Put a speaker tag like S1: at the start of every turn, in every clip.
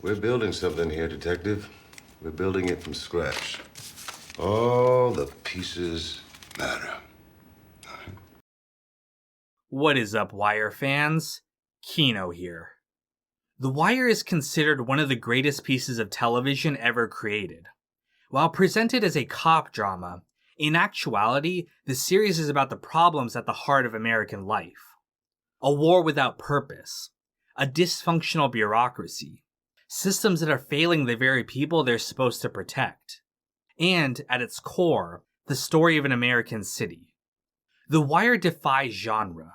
S1: We're building something here, Detective. We're building it from scratch. All the pieces matter.
S2: What is up, Wire fans? Kino here. The Wire is considered one of the greatest pieces of television ever created. While presented as a cop drama, in actuality, the series is about the problems at the heart of American life. A war without purpose, a dysfunctional bureaucracy, systems that are failing the very people they're supposed to protect, and, at its core, the story of an American city. The Wire defies genre.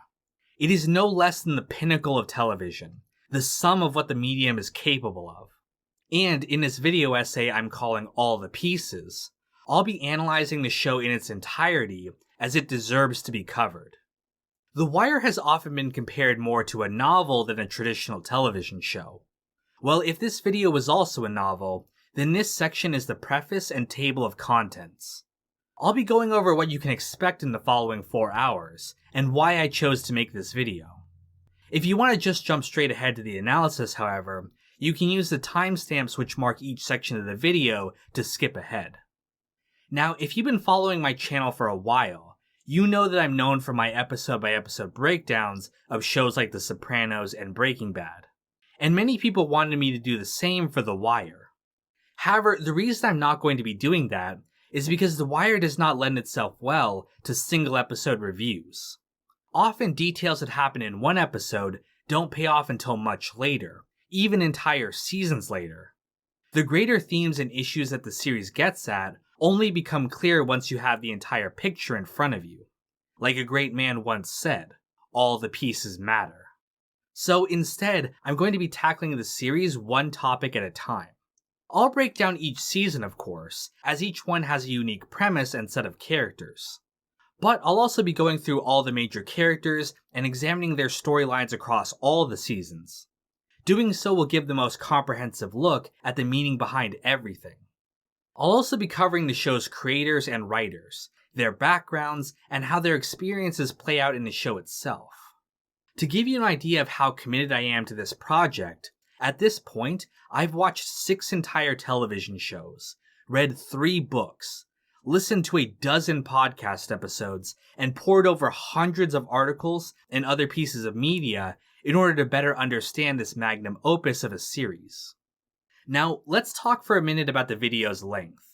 S2: It is no less than the pinnacle of television, the sum of what the medium is capable of. And in this video essay I'm calling All the Pieces, I'll be analyzing the show in its entirety as it deserves to be covered. The Wire has often been compared more to a novel than a traditional television show. Well, if this video was also a novel, then this section is the preface and table of contents. I'll be going over what you can expect in the following 4 hours, and why I chose to make this video. If you want to just jump straight ahead to the analysis, however, you can use the timestamps which mark each section of the video to skip ahead. Now, if you've been following my channel for a while, you know that I'm known for my episode-by-episode breakdowns of shows like The Sopranos and Breaking Bad, and many people wanted me to do the same for The Wire. However, the reason I'm not going to be doing that is because The Wire does not lend itself well to single-episode reviews. Often details that happen in one episode don't pay off until much later, even entire seasons later. The greater themes and issues that the series gets at only become clear once you have the entire picture in front of you. Like a great man once said, all the pieces matter. So instead, I'm going to be tackling the series one topic at a time. I'll break down each season, of course, as each one has a unique premise and set of characters. But I'll also be going through all the major characters and examining their storylines across all the seasons. Doing so will give the most comprehensive look at the meaning behind everything. I'll also be covering the show's creators and writers, their backgrounds, and how their experiences play out in the show itself. To give you an idea of how committed I am to this project, at this point, I've watched 6 entire television shows, read 3 books, listened to a dozen podcast episodes, and poured over hundreds of articles and other pieces of media in order to better understand this magnum opus of a series. Now, let's talk for a minute about the video's length.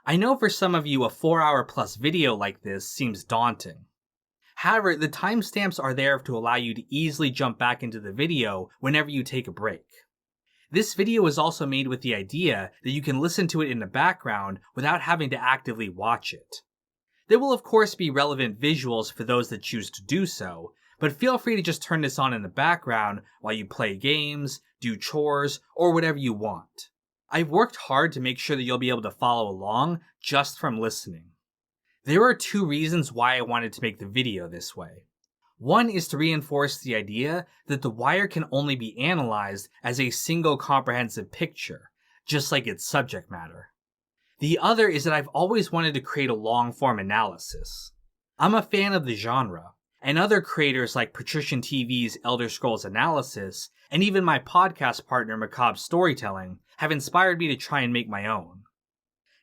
S2: I know for some of you a 4-hour plus video like this seems daunting. However, the timestamps are there to allow you to easily jump back into the video whenever you take a break. This video was also made with the idea that you can listen to it in the background without having to actively watch it. There will of course be relevant visuals for those that choose to do so, but feel free to just turn this on in the background while you play games, do chores, or whatever you want. I've worked hard to make sure that you'll be able to follow along just from listening. There are 2 reasons why I wanted to make the video this way. One is to reinforce the idea that The Wire can only be analyzed as a single comprehensive picture, just like its subject matter. The other is that I've always wanted to create a long-form analysis. I'm a fan of the genre, and other creators like Patrician TV's Elder Scrolls Analysis, and even my podcast partner Macabre Storytelling, have inspired me to try and make my own.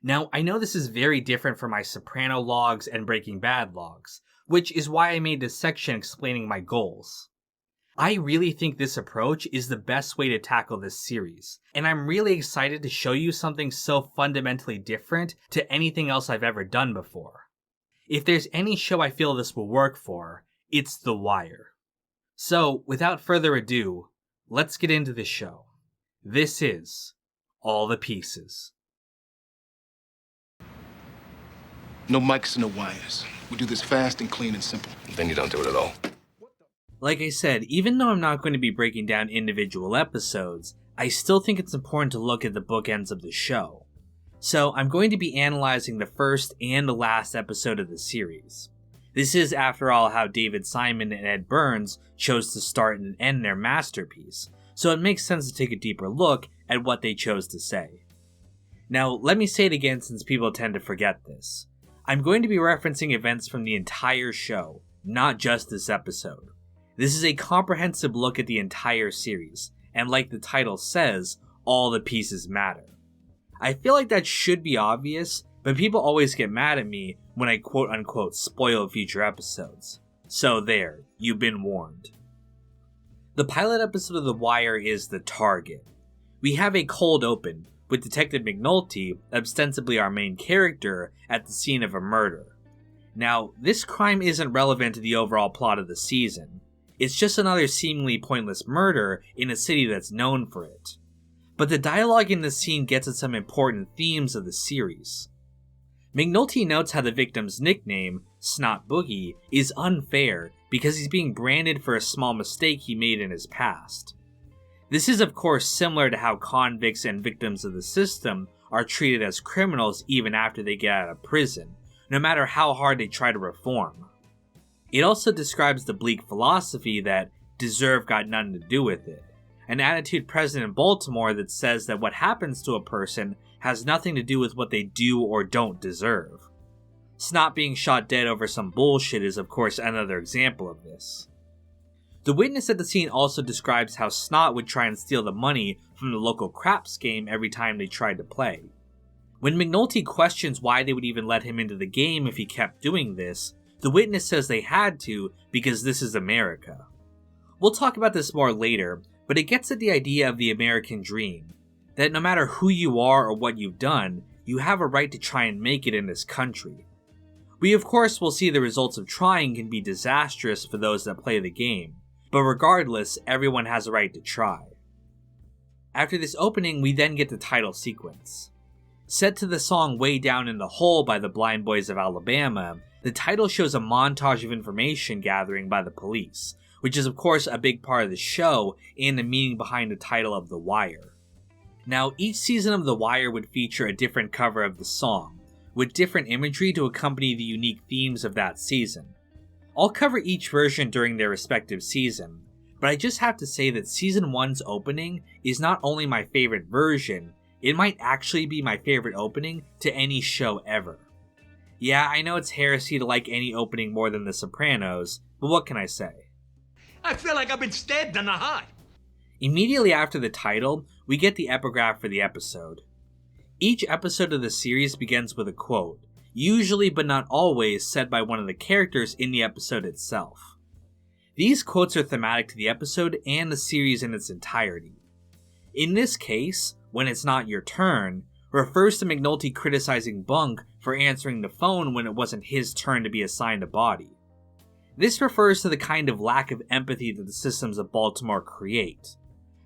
S2: Now, I know this is very different from my Soprano logs and Breaking Bad logs, which is why I made this section explaining my goals. I really think this approach is the best way to tackle this series, and I'm really excited to show you something so fundamentally different to anything else I've ever done before. If there's any show I feel this will work for, it's The Wire. So, without further ado, let's get into the show. This is All the Pieces.
S3: No mics and no wires. We do this fast and clean and simple.
S1: Then you don't do it at all.
S2: Like I said, even though I'm not going to be breaking down individual episodes, I still think it's important to look at the bookends of the show. So I'm going to be analyzing the first and the last episode of the series. This is, after all, how David Simon and Ed Burns chose to start and end their masterpiece, so it makes sense to take a deeper look at what they chose to say. Now, let me say it again since people tend to forget this. I'm going to be referencing events from the entire show, not just this episode. This is a comprehensive look at the entire series, and like the title says, all the pieces matter. I feel like that should be obvious, but people always get mad at me when I quote unquote spoil future episodes. So there, you've been warned. The pilot episode of The Wire is The Target. We have a cold open, with Detective McNulty, ostensibly our main character, at the scene of a murder. Now, this crime isn't relevant to the overall plot of the season. It's just another seemingly pointless murder in a city that's known for it. But the dialogue in this scene gets at some important themes of the series. McNulty notes how the victim's nickname, Snot Boogie, is unfair because he's being branded for a small mistake he made in his past. This is of course similar to how convicts and victims of the system are treated as criminals even after they get out of prison, no matter how hard they try to reform. It also describes the bleak philosophy that deserve got nothing to do with it, an attitude present in Baltimore that says that what happens to a person has nothing to do with what they do or don't deserve. Snot being shot dead over some bullshit is of course another example of this. The witness at the scene also describes how Snot would try and steal the money from the local craps game every time they tried to play. When McNulty questions why they would even let him into the game if he kept doing this, the witness says they had to because this is America. We'll talk about this more later, but it gets at the idea of the American dream, that no matter who you are or what you've done, you have a right to try and make it in this country. We of course will see the results of trying can be disastrous for those that play the game, but regardless, everyone has a right to try. After this opening, we then get the title sequence. Set to the song Way Down in the Hole by the Blind Boys of Alabama, the title shows a montage of information gathering by the police, which is of course a big part of the show and the meaning behind the title of The Wire. Now, each season of The Wire would feature a different cover of the song, with different imagery to accompany the unique themes of that season. I'll cover each version during their respective season, but I just have to say that Season 1's opening is not only my favorite version, it might actually be my favorite opening to any show ever. Yeah, I know it's heresy to like any opening more than The Sopranos, but what can I say?
S4: I feel like I've been stabbed in the heart.
S2: Immediately after the title, we get the epigraph for the episode. Each episode of the series begins with a quote, usually but not always said by one of the characters in the episode itself. These quotes are thematic to the episode and the series in its entirety. In this case, When It's Not Your Turn, refers to McNulty criticizing Bunk for answering the phone when it wasn't his turn to be assigned a body. This refers to the kind of lack of empathy that the systems of Baltimore create.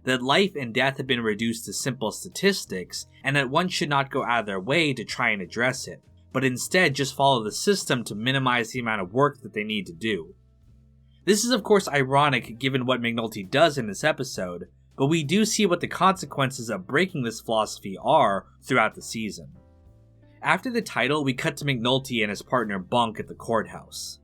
S2: That life and death have been reduced to simple statistics, and that one should not go out of their way to try and address it, but instead just follow the system to minimize the amount of work that they need to do. This is of course ironic given what McNulty does in this episode, but we do see what the consequences of breaking this philosophy are throughout the season. After the title, we cut to McNulty and his partner Bunk at the courthouse.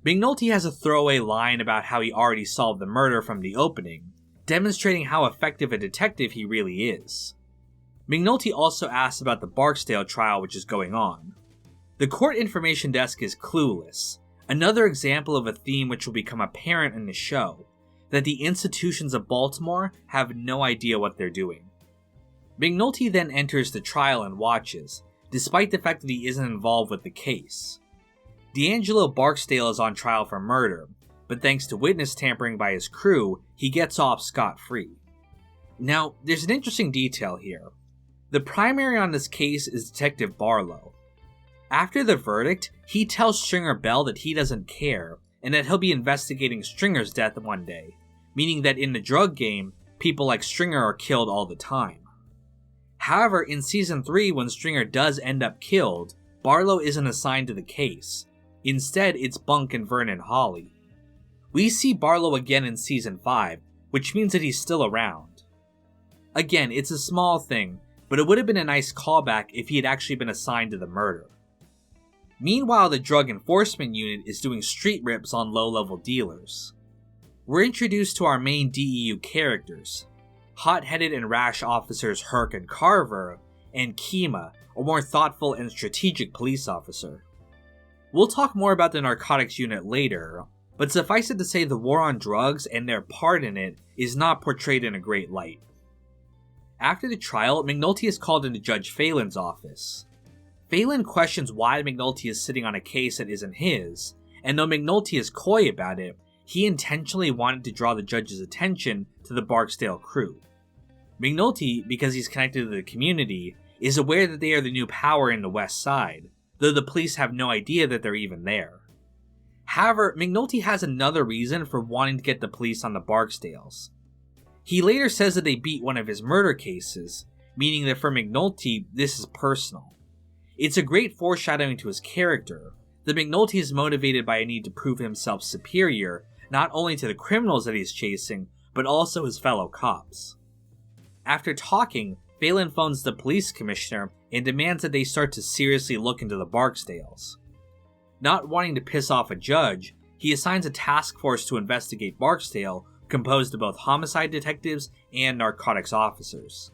S2: McNulty has a throwaway line about how he already solved the murder from the opening, demonstrating how effective a detective he really is. McNulty also asks about the Barksdale trial which is going on. The court information desk is clueless, another example of a theme which will become apparent in the show, that the institutions of Baltimore have no idea what they're doing. McNulty then enters the trial and watches, despite the fact that he isn't involved with the case. D'Angelo Barksdale is on trial for murder, but thanks to witness tampering by his crew, he gets off scot-free. Now, there's an interesting detail here. The primary on this case is Detective Barlow. After the verdict, he tells Stringer Bell that he doesn't care, and that he'll be investigating Stringer's death one day, meaning that in the drug game, people like Stringer are killed all the time. However, in Season 3, when Stringer does end up killed, Barlow isn't assigned to the case. Instead, it's Bunk and Vernon Hawley. We see Barlow again in Season 5, which means that he's still around. Again, it's a small thing, but it would have been a nice callback if he had actually been assigned to the murder. Meanwhile, the Drug Enforcement Unit is doing street rips on low-level dealers. We're introduced to our main DEU characters, hot-headed and rash officers Herc and Carver, and Kima, a more thoughtful and strategic police officer. We'll talk more about the narcotics unit later, but suffice it to say the war on drugs and their part in it is not portrayed in a great light. After the trial, McNulty is called into Judge Phelan's office. Phelan questions why McNulty is sitting on a case that isn't his, and though McNulty is coy about it, he intentionally wanted to draw the judge's attention to the Barksdale crew. McNulty, because he's connected to the community, is aware that they are the new power in the West Side, though the police have no idea that they're even there. However, McNulty has another reason for wanting to get the police on the Barksdales. He later says that they beat one of his murder cases, meaning that for McNulty, this is personal. It's a great foreshadowing to his character, that McNulty is motivated by a need to prove himself superior, not only to the criminals that he's chasing, but also his fellow cops. After talking, Phelan phones the police commissioner and demands that they start to seriously look into the Barksdales. Not wanting to piss off a judge, he assigns a task force to investigate Barksdale, composed of both homicide detectives and narcotics officers.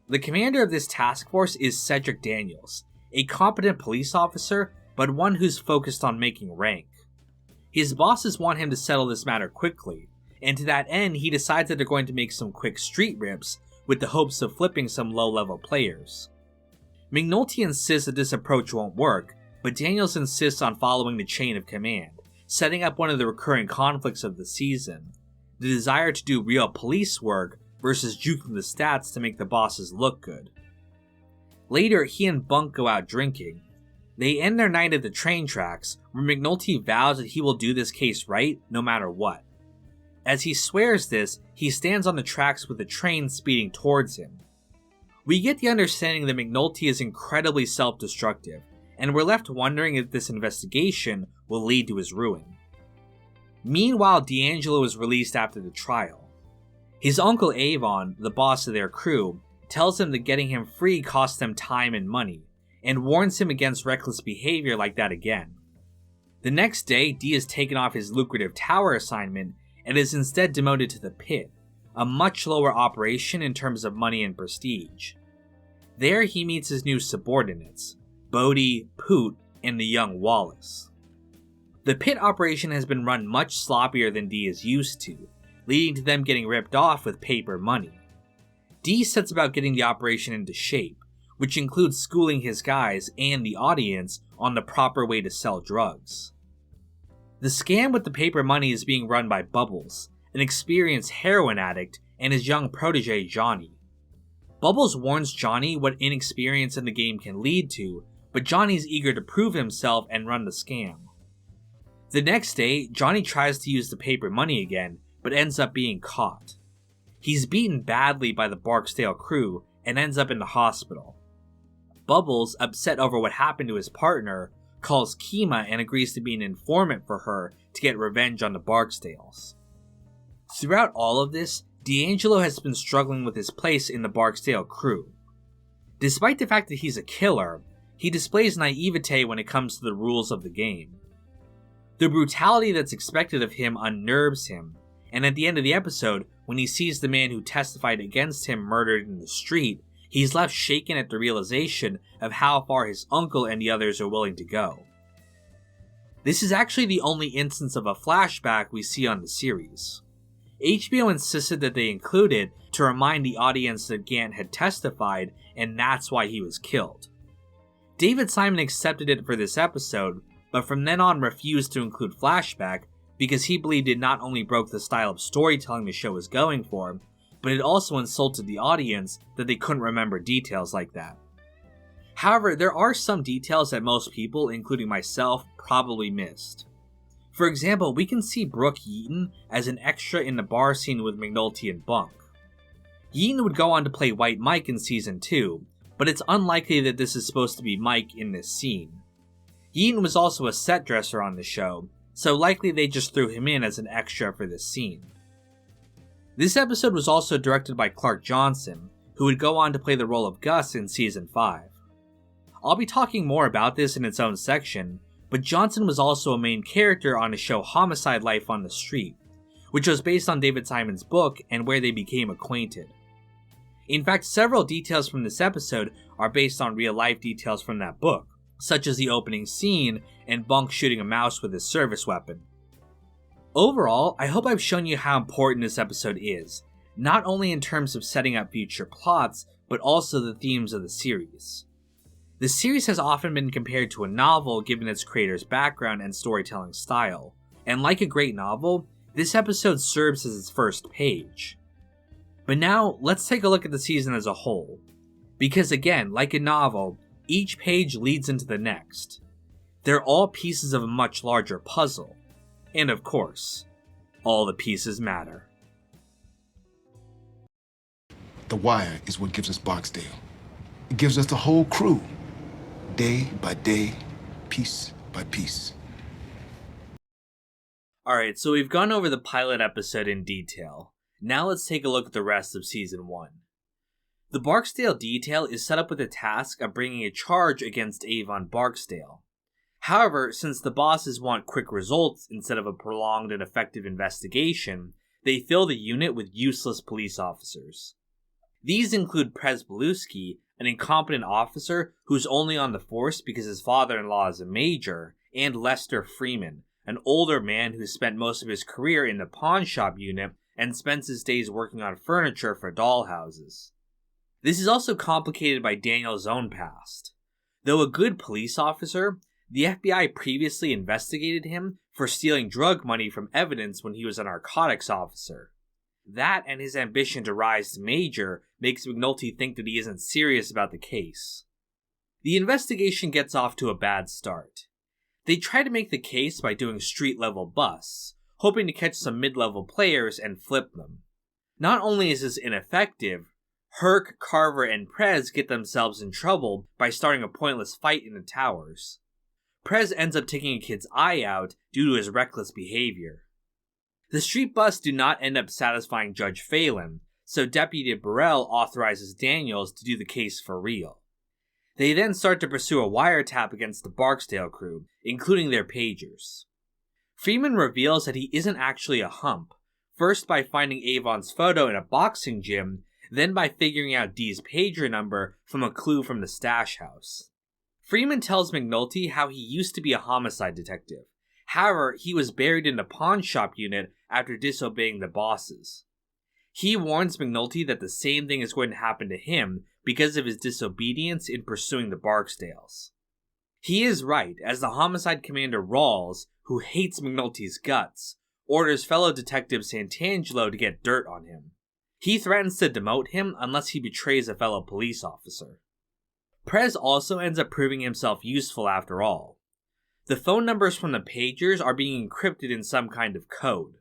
S2: The commander of this task force is Cedric Daniels, a competent police officer, but one who's focused on making rank. His bosses want him to settle this matter quickly, and to that end he decides that they're going to make some quick street rips with the hopes of flipping some low-level players. McNulty insists that this approach won't work, but Daniels insists on following the chain of command, setting up one of the recurring conflicts of the season, the desire to do real police work versus juking the stats to make the bosses look good. Later, he and Bunk go out drinking. They end their night at the train tracks, where McNulty vows that he will do this case right no matter what. As he swears this, he stands on the tracks with the train speeding towards him. We get the understanding that McNulty is incredibly self-destructive, and we're left wondering if this investigation will lead to his ruin. Meanwhile, D'Angelo is released after the trial. His uncle Avon, the boss of their crew, tells him that getting him free costs them time and money, and warns him against reckless behavior like that again. The next day, Dee is taken off his lucrative tower assignment and is instead demoted to the pit, a much lower operation in terms of money and prestige. There he meets his new subordinates, Bodie, Poot, and the young Wallace. The pit operation has been run much sloppier than Dee is used to, leading to them getting ripped off with paper money. Dee sets about getting the operation into shape, which includes schooling his guys and the audience on the proper way to sell drugs. The scam with the paper money is being run by Bubbles, an experienced heroin addict, and his young protege Johnny. Bubbles warns Johnny what inexperience in the game can lead to, but Johnny's eager to prove himself and run the scam. The next day, Johnny tries to use the paper money again, but ends up being caught. He's beaten badly by the Barksdale crew and ends up in the hospital. Bubbles, upset over what happened to his partner, calls Kima and agrees to be an informant for her to get revenge on the Barksdales. Throughout all of this, D'Angelo has been struggling with his place in the Barksdale crew. Despite the fact that he's a killer, he displays naivete when it comes to the rules of the game. The brutality that's expected of him unnerves him, and at the end of the episode, when he sees the man who testified against him murdered in the street, he's left shaken at the realization of how far his uncle and the others are willing to go. This is actually the only instance of a flashback we see on the series. HBO insisted that they include it to remind the audience that Gant had testified, and that's why he was killed. David Simon accepted it for this episode, but from then on refused to include flashback because he believed it not only broke the style of storytelling the show was going for, but it also insulted the audience that they couldn't remember details like that. However, there are some details that most people, including myself, probably missed. For example, we can see Brooke Yeaton as an extra in the bar scene with McNulty and Bunk. Yeaton would go on to play White Mike in Season 2, but it's unlikely that this is supposed to be Mike in this scene. Yeaton was also a set dresser on the show, so likely they just threw him in as an extra for this scene. This episode was also directed by Clark Johnson, who would go on to play the role of Gus in Season 5. I'll be talking more about this in its own section, but Johnson was also a main character on the show Homicide: Life on the Street, which was based on David Simon's book and where they became acquainted. In fact, several details from this episode are based on real-life details from that book, such as the opening scene and Bunk shooting a mouse with his service weapon. Overall, I hope I've shown you how important this episode is, not only in terms of setting up future plots, but also the themes of the series. The series has often been compared to a novel given its creator's background and storytelling style, and like a great novel, this episode serves as its first page. But now, let's take a look at the season as a whole, because again, like a novel, each page leads into the next. They're all pieces of a much larger puzzle, and of course, all the pieces matter.
S3: The Wire is what gives us Barksdale. It gives us the whole crew, day by day, piece by piece.
S2: Alright, so we've gone over the pilot episode in detail. Now let's take a look at the rest of Season 1. The Barksdale detail is set up with the task of bringing a charge against Avon Barksdale. However, since the bosses want quick results instead of a prolonged and effective investigation, they fill the unit with useless police officers. These include Prez Belusky, an incompetent officer who's only on the force because his father-in-law is a major, and Lester Freeman, an older man who spent most of his career in the pawn shop unit and spends his days working on furniture for dollhouses. This is also complicated by Daniel's own past. Though a good police officer, the FBI previously investigated him for stealing drug money from evidence when he was a narcotics officer. That and his ambition to rise to major makes McNulty think that he isn't serious about the case. The investigation gets off to a bad start. They try to make the case by doing street-level busts, hoping to catch some mid-level players and flip them. Not only is this ineffective, Herc, Carver, and Prez get themselves in trouble by starting a pointless fight in the towers. Prez ends up taking a kid's eye out due to his reckless behavior. The street busts do not end up satisfying Judge Phelan, so Deputy Burrell authorizes Daniels to do the case for real. They then start to pursue a wiretap against the Barksdale crew, including their pagers. Freeman reveals that he isn't actually a hump, first by finding Avon's photo in a boxing gym, then by figuring out Dee's pager number from a clue from the stash house. Freeman tells McNulty how he used to be a homicide detective. However, he was buried in a pawn shop unit after disobeying the bosses. He warns McNulty that the same thing is going to happen to him because of his disobedience in pursuing the Barksdales. He is right, as the homicide commander Rawls, who hates McNulty's guts, orders fellow detective Santangelo to get dirt on him. He threatens to demote him unless he betrays a fellow police officer. Prez also ends up proving himself useful after all. The phone numbers from the pagers are being encrypted in some kind of code.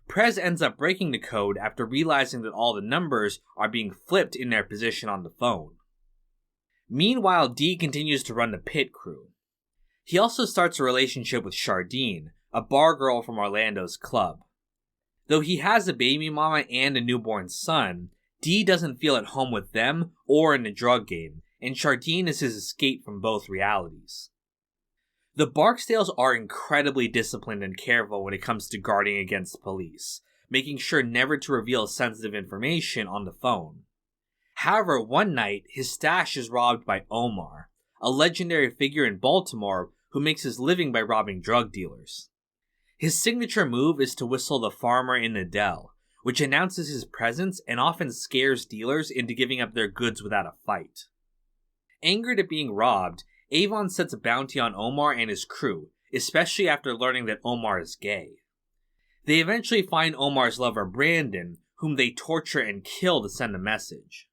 S2: Prez ends up breaking the code after realizing that all the numbers are being flipped in their position on the phone. Meanwhile, Dee continues to run the pit crew. He also starts a relationship with Chardine, a bar girl from Orlando's club. Though he has a baby mama and a newborn son, Dee doesn't feel at home with them or in the drug game, and Chardine is his escape from both realities. The Barksdales are incredibly disciplined and careful when it comes to guarding against police, making sure never to reveal sensitive information on the phone. However, one night, his stash is robbed by Omar, a legendary figure in Baltimore who makes his living by robbing drug dealers. His signature move is to whistle the farmer in the dell, which announces his presence and often scares dealers into giving up their goods without a fight. Angered at being robbed, Avon sets a bounty on Omar and his crew, especially after learning that Omar is gay. They eventually find Omar's lover Brandon, whom they torture and kill to send a message.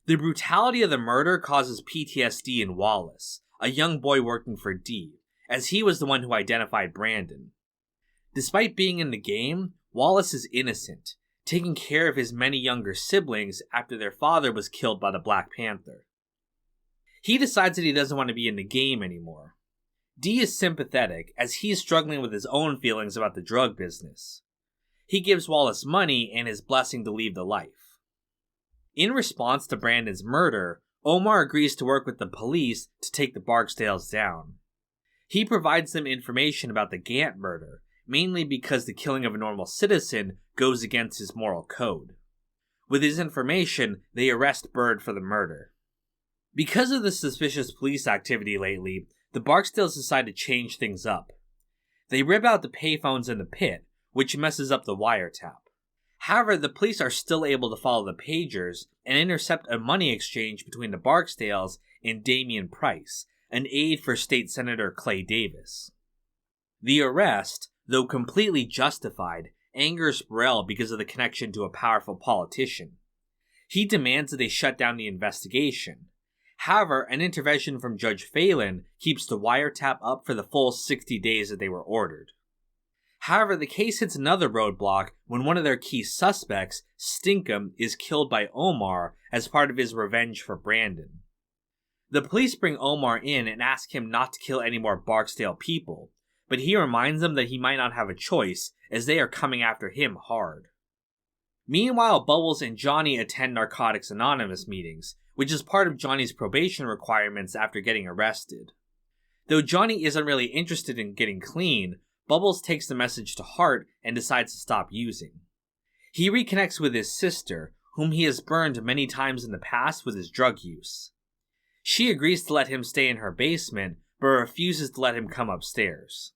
S2: The brutality of the murder causes PTSD in Wallace, a young boy working for Dee, as he was the one who identified Brandon. Despite being in the game, Wallace is innocent, taking care of his many younger siblings after their father was killed by the Black Panther. He decides that he doesn't want to be in the game anymore. Dee is sympathetic, as he's struggling with his own feelings about the drug business. He gives Wallace money and his blessing to leave the life. In response to Brandon's murder, Omar agrees to work with the police to take the Barksdales down. He provides them information about the Gant murder, mainly because the killing of a normal citizen goes against his moral code. With his information, they arrest Bird for the murder. Because of the suspicious police activity lately, the Barksdales decide to change things up. They rip out the payphones in the pit, which messes up the wiretap. However, the police are still able to follow the pagers and intercept a money exchange between the Barksdales and Damian Price, an aide for State Senator Clay Davis. The arrest, though completely justified, angers Burrell because of the connection to a powerful politician. He demands that they shut down the investigation. However, an intervention from Judge Phelan keeps the wiretap up for the full 60 days that they were ordered. However, the case hits another roadblock when one of their key suspects, Stinkum, is killed by Omar as part of his revenge for Brandon. The police bring Omar in and ask him not to kill any more Barksdale people, but he reminds them that he might not have a choice as they are coming after him hard. Meanwhile, Bubbles and Johnny attend Narcotics Anonymous meetings, which is part of Johnny's probation requirements after getting arrested. Though Johnny isn't really interested in getting clean, Bubbles takes the message to heart and decides to stop using. He reconnects with his sister, whom he has burned many times in the past with his drug use. She agrees to let him stay in her basement, but refuses to let him come upstairs.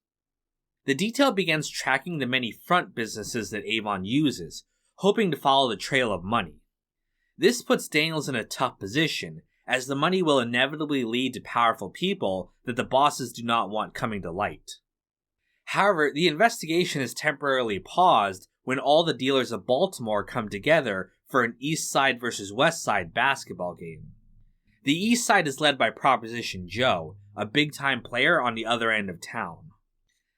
S2: The detail begins tracking the many front businesses that Avon uses, hoping to follow the trail of money. This puts Daniels in a tough position, as the money will inevitably lead to powerful people that the bosses do not want coming to light. However, the investigation is temporarily paused when all the dealers of Baltimore come together for an East Side versus West Side basketball game. The East Side is led by Proposition Joe, a big-time player on the other end of town.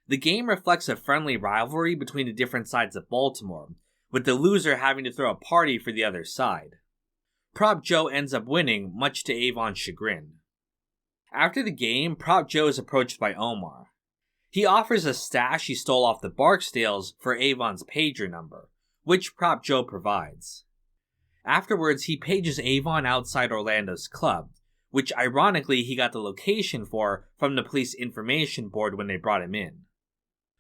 S2: The game reflects a friendly rivalry between the different sides of Baltimore, with the loser having to throw a party for the other side. Prop Joe ends up winning, much to Avon's chagrin. After the game, Prop Joe is approached by Omar. He offers a stash he stole off the Barksdales for Avon's pager number, which Prop Joe provides. Afterwards, he pages Avon outside Orlando's club, which ironically he got the location for from the police information board when they brought him in.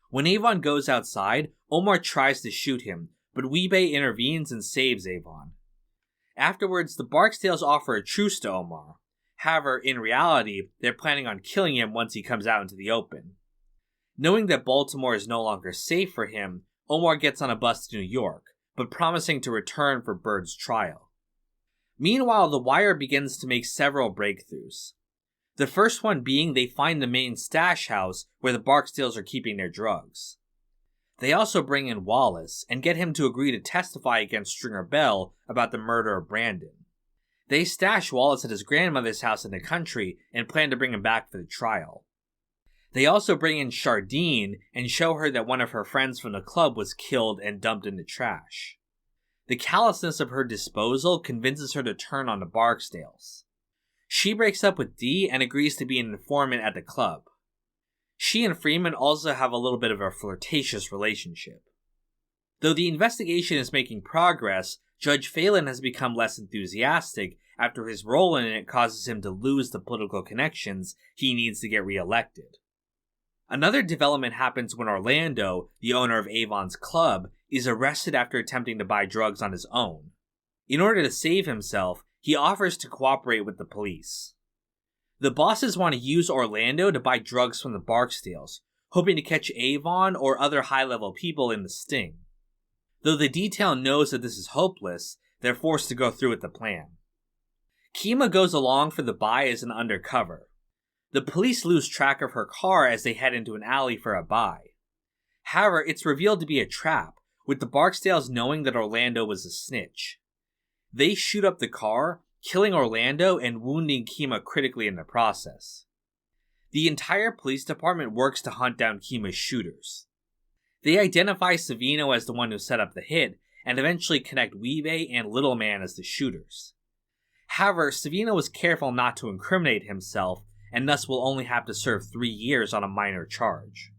S2: When Avon goes outside, Omar tries to shoot him, but Wee-Bey intervenes and saves Avon. Afterwards, the Barksdales offer a truce to Omar. However, in reality, they're planning on killing him once he comes out into the open. Knowing that Baltimore is no longer safe for him, Omar gets on a bus to New York, but promising to return for Bird's trial. Meanwhile, The Wire begins to make several breakthroughs. The first one being they find the main stash house where the Barksdales are keeping their drugs. They also bring in Wallace and get him to agree to testify against Stringer Bell about the murder of Brandon. They stash Wallace at his grandmother's house in the country and plan to bring him back for the trial. They also bring in Chardine and show her that one of her friends from the club was killed and dumped in the trash. The callousness of her disposal convinces her to turn on the Barksdales. She breaks up with Dee and agrees to be an informant at the club. She and Freeman also have a little bit of a flirtatious relationship. Though the investigation is making progress, Judge Phelan has become less enthusiastic after his role in it causes him to lose the political connections he needs to get re-elected. Another development happens when Orlando, the owner of Avon's club, is arrested after attempting to buy drugs on his own. In order to save himself, he offers to cooperate with the police. The bosses want to use Orlando to buy drugs from the Barksdales, hoping to catch Avon or other high-level people in the sting. Though the detail knows that this is hopeless, they're forced to go through with the plan. Kima goes along for the buy as an undercover. The police lose track of her car as they head into an alley for a buy. However, it's revealed to be a trap, with the Barksdales knowing that Orlando was a snitch. They shoot up the car, killing Orlando and wounding Kima critically in the process. The entire police department works to hunt down Kima's shooters. They identify Savino as the one who set up the hit, and eventually connect Wee-Bey and Little Man as the shooters. However, Savino was careful not to incriminate himself, and thus will only have to serve 3 years on a minor charge.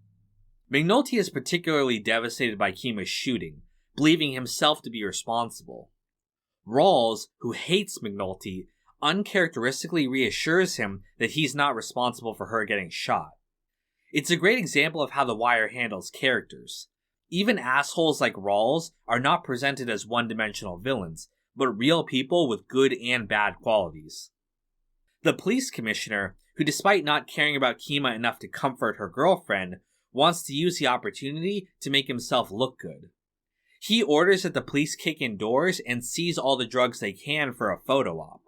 S2: McNulty is particularly devastated by Kima's shooting, believing himself to be responsible. Rawls, who hates McNulty, uncharacteristically reassures him that he's not responsible for her getting shot. It's a great example of how The Wire handles characters. Even assholes like Rawls are not presented as one-dimensional villains, but real people with good and bad qualities. The police commissioner, who despite not caring about Kima enough to comfort her girlfriend, wants to use the opportunity to make himself look good. He orders that the police kick in doors and seize all the drugs they can for a photo op.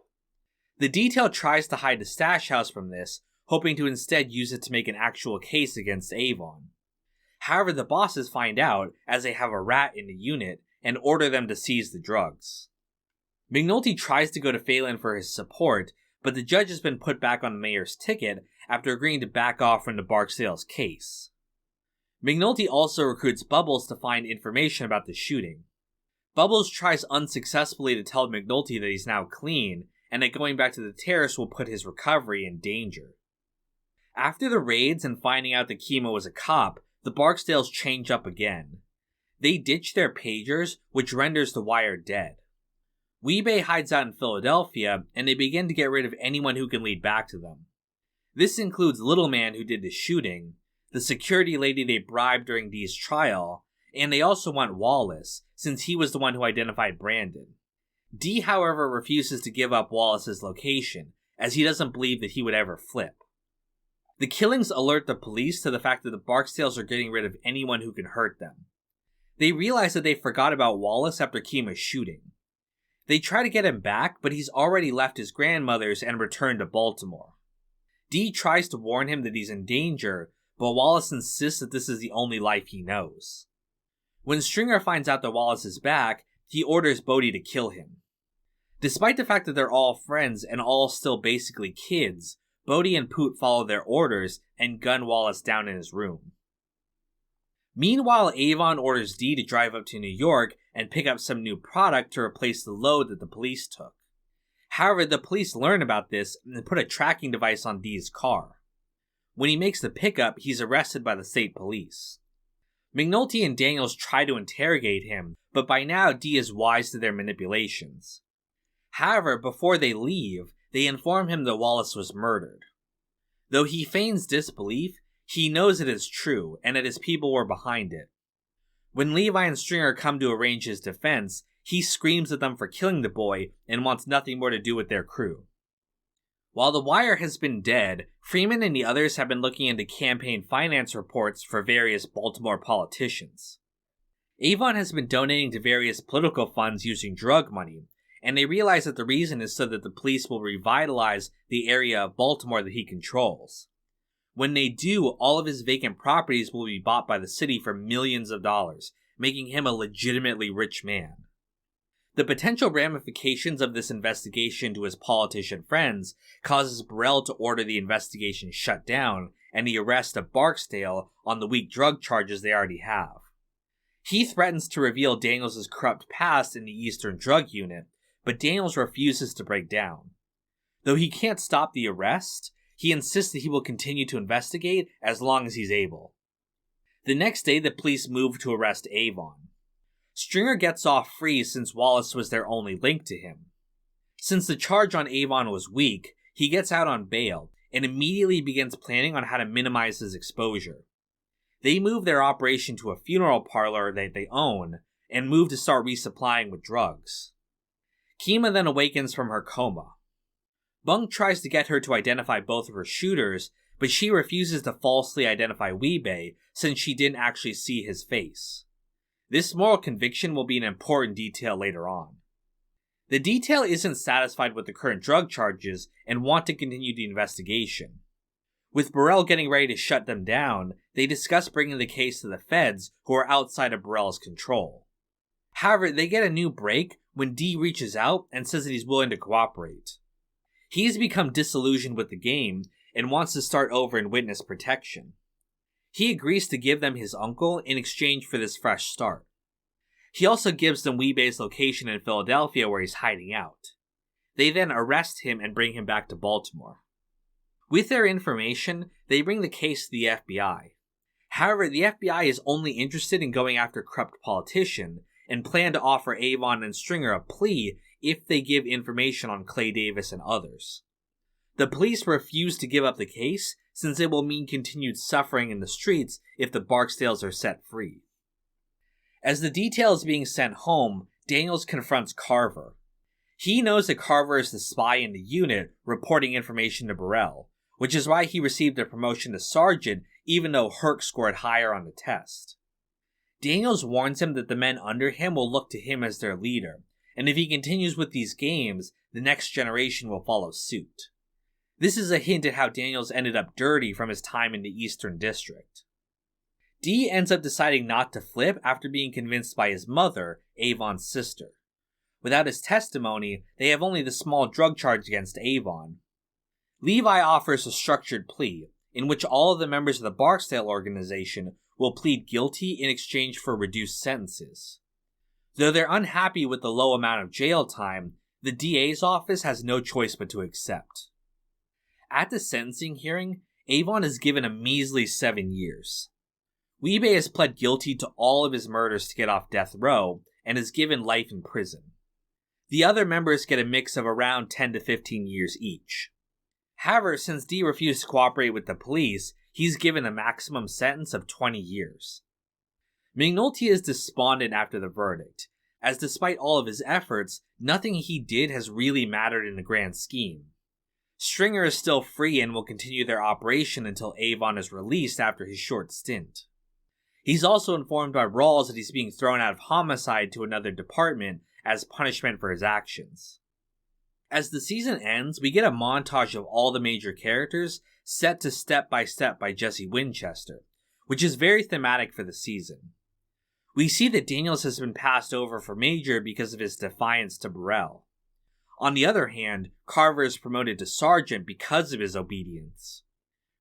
S2: The detail tries to hide the stash house from this, hoping to instead use it to make an actual case against Avon. However, the bosses find out, as they have a rat in the unit, and order them to seize the drugs. McNulty tries to go to Phelan for his support, but the judge has been put back on the mayor's ticket after agreeing to back off from the Barksdale's case. McNulty also recruits Bubbles to find information about the shooting. Bubbles tries unsuccessfully to tell McNulty that he's now clean, and that going back to the terrace will put his recovery in danger. After the raids and finding out that Kino was a cop, the Barksdales change up again. They ditch their pagers, which renders the Wire dead. Weebay hides out in Philadelphia, and they begin to get rid of anyone who can lead back to them. This includes Little Man, who did the shooting, the security lady they bribed during Dee's trial, and they also want Wallace, since he was the one who identified Brandon. Dee, however, refuses to give up Wallace's location, as he doesn't believe that he would ever flip. The killings alert the police to the fact that the Barksdales are getting rid of anyone who can hurt them. They realize that they forgot about Wallace after Kima's shooting. They try to get him back, but he's already left his grandmother's and returned to Baltimore. Dee tries to warn him that he's in danger, but Wallace insists that this is the only life he knows. When Stringer finds out that Wallace is back, he orders Bodie to kill him. Despite the fact that they're all friends and all still basically kids, Bodie and Poot follow their orders and gun Wallace down in his room. Meanwhile, Avon orders Dee to drive up to New York and pick up some new product to replace the load that the police took. However, the police learn about this and put a tracking device on Dee's car. When he makes the pickup, he's arrested by the state police. McNulty and Daniels try to interrogate him, but by now Dee is wise to their manipulations. However, before they leave, they inform him that Wallace was murdered. Though he feigns disbelief, he knows it is true, and that his people were behind it. When Levi and Stringer come to arrange his defense, he screams at them for killing the boy and wants nothing more to do with their crew. While the Wire has been dead, Freeman and the others have been looking into campaign finance reports for various Baltimore politicians. Avon has been donating to various political funds using drug money, and they realize that the reason is so that the police will revitalize the area of Baltimore that he controls. When they do, all of his vacant properties will be bought by the city for millions of dollars, making him a legitimately rich man. The potential ramifications of this investigation to his politician friends causes Burrell to order the investigation shut down and the arrest of Barksdale on the weak drug charges they already have. He threatens to reveal Daniels' corrupt past in the Eastern Drug Unit, but Daniels refuses to break down. Though he can't stop the arrest, he insists that he will continue to investigate as long as he's able. The next day, the police move to arrest Avon. Stringer gets off free since Wallace was their only link to him. Since the charge on Avon was weak, he gets out on bail and immediately begins planning on how to minimize his exposure. They move their operation to a funeral parlor that they own and move to start resupplying with drugs. Kima then awakens from her coma. Bunk tries to get her to identify both of her shooters, but she refuses to falsely identify Weebay since she didn't actually see his face. This moral conviction will be an important detail later on. The detail isn't satisfied with the current drug charges and want to continue the investigation. With Burrell getting ready to shut them down, they discuss bringing the case to the feds, who are outside of Burrell's control. However, they get a new break when Dee reaches out and says that he's willing to cooperate. He's become disillusioned with the game and wants to start over in witness protection. He agrees to give them his uncle in exchange for this fresh start. He also gives them Weebay's location in Philadelphia where he's hiding out. They then arrest him and bring him back to Baltimore. With their information, they bring the case to the FBI. However, the FBI is only interested in going after corrupt politician and plan to offer Avon and Stringer a plea if they give information on Clay Davis and others. The police refuse to give up the case since it will mean continued suffering in the streets if the Barksdales are set free. As the detail is being sent home, Daniels confronts Carver. He knows that Carver is the spy in the unit reporting information to Burrell, which is why he received a promotion to sergeant even though Herc scored higher on the test. Daniels warns him that the men under him will look to him as their leader, and if he continues with these games, the next generation will follow suit. This is a hint at how Daniels ended up dirty from his time in the Eastern District. Dee ends up deciding not to flip after being convinced by his mother, Avon's sister. Without his testimony, they have only the small drug charge against Avon. Levi offers a structured plea, in which all of the members of the Barksdale organization will plead guilty in exchange for reduced sentences. Though they're unhappy with the low amount of jail time, the DA's office has no choice but to accept. At the sentencing hearing, Avon is given a measly 7 years. Wee-Bey has pled guilty to all of his murders to get off death row, and is given life in prison. The other members get a mix of around 10 to 15 years each. However, since Dee refused to cooperate with the police, he's given a maximum sentence of 20 years. McNulty is despondent after the verdict, as despite all of his efforts, nothing he did has really mattered in the grand scheme. Stringer is still free and will continue their operation until Avon is released after his short stint. He's also informed by Rawls that he's being thrown out of homicide to another department as punishment for his actions. As the season ends, we get a montage of all the major characters set to Step by Step by Jesse Winchester, which is very thematic for the season. We see that Daniels has been passed over for Major because of his defiance to Burrell. On the other hand, Carver is promoted to Sergeant because of his obedience.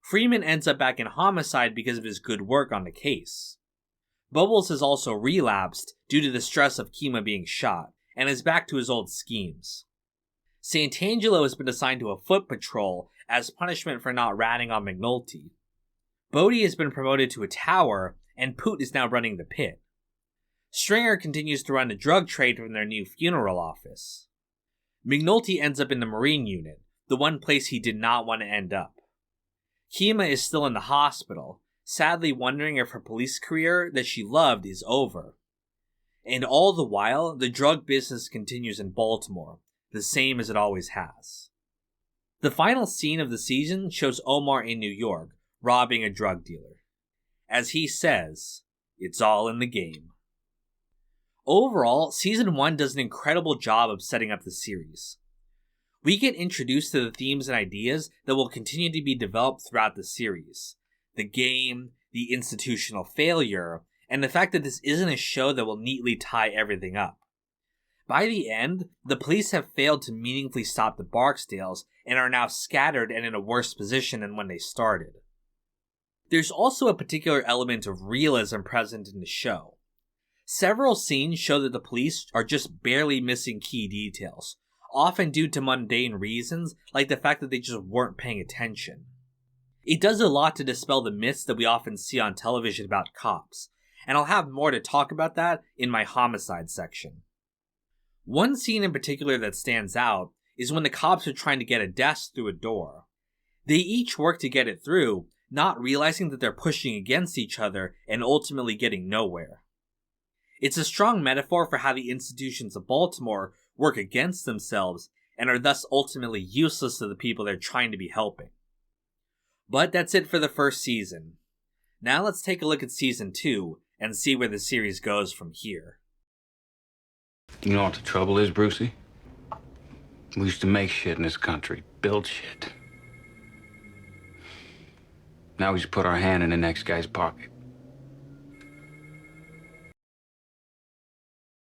S2: Freeman ends up back in homicide because of his good work on the case. Bubbles has also relapsed due to the stress of Kima being shot, and is back to his old schemes. Santangelo has been assigned to a foot patrol as punishment for not ratting on McNulty. Bodie has been promoted to a tower, and Poot is now running the pit. Stringer continues to run the drug trade from their new funeral office. McNulty ends up in the Marine unit, the one place he did not want to end up. Kima is still in the hospital, sadly wondering if her police career that she loved is over. And all the while, the drug business continues in Baltimore, the same as it always has. The final scene of the season shows Omar in New York, robbing a drug dealer. As he says, "It's all in the game." Overall, Season 1 does an incredible job of setting up the series. We get introduced to the themes and ideas that will continue to be developed throughout the series. The game, the institutional failure, and the fact that this isn't a show that will neatly tie everything up. By the end, the police have failed to meaningfully stop the Barksdales and are now scattered and in a worse position than when they started. There's also a particular element of realism present in the show. Several scenes show that the police are just barely missing key details, often due to mundane reasons like the fact that they just weren't paying attention. It does a lot to dispel the myths that we often see on television about cops, and I'll have more to talk about that in my homicide section. One scene in particular that stands out is when the cops are trying to get a desk through a door. They each work to get it through, not realizing that they're pushing against each other and ultimately getting nowhere. It's a strong metaphor for how the institutions of Baltimore work against themselves and are thus ultimately useless to the people they're trying to be helping. But that's it for the first season. Now let's take a look at Season 2 and see where the series goes from here.
S5: You know what the trouble is, Brucey? We used to make shit in this country, build shit. Now we just put our hand in the next guy's pocket.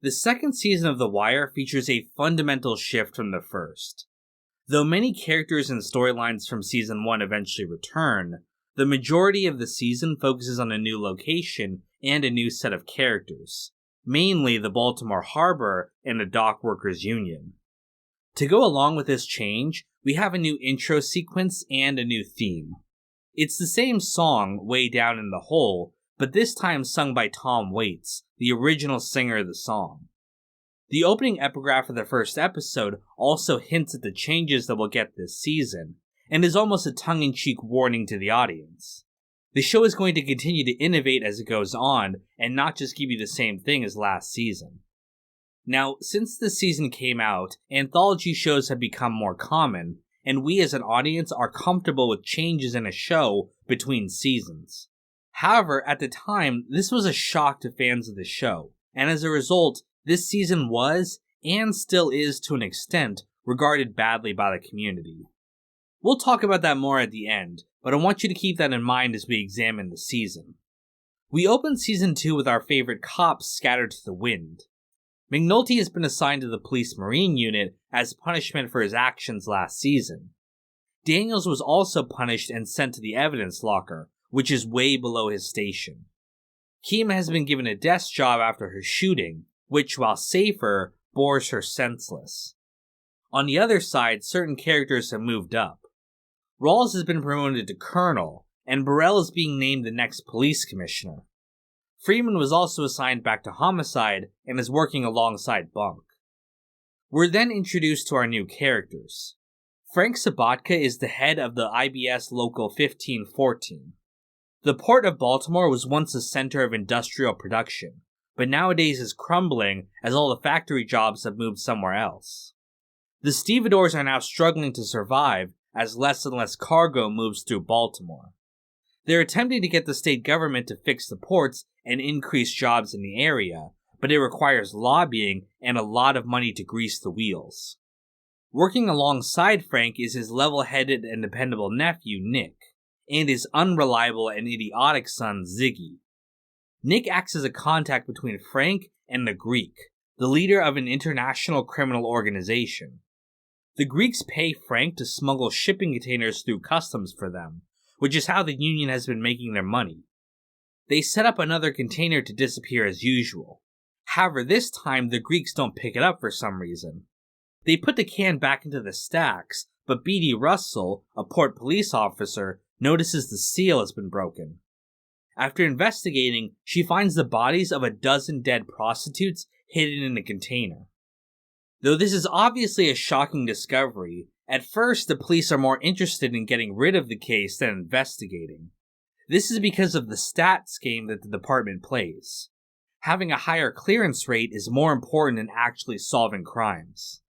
S2: The second season of The Wire features a fundamental shift from the first. Though many characters and storylines from Season 1 eventually return, the majority of the season focuses on a new location and a new set of characters, mainly the Baltimore Harbor and the Dock Workers Union. To go along with this change, we have a new intro sequence and a new theme. It's the same song, Way Down in the Hole, but this time sung by Tom Waits, the original singer of the song. The opening epigraph of the first episode also hints at the changes that we'll get this season, and is almost a tongue-in-cheek warning to the audience. The show is going to continue to innovate as it goes on, and not just give you the same thing as last season. Now, since this season came out, anthology shows have become more common, and we as an audience are comfortable with changes in a show between seasons. However, at the time, this was a shock to fans of the show, and as a result, this season was, and still is to an extent, regarded badly by the community. We'll talk about that more at the end, but I want you to keep that in mind as we examine the season. We open Season 2 with our favorite cops scattered to the wind. McNulty has been assigned to the Police Marine Unit as punishment for his actions last season. Daniels was also punished and sent to the evidence locker, which is way below his station. Kima has been given a desk job after her shooting, which, while safer, bores her senseless. On the other side, certain characters have moved up. Rawls has been promoted to colonel, and Burrell is being named the next police commissioner. Freeman was also assigned back to homicide and is working alongside Bunk. We're then introduced to our new characters. Frank Sabatka is the head of the IBS Local 1514. The port of Baltimore was once a center of industrial production, but nowadays is crumbling as all the factory jobs have moved somewhere else. The stevedores are now struggling to survive as less and less cargo moves through Baltimore. They're attempting to get the state government to fix the ports and increase jobs in the area, but it requires lobbying and a lot of money to grease the wheels. Working alongside Frank is his level-headed and dependable nephew, Nick, and his unreliable and idiotic son, Ziggy. Nick acts as a contact between Frank and the Greek, the leader of an international criminal organization. The Greeks pay Frank to smuggle shipping containers through customs for them, which is how the Union has been making their money. They set up another container to disappear as usual. However, this time the Greeks don't pick it up for some reason. They put the can back into the stacks, but B.D. Russell, a port police officer, notices the seal has been broken. After investigating, she finds the bodies of a dozen dead prostitutes hidden in the container. Though this is obviously a shocking discovery, at first the police are more interested in getting rid of the case than investigating. This is because of the stats game that the department plays. Having a higher clearance rate is more important than actually solving crimes.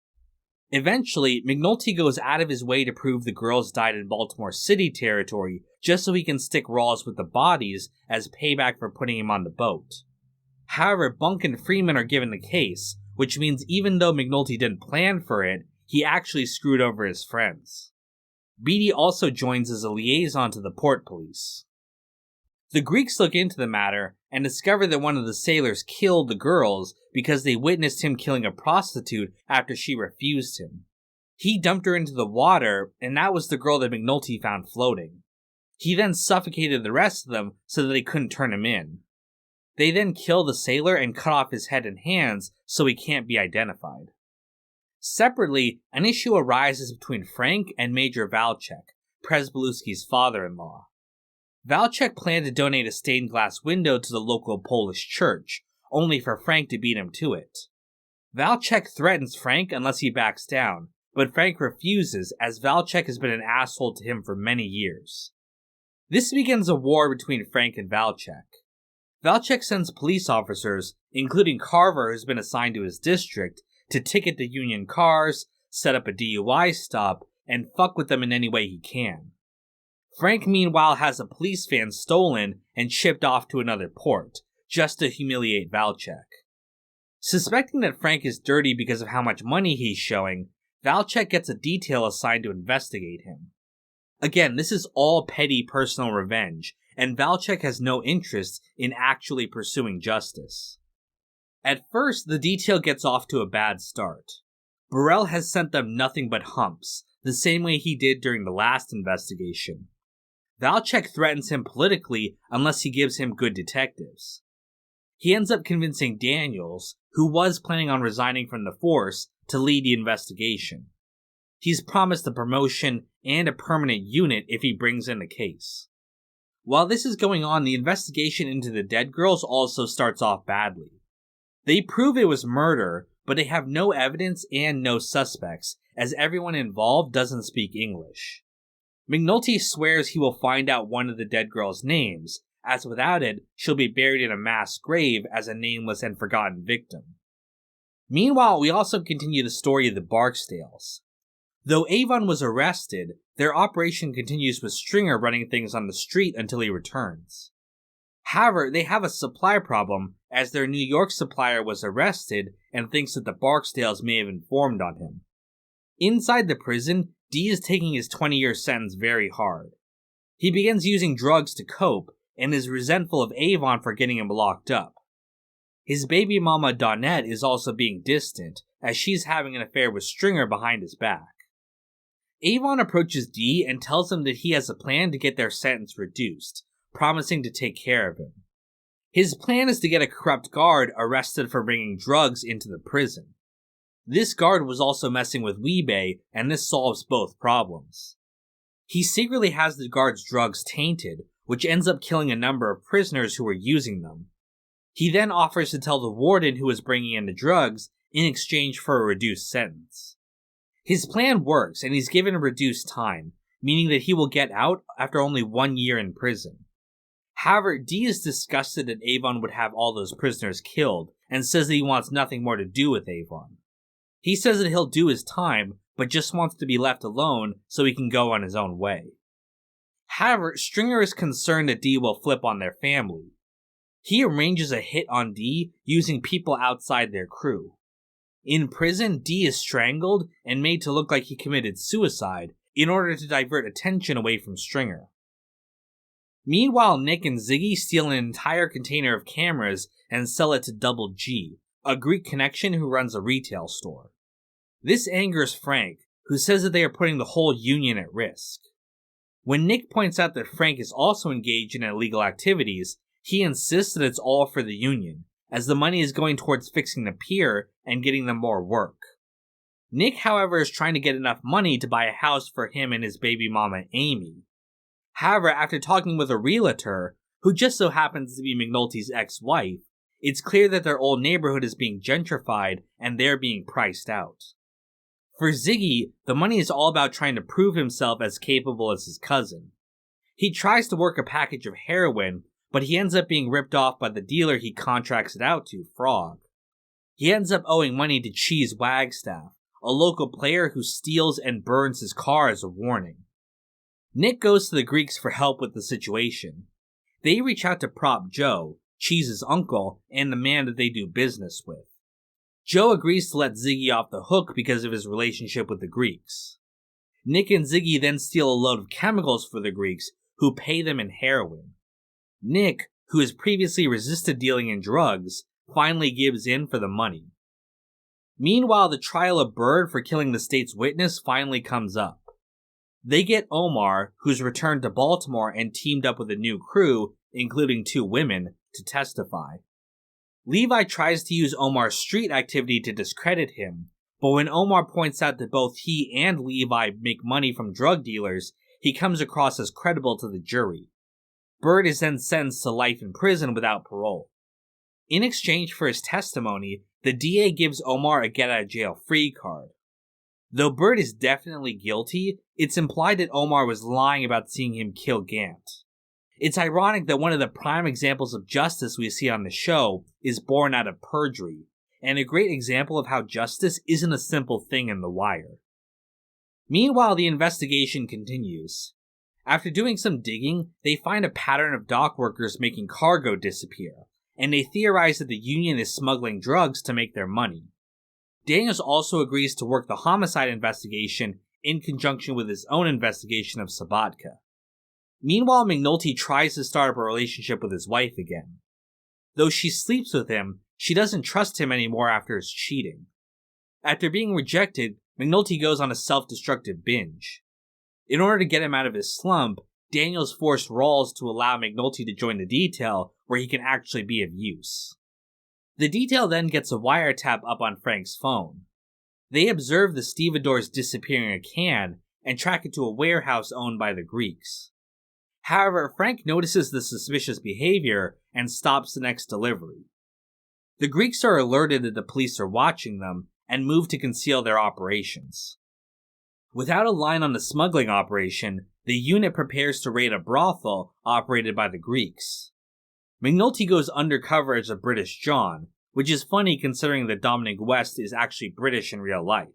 S2: Eventually, McNulty goes out of his way to prove the girls died in Baltimore City territory just so he can stick Rawls with the bodies as payback for putting him on the boat. However, Bunk and Freeman are given the case, which means even though McNulty didn't plan for it, he actually screwed over his friends. Beatty also joins as a liaison to the port police. The Greeks look into the matter and discover that one of the sailors killed the girls because they witnessed him killing a prostitute after she refused him. He dumped her into the water, and that was the girl that McNulty found floating. He then suffocated the rest of them so that they couldn't turn him in. They then kill the sailor and cut off his head and hands so he can't be identified. Separately, an issue arises between Frank and Major Valchek, Przybylewski's father-in-law. Valchek planned to donate a stained glass window to the local Polish church, only for Frank to beat him to it. Valchek threatens Frank unless he backs down, but Frank refuses as Valchek has been an asshole to him for many years. This begins a war between Frank and Valchek. Valchek sends police officers, including Carver who's been assigned to his district, to ticket the Union cars, set up a DUI stop, and fuck with them in any way he can. Frank meanwhile has a police van stolen and shipped off to another port, just to humiliate Valchek. Suspecting that Frank is dirty because of how much money he's showing, Valchek gets a detail assigned to investigate him. Again, this is all petty personal revenge, and Valchek has no interest in actually pursuing justice. At first, the detail gets off to a bad start. Burrell has sent them nothing but humps, the same way he did during the last investigation. Valchek threatens him politically unless he gives him good detectives. He ends up convincing Daniels, who was planning on resigning from the force, to lead the investigation. He's promised a promotion and a permanent unit if he brings in the case. While this is going on, the investigation into the dead girls also starts off badly. They prove it was murder, but they have no evidence and no suspects, as everyone involved doesn't speak English. McNulty swears he will find out one of the dead girls' names, as without it, she'll be buried in a mass grave as a nameless and forgotten victim. Meanwhile, we also continue the story of the Barksdales. Though Avon was arrested, their operation continues with Stringer running things on the street until he returns. However, they have a supply problem as their New York supplier was arrested and thinks that the Barksdales may have informed on him. Inside the prison, Dee is taking his 20-year sentence very hard. He begins using drugs to cope and is resentful of Avon for getting him locked up. His baby mama Dawnette is also being distant, as she's having an affair with Stringer behind his back. Avon approaches Dee and tells him that he has a plan to get their sentence reduced, promising to take care of him. His plan is to get a corrupt guard arrested for bringing drugs into the prison. This guard was also messing with Weebay, and this solves both problems. He secretly has the guard's drugs tainted, which ends up killing a number of prisoners who were using them. He then offers to tell the warden who is bringing in the drugs in exchange for a reduced sentence. His plan works, and he's given a reduced time, meaning that he will get out after only 1 year in prison. However, Dee is disgusted that Avon would have all those prisoners killed, and says that he wants nothing more to do with Avon. He says that he'll do his time, but just wants to be left alone so he can go on his own way. However, Stringer is concerned that Dee will flip on their family. He arranges a hit on Dee using people outside their crew. In prison, Dee is strangled and made to look like he committed suicide in order to divert attention away from Stringer. Meanwhile, Nick and Ziggy steal an entire container of cameras and sell it to Double G, a Greek connection who runs a retail store. This angers Frank, who says that they are putting the whole union at risk. When Nick points out that Frank is also engaged in illegal activities, he insists that it's all for the union, as the money is going towards fixing the pier and getting them more work. Nick, however, is trying to get enough money to buy a house for him and his baby mama, Amy. However, after talking with a realtor, who just so happens to be McNulty's ex-wife, it's clear that their old neighborhood is being gentrified and they're being priced out. For Ziggy, the money is all about trying to prove himself as capable as his cousin. He tries to work a package of heroin, but he ends up being ripped off by the dealer he contracts it out to, Frog. He ends up owing money to Cheese Wagstaff, a local player who steals and burns his car as a warning. Nick goes to the Greeks for help with the situation. They reach out to Prop Joe, Cheese's uncle, and the man that they do business with. Joe agrees to let Ziggy off the hook because of his relationship with the Greeks. Nick and Ziggy then steal a load of chemicals for the Greeks, who pay them in heroin. Nick, who has previously resisted dealing in drugs, finally gives in for the money. Meanwhile, the trial of Bird for killing the state's witness finally comes up. They get Omar, who's returned to Baltimore and teamed up with a new crew, including 2 women, to testify. Levi tries to use Omar's street activity to discredit him, but when Omar points out that both he and Levi make money from drug dealers, he comes across as credible to the jury. Bird is then sentenced to life in prison without parole. In exchange for his testimony, the DA gives Omar a get-out-of-jail-free card. Though Bird is definitely guilty, it's implied that Omar was lying about seeing him kill Gant. It's ironic that one of the prime examples of justice we see on the show is born out of perjury, and a great example of how justice isn't a simple thing in The Wire. Meanwhile, the investigation continues. After doing some digging, they find a pattern of dock workers making cargo disappear, and they theorize that the union is smuggling drugs to make their money. Daniels also agrees to work the homicide investigation in conjunction with his own investigation of Sabatka. Meanwhile, McNulty tries to start up a relationship with his wife again. Though she sleeps with him, she doesn't trust him anymore after his cheating. After being rejected, McNulty goes on a self-destructive binge. In order to get him out of his slump, Daniels forced Rawls to allow McNulty to join the detail where he can actually be of use. The detail then gets a wiretap up on Frank's phone. They observe the stevedores disappearing a can and track it to a warehouse owned by the Greeks. However, Frank notices the suspicious behavior and stops the next delivery. The Greeks are alerted that the police are watching them and move to conceal their operations. Without a line on the smuggling operation, the unit prepares to raid a brothel operated by the Greeks. McNulty goes undercover as a British John, which is funny considering that Dominic West is actually British in real life.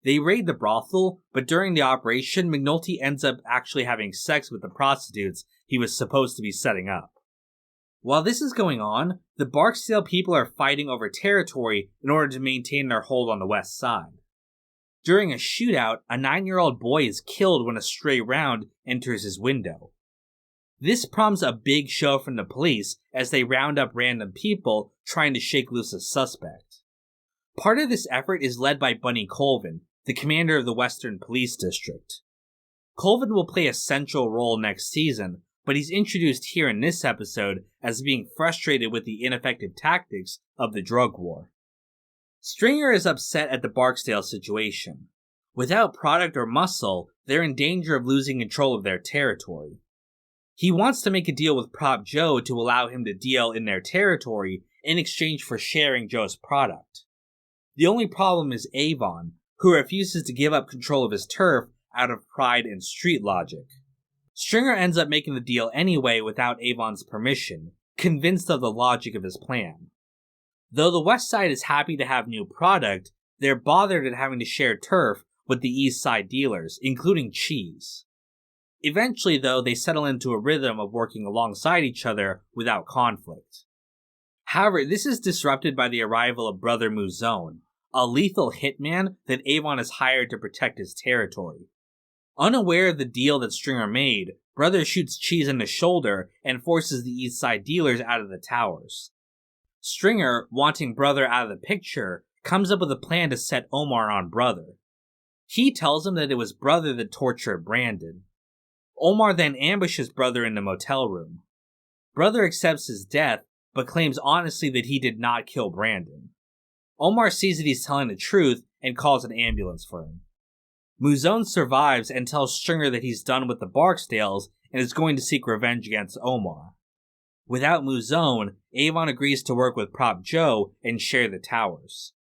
S2: They raid the brothel, but during the operation, McNulty ends up actually having sex with the prostitutes he was supposed to be setting up. While this is going on, the Barksdale people are fighting over territory in order to maintain their hold on the west side. During a shootout, a 9-year-old boy is killed when a stray round enters his window. This prompts a big show from the police as they round up random people trying to shake loose a suspect. Part of this effort is led by Bunny Colvin, the commander of the Western Police District. Colvin will play a central role next season, but he's introduced here in this episode as being frustrated with the ineffective tactics of the drug war. Stringer is upset at the Barksdale situation. Without product or muscle, they're in danger of losing control of their territory. He wants to make a deal with Prop Joe to allow him to deal in their territory in exchange for sharing Joe's product. The only problem is Avon, who refuses to give up control of his turf out of pride and street logic. Stringer ends up making the deal anyway without Avon's permission, convinced of the logic of his plan. Though the West Side is happy to have new product, they're bothered at having to share turf with the East Side dealers, including cheese. Eventually, though, they settle into a rhythm of working alongside each other without conflict. However, this is disrupted by the arrival of Brother Muzone, a lethal hitman that Avon has hired to protect his territory. Unaware of the deal that Stringer made, Brother shoots Cheese in the shoulder and forces the East Side dealers out of the towers. Stringer, wanting Brother out of the picture, comes up with a plan to set Omar on Brother. He tells him that it was Brother that tortured Brandon. Omar then ambushes Brother in the motel room. Brother accepts his death, but claims honestly that he did not kill Brandon. Omar sees that he's telling the truth and calls an ambulance for him. Muzone survives and tells Stringer that he's done with the Barksdales and is going to seek revenge against Omar. Without Muzone, Avon agrees to work with Prop Joe and share the towers.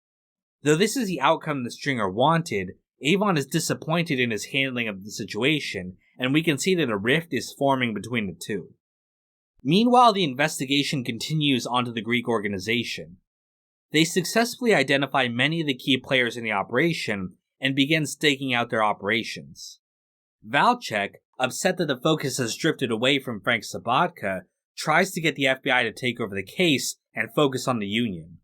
S2: Though this is the outcome that Stringer wanted, Avon is disappointed in his handling of the situation, and we can see that a rift is forming between the two. Meanwhile, the investigation continues onto the Greek organization. They successfully identify many of the key players in the operation and begin staking out their operations. Valchek, upset that the focus has drifted away from Frank Sabatka, tries to get the FBI to take over the case and focus on the Union.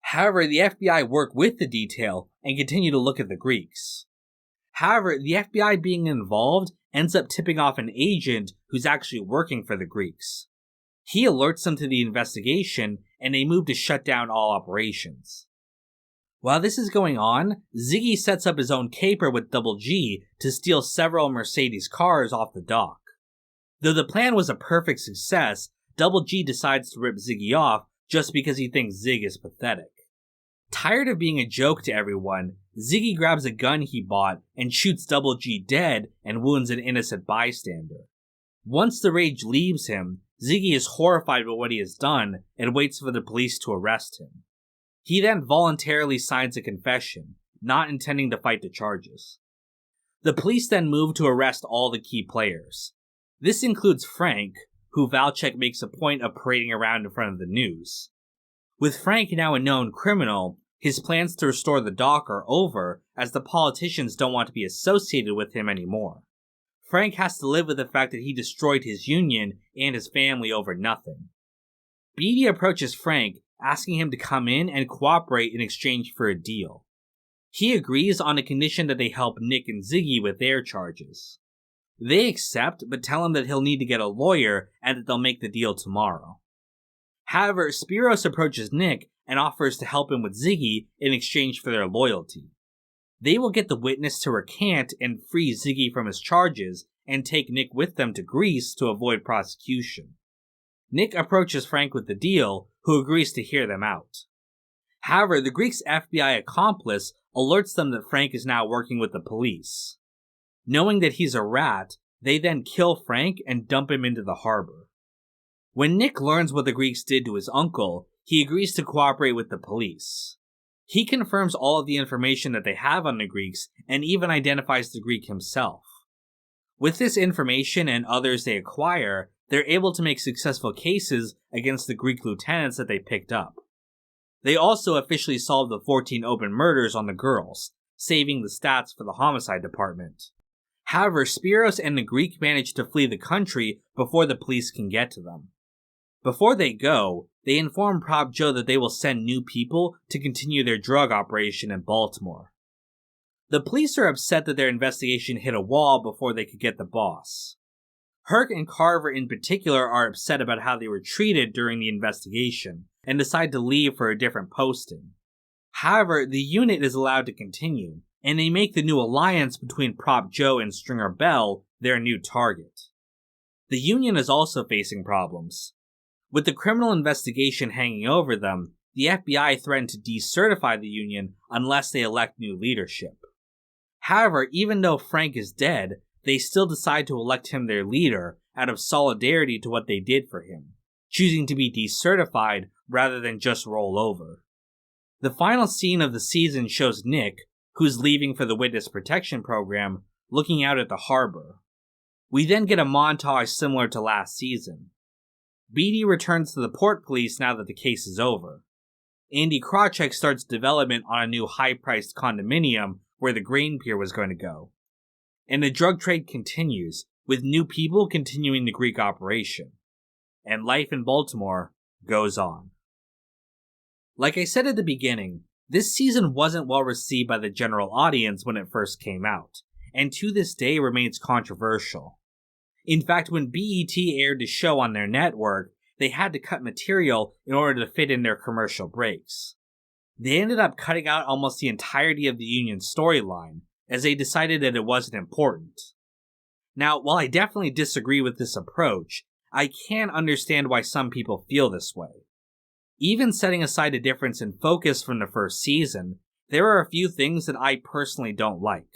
S2: However, the FBI work with the detail and continue to look at the Greeks. However, the FBI being involved ends up tipping off an agent who's actually working for the Greeks. He alerts them to the investigation, and they move to shut down all operations. While this is going on, Ziggy sets up his own caper with Double G to steal several Mercedes cars off the dock. Though the plan was a perfect success, Double G decides to rip Ziggy off just because he thinks Zig is pathetic. Tired of being a joke to everyone, Ziggy grabs a gun he bought and shoots Double G dead and wounds an innocent bystander. Once the rage leaves him, Ziggy is horrified by what he has done and waits for the police to arrest him. He then voluntarily signs a confession, not intending to fight the charges. The police then move to arrest all the key players. This includes Frank, who Valchek makes a point of parading around in front of the news. With Frank now a known criminal, his plans to restore the dock are over as the politicians don't want to be associated with him anymore. Frank has to live with the fact that he destroyed his union and his family over nothing. Beatty approaches Frank, asking him to come in and cooperate in exchange for a deal. He agrees on the condition that they help Nick and Ziggy with their charges. They accept, but tell him that he'll need to get a lawyer and that they'll make the deal tomorrow. However, Spiros approaches Nick and offers to help him with Ziggy in exchange for their loyalty. They will get the witness to recant and free Ziggy from his charges and take Nick with them to Greece to avoid prosecution. Nick approaches Frank with the deal, who agrees to hear them out. However, the Greeks' FBI accomplice alerts them that Frank is now working with the police. Knowing that he's a rat, they then kill Frank and dump him into the harbor. When Nick learns what the Greeks did to his uncle, he agrees to cooperate with the police. He confirms all of the information that they have on the Greeks and even identifies the Greek himself. With this information and others they acquire, they're able to make successful cases against the Greek lieutenants that they picked up. They also officially solved the 14 open murders on the girls, saving the stats for the homicide department. However, Spiros and the Greek manage to flee the country before the police can get to them. Before they go, they inform Prop Joe that they will send new people to continue their drug operation in Baltimore. The police are upset that their investigation hit a wall before they could get the boss. Herc and Carver in particular are upset about how they were treated during the investigation and decide to leave for a different posting. However, the unit is allowed to continue, and they make the new alliance between Prop Joe and Stringer Bell their new target. The Union is also facing problems. With the criminal investigation hanging over them, the FBI threatened to decertify the Union unless they elect new leadership. However, even though Frank is dead, they still decide to elect him their leader out of solidarity to what they did for him, choosing to be decertified rather than just roll over. The final scene of the season shows Nick, who's leaving for the Witness Protection Program, looking out at the harbor. We then get a montage similar to last season. Beatty returns to the port police now that the case is over. Andy Krawcheck starts development on a new high-priced condominium where the grain pier was going to go. And the drug trade continues, with new people continuing the Greek operation. And life in Baltimore goes on. Like I said at the beginning, this season wasn't well received by the general audience when it first came out, and to this day remains controversial. In fact, when BET aired the show on their network, they had to cut material in order to fit in their commercial breaks. They ended up cutting out almost the entirety of the Union storyline, as they decided that it wasn't important. Now, while I definitely disagree with this approach, I can understand why some people feel this way. Even setting aside a difference in focus from the first season, there are a few things that I personally don't like.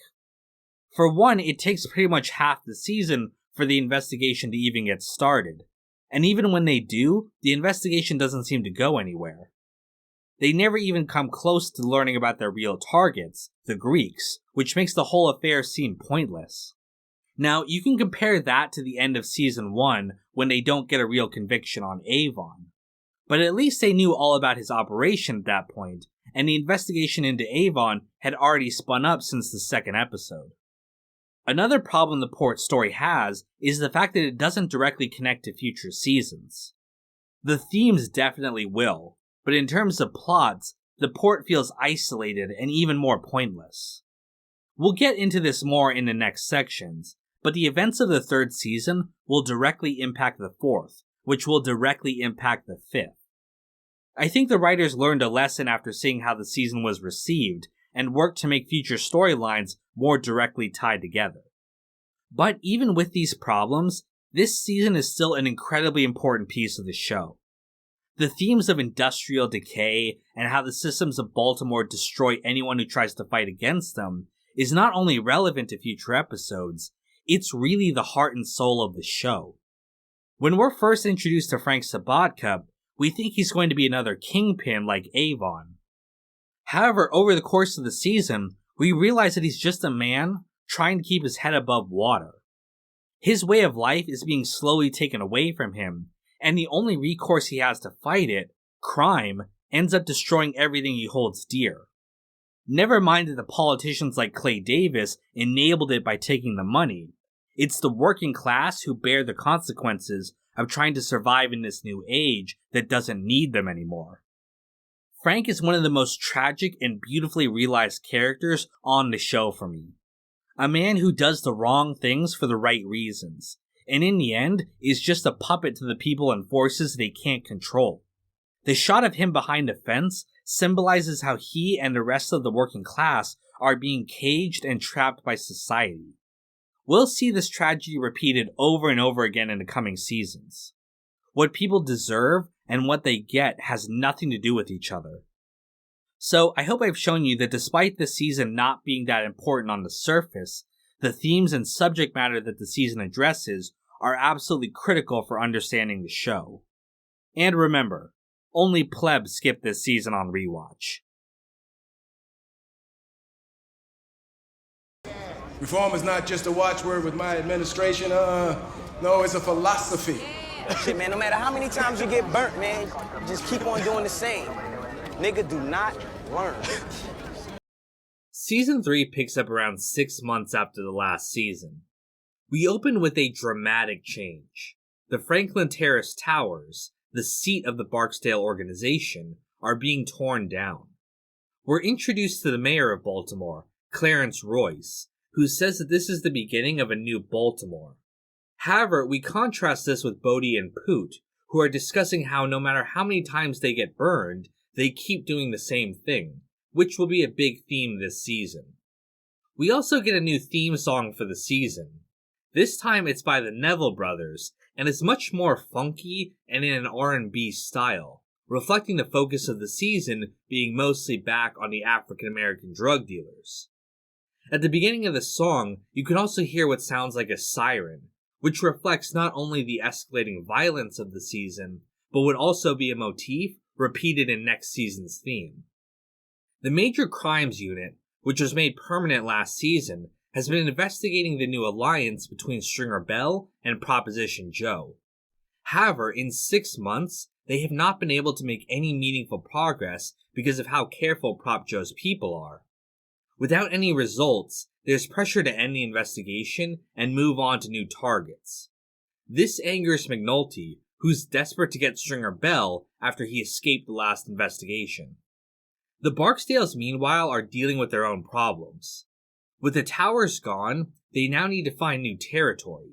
S2: For one, it takes pretty much half the season for the investigation to even get started, and even when they do, the investigation doesn't seem to go anywhere. They never even come close to learning about their real targets, the Greeks, which makes the whole affair seem pointless. Now, you can compare that to the end of Season 1 when they don't get a real conviction on Avon. But at least they knew all about his operation at that point, and the investigation into Avon had already spun up since the second episode. Another problem the port story has is the fact that it doesn't directly connect to future seasons. The themes definitely will, but in terms of plots, the port feels isolated and even more pointless. We'll get into this more in the next sections, but the events of the third season will directly impact the fourth, which will directly impact the fifth. I think the writers learned a lesson after seeing how the season was received, and worked to make future storylines more directly tied together. But even with these problems, this season is still an incredibly important piece of the show. The themes of industrial decay and how the systems of Baltimore destroy anyone who tries to fight against them is not only relevant to future episodes, it's really the heart and soul of the show. When we're first introduced to Frank Sabatka, we think he's going to be another kingpin like Avon. However, over the course of the season, we realize that he's just a man trying to keep his head above water. His way of life is being slowly taken away from him, and the only recourse he has to fight it, crime, ends up destroying everything he holds dear. Never mind that the politicians like Clay Davis enabled it by taking the money. It's the working class who bear the consequences of trying to survive in this new age that doesn't need them anymore. Frank is one of the most tragic and beautifully realized characters on the show for me. A man who does the wrong things for the right reasons, and in the end is just a puppet to the people and forces they can't control. The shot of him behind a fence symbolizes how he and the rest of the working class are being caged and trapped by society. We'll see this tragedy repeated over and over again in the coming seasons. What people deserve and what they get has nothing to do with each other. So I hope I've shown you that despite this season not being that important on the surface, the themes and subject matter that the season addresses are absolutely critical for understanding the show. And remember, only plebs skip this season on rewatch.
S3: Reform is not just a watchword with my administration. No, it's a philosophy.
S6: Shit, man, no matter how many times you get burnt, man, just keep on doing the same. Nigga, do not learn.
S2: Season 3 picks up around 6 months after the last season. We open with a dramatic change. The Franklin Terrace Towers, the seat of the Barksdale organization, are being torn down. We're introduced to the mayor of Baltimore, Clarence Royce, who says that this is the beginning of a new Baltimore. However, we contrast this with Bodie and Poot, who are discussing how no matter how many times they get burned, they keep doing the same thing, which will be a big theme this season. We also get a new theme song for the season. This time it's by the Neville Brothers, and is much more funky and in an R&B style, reflecting the focus of the season being mostly back on the African American drug dealers. At the beginning of the song, you can also hear what sounds like a siren, which reflects not only the escalating violence of the season, but would also be a motif repeated in next season's theme. The Major Crimes Unit, which was made permanent last season, has been investigating the new alliance between Stringer Bell and Proposition Joe. However, in 6 months, they have not been able to make any meaningful progress because of how careful Prop Joe's people are. Without any results, there's pressure to end the investigation and move on to new targets. This angers McNulty, who's desperate to get Stringer Bell after he escaped the last investigation. The Barksdales, meanwhile, are dealing with their own problems. With the towers gone, they now need to find new territory.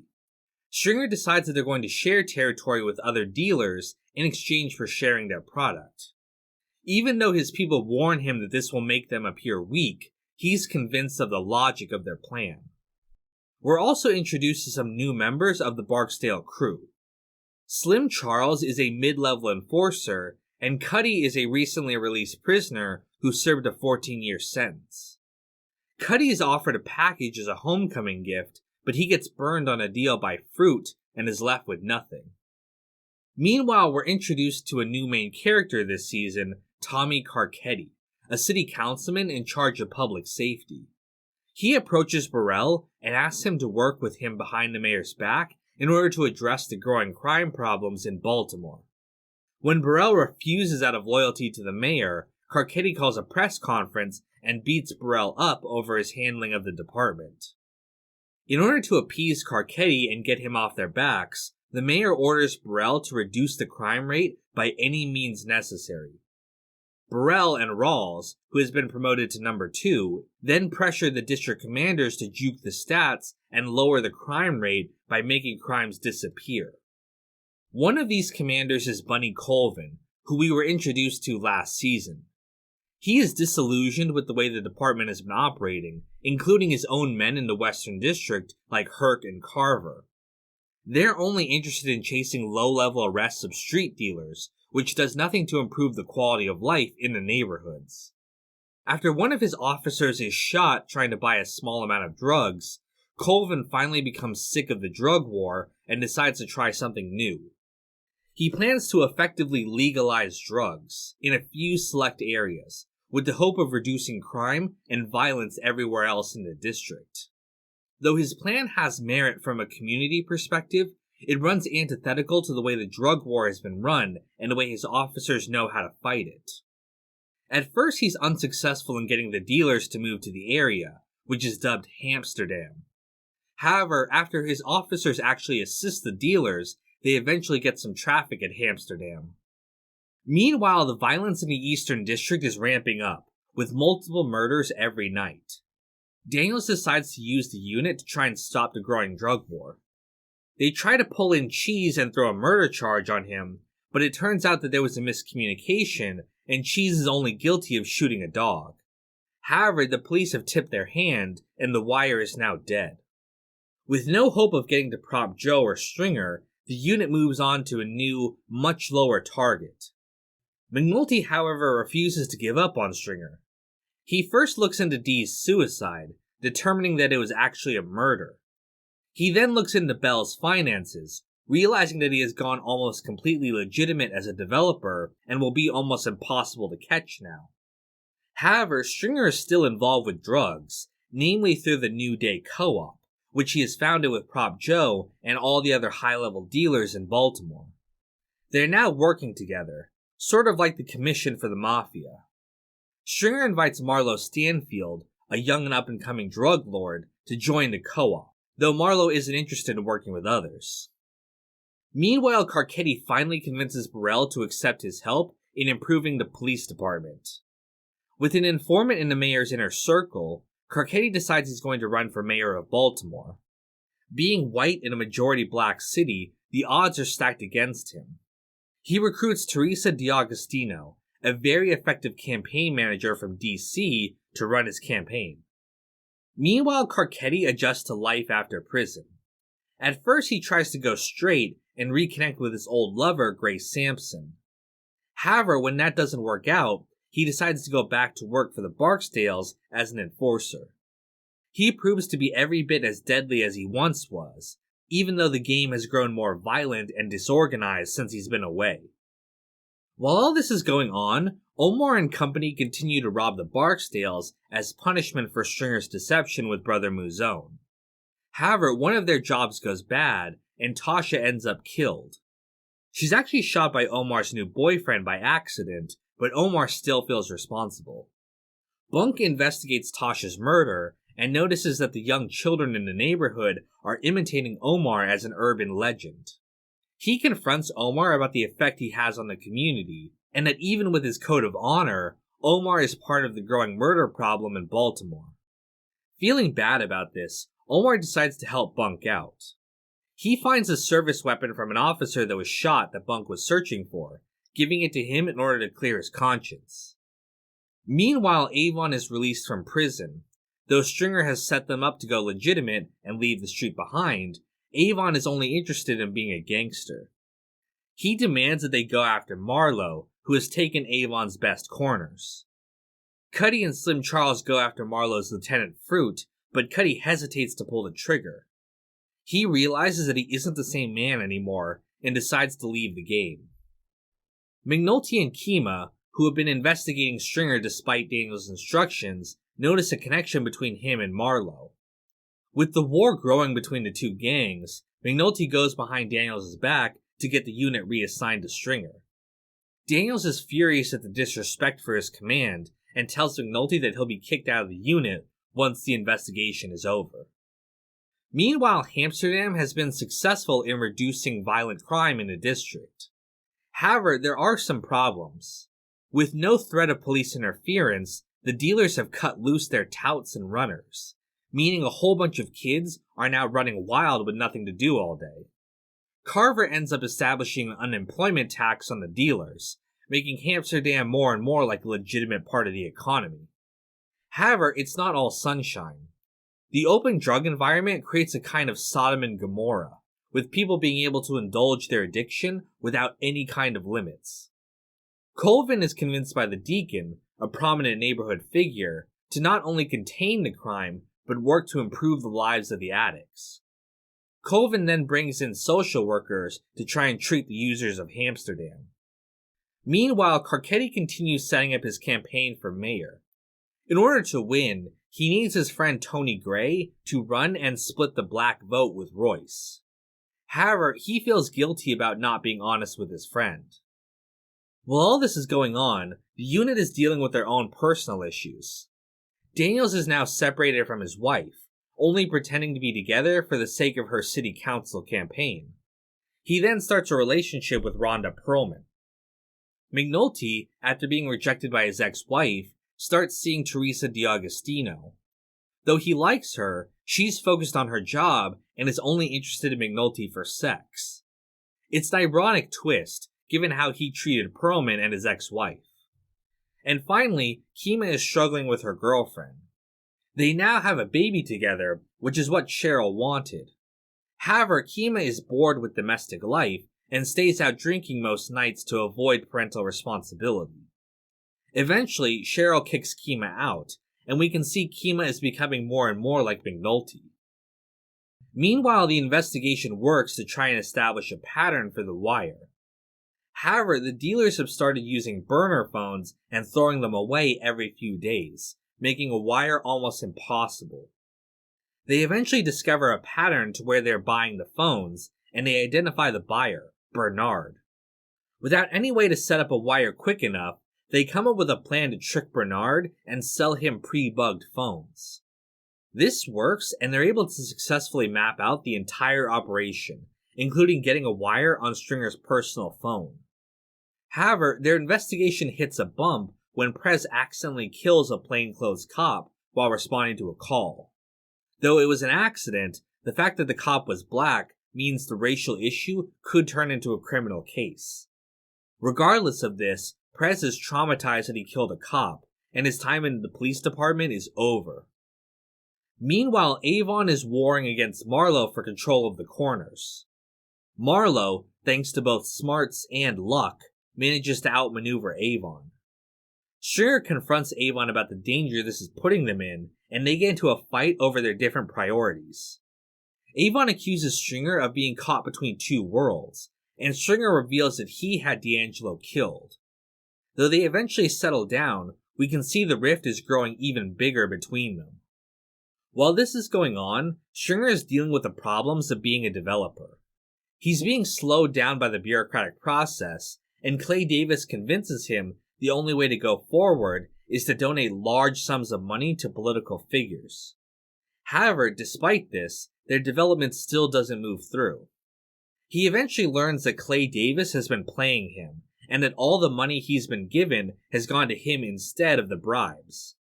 S2: Stringer decides that they're going to share territory with other dealers in exchange for sharing their product. Even though his people warn him that this will make them appear weak, he's convinced of the logic of their plan. We're also introduced to some new members of the Barksdale crew. Slim Charles is a mid-level enforcer, and Cuddy is a recently released prisoner who served a 14-year sentence. Cuddy is offered a package as a homecoming gift, but he gets burned on a deal by Fruit and is left with nothing. Meanwhile, we're introduced to a new main character this season, Tommy Carcetti, a city councilman in charge of public safety. He approaches Burrell and asks him to work with him behind the mayor's back in order to address the growing crime problems in Baltimore. When Burrell refuses out of loyalty to the mayor, Carcetti calls a press conference and beats Burrell up over his handling of the department. In order to appease Carcetti and get him off their backs, the mayor orders Burrell to reduce the crime rate by any means necessary. Burrell and Rawls, who has been promoted to number 2, then pressure the district commanders to juke the stats and lower the crime rate by making crimes disappear. One of these commanders is Bunny Colvin, who we were introduced to last season. He is disillusioned with the way the department has been operating, including his own men in the Western District like Herc and Carver. They're only interested in chasing low-level arrests of street dealers, which does nothing to improve the quality of life in the neighborhoods. After one of his officers is shot trying to buy a small amount of drugs, Colvin finally becomes sick of the drug war and decides to try something new. He plans to effectively legalize drugs in a few select areas, with the hope of reducing crime and violence everywhere else in the district. Though his plan has merit from a community perspective, it runs antithetical to the way the drug war has been run and the way his officers know how to fight it. At first, he's unsuccessful in getting the dealers to move to the area, which is dubbed Hamsterdam. However, after his officers actually assist the dealers, they eventually get some traffic at Hamsterdam. Meanwhile, the violence in the Eastern District is ramping up, with multiple murders every night. Daniels decides to use the unit to try and stop the growing drug war. They try to pull in Cheese and throw a murder charge on him, but it turns out that there was a miscommunication, and Cheese is only guilty of shooting a dog. However, the police have tipped their hand, and the Wire is now dead. With no hope of getting to Prop Joe or Stringer, the unit moves on to a new, much lower target. McNulty, however, refuses to give up on Stringer. He first looks into Dee's suicide, determining that it was actually a murder. He then looks into Bell's finances, realizing that he has gone almost completely legitimate as a developer and will be almost impossible to catch now. However, Stringer is still involved with drugs, namely through the New Day Co-op, which he has founded with Prop Joe and all the other high-level dealers in Baltimore. They're now working together, sort of like the Commission for the Mafia. Stringer invites Marlowe Stanfield, a young and up-and-coming drug lord, to join the co-op, though Marlowe isn't interested in working with others. Meanwhile, Carcetti finally convinces Burrell to accept his help in improving the police department. With an informant in the mayor's inner circle, Carcetti decides he's going to run for mayor of Baltimore. Being white in a majority black city, the odds are stacked against him. He recruits Teresa D'Agostino, a very effective campaign manager from DC, to run his campaign. Meanwhile, Carcetti adjusts to life after prison. At first, he tries to go straight and reconnect with his old lover, Grace Sampson. However, when that doesn't work out, he decides to go back to work for the Barksdales as an enforcer. He proves to be every bit as deadly as he once was, even though the game has grown more violent and disorganized since he's been away. While all this is going on, Omar and company continue to rob the Barksdales as punishment for Stringer's deception with Brother Mouzone. However, one of their jobs goes bad, and Tasha ends up killed. She's actually shot by Omar's new boyfriend by accident, but Omar still feels responsible. Bunk investigates Tasha's murder and notices that the young children in the neighborhood are imitating Omar as an urban legend. He confronts Omar about the effect he has on the community, and that even with his code of honor, Omar is part of the growing murder problem in Baltimore. Feeling bad about this, Omar decides to help Bunk out. He finds a service weapon from an officer that was shot that Bunk was searching for, giving it to him in order to clear his conscience. Meanwhile, Avon is released from prison. Though Stringer has set them up to go legitimate and leave the street behind, Avon is only interested in being a gangster. He demands that they go after Marlowe, who has taken Avon's best corners. Cuddy and Slim Charles go after Marlowe's Lieutenant Fruit, but Cuddy hesitates to pull the trigger. He realizes that he isn't the same man anymore and decides to leave the game. McNulty and Kima, who have been investigating Stringer despite Daniel's instructions, notice a connection between him and Marlowe. With the war growing between the two gangs, McNulty goes behind Daniels' back to get the unit reassigned to Stringer. Daniels is furious at the disrespect for his command and tells McNulty that he'll be kicked out of the unit once the investigation is over. Meanwhile, Amsterdam has been successful in reducing violent crime in the district. However, there are some problems. With no threat of police interference, the dealers have cut loose their touts and runners, meaning a whole bunch of kids are now running wild with nothing to do all day. Carver ends up establishing an unemployment tax on the dealers, making Amsterdam more and more like a legitimate part of the economy. However, it's not all sunshine. The open drug environment creates a kind of Sodom and Gomorrah, with people being able to indulge their addiction without any kind of limits. Colvin is convinced by the Deacon, a prominent neighborhood figure, to not only contain the crime, but work to improve the lives of the addicts. Colvin then brings in social workers to try and treat the users of Amsterdam. Meanwhile, Carcetti continues setting up his campaign for mayor. In order to win, he needs his friend Tony Gray to run and split the black vote with Royce. However, he feels guilty about not being honest with his friend. While all this is going on, the unit is dealing with their own personal issues. Daniels is now separated from his wife, only pretending to be together for the sake of her city council campaign. He then starts a relationship with Rhonda Perlman. McNulty, after being rejected by his ex-wife, starts seeing Teresa D'Agostino. Though he likes her, she's focused on her job and is only interested in McNulty for sex. It's an ironic twist, given how he treated Perlman and his ex-wife. And finally, Kima is struggling with her girlfriend. They now have a baby together, which is what Cheryl wanted. However, Kima is bored with domestic life and stays out drinking most nights to avoid parental responsibility. Eventually, Cheryl kicks Kima out, and we can see Kima is becoming more and more like McNulty. Meanwhile, the investigation works to try and establish a pattern for the wire. However, the dealers have started using burner phones and throwing them away every few days, making a wire almost impossible. They eventually discover a pattern to where they're buying the phones, and they identify the buyer, Bernard. Without any way to set up a wire quick enough, they come up with a plan to trick Bernard and sell him pre-bugged phones. This works, and they're able to successfully map out the entire operation, including getting a wire on Stringer's personal phone. However, their investigation hits a bump when Prez accidentally kills a plainclothes cop while responding to a call. Though it was an accident, the fact that the cop was black means the racial issue could turn into a criminal case. Regardless of this, Prez is traumatized that he killed a cop, and his time in the police department is over. Meanwhile, Avon is warring against Marlowe for control of the corners. Marlowe, thanks to both smarts and luck, manages to outmaneuver Avon. Stringer confronts Avon about the danger this is putting them in, and they get into a fight over their different priorities. Avon accuses Stringer of being caught between two worlds, and Stringer reveals that he had D'Angelo killed. Though they eventually settle down, we can see the rift is growing even bigger between them. While this is going on, Stringer is dealing with the problems of being a developer. He's being slowed down by the bureaucratic process, and Clay Davis convinces him the only way to go forward is to donate large sums of money to political figures. However, despite this, their development still doesn't move through. He eventually learns that Clay Davis has been playing him, and that all the money he's been given has gone to him instead of the bribes.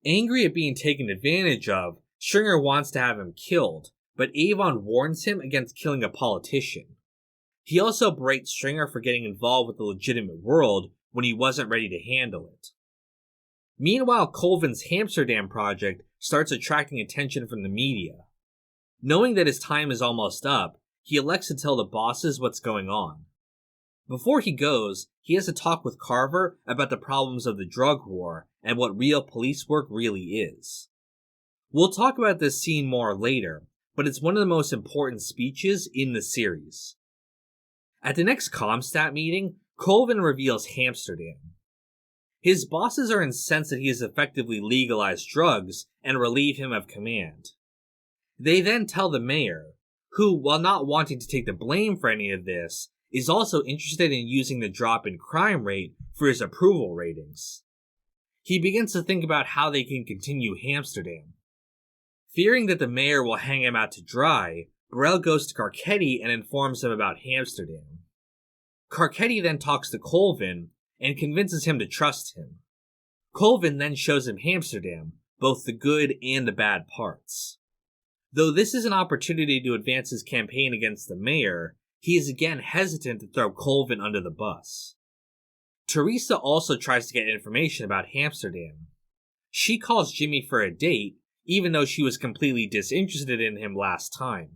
S2: Angry at being taken advantage of, Stringer wants to have him killed, but Avon warns him against killing a politician. He also berates Stringer for getting involved with the legitimate world when he wasn't ready to handle it. Meanwhile, Colvin's Amsterdam project starts attracting attention from the media. Knowing that his time is almost up, he elects to tell the bosses what's going on. Before he goes, he has a talk with Carver about the problems of the drug war and what real police work really is. We'll talk about this scene more later, but it's one of the most important speeches in the series. At the next Comstat meeting, Colvin reveals Amsterdam. His bosses are incensed that he has effectively legalized drugs and relieve him of command. They then tell the mayor, who, while not wanting to take the blame for any of this, is also interested in using the drop in crime rate for his approval ratings. He begins to think about how they can continue Amsterdam. Fearing that the mayor will hang him out to dry, Burrell goes to Carcetti and informs him about Amsterdam. Carcetti then talks to Colvin and convinces him to trust him. Colvin then shows him Amsterdam, both the good and the bad parts. Though this is an opportunity to advance his campaign against the mayor, he is again hesitant to throw Colvin under the bus. Teresa also tries to get information about Amsterdam. She calls Jimmy for a date, even though she was completely disinterested in him last time.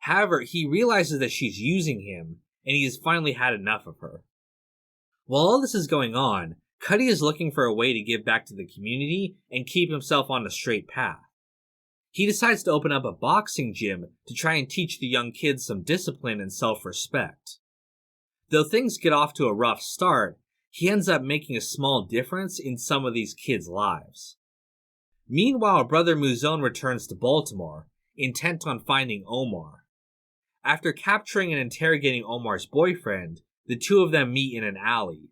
S2: However, he realizes that she's using him, and he has finally had enough of her. While all this is going on, Cuddy is looking for a way to give back to the community and keep himself on the straight path. He decides to open up a boxing gym to try and teach the young kids some discipline and self-respect. Though things get off to a rough start, he ends up making a small difference in some of these kids' lives. Meanwhile, Brother Muzone returns to Baltimore, intent on finding Omar. After capturing and interrogating Omar's boyfriend, the two of them meet in an alley.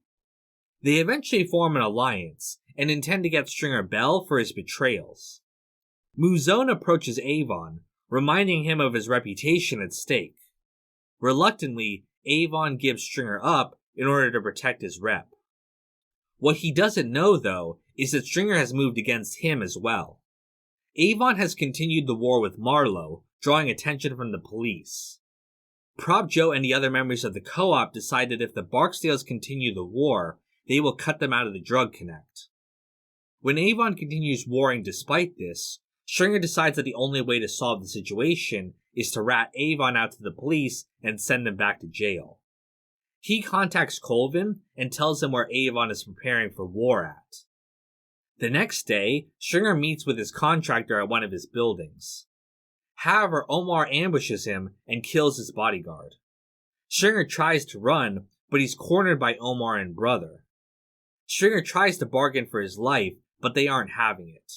S2: They eventually form an alliance, and intend to get Stringer Bell for his betrayals. Muzone approaches Avon, reminding him of his reputation at stake. Reluctantly, Avon gives Stringer up in order to protect his rep. What he doesn't know, though, is that Stringer has moved against him as well. Avon has continued the war with Marlowe, drawing attention from the police. Prop Joe and the other members of the co-op decide that if the Barksdales continue the war, they will cut them out of the drug connect. When Avon continues warring despite this, Stringer decides that the only way to solve the situation is to rat Avon out to the police and send him back to jail. He contacts Colvin and tells him where Avon is preparing for war at. The next day, Stringer meets with his contractor at one of his buildings. However, Omar ambushes him and kills his bodyguard. Stringer tries to run, but he's cornered by Omar and Brother. Stringer tries to bargain for his life, but they aren't having it.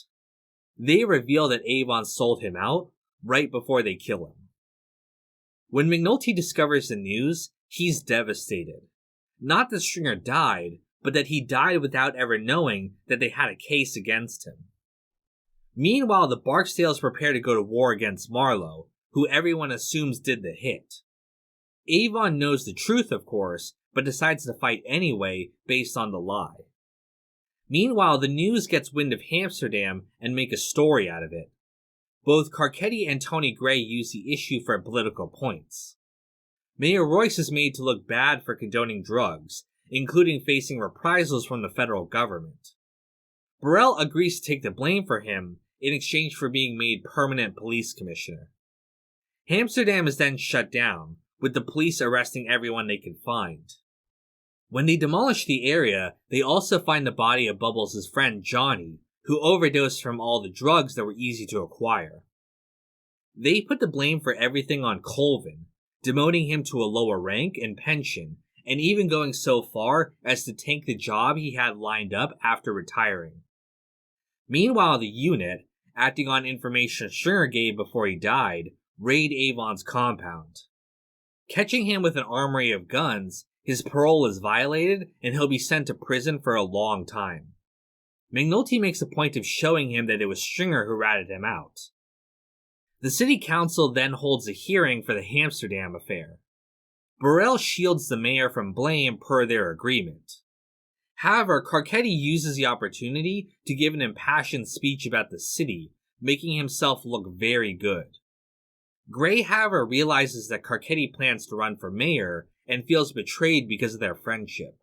S2: They reveal that Avon sold him out right before they kill him. When McNulty discovers the news, he's devastated. Not that Stringer died, but that he died without ever knowing that they had a case against him. Meanwhile, the Barksdales prepare to go to war against Marlowe, who everyone assumes did the hit. Avon knows the truth, of course, but decides to fight anyway based on the lie. Meanwhile, the news gets wind of Amsterdam and make a story out of it. Both Carcetti and Tony Gray use the issue for political points. Mayor Royce is made to look bad for condoning drugs, including facing reprisals from the federal government. Burrell agrees to take the blame for him in exchange for being made permanent police commissioner. Amsterdam is then shut down, with the police arresting everyone they can find. When they demolish the area, they also find the body of Bubbles' friend Johnny, who overdosed from all the drugs that were easy to acquire. They put the blame for everything on Colvin, demoting him to a lower rank and pension, and even going so far as to tank the job he had lined up after retiring. Meanwhile, the unit, acting on information Stringer gave before he died, raid Avon's compound. Catching him with an armory of guns, his parole is violated and he'll be sent to prison for a long time. McNulty makes a point of showing him that it was Stringer who ratted him out. The city council then holds a hearing for the Amsterdam affair. Burrell shields the mayor from blame per their agreement. However, Carcetti uses the opportunity to give an impassioned speech about the city, making himself look very good. Gray, however, realizes that Carcetti plans to run for mayor and feels betrayed because of their friendship.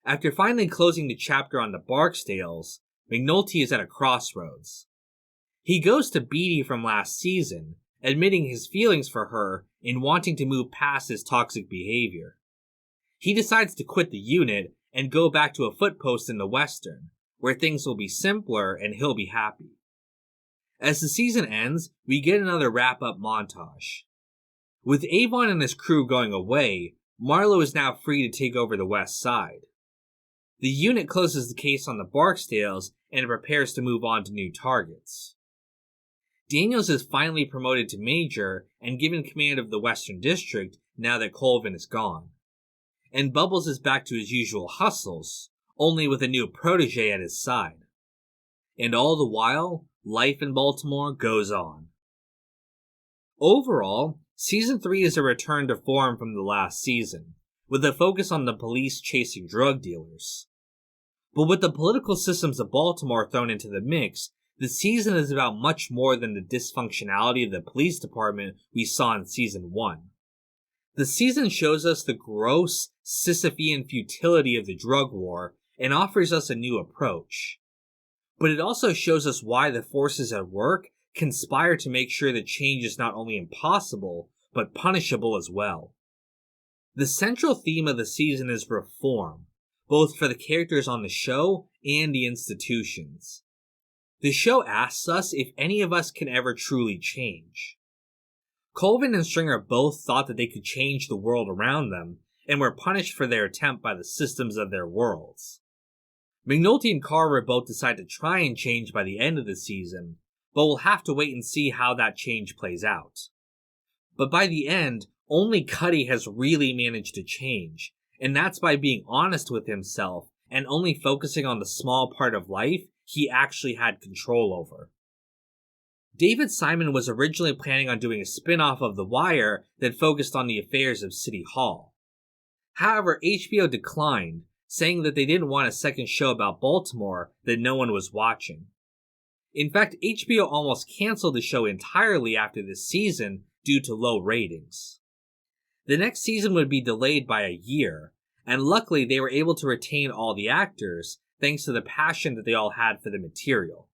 S2: After finally closing the chapter on the Barksdales, McNulty is at a crossroads. He goes to Beatty from last season, admitting his feelings for her and wanting to move past his toxic behavior. He decides to quit the unit and go back to a footpost in the Western, where things will be simpler and he'll be happy. As the season ends, we get another wrap-up montage. With Avon and his crew going away, Marlowe is now free to take over the West Side. The unit closes the case on the Barksdales and prepares to move on to new targets. Daniels is finally promoted to Major and given command of the Western District now that Colvin is gone. And Bubbles is back to his usual hustles, only with a new protege at his side. And all the while, life in Baltimore goes on. Overall, Season 3 is a return to form from the last season, with a focus on the police chasing drug dealers. But with the political systems of Baltimore thrown into the mix, the season is about much more than the dysfunctionality of the police department we saw in Season 1. The season shows us the gross, Sisyphean futility of the drug war and offers us a new approach. But it also shows us why the forces at work conspire to make sure that change is not only impossible, but punishable as well. The central theme of the season is reform, both for the characters on the show and the institutions. The show asks us if any of us can ever truly change. Colvin and Stringer both thought that they could change the world around them, and were punished for their attempt by the systems of their worlds. McNulty and Carver both decide to try and change by the end of the season, but we'll have to wait and see how that change plays out. But by the end, only Cuddy has really managed to change, and that's by being honest with himself and only focusing on the small part of life he actually had control over. David Simon was originally planning on doing a spin-off of The Wire that focused on the affairs of City Hall. However, HBO declined, saying that they didn't want a second show about Baltimore that no one was watching. In fact, HBO almost canceled the show entirely after this season due to low ratings. The next season would be delayed by a year, and luckily they were able to retain all the actors thanks to the passion that they all had for the material.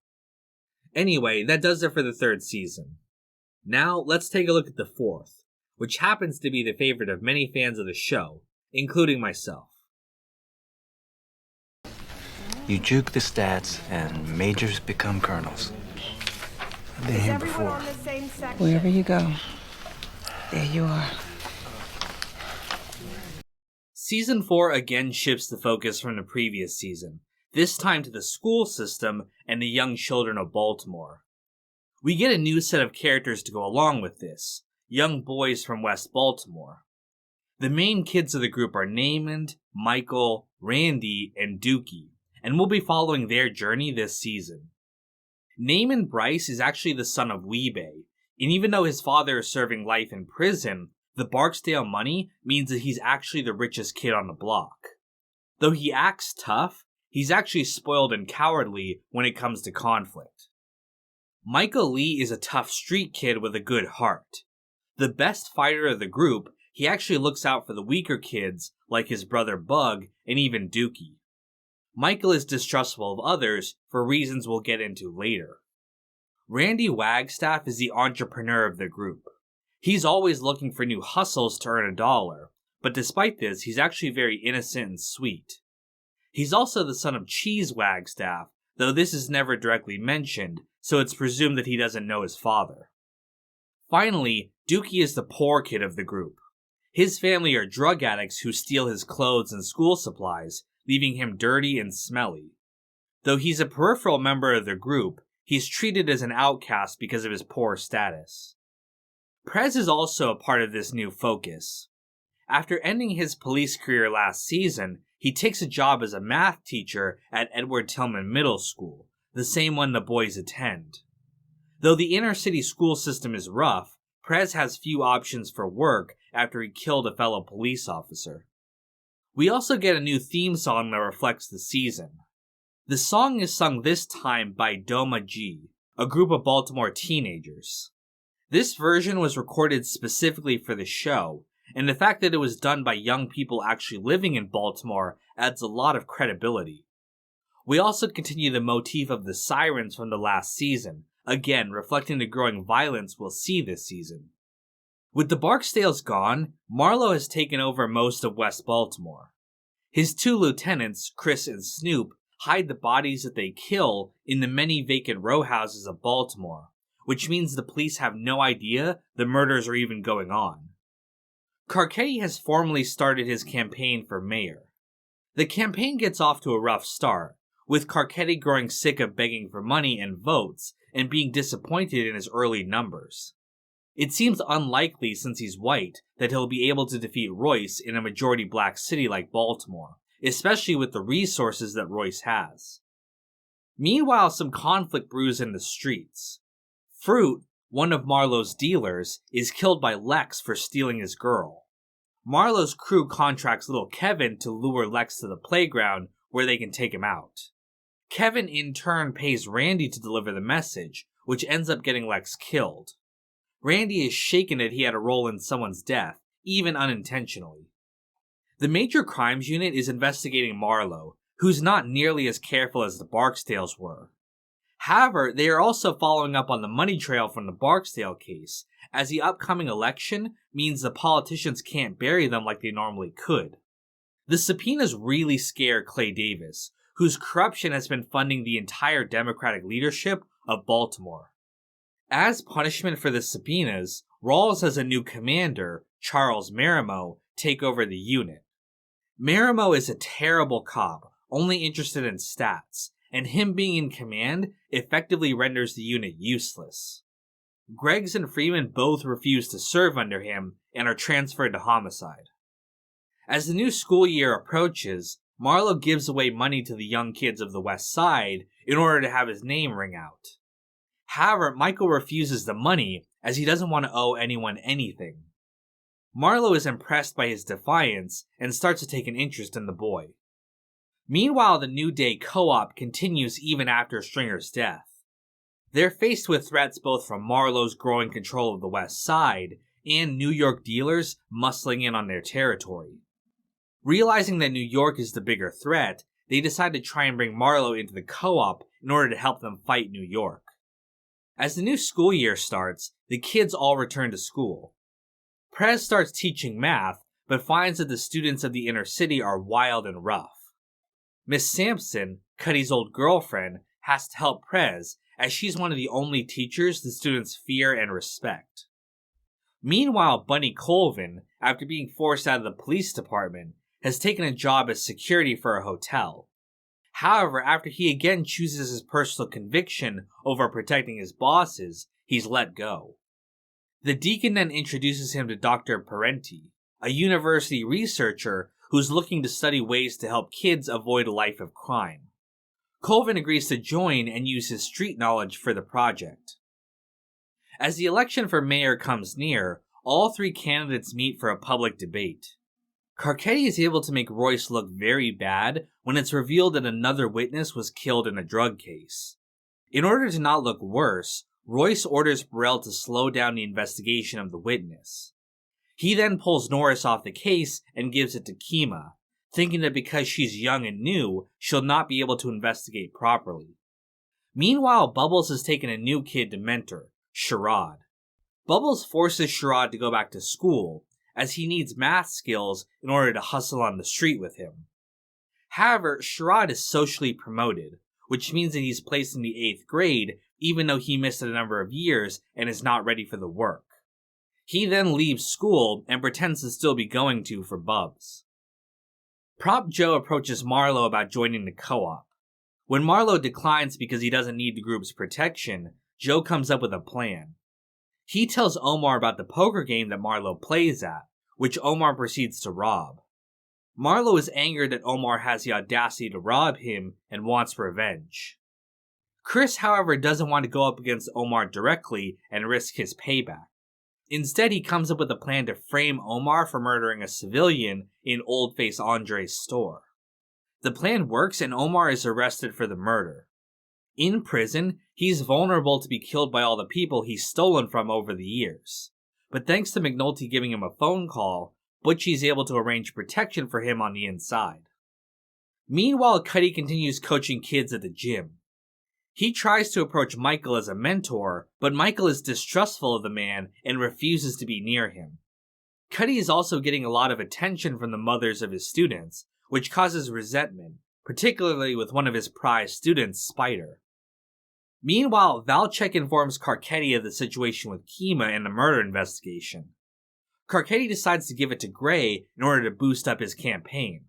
S2: Anyway, that does it for the third season. Now, let's take a look at the fourth, which happens to be the favorite of many fans of the show, including myself.
S7: You juke the stats, and majors become colonels. I've been here before.
S8: Wherever you go, there you are.
S2: Season 4 again shifts the focus from the previous season, this time to the school system and the young children of Baltimore. We get a new set of characters to go along with this, young boys from West Baltimore. The main kids of the group are Namond, Michael, Randy, and Dookie, and we'll be following their journey this season. Namond Bryce is actually the son of Weebay, and even though his father is serving life in prison, The Barksdale money means that he's actually the richest kid on the block. Though he acts tough, he's actually spoiled and cowardly when it comes to conflict. Michael Lee is a tough street kid with a good heart. The best fighter of the group, he actually looks out for the weaker kids like his brother Bug and even Dookie. Michael is distrustful of others for reasons we'll get into later. Randy Wagstaff is the entrepreneur of the group. He's always looking for new hustles to earn $1, but despite this, he's actually very innocent and sweet. He's also the son of Cheese Wagstaff, though this is never directly mentioned, so it's presumed that he doesn't know his father. Finally, Dookie is the poor kid of the group. His family are drug addicts who steal his clothes and school supplies, leaving him dirty and smelly. Though he's a peripheral member of the group, he's treated as an outcast because of his poor status. Prez is also a part of this new focus. After ending his police career last season, he takes a job as a math teacher at Edward Tillman Middle School, the same one the boys attend. Though the inner city school system is rough, Prez has few options for work after he killed a fellow police officer. We also get a new theme song that reflects the season. The song is sung this time by Doma G, a group of Baltimore teenagers. This version was recorded specifically for the show, and the fact that it was done by young people actually living in Baltimore adds a lot of credibility. We also continue the motif of the sirens from the last season, again reflecting the growing violence we'll see this season. With the Barksdales gone, Marlowe has taken over most of West Baltimore. His two lieutenants, Chris and Snoop, hide the bodies that they kill in the many vacant row houses of Baltimore, which means the police have no idea the murders are even going on. Carcetti has formally started his campaign for mayor. The campaign gets off to a rough start, with Carcetti growing sick of begging for money and votes and being disappointed in his early numbers. It seems unlikely, since he's white, that he'll be able to defeat Royce in a majority black city like Baltimore, especially with the resources that Royce has. Meanwhile, some conflict brews in the streets. Fruit, one of Marlowe's dealers, is killed by Lex for stealing his girl. Marlowe's crew contracts little Kevin to lure Lex to the playground where they can take him out. Kevin in turn pays Randy to deliver the message, which ends up getting Lex killed. Randy is shaken that he had a role in someone's death, even unintentionally. The Major Crimes Unit is investigating Marlowe, who's not nearly as careful as the Barksdales were. However, they are also following up on the money trail from the Barksdale case, as the upcoming election means the politicians can't bury them like they normally could. The subpoenas really scare Clay Davis, whose corruption has been funding the entire Democratic leadership of Baltimore. As punishment for the subpoenas, Rawls has a new commander, Charles Marimo, take over the unit. Marimo is a terrible cop, only interested in stats, and him being in command effectively renders the unit useless. Greggs and Freeman both refuse to serve under him and are transferred to homicide. As the new school year approaches, Marlowe gives away money to the young kids of the West Side in order to have his name ring out. However, Michael refuses the money as he doesn't want to owe anyone anything. Marlowe is impressed by his defiance and starts to take an interest in the boy. Meanwhile, the New Day co-op continues even after Stringer's death. They're faced with threats both from Marlowe's growing control of the West Side and New York dealers muscling in on their territory. Realizing that New York is the bigger threat, they decide to try and bring Marlowe into the co-op in order to help them fight New York. As the new school year starts, the kids all return to school. Prez starts teaching math, but finds that the students of the inner city are wild and rough. Miss Sampson, Cuddy's old girlfriend, has to help Prez, as she's one of the only teachers the students fear and respect. Meanwhile, Bunny Colvin, after being forced out of the police department, has taken a job as security for a hotel. However, after he again chooses his personal conviction over protecting his bosses, he's let go. The deacon then introduces him to Dr. Parenti, a university researcher who's looking to study ways to help kids avoid a life of crime. Colvin agrees to join and use his street knowledge for the project. As the election for mayor comes near, all three candidates meet for a public debate. Carcetti is able to make Royce look very bad when it's revealed that another witness was killed in a drug case. In order to not look worse, Royce orders Burrell to slow down the investigation of the witness. He then pulls Norris off the case and gives it to Kima, thinking that because she's young and new, she'll not be able to investigate properly. Meanwhile, Bubbles has taken a new kid to mentor, Sherrod. Bubbles forces Sherrod to go back to school, as he needs math skills in order to hustle on the street with him. However, Sherrod is socially promoted, which means that he's placed in the 8th grade even though he missed a number of years and is not ready for the work. He then leaves school and pretends to still be going to for Bubs. Prop Joe approaches Marlowe about joining the co-op. When Marlowe declines because he doesn't need the group's protection, Joe comes up with a plan. He tells Omar about the poker game that Marlowe plays at, which Omar proceeds to rob. Marlowe is angered that Omar has the audacity to rob him and wants revenge. Chris, however, doesn't want to go up against Omar directly and risk his payback. Instead, he comes up with a plan to frame Omar for murdering a civilian in Old-Face Andre's store. The plan works and Omar is arrested for the murder. In prison, he's vulnerable to be killed by all the people he's stolen from over the years. But thanks to McNulty giving him a phone call, Butchie's able to arrange protection for him on the inside. Meanwhile, Cuddy continues coaching kids at the gym. He tries to approach Michael as a mentor, but Michael is distrustful of the man and refuses to be near him. Cuddy is also getting a lot of attention from the mothers of his students, which causes resentment, particularly with one of his prized students, Spider. Meanwhile, Valchek informs Carcetti of the situation with Kima and the murder investigation. Carcetti decides to give it to Gray in order to boost up his campaign.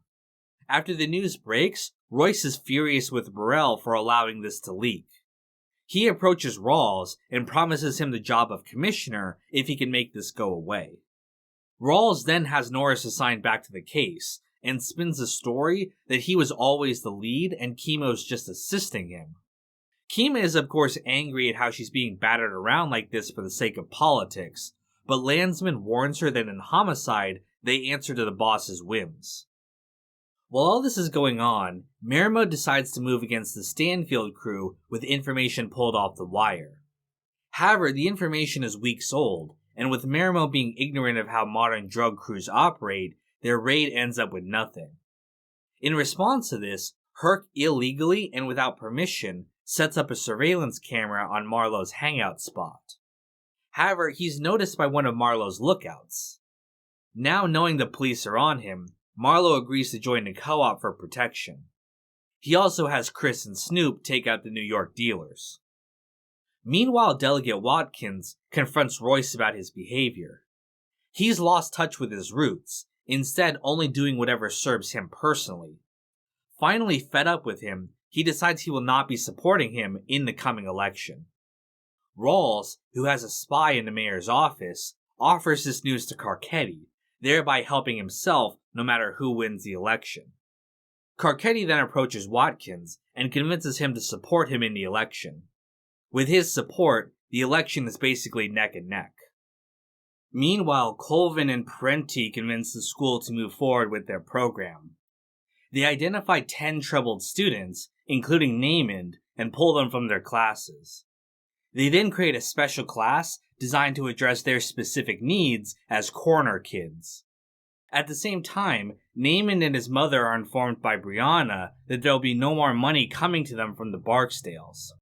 S2: After the news breaks, Royce is furious with Burrell for allowing this to leak. He approaches Rawls and promises him the job of commissioner if he can make this go away. Rawls then has Norris assigned back to the case, and spins the story that he was always the lead and Kimo's just assisting him. Kima is of course angry at how she's being battered around like this for the sake of politics, but Landsman warns her that in homicide, they answer to the boss's whims. While all this is going on, Merimo decides to move against the Stanfield crew with information pulled off the wire. However, the information is weeks old, and with Merimo being ignorant of how modern drug crews operate, their raid ends up with nothing. In response to this, Herc illegally and without permission sets up a surveillance camera on Marlowe's hangout spot. However, he's noticed by one of Marlowe's lookouts. Now knowing the police are on him, Marlowe agrees to join the co-op for protection. He also has Chris and Snoop take out the New York dealers. Meanwhile, Delegate Watkins confronts Royce about his behavior. He's lost touch with his roots, instead only doing whatever serves him personally. Finally fed up with him, he decides he will not be supporting him in the coming election. Rawls, who has a spy in the mayor's office, offers this news to Carcetti, thereby helping himself no matter who wins the election. Carcetti then approaches Watkins and convinces him to support him in the election. With his support, the election is basically neck and neck. Meanwhile, Colvin and Parenti convince the school to move forward with their program. They identify 10 troubled students, including Namond, and pull them from their classes. They then create a special class designed to address their specific needs as corner kids. At the same time, Namond and his mother are informed by Brianna that there will be no more money coming to them from the Barksdales.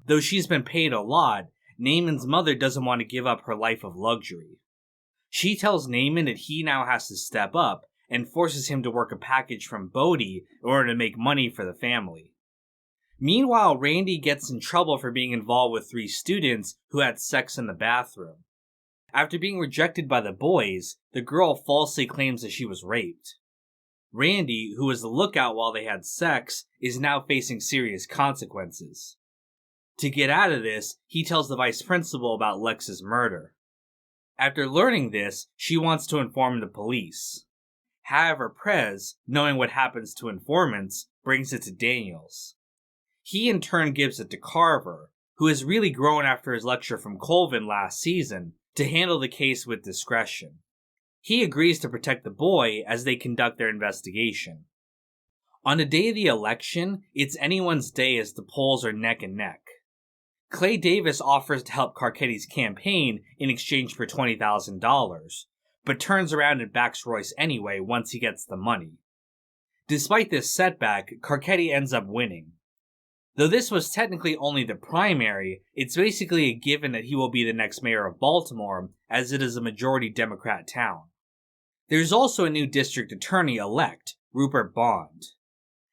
S2: Though she's been paid a lot, Namond's mother doesn't want to give up her life of luxury. She tells Namond that he now has to step up and forces him to work a package from Bodie in order to make money for the family. Meanwhile, Randy gets in trouble for being involved with 3 students who had sex in the bathroom. After being rejected by the boys, the girl falsely claims that she was raped. Randy, who was the lookout while they had sex, is now facing serious consequences. To get out of this, he tells the vice principal about Lex's murder. After learning this, she wants to inform the police. However, Prez, knowing what happens to informants, brings it to Daniels. He in turn gives it to Carver, who has really grown after his lecture from Colvin last season, to handle the case with discretion. He agrees to protect the boy as they conduct their investigation. On the day of the election, it's anyone's day as the polls are neck and neck. Clay Davis offers to help Carcetti's campaign in exchange for $20,000, but turns around and backs Royce anyway once he gets the money. Despite this setback, Carcetti ends up winning. Though this was technically only the primary, it's basically a given that he will be the next mayor of Baltimore, as it is a majority Democrat town. There's also a new district attorney-elect, Rupert Bond.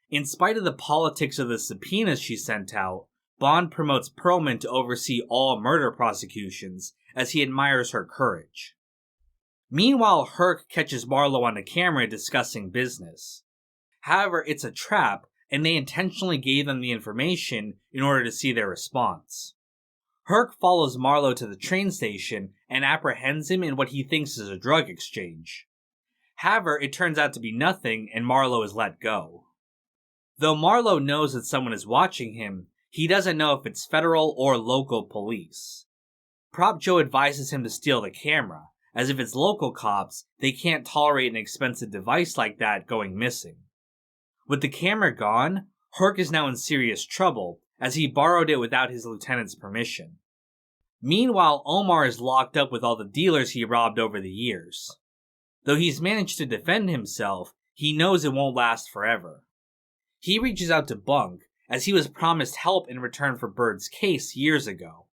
S2: In spite of the politics of the subpoenas she sent out, Bond promotes Perlman to oversee all murder prosecutions, as he admires her courage. Meanwhile, Herc catches Marlowe on the camera discussing business. However, it's a trap, and they intentionally gave them the information in order to see their response. Herc follows Marlowe to the train station and apprehends him in what he thinks is a drug exchange. However, it turns out to be nothing, and Marlowe is let go. Though Marlowe knows that someone is watching him, he doesn't know if it's federal or local police. Prop Joe advises him to steal the camera, as if it's local cops, they can't tolerate an expensive device like that going missing. With the camera gone, Herc is now in serious trouble, as he borrowed it without his lieutenant's permission. Meanwhile, Omar is locked up with all the dealers he robbed over the years. Though he's managed to defend himself, he knows it won't last forever. He reaches out to Bunk, as he was promised help in return for Bird's case years ago.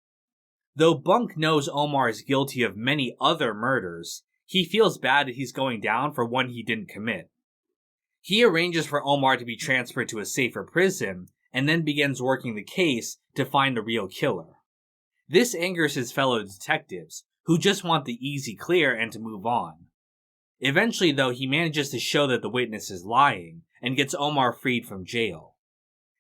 S2: Though Bunk knows Omar is guilty of many other murders, he feels bad that he's going down for one he didn't commit. He arranges for Omar to be transferred to a safer prison, and then begins working the case to find the real killer. This angers his fellow detectives, who just want the easy clear and to move on. Eventually, though, he manages to show that the witness is lying, and gets Omar freed from jail.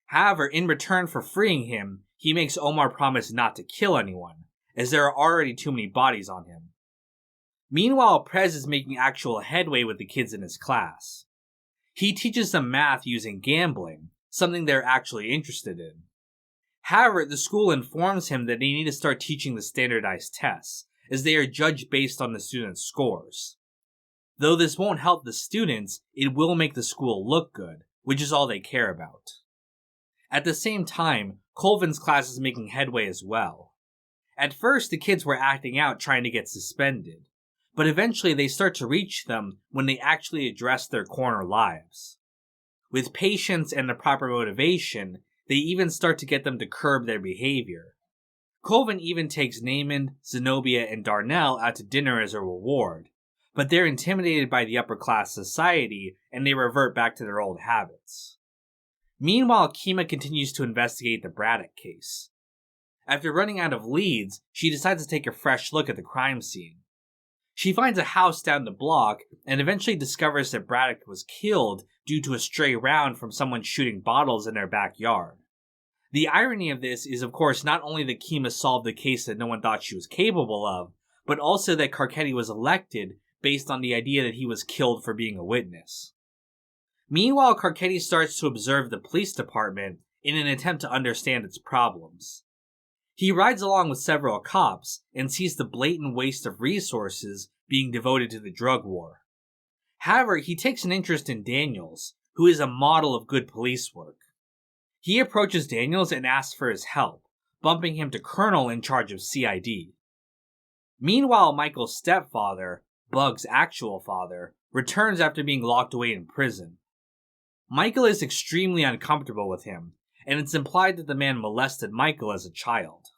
S2: However, in return for freeing him, he makes Omar promise not to kill anyone, as there are already too many bodies on him. Meanwhile, Prez is making actual headway with the kids in his class. He teaches them math using gambling, something they're actually interested in. However, the school informs him that they need to start teaching the standardized tests, as they are judged based on the students' scores. Though this won't help the students, it will make the school look good, which is all they care about. At the same time, Colvin's class is making headway as well. At first, the kids were acting out trying to get suspended, but eventually they start to reach them when they actually address their corner lives. With patience and the proper motivation, they even start to get them to curb their behavior. Colvin even takes Naaman, Zenobia, and Darnell out to dinner as a reward, but they're intimidated by the upper class society and they revert back to their old habits. Meanwhile, Kima continues to investigate the Braddock case. After running out of leads, she decides to take a fresh look at the crime scene. She finds a house down the block and eventually discovers that Braddock was killed due to a stray round from someone shooting bottles in their backyard. The irony of this is, of course, not only that Kima solved the case that no one thought she was capable of, but also that Carcetti was elected based on the idea that he was killed for being a witness. Meanwhile, Carcetti starts to observe the police department in an attempt to understand its problems. He rides along with several cops and sees the blatant waste of resources being devoted to the drug war. However, he takes an interest in Daniels, who is a model of good police work. He approaches Daniels and asks for his help, bumping him to Colonel in charge of CID. Meanwhile, Michael's stepfather, Bug's actual father, returns after being locked away in prison. Michael is extremely uncomfortable with him, and it's implied that the man molested Michael as a child.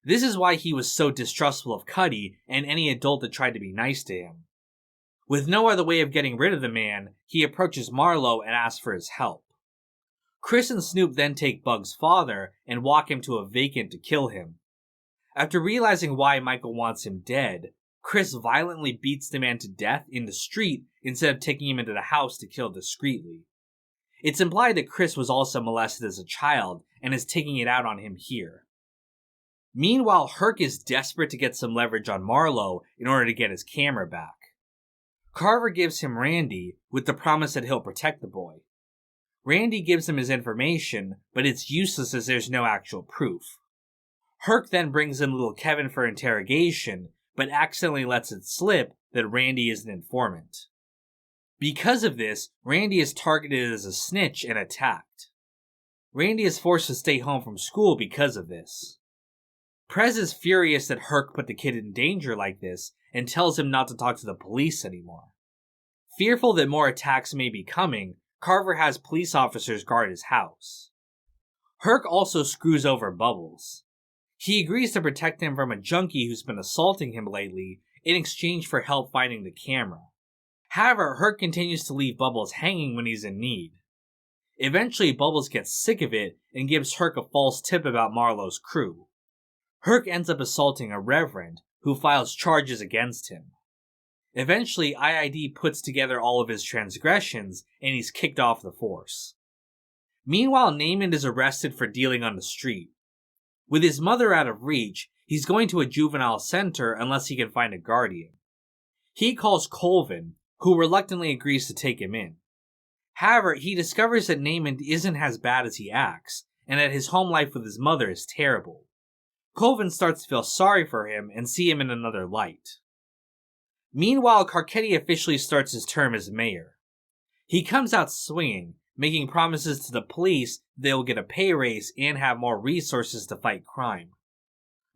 S2: This is why he was so distrustful of Cuddy and any adult that tried to be nice to him. With no other way of getting rid of the man, he approaches Marlowe and asks for his help. Chris and Snoop then take Bug's father and walk him to a vacant to kill him. After realizing why Michael wants him dead, Chris violently beats the man to death in the street instead of taking him into the house to kill discreetly. It's implied that Chris was also molested as a child and is taking it out on him here. Meanwhile, Herc is desperate to get some leverage on Marlowe in order to get his camera back. Carver gives him Randy with the promise that he'll protect the boy. Randy gives him his information, but it's useless as there's no actual proof. Herc then brings in little Kevin for interrogation, but accidentally lets it slip that Randy is an informant. Because of this, Randy is targeted as a snitch and attacked. Randy is forced to stay home from school because of this. Prez is furious that Herc put the kid in danger like this and tells him not to talk to the police anymore. Fearful that more attacks may be coming, Carver has police officers guard his house. Herc also screws over Bubbles. He agrees to protect him from a junkie who's been assaulting him lately in exchange for help finding the camera. However, Herc continues to leave Bubbles hanging when he's in need. Eventually, Bubbles gets sick of it and gives Herc a false tip about Marlowe's crew. Herc ends up assaulting a reverend, who files charges against him. Eventually, IID puts together all of his transgressions, and he's kicked off the force. Meanwhile, Namond is arrested for dealing on the street. With his mother out of reach, he's going to a juvenile center unless he can find a guardian. He calls Colvin, who reluctantly agrees to take him in. However, he discovers that Namond isn't as bad as he acts, and that his home life with his mother is terrible. Colvin starts to feel sorry for him and see him in another light. Meanwhile, Carcetti officially starts his term as mayor. He comes out swinging, making promises to the police they will get a pay raise and have more resources to fight crime.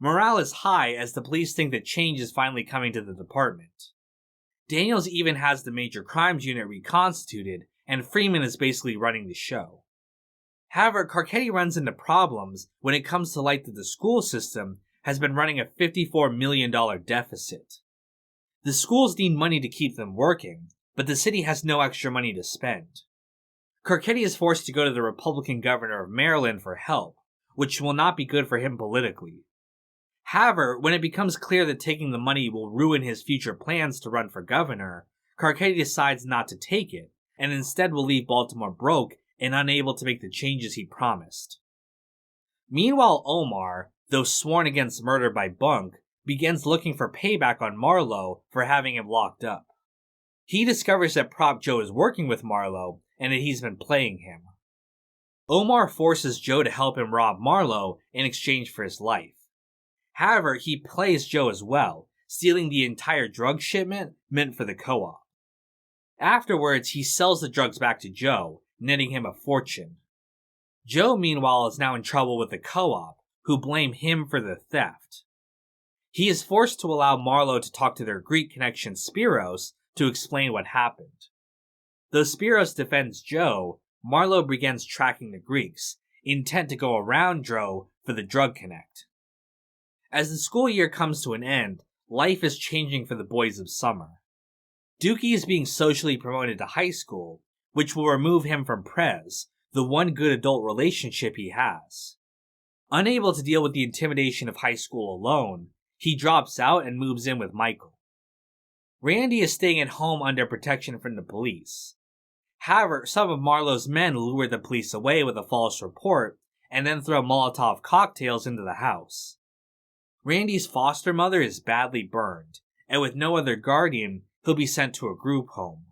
S2: Morale is high as the police think that change is finally coming to the department. Daniels even has the major crimes unit reconstituted, and Freeman is basically running the show. However, Carcetti runs into problems when it comes to light that the school system has been running a $54 million deficit. The schools need money to keep them working, but the city has no extra money to spend. Carcetti is forced to go to the Republican governor of Maryland for help, which will not be good for him politically. However, when it becomes clear that taking the money will ruin his future plans to run for governor, Carcetti decides not to take it, and instead will leave Baltimore broke and unable to make the changes he promised. Meanwhile, Omar, though sworn against murder by Bunk, begins looking for payback on Marlowe for having him locked up. He discovers that Prop Joe is working with Marlowe and that he's been playing him. Omar forces Joe to help him rob Marlowe in exchange for his life. However, he plays Joe as well, stealing the entire drug shipment meant for the co-op. Afterwards, he sells the drugs back to Joe, netting him a fortune. Joe, meanwhile, is now in trouble with the co-op, who blame him for the theft. He is forced to allow Marlowe to talk to their Greek connection Spiros to explain what happened. Though Spiros defends Joe, Marlowe begins tracking the Greeks, intent to go around Joe for the drug connect. As the school year comes to an end, life is changing for the boys of summer. Dookie is being socially promoted to high school, which will remove him from Prez, the one good adult relationship he has. Unable to deal with the intimidation of high school alone, he drops out and moves in with Michael. Randy is staying at home under protection from the police. However, some of Marlowe's men lure the police away with a false report and then throw Molotov cocktails into the house. Randy's foster mother is badly burned, and with no other guardian, he'll be sent to a group home.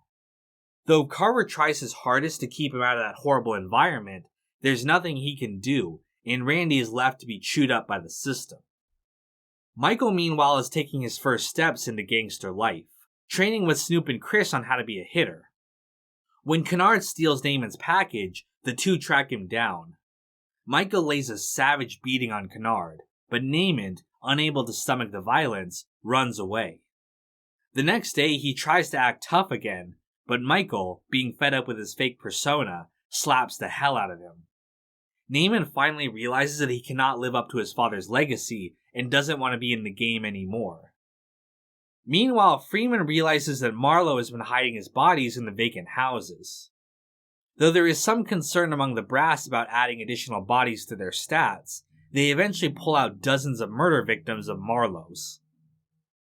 S2: Though Carver tries his hardest to keep him out of that horrible environment, there's nothing he can do, and Randy is left to be chewed up by the system. Michael, meanwhile, is taking his first steps into gangster life, training with Snoop and Chris on how to be a hitter. When Kennard steals Damon's package, the two track him down. Michael lays a savage beating on Kennard, but Namond, unable to stomach the violence, runs away. The next day, he tries to act tough again, but Michael, being fed up with his fake persona, slaps the hell out of him. Namond finally realizes that he cannot live up to his father's legacy and doesn't want to be in the game anymore. Meanwhile, Freeman realizes that Marlowe has been hiding his bodies in the vacant houses. Though there is some concern among the brass about adding additional bodies to their stats, they eventually pull out dozens of murder victims of Marlowe's.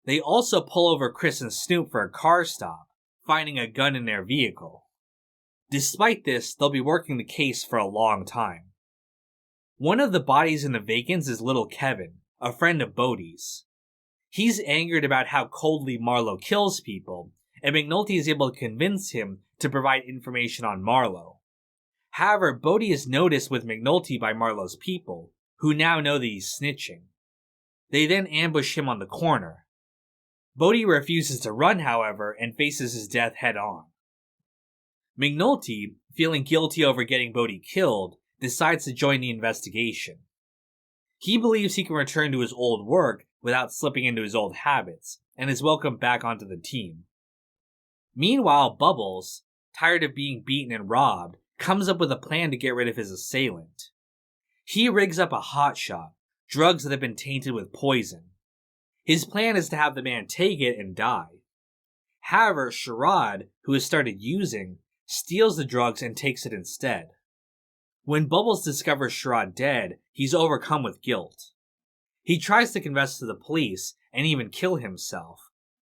S2: They also pull over Chris and Snoop for a car stop, finding a gun in their vehicle. Despite this, they'll be working the case for a long time. One of the bodies in the vacants is little Kevin, a friend of Bodie's. He's angered about how coldly Marlowe kills people, and McNulty is able to convince him to provide information on Marlowe. However, Bodie is noticed with McNulty by Marlowe's people, who now know that he's snitching. They then ambush him on the corner. Bodhi refuses to run, however, and faces his death head-on. McNulty, feeling guilty over getting Bodhi killed, decides to join the investigation. He believes he can return to his old work without slipping into his old habits, and is welcomed back onto the team. Meanwhile, Bubbles, tired of being beaten and robbed, comes up with a plan to get rid of his assailant. He rigs up a hotshot, drugs that have been tainted with poison. His plan is to have the man take it and die. However, Sherrod, who has started using, steals the drugs and takes it instead. When Bubbles discovers Sherrod dead, he's overcome with guilt. He tries to confess to the police and even kill himself,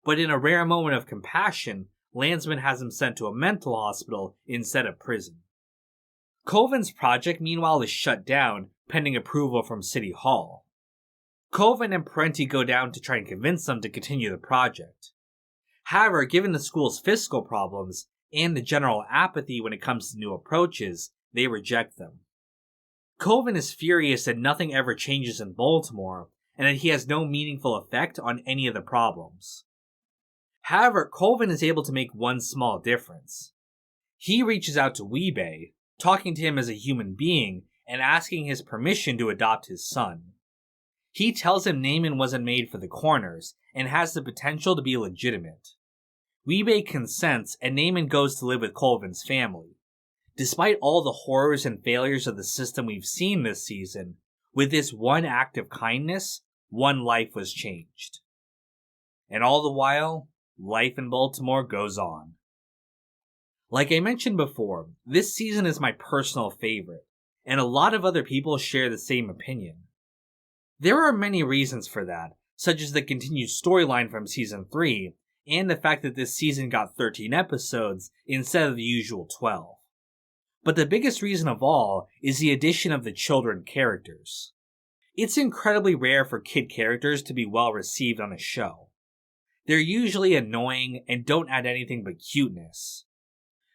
S2: but in a rare moment of compassion, Landsman has him sent to a mental hospital instead of prison. Colvin's project, meanwhile, is shut down, pending approval from City Hall. Colvin and Parenti go down to try and convince them to continue the project. However, given the school's fiscal problems, and the general apathy when it comes to new approaches, they reject them. Colvin is furious that nothing ever changes in Baltimore, and that he has no meaningful effect on any of the problems. However, Colvin is able to make one small difference. He reaches out to Weebay, talking to him as a human being, and asking his permission to adopt his son. He tells him Naaman wasn't made for the corners, and has the potential to be legitimate. Weebay consents, and Naaman goes to live with Colvin's family. Despite all the horrors and failures of the system we've seen this season, with this one act of kindness, one life was changed. And all the while, life in Baltimore goes on. Like I mentioned before, this season is my personal favorite, and a lot of other people share the same opinion. There are many reasons for that, such as the continued storyline from Season 3, and the fact that this season got 13 episodes instead of the usual 12. But the biggest reason of all is the addition of the children characters. It's incredibly rare for kid characters to be well received on a show. They're usually annoying and don't add anything but cuteness.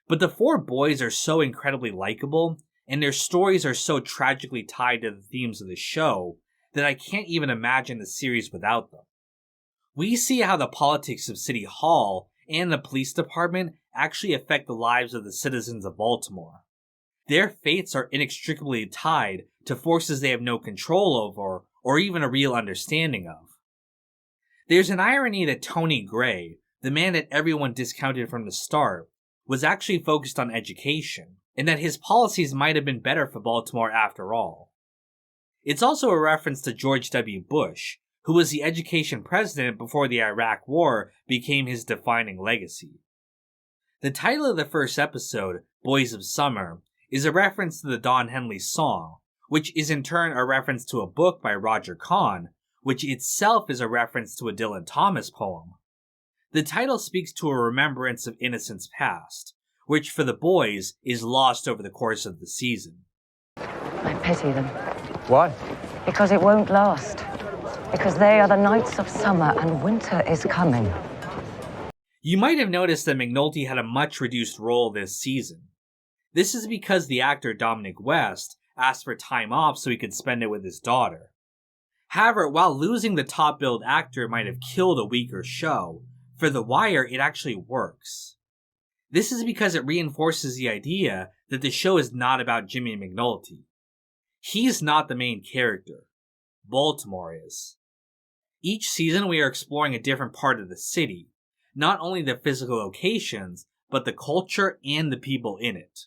S2: But the four boys are so incredibly likable, and their stories are so tragically tied to the themes of the show, that I can't even imagine the series without them. We see how the politics of City Hall and the police department actually affect the lives of the citizens of Baltimore. Their fates are inextricably tied to forces they have no control over or even a real understanding of. There's an irony that Tony Gray, the man that everyone discounted from the start, was actually focused on education, and that his policies might have been better for Baltimore after all. It's also a reference to George W. Bush, who was the education president before the Iraq War became his defining legacy. The title of the first episode, Boys of Summer, is a reference to the Don Henley song, which is in turn a reference to a book by Roger Kahn, which itself is a reference to a Dylan Thomas poem. The title speaks to a remembrance of innocence past, which for the boys is lost over the course of the season.
S9: I pity them.
S10: Why?
S9: Because it won't last. Because they are the nights of summer and winter is coming.
S2: You might have noticed that McNulty had a much reduced role this season. This is because the actor Dominic West asked for time off so he could spend it with his daughter. However, while losing the top-billed actor might have killed a weaker show, for The Wire it actually works. This is because it reinforces the idea that the show is not about Jimmy McNulty. He's not the main character. Baltimore is. Each season we are exploring a different part of the city, not only the physical locations, but the culture and the people in it.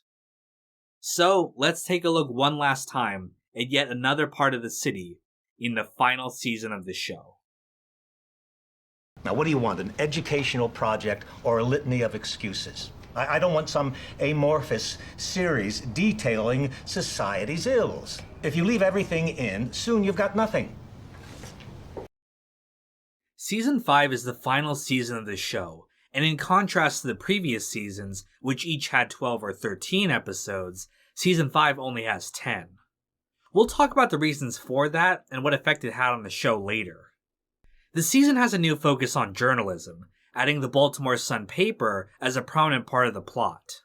S2: So, let's take a look one last time at yet another part of the city in the final season of the show.
S11: Now, what do you want, an educational project or a litany of excuses? I don't want some amorphous series detailing society's ills. If you leave everything in, soon you've got nothing.
S2: Season 5 is the final season of the show, and in contrast to the previous seasons, which each had 12 or 13 episodes, Season 5 only has 10. We'll talk about the reasons for that and what effect it had on the show later. The season has a new focus on journalism, adding the Baltimore Sun-Paper as a prominent part of the plot.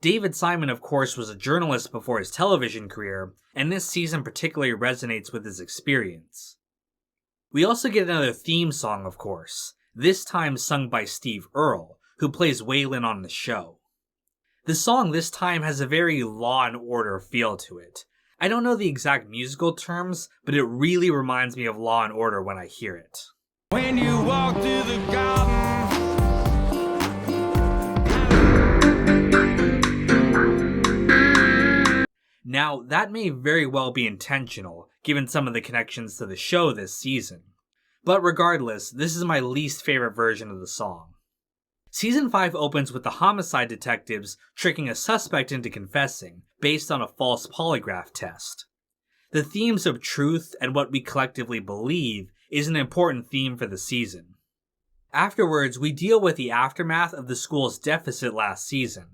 S2: David Simon, of course, was a journalist before his television career, and this season particularly resonates with his experience. We also get another theme song, of course, this time sung by Steve Earle, who plays Waylon on the show. The song this time has a very Law and Order feel to it. I don't know the exact musical terms, but it really reminds me of Law and Order when I hear it.
S10: When you walk through the garden.
S2: Now, that may very well be intentional, given some of the connections to the show this season. But regardless, this is my least favorite version of the song. Season 5 opens with the homicide detectives tricking a suspect into confessing, based on a false polygraph test. The themes of truth and what we collectively believe is an important theme for the season. Afterwards, we deal with the aftermath of the school's deficit last season.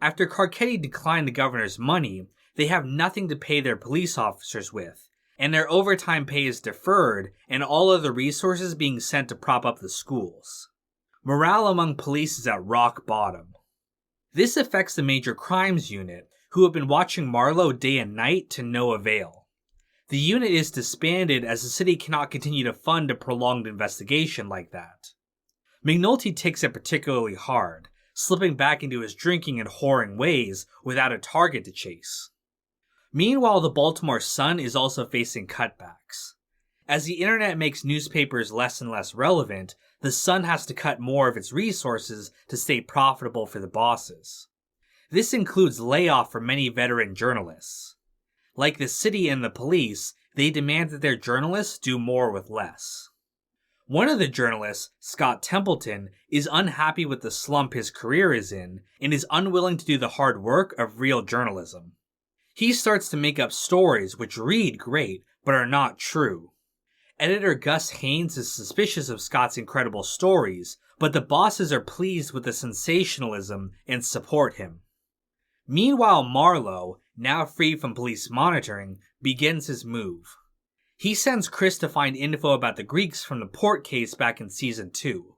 S2: After Carcetti declined the governor's money, they have nothing to pay their police officers with, and their overtime pay is deferred and all other resources being sent to prop up the schools. Morale among police is at rock bottom. This affects the Major Crimes Unit, who have been watching Marlowe day and night to no avail. The unit is disbanded as the city cannot continue to fund a prolonged investigation like that. McNulty takes it particularly hard, slipping back into his drinking and whoring ways without a target to chase. Meanwhile, the Baltimore Sun is also facing cutbacks. As the internet makes newspapers less and less relevant, the Sun has to cut more of its resources to stay profitable for the bosses. This includes layoff for many veteran journalists. Like the city and the police, they demand that their journalists do more with less. One of the journalists, Scott Templeton, is unhappy with the slump his career is in and is unwilling to do the hard work of real journalism. He starts to make up stories which read great, but are not true. Editor Gus Haynes is suspicious of Scott's incredible stories, but the bosses are pleased with the sensationalism and support him. Meanwhile, Marlowe, now free from police monitoring, begins his move. He sends Chris to find info about the Greeks from the Port case back in Season 2.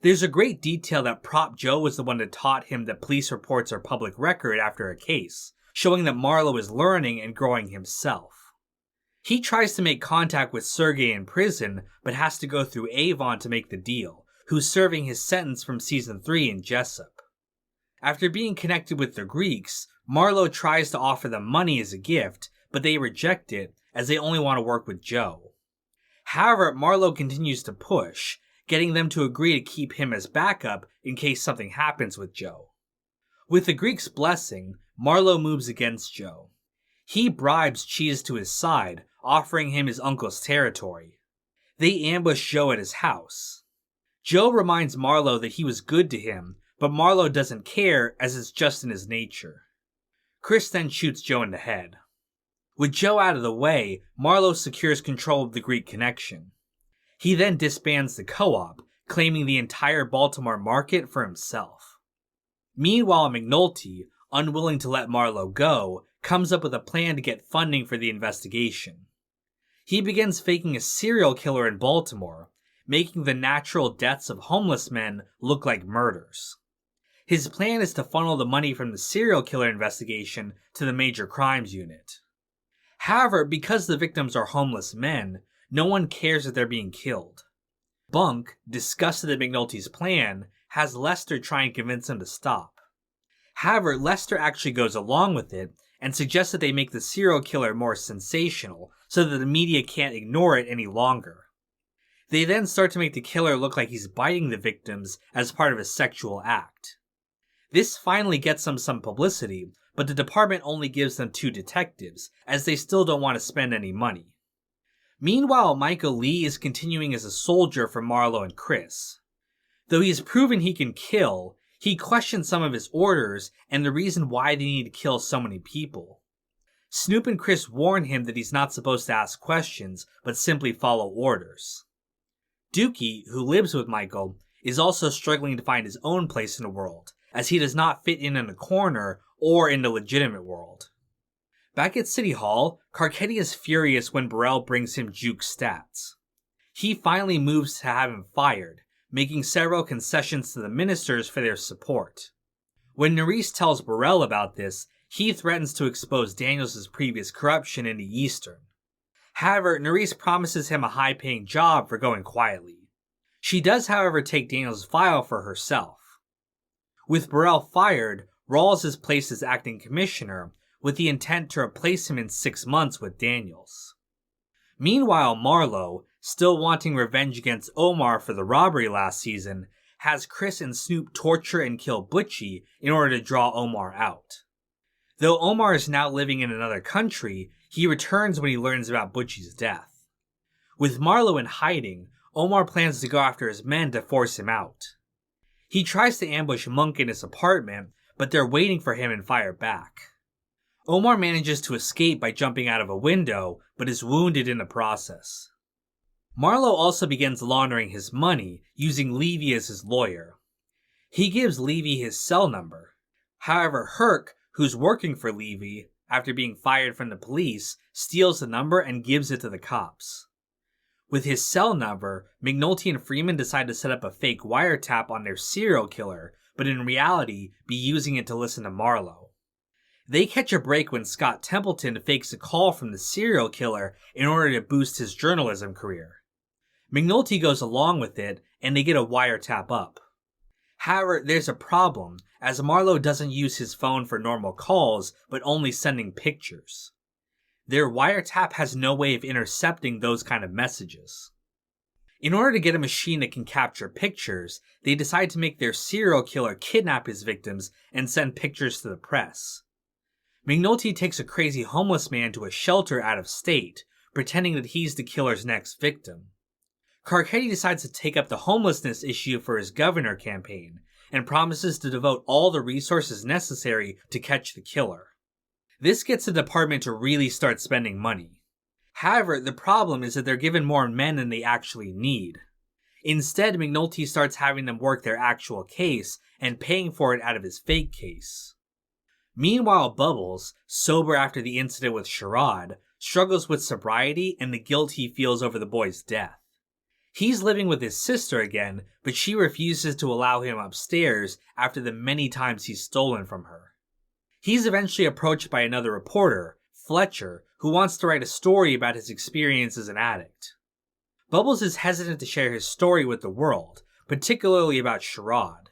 S2: There's a great detail that Prop Joe was the one that taught him that police reports are public record after a case, showing that Marlowe is learning and growing himself. He tries to make contact with Sergei in prison, but has to go through Avon to make the deal, who's serving his sentence from Season 3 in Jessup. After being connected with the Greeks, Marlowe tries to offer them money as a gift, but they reject it as they only want to work with Joe. However, Marlowe continues to push, getting them to agree to keep him as backup in case something happens with Joe. With the Greeks' blessing, Marlowe moves against Joe. He bribes Cheese to his side, offering him his uncle's territory. They ambush Joe at his house. Joe reminds Marlowe that he was good to him, but Marlowe doesn't care as it's just in his nature. Chris then shoots Joe in the head. With Joe out of the way, Marlowe secures control of the Greek connection. He then disbands the co-op, claiming the entire Baltimore market for himself. Meanwhile, McNulty, unwilling to let Marlowe go, comes up with a plan to get funding for the investigation. He begins faking a serial killer in Baltimore, making the natural deaths of homeless men look like murders. His plan is to funnel the money from the serial killer investigation to the Major Crimes Unit. However, because the victims are homeless men, no one cares that they're being killed. Bunk, disgusted at McNulty's plan, has Lester try and convince him to stop. However, Lester actually goes along with it and suggests that they make the serial killer more sensational so that the media can't ignore it any longer. They then start to make the killer look like he's biting the victims as part of a sexual act. This finally gets them some publicity, but the department only gives them 2 detectives, as they still don't want to spend any money. Meanwhile, Michael Lee is continuing as a soldier for Marlowe and Chris. Though he has proven he can kill, he questions some of his orders and the reason why they need to kill so many people. Snoop and Chris warn him that he's not supposed to ask questions, but simply follow orders. Dookie, who lives with Michael, is also struggling to find his own place in the world, as he does not fit in a corner or in the legitimate world. Back at City Hall, Carcetti is furious when Burrell brings him Juke stats. He finally moves to have him fired, making several concessions to the ministers for their support. When Nerys tells Burrell about this, he threatens to expose Daniels' previous corruption in the Eastern. However, Nerys promises him a high-paying job for going quietly. She does, however, take Daniels' file for herself. With Burrell fired, Rawls is placed as acting commissioner, with the intent to replace him in 6 months with Daniels. Meanwhile, Marlowe, still wanting revenge against Omar for the robbery last season, has Chris and Snoop torture and kill Butchie in order to draw Omar out. Though Omar is now living in another country, he returns when he learns about Butchie's death. With Marlowe in hiding, Omar plans to go after his men to force him out. He tries to ambush Monk in his apartment, but they're waiting for him and fire back. Omar manages to escape by jumping out of a window, but is wounded in the process. Marlowe also begins laundering his money, using Levy as his lawyer. He gives Levy his cell number. However, Herc, who's working for Levy, after being fired from the police, steals the number and gives it to the cops. With his cell number, McNulty and Freeman decide to set up a fake wiretap on their serial killer, but in reality, be using it to listen to Marlowe. They catch a break when Scott Templeton fakes a call from the serial killer in order to boost his journalism career. McNulty goes along with it, and they get a wiretap up. However, there's a problem, as Marlowe doesn't use his phone for normal calls, but only sending pictures. Their wiretap has no way of intercepting those kind of messages. In order to get a machine that can capture pictures, they decide to make their serial killer kidnap his victims and send pictures to the press. McNulty takes a crazy homeless man to a shelter out of state, pretending that he's the killer's next victim. Carcetti decides to take up the homelessness issue for his governor campaign, and promises to devote all the resources necessary to catch the killer. This gets the department to really start spending money. However, the problem is that they're given more men than they actually need. Instead, McNulty starts having them work their actual case and paying for it out of his fake case. Meanwhile, Bubbles, sober after the incident with Sherrod, struggles with sobriety and the guilt he feels over the boy's death. He's living with his sister again, but she refuses to allow him upstairs after the many times he's stolen from her. He's eventually approached by another reporter, Fletcher, who wants to write a story about his experience as an addict. Bubbles is hesitant to share his story with the world, particularly about Sherrod.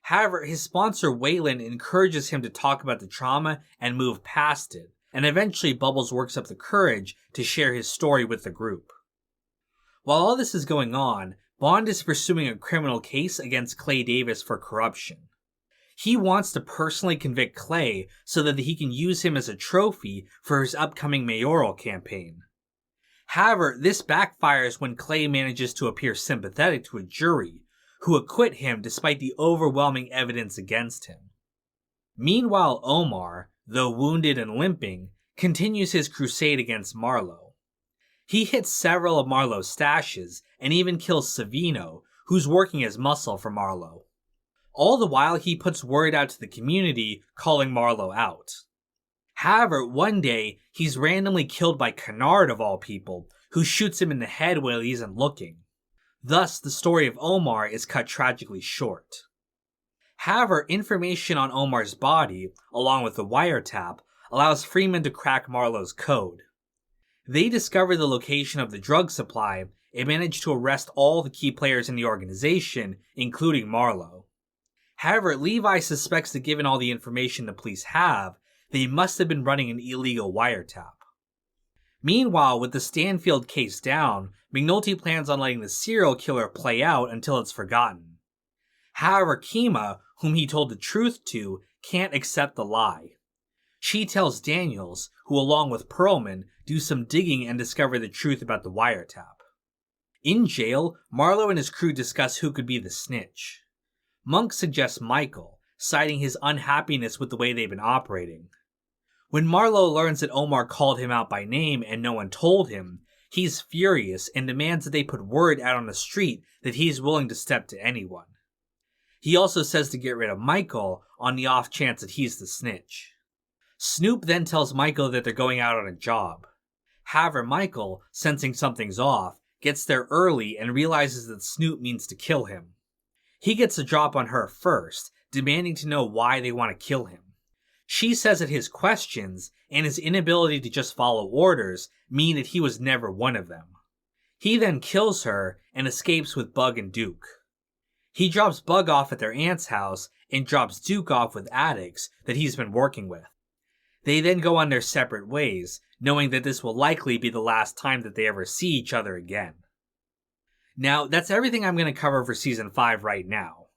S2: However, his sponsor Wayland encourages him to talk about the trauma and move past it, and eventually Bubbles works up the courage to share his story with the group. While all this is going on, Bond is pursuing a criminal case against Clay Davis for corruption. He wants to personally convict Clay so that he can use him as a trophy for his upcoming mayoral campaign. However, this backfires when Clay manages to appear sympathetic to a jury, who acquit him despite the overwhelming evidence against him. Meanwhile, Omar, though wounded and limping, continues his crusade against Marlowe. He hits several of Marlowe's stashes and even kills Savino, who's working as muscle for Marlowe. All the while, he puts word out to the community, calling Marlowe out. However, one day, he's randomly killed by Kennard of all people, who shoots him in the head while he isn't looking. Thus, the story of Omar is cut tragically short. However, information on Omar's body, along with the wiretap, allows Freeman to crack Marlowe's code. They discover the location of the drug supply and manage to arrest all the key players in the organization, including Marlowe. However, Levi suspects that given all the information the police have, they must have been running an illegal wiretap. Meanwhile, with the Stanfield case down, McNulty plans on letting the serial killer play out until it's forgotten. However, Kima, whom he told the truth to, can't accept the lie. She tells Daniels, who along with Perlman, do some digging and discover the truth about the wiretap. In jail, Marlowe and his crew discuss who could be the snitch. Monk suggests Michael, citing his unhappiness with the way they've been operating. When Marlowe learns that Omar called him out by name and no one told him, he's furious and demands that they put word out on the street that he's willing to step to anyone. He also says to get rid of Michael on the off chance that he's the snitch. Snoop then tells Michael that they're going out on a job. However, Michael, sensing something's off, gets there early and realizes that Snoop means to kill him. He gets a drop on her first, demanding to know why they want to kill him. She says that his questions and his inability to just follow orders mean that he was never one of them. He then kills her and escapes with Bug and Duke. He drops Bug off at their aunt's house and drops Duke off with addicts that he's been working with. They then go on their separate ways, knowing that this will likely be the last time that they ever see each other again. Now, that's everything I'm going to cover for Season 5 right now.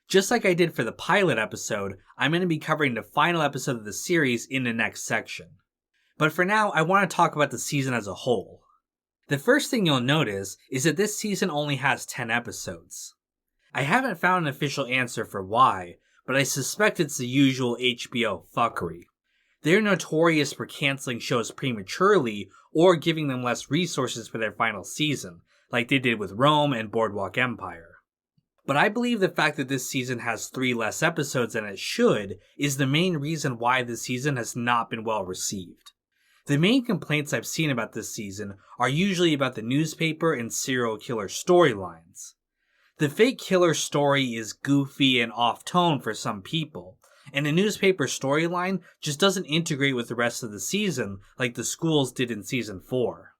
S2: Just like I did for the pilot episode, I'm going to be covering the final episode of the series in the next section. But for now, I want to talk about the season as a whole. The first thing you'll notice is that this season only has 10 episodes. I haven't found an official answer for why, but I suspect it's the usual HBO fuckery. They're notorious for canceling shows prematurely or giving them less resources for their final season, like they did with Rome and Boardwalk Empire. But I believe the fact that this season has 3 less episodes than it should is the main reason why this season has not been well received. The main complaints I've seen about this season are usually about the newspaper and serial killer storylines. The fake killer story is goofy and off-tone for some people, and the newspaper storyline just doesn't integrate with the rest of the season like the schools did in Season 4.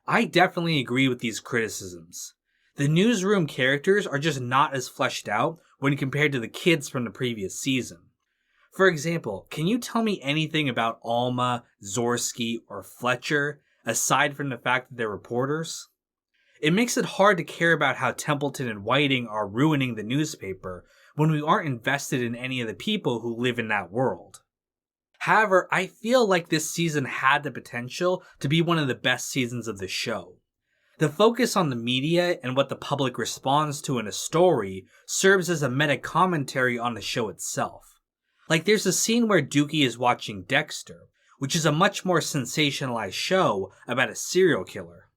S2: I definitely agree with these criticisms. The newsroom characters are just not as fleshed out when compared to the kids from the previous season. For example, can you tell me anything about Alma, Zorsky, or Fletcher, aside from the fact that they're reporters? It makes it hard to care about how Templeton and Whiting are ruining the newspaper when we aren't invested in any of the people who live in that world. However, I feel like this season had the potential to be one of the best seasons of the show. The focus on the media and what the public responds to in a story serves as a meta-commentary on the show itself. Like there's a scene where Dookie is watching Dexter, which is a much more sensationalized show about a serial killer.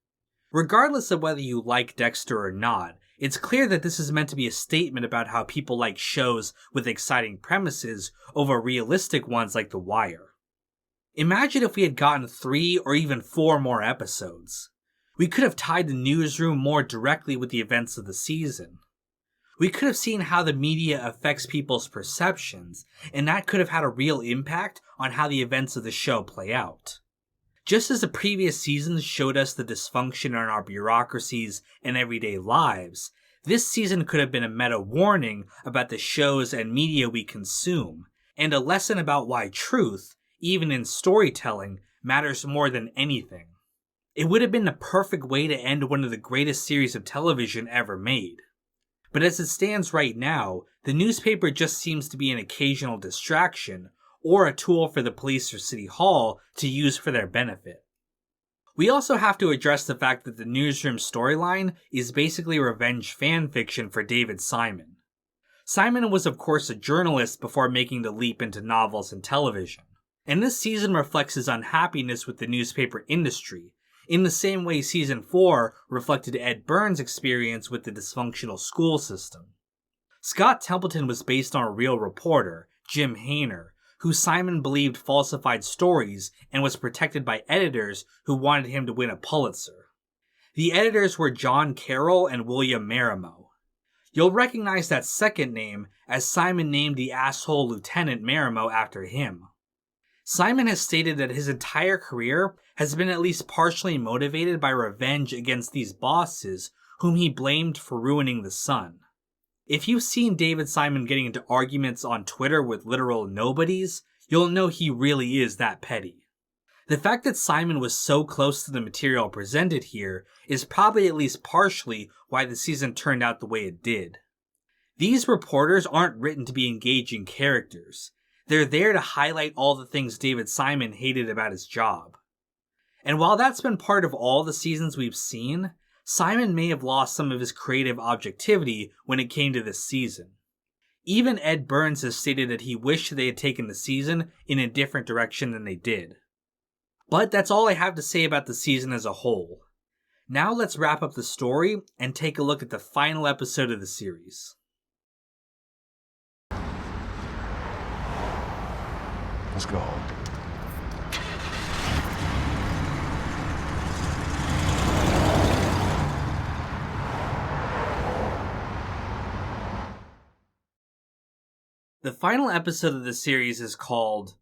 S2: Regardless of whether you like Dexter or not, it's clear that this is meant to be a statement about how people like shows with exciting premises over realistic ones like The Wire. Imagine if we had gotten 3 or even 4 more episodes. We could have tied the newsroom more directly with the events of the season. We could have seen how the media affects people's perceptions, and that could have had a real impact on how the events of the show play out. Just as the previous seasons showed us the dysfunction in our bureaucracies and everyday lives, this season could have been a meta warning about the shows and media we consume, and a lesson about why truth, even in storytelling, matters more than anything. It would have been the perfect way to end one of the greatest series of television ever made. But as it stands right now, the newspaper just seems to be an occasional distraction, or a tool for the police or City Hall to use for their benefit. We also have to address the fact that the newsroom storyline is basically revenge fanfiction for David Simon. Simon was of course a journalist before making the leap into novels and television, and this season reflects his unhappiness with the newspaper industry, in the same way Season 4 reflected Ed Burns' experience with the dysfunctional school system. Scott Templeton was based on a real reporter, Jim Hayner, who Simon believed falsified stories and was protected by editors who wanted him to win a Pulitzer. The editors were John Carroll and William Marimo. You'll recognize that second name as Simon named the asshole Lieutenant Marimo after him. Simon has stated that his entire career has been at least partially motivated by revenge against these bosses whom he blamed for ruining the Sun. If you've seen David Simon getting into arguments on Twitter with literal nobodies, you'll know he really is that petty. The fact that Simon was so close to the material presented here is probably at least partially why the season turned out the way it did. These reporters aren't written to be engaging characters. They're there to highlight all the things David Simon hated about his job. And while that's been part of all the seasons we've seen, Simon may have lost some of his creative objectivity when it came to this season. Even Ed Burns has stated that he wished they had taken the season in a different direction than they did. But that's all I have to say about the season as a whole. Now let's wrap up the story and take a look at the final episode of the series.
S3: Let's go.
S2: The final episode of the series is called...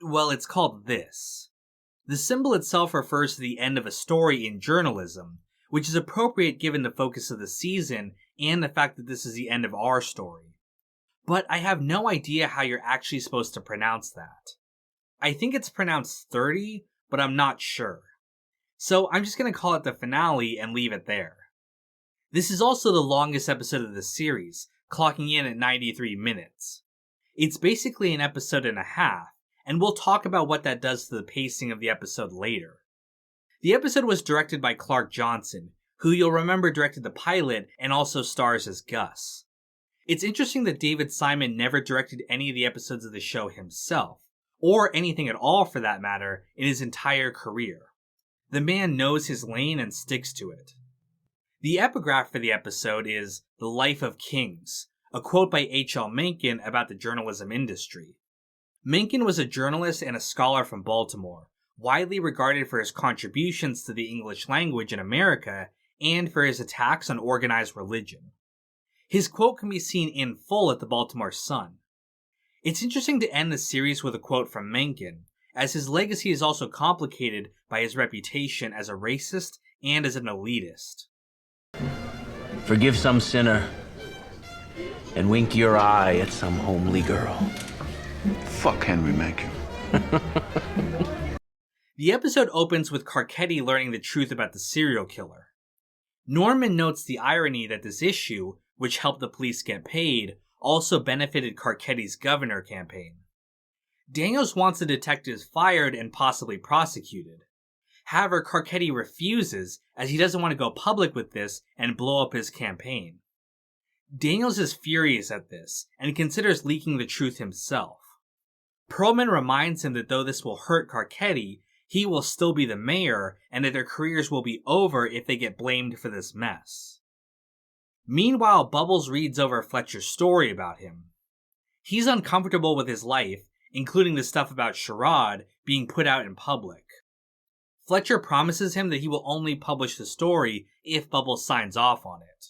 S2: well, it's called this. The symbol itself refers to the end of a story in journalism, which is appropriate given the focus of the season and the fact that this is the end of our story. But I have no idea how you're actually supposed to pronounce that. I think it's pronounced 30, but I'm not sure. So I'm just going to call it the finale and leave it there. This is also the longest episode of the series, clocking in at 93 minutes. It's basically an episode and a half, and we'll talk about what that does to the pacing of the episode later. The episode was directed by Clark Johnson, who you'll remember directed the pilot and also stars as Gus. It's interesting that David Simon never directed any of the episodes of the show himself, or anything at all for that matter, in his entire career. The man knows his lane and sticks to it. The epigraph for the episode is "The Life of Kings," a quote by H.L. Mencken about the journalism industry. Mencken was a journalist and a scholar from Baltimore, widely regarded for his contributions to the English language in America and for his attacks on organized religion. His quote can be seen in full at the Baltimore Sun. It's interesting to end the series with a quote from Mencken, as his legacy is also complicated by his reputation as a racist and as an elitist.
S12: Forgive some sinner, and wink your eye at some homely girl.
S13: Fuck Henry Mencken.
S2: The episode opens with Carcetti learning the truth about the serial killer. Norman notes the irony that this issue, which helped the police get paid, also benefited Carcetti's governor campaign. Daniels wants the detectives fired and possibly prosecuted. However, Carcetti refuses, as he doesn't want to go public with this and blow up his campaign. Daniels is furious at this, and considers leaking the truth himself. Perlman reminds him that though this will hurt Carcetti, he will still be the mayor, and that their careers will be over if they get blamed for this mess. Meanwhile, Bubbles reads over Fletcher's story about him. He's uncomfortable with his life, including the stuff about Sherrod being put out in public. Fletcher promises him that he will only publish the story if Bubbles signs off on it.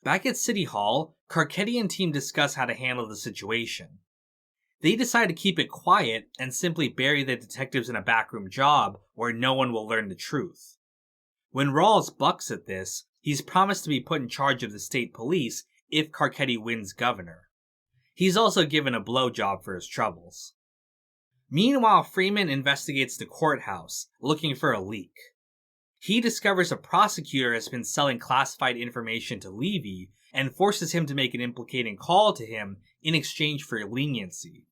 S2: Back at City Hall, Carcetti and team discuss how to handle the situation. They decide to keep it quiet and simply bury the detectives in a backroom job where no one will learn the truth. When Rawls bucks at this, he's promised to be put in charge of the state police if Carcetti wins governor. He's also given a blowjob for his troubles. Meanwhile, Freeman investigates the courthouse, looking for a leak. He discovers a prosecutor has been selling classified information to Levy and forces him to make an implicating call to him in exchange for leniency.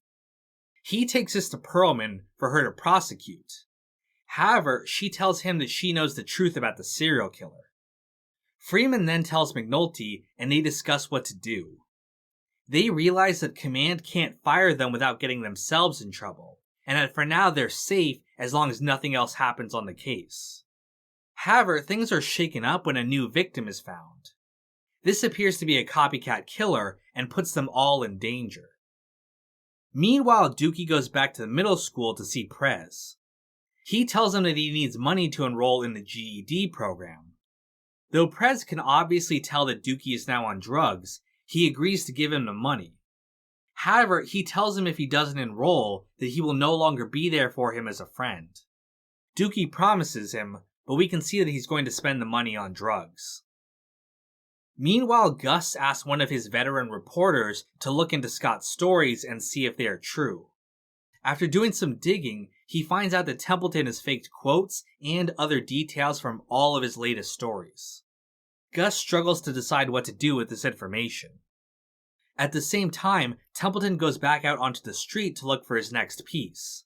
S2: He takes this to Perlman for her to prosecute. However, she tells him that she knows the truth about the serial killer. Freeman then tells McNulty, and they discuss what to do. They realize that Command can't fire them without getting themselves in trouble, and that for now they're safe as long as nothing else happens on the case. However, things are shaken up when a new victim is found. This appears to be a copycat killer and puts them all in danger. Meanwhile, Dookie goes back to the middle school to see Prez. He tells him that he needs money to enroll in the GED program. Though Prez can obviously tell that Dookie is now on drugs, he agrees to give him the money. However, he tells him if he doesn't enroll, that he will no longer be there for him as a friend. Dookie promises him, but we can see that he's going to spend the money on drugs. Meanwhile, Gus asks one of his veteran reporters to look into Scott's stories and see if they are true. After doing some digging, he finds out that Templeton has faked quotes and other details from all of his latest stories. Gus struggles to decide what to do with this information. At the same time, Templeton goes back out onto the street to look for his next piece.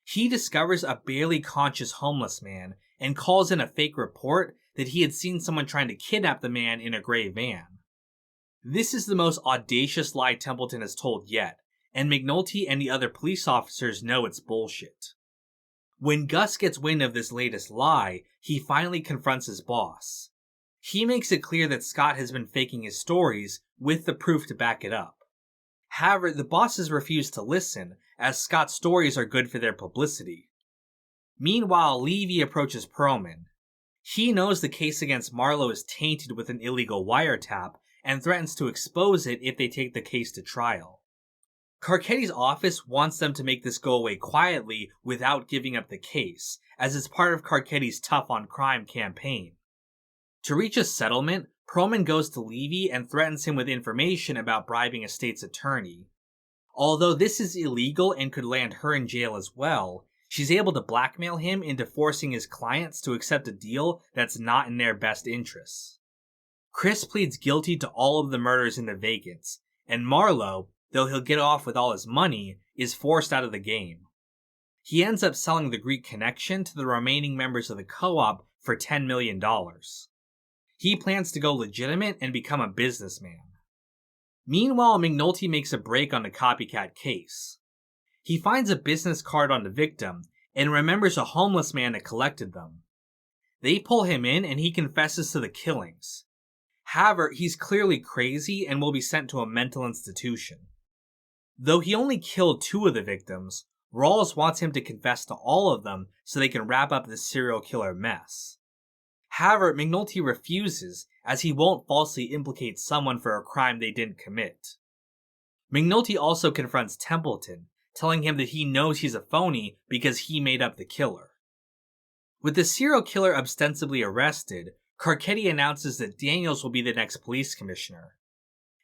S2: He discovers a barely conscious homeless man and calls in a fake report that he had seen someone trying to kidnap the man in a gray van. This is the most audacious lie Templeton has told yet, and McNulty and the other police officers know it's bullshit. When Gus gets wind of this latest lie, he finally confronts his boss. He makes it clear that Scott has been faking his stories, with the proof to back it up. However, the bosses refuse to listen, as Scott's stories are good for their publicity. Meanwhile, Levy approaches Perlman. He knows the case against Marlowe is tainted with an illegal wiretap, and threatens to expose it if they take the case to trial. Carcetti's office wants them to make this go away quietly without giving up the case, as it's part of Carcetti's tough on crime campaign. To reach a settlement, Perlman goes to Levy and threatens him with information about bribing a state's attorney. Although this is illegal and could land her in jail as well, she's able to blackmail him into forcing his clients to accept a deal that's not in their best interests. Chris pleads guilty to all of the murders in the Vacants, and Marlowe, though he'll get off with all his money, is forced out of the game. He ends up selling the Greek connection to the remaining members of the co-op for $10 million. He plans to go legitimate and become a businessman. Meanwhile, McNulty makes a break on the copycat case. He finds a business card on the victim and remembers a homeless man that collected them. They pull him in and he confesses to the killings. However, he's clearly crazy and will be sent to a mental institution. Though he only killed 2 of the victims, Rawls wants him to confess to all of them so they can wrap up this serial killer mess. However, McNulty refuses, as he won't falsely implicate someone for a crime they didn't commit. McNulty also confronts Templeton, telling him that he knows he's a phony because he made up the killer. With the serial killer ostensibly arrested, Carcetti announces that Daniels will be the next police commissioner.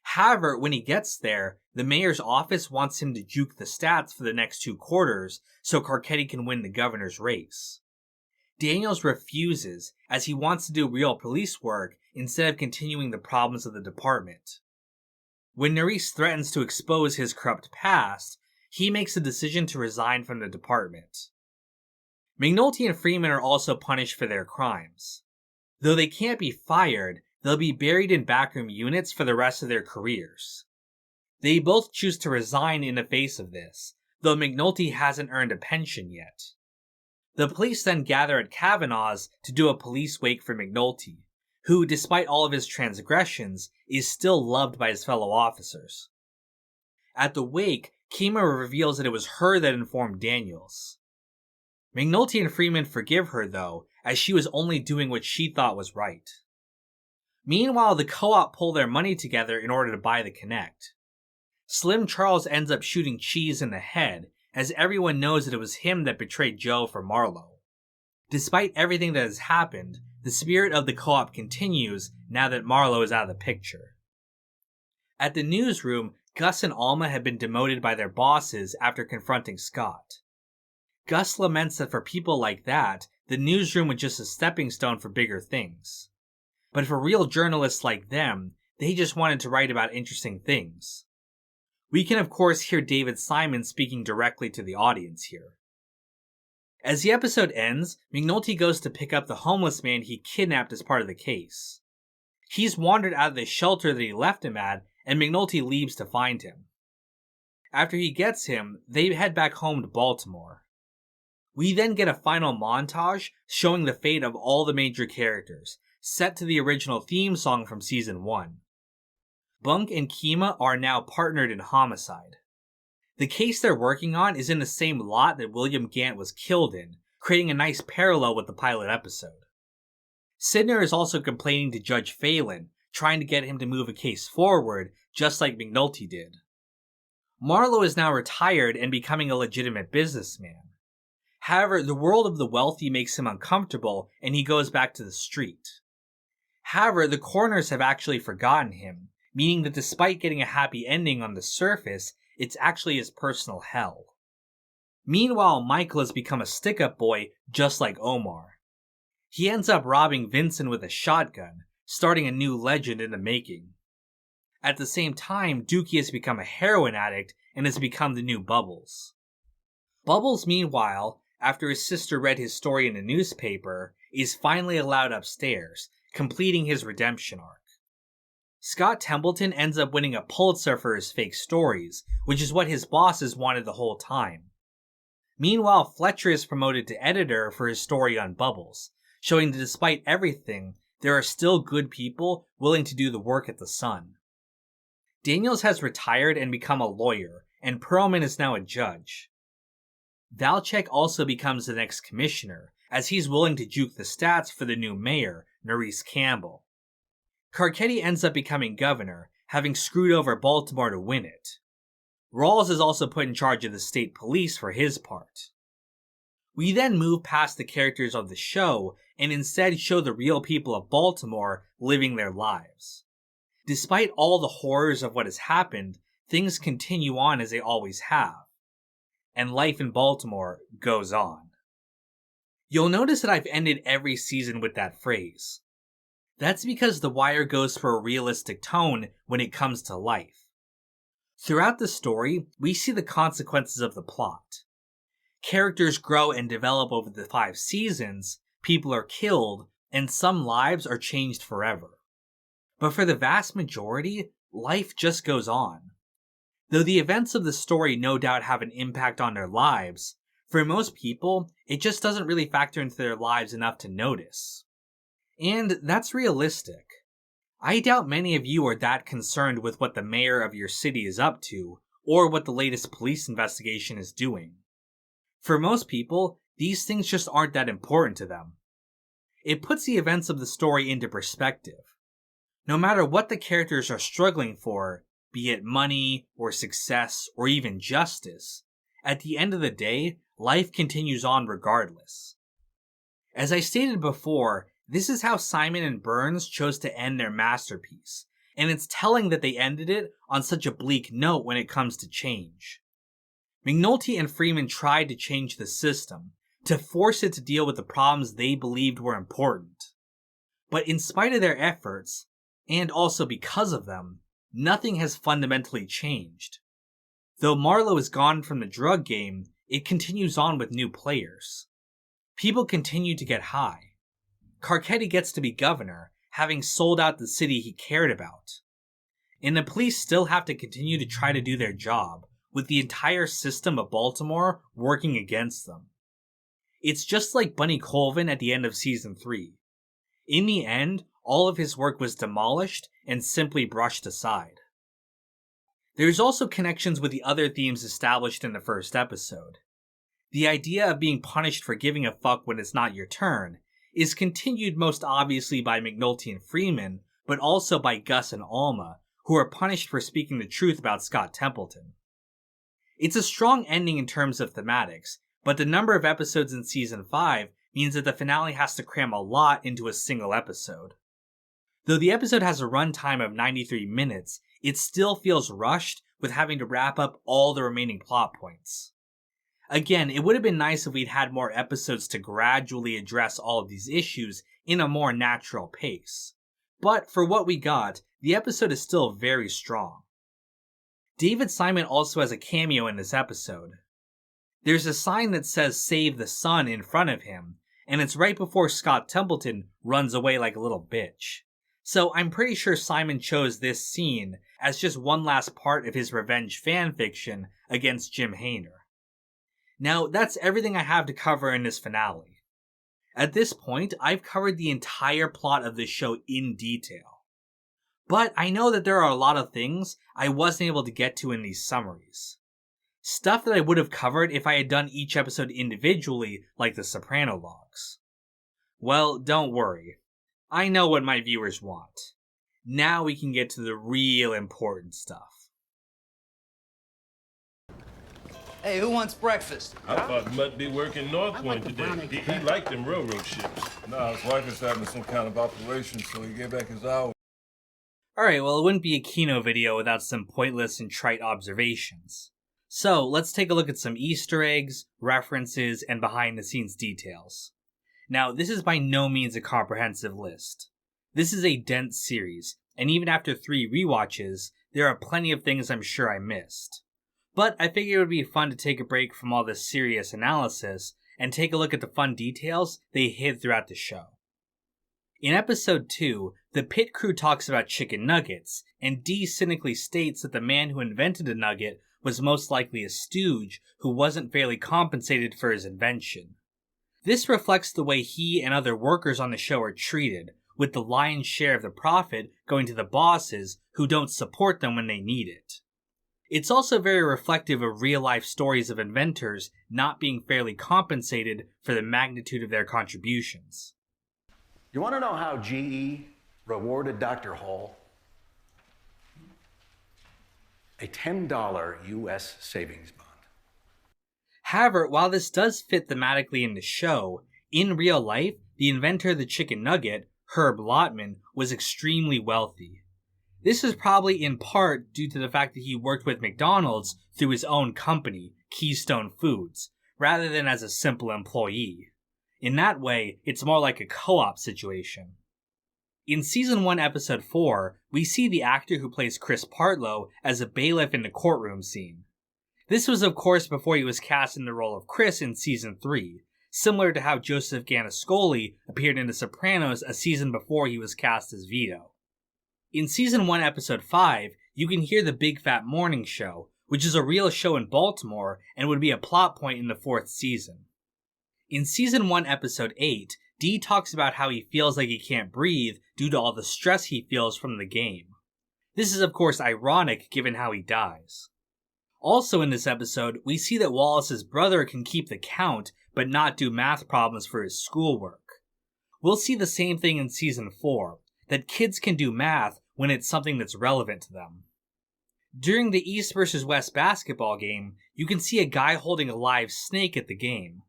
S2: However, when he gets there, the mayor's office wants him to juke the stats for the next 2 quarters so Carcetti can win the governor's race. Daniels refuses, as he wants to do real police work instead of continuing the problems of the department. When Nerys threatens to expose his corrupt past, he makes the decision to resign from the department. McNulty and Freeman are also punished for their crimes. Though they can't be fired, they'll be buried in backroom units for the rest of their careers. They both choose to resign in the face of this, though McNulty hasn't earned a pension yet. The police then gather at Kavanaugh's to do a police wake for McNulty, who, despite all of his transgressions, is still loved by his fellow officers. At the wake, Kima reveals that it was her that informed Daniels. McNulty and Freeman forgive her, though, as she was only doing what she thought was right. Meanwhile, the co-op pull their money together in order to buy the Connect. Slim Charles ends up shooting Cheese in the head, as everyone knows that it was him that betrayed Joe for Marlowe. Despite everything that has happened, the spirit of the co-op continues now that Marlowe is out of the picture. At the newsroom, Gus and Alma have been demoted by their bosses after confronting Scott. Gus laments that for people like that, the newsroom was just a stepping stone for bigger things. But for real journalists like them, they just wanted to write about interesting things. We can of course hear David Simon speaking directly to the audience here. As the episode ends, McNulty goes to pick up the homeless man he kidnapped as part of the case. He's wandered out of the shelter that he left him at, and McNulty leaves to find him. After he gets him, they head back home to Baltimore. We then get a final montage showing the fate of all the major characters, set to the original theme song from Season 1. Bunk and Kima are now partnered in homicide. The case they're working on is in the same lot that William Gant was killed in, creating a nice parallel with the pilot episode. Sidner is also complaining to Judge Phelan, trying to get him to move a case forward, just like McNulty did. Marlowe is now retired and becoming a legitimate businessman. However, the world of the wealthy makes him uncomfortable, and he goes back to the street. However, the coroners have actually forgotten him, meaning that despite getting a happy ending on the surface, it's actually his personal hell. Meanwhile, Michael has become a stick-up boy just like Omar. He ends up robbing Vincent with a shotgun, starting a new legend in the making. At the same time, Dookie has become a heroin addict and has become the new Bubbles. Bubbles, meanwhile, after his sister read his story in the newspaper, is finally allowed upstairs, completing his redemption arc. Scott Templeton ends up winning a Pulitzer for his fake stories, which is what his bosses wanted the whole time. Meanwhile, Fletcher is promoted to editor for his story on Bubbles, showing that despite everything, there are still good people willing to do the work at the Sun. Daniels has retired and become a lawyer, and Perlman is now a judge. Valchek also becomes the next commissioner, as he's willing to juke the stats for the new mayor, Nerys Campbell. Carcetti ends up becoming governor, having screwed over Baltimore to win it. Rawls is also put in charge of the state police for his part. We then move past the characters of the show and instead show the real people of Baltimore living their lives. Despite all the horrors of what has happened, things continue on as they always have. And life in Baltimore goes on. You'll notice that I've ended every season with that phrase. That's because The Wire goes for a realistic tone when it comes to life. Throughout the story, we see the consequences of the plot. Characters grow and develop over the 5 seasons, people are killed, and some lives are changed forever. But for the vast majority, life just goes on. Though the events of the story no doubt have an impact on their lives, for most people, it just doesn't really factor into their lives enough to notice. And that's realistic. I doubt many of you are that concerned with what the mayor of your city is up to, or what the latest police investigation is doing. For most people, these things just aren't that important to them. It puts the events of the story into perspective. No matter what the characters are struggling for, be it money, or success, or even justice, at the end of the day, life continues on regardless. As I stated before, this is how Simon and Burns chose to end their masterpiece, and it's telling that they ended it on such a bleak note when it comes to change. McNulty and Freeman tried to change the system, to force it to deal with the problems they believed were important. But in spite of their efforts, and also because of them, nothing has fundamentally changed. Though Marlowe is gone from the drug game, it continues on with new players. People continue to get high. Carcetti gets to be governor, having sold out the city he cared about. And the police still have to continue to try to do their job, with the entire system of Baltimore working against them. It's just like Bunny Colvin at the end of Season 3. In the end, all of his work was demolished and simply brushed aside. There's also connections with the other themes established in the first episode. The idea of being punished for giving a fuck when it's not your turn is continued most obviously by McNulty and Freeman, but also by Gus and Alma, who are punished for speaking the truth about Scott Templeton. It's a strong ending in terms of thematics, but the number of episodes in Season 5 means that the finale has to cram a lot into a single episode. Though the episode has a runtime of 93 minutes, it still feels rushed with having to wrap up all the remaining plot points. Again, it would have been nice if we'd had more episodes to gradually address all of these issues in a more natural pace. But for what we got, the episode is still very strong. David Simon also has a cameo in this episode. There's a sign that says "Save the Sun" in front of him, and it's right before Scott Templeton runs away like a little bitch. So I'm pretty sure Simon chose this scene as just one last part of his revenge fanfiction against Jim Hayner. Now, that's everything I have to cover in this finale. At this point, I've covered the entire plot of this show in detail. But I know that there are a lot of things I wasn't able to get to in these summaries. Stuff that I would have covered if I had done each episode individually, like the Soprano logs. Well, don't worry. I know what my viewers want. Now we can get to the real important stuff.
S14: Hey, who wants breakfast?
S15: I thought he might be working North Point today. He liked them railroad ships.
S16: No, his wife is having some kind of operation, so he gave back his hours.
S2: Alright, well, it wouldn't be a Kino video without some pointless and trite observations. So, let's take a look at some Easter eggs, references, and behind-the-scenes details. Now, this is by no means a comprehensive list. This is a dense series, and even after 3 rewatches, there are plenty of things I'm sure I missed. But I figured it would be fun to take a break from all this serious analysis and take a look at the fun details they hid throughout the show. In episode 2, the pit crew talks about chicken nuggets, and Dee cynically states that the man who invented the nugget was most likely a stooge who wasn't fairly compensated for his invention. This reflects the way he and other workers on the show are treated, with the lion's share of the profit going to the bosses who don't support them when they need it. It's also very reflective of real-life stories of inventors not being fairly compensated for the magnitude of their contributions.
S17: You want to know how GE rewarded Dr. Hall? A $10 U.S. savings bond.
S2: However, while this does fit thematically in the show, in real life, the inventor of the chicken nugget, Herb Lotman, was extremely wealthy. This is probably in part due to the fact that he worked with McDonald's through his own company, Keystone Foods, rather than as a simple employee. In that way, it's more like a co-op situation. In Season 1, Episode 4, we see the actor who plays Chris Partlow as a bailiff in the courtroom scene. This was of course before he was cast in the role of Chris in Season 3, similar to how Joseph Ganascoli appeared in The Sopranos a season before he was cast as Vito. In Season 1, Episode 5, you can hear the Big Fat Morning Show, which is a real show in Baltimore and would be a plot point in the 4th season. In Season 1, Episode 8, Dee talks about how he feels like he can't breathe due to all the stress he feels from the game. This is of course ironic given how he dies. Also in this episode, we see that Wallace's brother can keep the count but not do math problems for his schoolwork. We'll see the same thing in Season 4, that kids can do math when it's something that's relevant to them. During the East vs. West basketball game, you can see a guy holding a live snake at the game.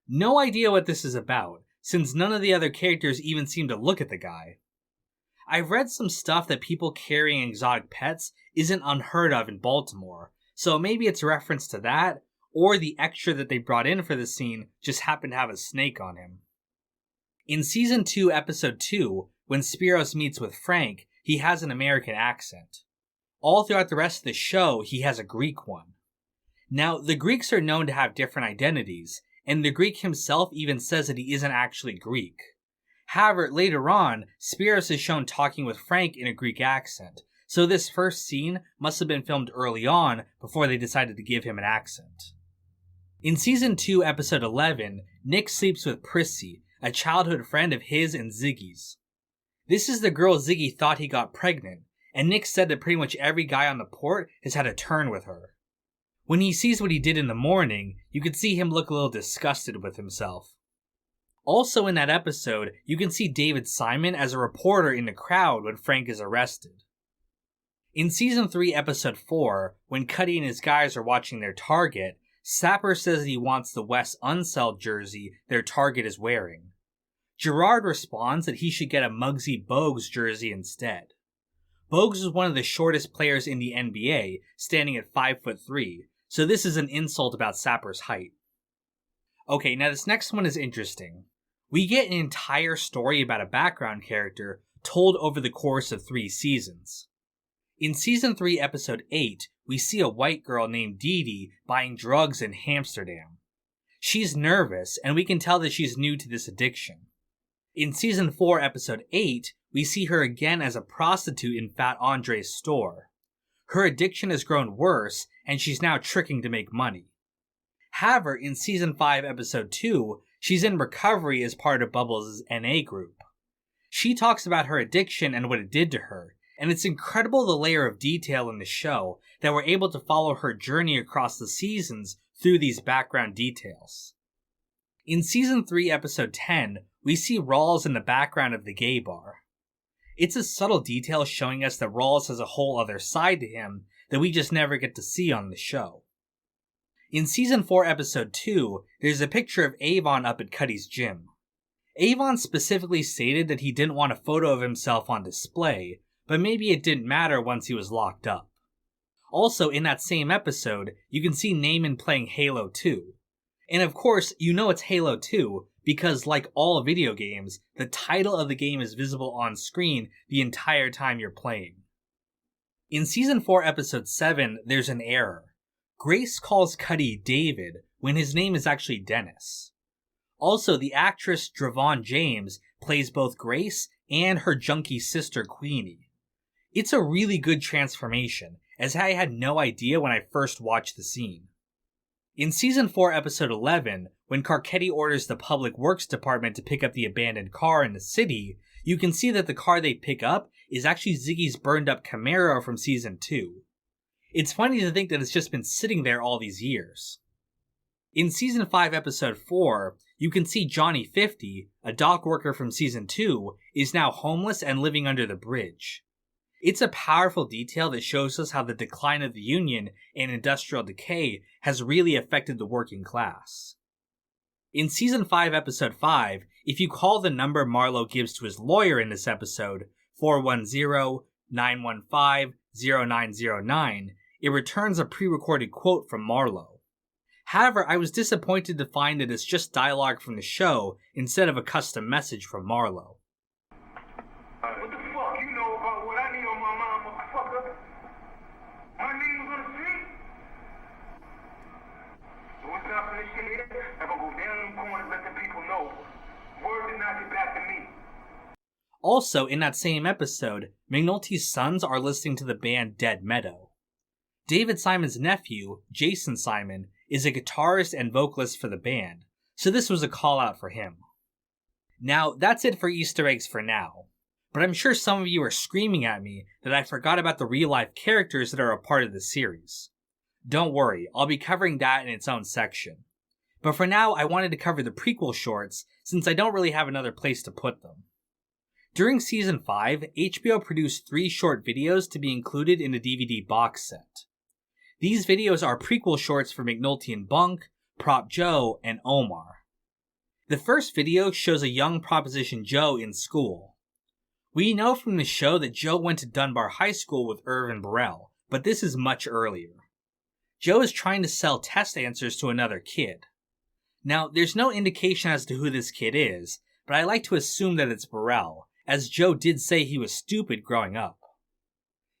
S2: No idea what this is about, since none of the other characters even seem to look at the guy. I've read some stuff that people carrying exotic pets isn't unheard of in Baltimore, so maybe it's a reference to that, or the extra that they brought in for the scene just happened to have a snake on him. In Season 2, Episode 2, when Spiros meets with Frank, he has an American accent. All throughout the rest of the show, he has a Greek one. Now, the Greeks are known to have different identities, and the Greek himself even says that he isn't actually Greek. However, later on, Spiros is shown talking with Frank in a Greek accent, so this first scene must have been filmed early on before they decided to give him an accent. In Season 2, Episode 11, Nick sleeps with Prissy, a childhood friend of his and Ziggy's. This is the girl Ziggy thought he got pregnant, and Nick said that pretty much every guy on the port has had a turn with her. When he sees what he did in the morning, you can see him look a little disgusted with himself. Also in that episode, you can see David Simon as a reporter in the crowd when Frank is arrested. In Season 3, Episode 4, when Cuddy and his guys are watching their target, Sapper says that he wants the West Unseld jersey their target is wearing. Gerard responds that he should get a Muggsy Bogues jersey instead. Bogues is one of the shortest players in the NBA, standing at 5'3", so this is an insult about Sapper's height. Okay, now this next one is interesting. We get an entire story about a background character told over the course of 3 seasons. In Season 3, Episode 8, we see a white girl named Dee Dee buying drugs in Amsterdam. She's nervous, and we can tell that she's new to this addiction. In Season 4, Episode 8, we see her again as a prostitute in Fat Andre's store. Her addiction has grown worse, and she's now tricking to make money. However, in Season 5, Episode 2, she's in recovery as part of Bubbles' NA group. She talks about her addiction and what it did to her, and it's incredible the layer of detail in the show that we're able to follow her journey across the seasons through these background details. In Season 3, Episode 10, we see Rawls in the background of the gay bar. It's a subtle detail showing us that Rawls has a whole other side to him that we just never get to see on the show. In Season 4, Episode 2, there's a picture of Avon up at Cuddy's gym. Avon specifically stated that he didn't want a photo of himself on display, but maybe it didn't matter once he was locked up. Also, in that same episode, you can see Naaman playing Halo 2. And of course, you know it's Halo 2, because like all video games, the title of the game is visible on screen the entire time you're playing. In Season 4, Episode 7, there's an error. Grace calls Cuddy David when his name is actually Dennis. Also, the actress Dravon James plays both Grace and her junkie sister Queenie. It's a really good transformation, as I had no idea when I first watched the scene. In Season 4, Episode 11, when Carcetti orders the Public Works Department to pick up the abandoned car in the city, you can see that the car they pick up is actually Ziggy's burned up Camaro from Season 2. It's funny to think that it's just been sitting there all these years. In Season 5, Episode 4, you can see Johnny 50, a dock worker from Season 2, is now homeless and living under the bridge. It's a powerful detail that shows us how the decline of the Union and industrial decay has really affected the working class. In Season 5, Episode 5, if you call the number Marlowe gives to his lawyer in this episode, 410-915-0909, it returns a pre-recorded quote from Marlowe. However, I was disappointed to find that it's just dialogue from the show instead of a custom message from Marlowe.
S10: What the fuck you know about what I need on my mind, motherfucker? My name was on the street. So what's up for this shit here? I'm gonna go down in the corner and let the people know. Word did not get back to me.
S2: Also, in that same episode, McNulty's sons are listening to the band Dead Meadow. David Simon's nephew, Jason Simon, is a guitarist and vocalist for the band, so this was a call out for him. Now, that's it for Easter eggs for now, but I'm sure some of you are screaming at me that I forgot about the real-life characters that are a part of the series. Don't worry, I'll be covering that in its own section. But for now, I wanted to cover the prequel shorts, since I don't really have another place to put them. During Season 5, HBO produced 3 short videos to be included in a DVD box set. These videos are prequel shorts for McNulty and Bunk, Prop Joe, and Omar. The first video shows a young Proposition Joe in school. We know from the show that Joe went to Dunbar High School with Irv and Burrell, but this is much earlier. Joe is trying to sell test answers to another kid. Now, there's no indication as to who this kid is, but I like to assume that it's Burrell, as Joe did say he was stupid growing up.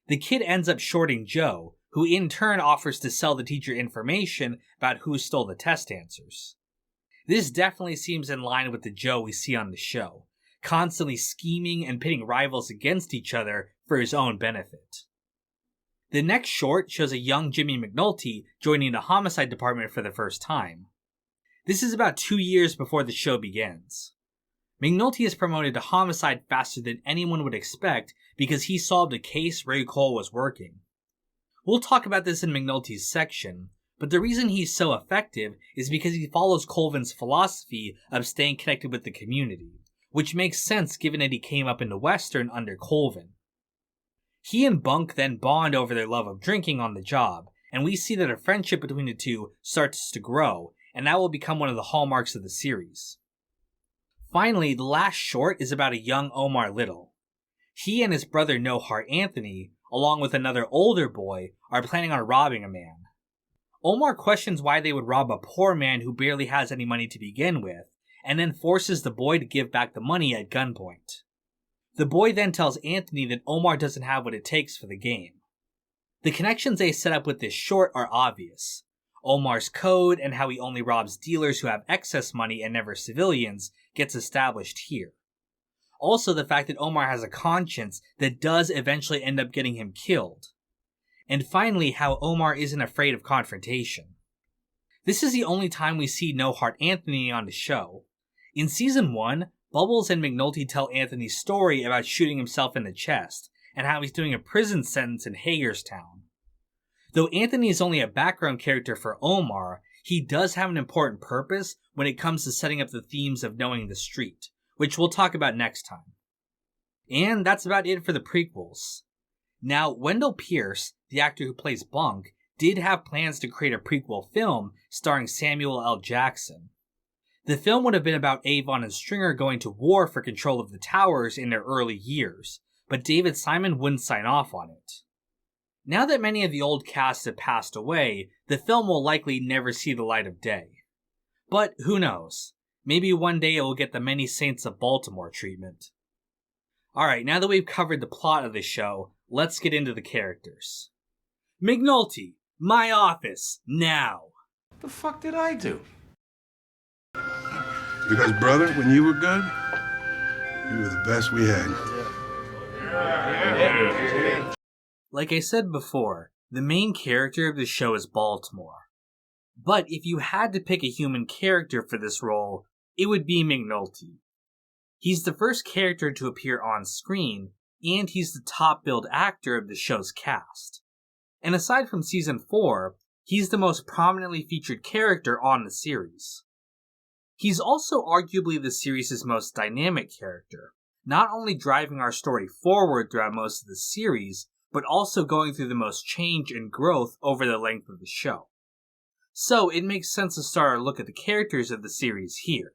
S2: The kid ends up shorting Joe, who in turn offers to sell the teacher information about who stole the test answers. This definitely seems in line with the Joe we see on the show, constantly scheming and pitting rivals against each other for his own benefit. The next short shows a young Jimmy McNulty joining the homicide department for the first time. This is about 2 years before the show begins. McNulty is promoted to homicide faster than anyone would expect because he solved a case Ray Cole was working. We'll talk about this in McNulty's section, but the reason he's so effective is because he follows Colvin's philosophy of staying connected with the community, which makes sense given that he came up in the Western under Colvin. He and Bunk then bond over their love of drinking on the job, and we see that a friendship between the two starts to grow, and that will become one of the hallmarks of the series. Finally, the last short is about a young Omar Little. He and his brother No Heart Anthony, along with another older boy, are planning on robbing a man. Omar questions why they would rob a poor man who barely has any money to begin with, and then forces the boy to give back the money at gunpoint. The boy then tells Anthony that Omar doesn't have what it takes for the game. The connections they set up with this short are obvious. Omar's code and how he only robs dealers who have excess money and never civilians gets established here. Also, the fact that Omar has a conscience that does eventually end up getting him killed. And finally, how Omar isn't afraid of confrontation. This is the only time we see No Heart Anthony on the show. In Season 1, Bubbles and McNulty tell Anthony's story about shooting himself in the chest, and how he's doing a prison sentence in Hagerstown. Though Anthony is only a background character for Omar, he does have an important purpose when it comes to setting up the themes of knowing the street, which we'll talk about next time. And that's about it for the prequels. Now, Wendell Pierce, the actor who plays Bunk, did have plans to create a prequel film starring Samuel L. Jackson. The film would have been about Avon and Stringer going to war for control of the towers in their early years, but David Simon wouldn't sign off on it. Now that many of the old casts have passed away, the film will likely never see the light of day. But who knows? Maybe one day it will get the Many Saints of Baltimore treatment. Alright, now that we've covered the plot of the show, let's get into the characters. McNulty, my office, now!
S13: The fuck did I do?
S1: Because, brother, when you were good, you were the best we had.
S2: Like I said before, the main character of the show is Baltimore. But if you had to pick a human character for this role, it would be McNulty. He's the first character to appear on screen, and he's the top-billed actor of the show's cast. And aside from Season 4, he's the most prominently featured character on the series. He's also arguably the series' most dynamic character, not only driving our story forward throughout most of the series, but also going through the most change and growth over the length of the show. So it makes sense to start our look at the characters of the series here.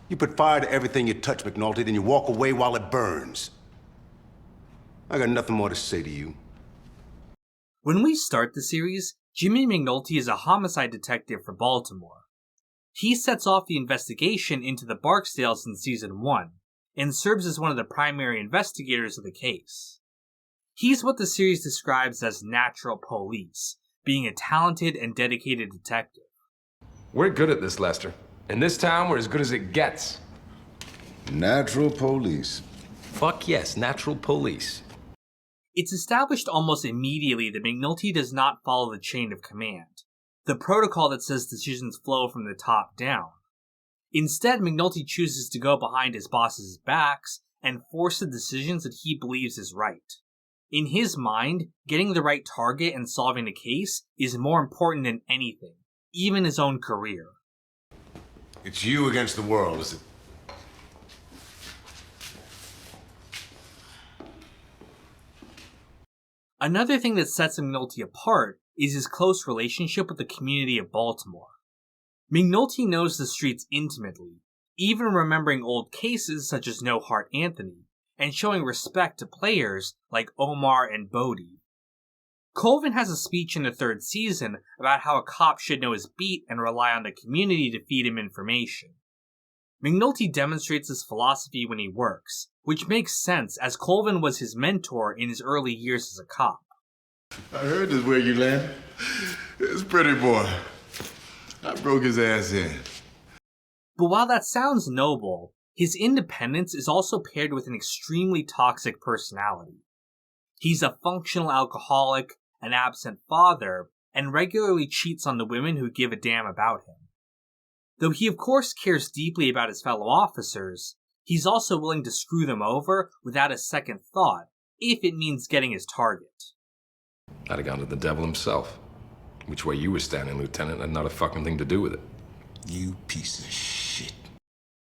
S1: You put fire to everything you touch, McNulty, then you walk away while it burns. I got nothing more to say to you.
S2: When we start the series, Jimmy McNulty is a homicide detective for Baltimore. He sets off the investigation into the Barksdales in Season 1, and serves as one of the primary investigators of the case. He's what the series describes as natural police, being a talented and dedicated detective.
S18: We're good at this, Lester. In this town, we're as good as it gets.
S1: Natural police.
S18: Fuck yes, natural police.
S2: It's established almost immediately that McNulty does not follow the chain of command, the protocol that says decisions flow from the top down. Instead, McNulty chooses to go behind his bosses' backs and force the decisions that he believes is right. In his mind, getting the right target and solving the case is more important than anything, even his own career.
S1: It's you against the world, is it?
S2: Another thing that sets McNulty apart is his close relationship with the community of Baltimore. McNulty knows the streets intimately, even remembering old cases such as No Heart Anthony, and showing respect to players like Omar and Bodie. Colvin has a speech in the third season about how a cop should know his beat and rely on the community to feed him information. McNulty demonstrates this philosophy when he works, which makes sense as Colvin was his mentor in his early years as a cop.
S3: I heard this where you land. It's pretty boy. I broke his ass in.
S2: But while that sounds noble, his independence is also paired with an extremely toxic personality. He's a functional alcoholic, an absent father, and regularly cheats on the women who give a damn about him. Though he of course cares deeply about his fellow officers, he's also willing to screw them over without a second thought, if it means getting his target.
S18: I'd have gone to the devil himself. Which way you were standing, Lieutenant, had not a fucking thing to do with it.
S3: You piece of shit.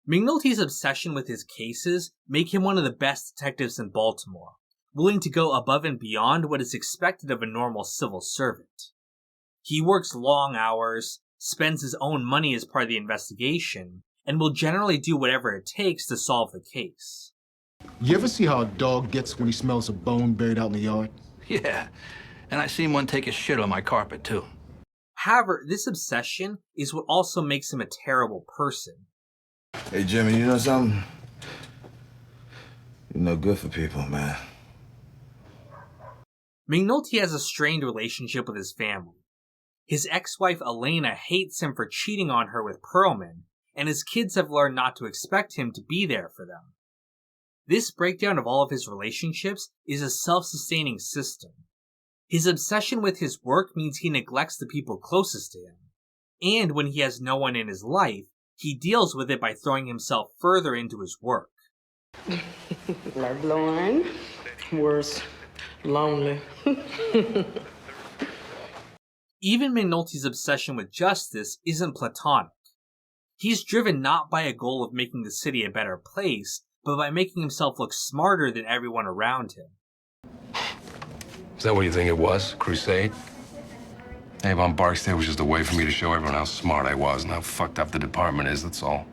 S2: McNulty's obsession with his cases make him one of the best detectives in Baltimore, willing to go above and beyond what is expected of a normal civil servant. He works long hours, spends his own money as part of the investigation, and will generally do whatever it takes to solve the case.
S3: You ever see how a dog gets when he smells a bone buried out in the yard?
S14: Yeah, and I seen one take a shit on my carpet, too.
S2: However, this obsession is what also makes him a terrible person.
S17: Hey, Jimmy, you know something? You're no good for people, man.
S2: McNulty has a strained relationship with his family. His ex-wife Elena hates him for cheating on her with Perlman, and his kids have learned not to expect him to be there for them. This breakdown of all of his relationships is a self-sustaining system. His obsession with his work means he neglects the people closest to him, and when he has no one in his life, he deals with it by throwing himself further into his work.
S8: Lovelorn. Worse. Lonely.
S2: Even McNulty's obsession with justice isn't platonic. He's driven not by a goal of making the city a better place, but by making himself look smarter than everyone around him.
S18: Is that what you think it was? Crusade? Avon Barksdale was just a way for me to show everyone how smart I was and how fucked up the department is, that's all.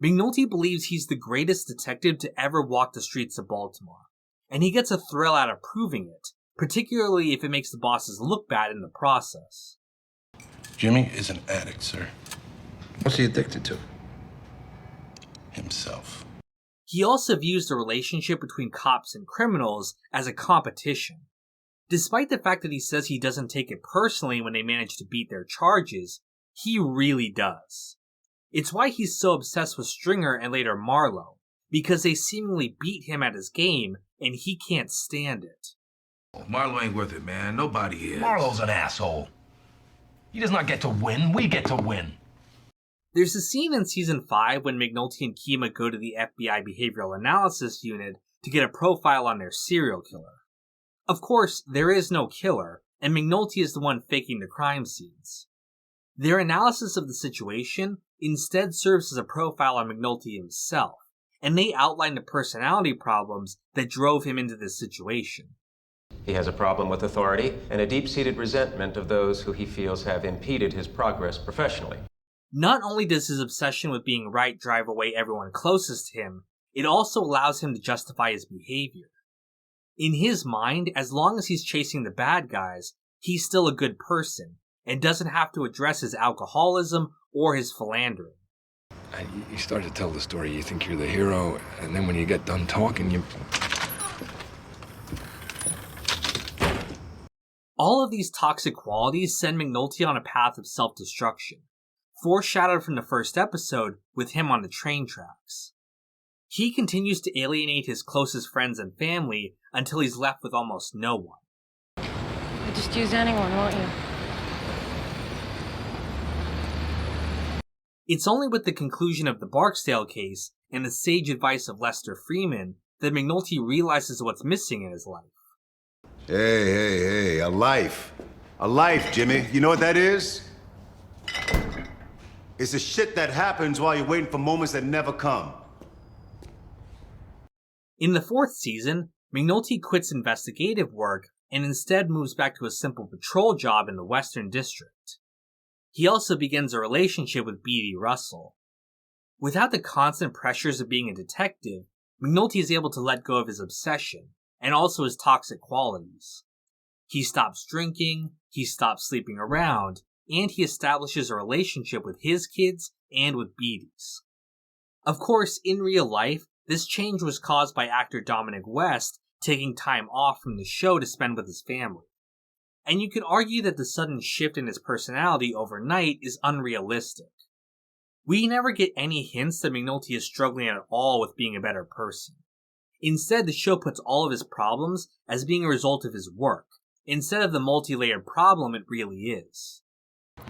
S2: McNulty believes he's the greatest detective to ever walk the streets of Baltimore, and he gets a thrill out of proving it, particularly if it makes the bosses look bad in the process.
S16: Jimmy is an addict, sir.
S17: What's he addicted to?
S16: Himself.
S2: He also views the relationship between cops and criminals as a competition. Despite the fact that he says he doesn't take it personally when they manage to beat their charges, he really does. It's why he's so obsessed with Stringer and later Marlowe, because they seemingly beat him at his game and he can't stand it.
S13: Marlowe ain't worth it, man. Nobody is.
S4: Marlowe's an asshole. He does not get to win. We get to win.
S2: There's a scene in Season 5 when McNulty and Kima go to the FBI Behavioral Analysis Unit to get a profile on their serial killer. Of course, there is no killer, and McNulty is the one faking the crime scenes. Their analysis of the situation instead serves as a profile on McNulty himself, and they outline the personality problems that drove him into this situation.
S19: He has a problem with authority and a deep-seated resentment of those who he feels have impeded his progress professionally.
S2: Not only does his obsession with being right drive away everyone closest to him, it also allows him to justify his behavior. In his mind, as long as he's chasing the bad guys, he's still a good person, and doesn't have to address his alcoholism or his philandering.
S18: You start to tell the story, you think you're the hero, and then when you get done talking, you...
S2: All of these toxic qualities send McNulty on a path of self-destruction, foreshadowed from the first episode with him on the train tracks. He continues to alienate his closest friends and family until he's left with almost no one.
S9: You just use anyone, won't you?
S2: It's only with the conclusion of the Barksdale case and the sage advice of Lester Freeman that McNulty realizes what's missing in his life.
S1: Hey, a life. A life, Jimmy. You know what that is? It's the shit that happens while you're waiting for moments that never come.
S2: In the fourth season, McNulty quits investigative work and instead moves back to a simple patrol job in the Western District. He also begins a relationship with Beatty Russell. Without the constant pressures of being a detective, McNulty is able to let go of his obsession, and also his toxic qualities. He stops drinking, he stops sleeping around, and he establishes a relationship with his kids and with Beatty's. Of course, in real life, this change was caused by actor Dominic West taking time off from the show to spend with his family. And you could argue that the sudden shift in his personality overnight is unrealistic. We never get any hints that McNulty is struggling at all with being a better person. Instead, the show puts all of his problems as being a result of his work, instead of the multi-layered problem it really is.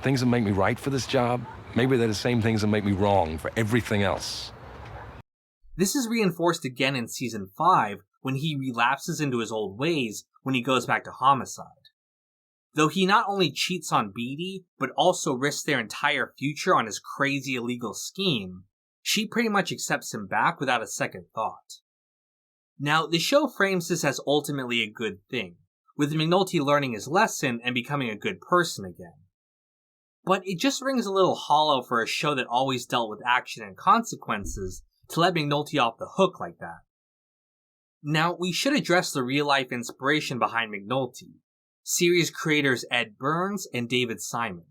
S18: Things that make me right for this job, maybe they're the same things that make me wrong for everything else.
S2: This is reinforced again in Season 5 when he relapses into his old ways when he goes back to homicide. Though he not only cheats on Beatty, but also risks their entire future on his crazy illegal scheme, she pretty much accepts him back without a second thought. Now, the show frames this as ultimately a good thing, with McNulty learning his lesson and becoming a good person again. But it just rings a little hollow for a show that always dealt with action and consequences to let McNulty off the hook like that. Now, we should address the real-life inspiration behind McNulty, series creators Ed Burns and David Simon.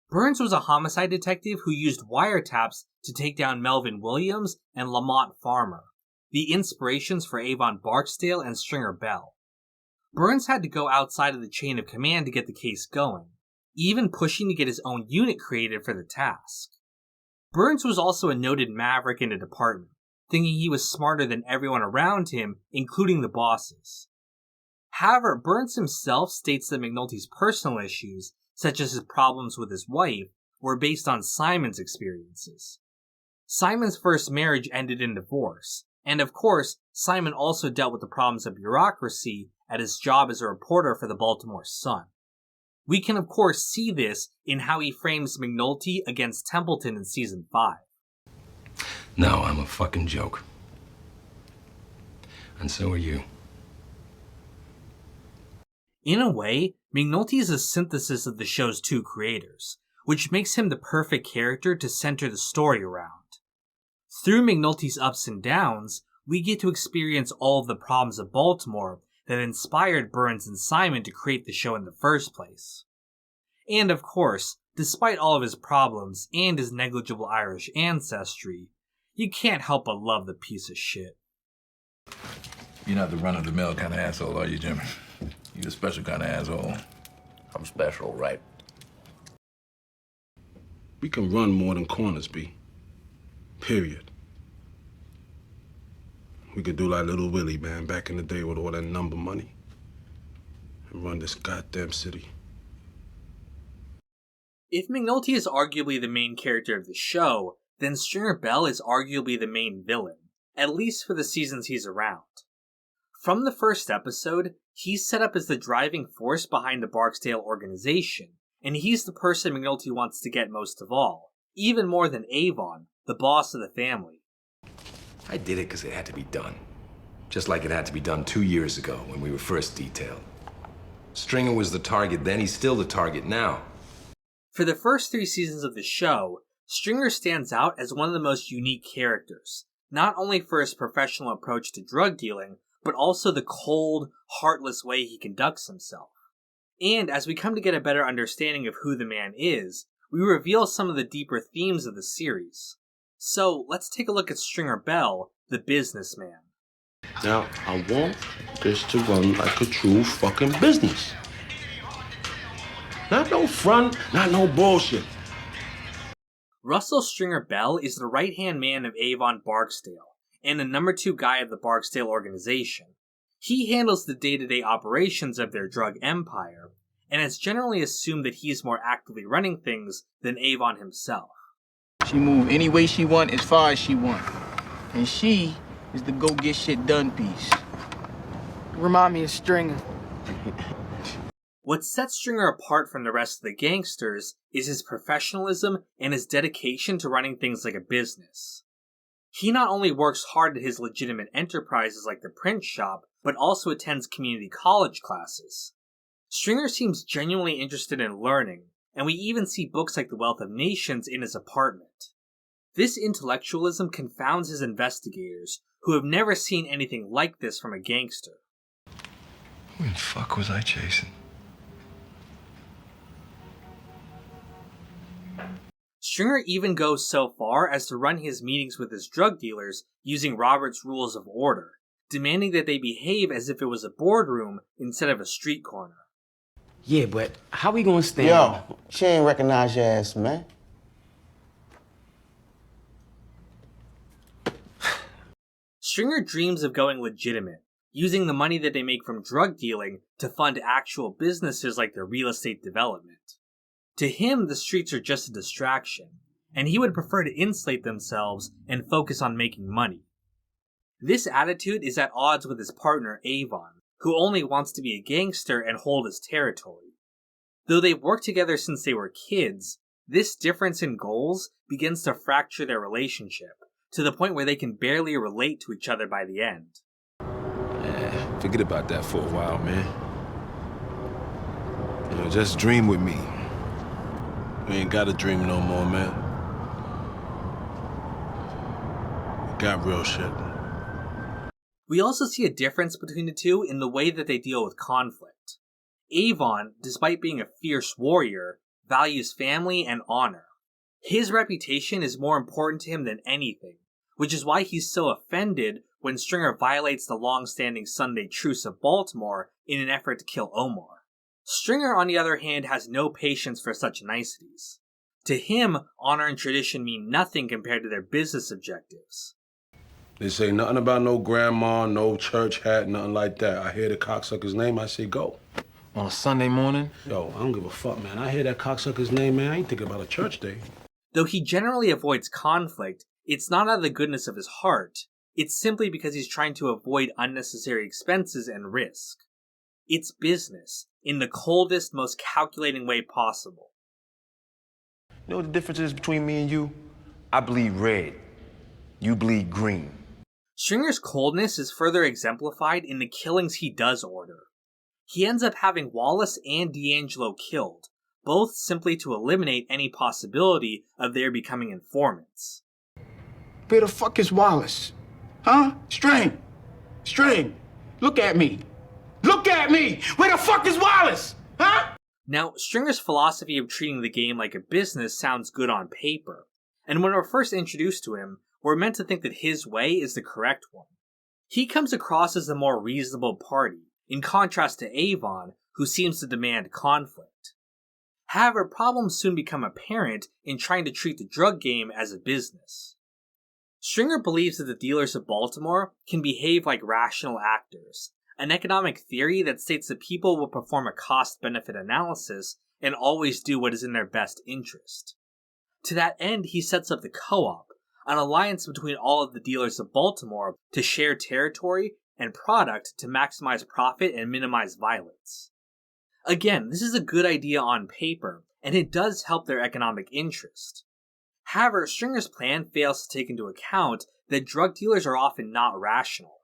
S2: Burns was a homicide detective who used wiretaps to take down Melvin Williams and Lamont Farmer, the inspirations for Avon Barksdale and Stringer Bell. Burns had to go outside of the chain of command to get the case going, even pushing to get his own unit created for the task. Burns was also a noted maverick in the department, thinking he was smarter than everyone around him, including the bosses. However, Burns himself states that McNulty's personal issues, such as his problems with his wife, were based on Simon's experiences. Simon's first marriage ended in divorce, and of course, Simon also dealt with the problems of bureaucracy at his job as a reporter for the Baltimore Sun. We can of course see this in how he frames McNulty against Templeton in Season 5.
S18: No, I'm a fucking joke. And so are you.
S2: In a way, McNulty is a synthesis of the show's two creators, which makes him the perfect character to center the story around. Through McNulty's ups and downs, we get to experience all of the problems of Baltimore that inspired Burns and Simon to create the show in the first place. And of course, despite all of his problems and his negligible Irish ancestry, you can't help but love the piece of shit.
S13: You're not the run-of-the-mill kind of asshole, are you, Jimmy? You're a special kind of asshole.
S12: I'm special, right?
S3: We can run more than corners, B. Period. We could do like Little Willie, man, back in the day with all that number money. And run this goddamn city.
S2: If McNulty is arguably the main character of the show, then Stringer Bell is arguably the main villain, at least for the seasons he's around. From the first episode, he's set up as the driving force behind the Barksdale organization, and he's the person McNulty wants to get most of all, even more than Avon, the boss of the family.
S18: I did it because it had to be done. Just like it had to be done 2 years ago when we were first detailed. Stringer was the target then, he's still the target now.
S2: For the first 3 seasons of the show, Stringer stands out as one of the most unique characters, not only for his professional approach to drug dealing, but also the cold, heartless way he conducts himself. And as we come to get a better understanding of who the man is, we reveal some of the deeper themes of the series. So let's take a look at Stringer Bell, the businessman.
S15: Now, I want this to run like a true fucking business. Not no front, not no bullshit.
S2: Russell Stringer Bell is the right-hand man of Avon Barksdale, and the number 2 guy of the Barksdale organization. He handles the day-to-day operations of their drug empire, and it's generally assumed that he's more actively running things than Avon himself.
S20: She move any way she want, as far as she want. And she is the go-get-shit-done piece. Remind me of Stringer.
S2: What sets Stringer apart from the rest of the gangsters is his professionalism and his dedication to running things like a business. He not only works hard at his legitimate enterprises like the print shop, but also attends community college classes. Stringer seems genuinely interested in learning, and we even see books like The Wealth of Nations in his apartment. This intellectualism confounds his investigators, who have never seen anything like this from a gangster.
S1: Who the fuck was I chasing?
S2: Stringer even goes so far as to run his meetings with his drug dealers using Robert's Rules of Order, demanding that they behave as if it was a boardroom instead of a street corner.
S12: Yeah, but how we gonna stand?
S6: Yo, she ain't recognize your ass, man.
S2: Stringer dreams of going legitimate, using the money that they make from drug dealing to fund actual businesses like their real estate development. To him, the streets are just a distraction, and he would prefer to insulate themselves and focus on making money. This attitude is at odds with his partner Avon, who only wants to be a gangster and hold his territory. Though they've worked together since they were kids, this difference in goals begins to fracture their relationship, to the point where they can barely relate to each other by the end.
S1: Yeah, forget about that for a while, man. You know, just dream with me.
S15: We ain't got a dream no more, man. We got real shit.
S2: We also see a difference between the two in the way that they deal with conflict. Avon, despite being a fierce warrior, values family and honor. His reputation is more important to him than anything, which is why he's so offended when Stringer violates the long-standing Sunday truce of Baltimore in an effort to kill Omar. Stringer, on the other hand, has no patience for such niceties. To him, honor and tradition mean nothing compared to their business objectives.
S15: They say nothing about no grandma, no church hat, nothing like that. I hear the cocksucker's name, I say go.
S6: On a Sunday morning?
S15: Yo, I don't give a fuck, man. I hear that cocksucker's name, man. I ain't thinking about a church day.
S2: Though he generally avoids conflict, it's not out of the goodness of his heart. It's simply because he's trying to avoid unnecessary expenses and risk. It's business, in the coldest, most calculating way possible.
S1: You know what the difference is between me and you? I bleed red. You bleed green.
S2: Stringer's coldness is further exemplified in the killings he does order. He ends up having Wallace and D'Angelo killed, both simply to eliminate any possibility of their becoming informants.
S20: Where the fuck is Wallace? Huh? String! Look at me! Look at me! Where the fuck is Wallace? Huh?
S2: Now, Stringer's philosophy of treating the game like a business sounds good on paper, and when we're first introduced to him, we're meant to think that his way is the correct one. He comes across as the more reasonable party, in contrast to Avon, who seems to demand conflict. However, problems soon become apparent in trying to treat the drug game as a business. Stringer believes that the dealers of Baltimore can behave like rational actors, an economic theory that states that people will perform a cost-benefit analysis and always do what is in their best interest. To that end, he sets up the Co-op, an alliance between all of the dealers of Baltimore to share territory and product to maximize profit and minimize violence. Again, this is a good idea on paper, and it does help their economic interest. However, Stringer's plan fails to take into account that drug dealers are often not rational.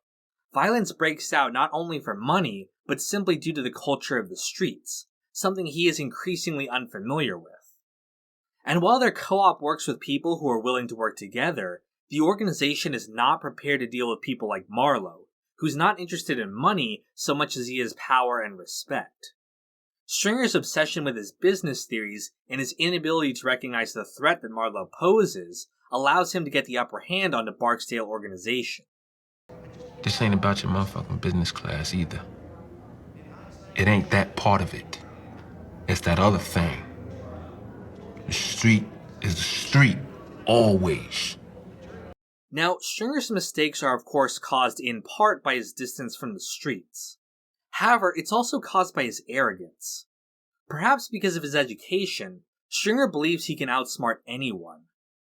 S2: Violence breaks out not only for money, but simply due to the culture of the streets, something he is increasingly unfamiliar with. And while their co-op works with people who are willing to work together, the organization is not prepared to deal with people like Marlowe, who's not interested in money so much as he is power and respect. Stringer's obsession with his business theories and his inability to recognize the threat that Marlowe poses allows him to get the upper hand on the Barksdale organization.
S3: This ain't about your motherfucking business class either. It ain't that part of it. It's that other thing. The street is the street, always.
S2: Now, Stringer's mistakes are of course caused in part by his distance from the streets. However, it's also caused by his arrogance. Perhaps because of his education, Stringer believes he can outsmart anyone.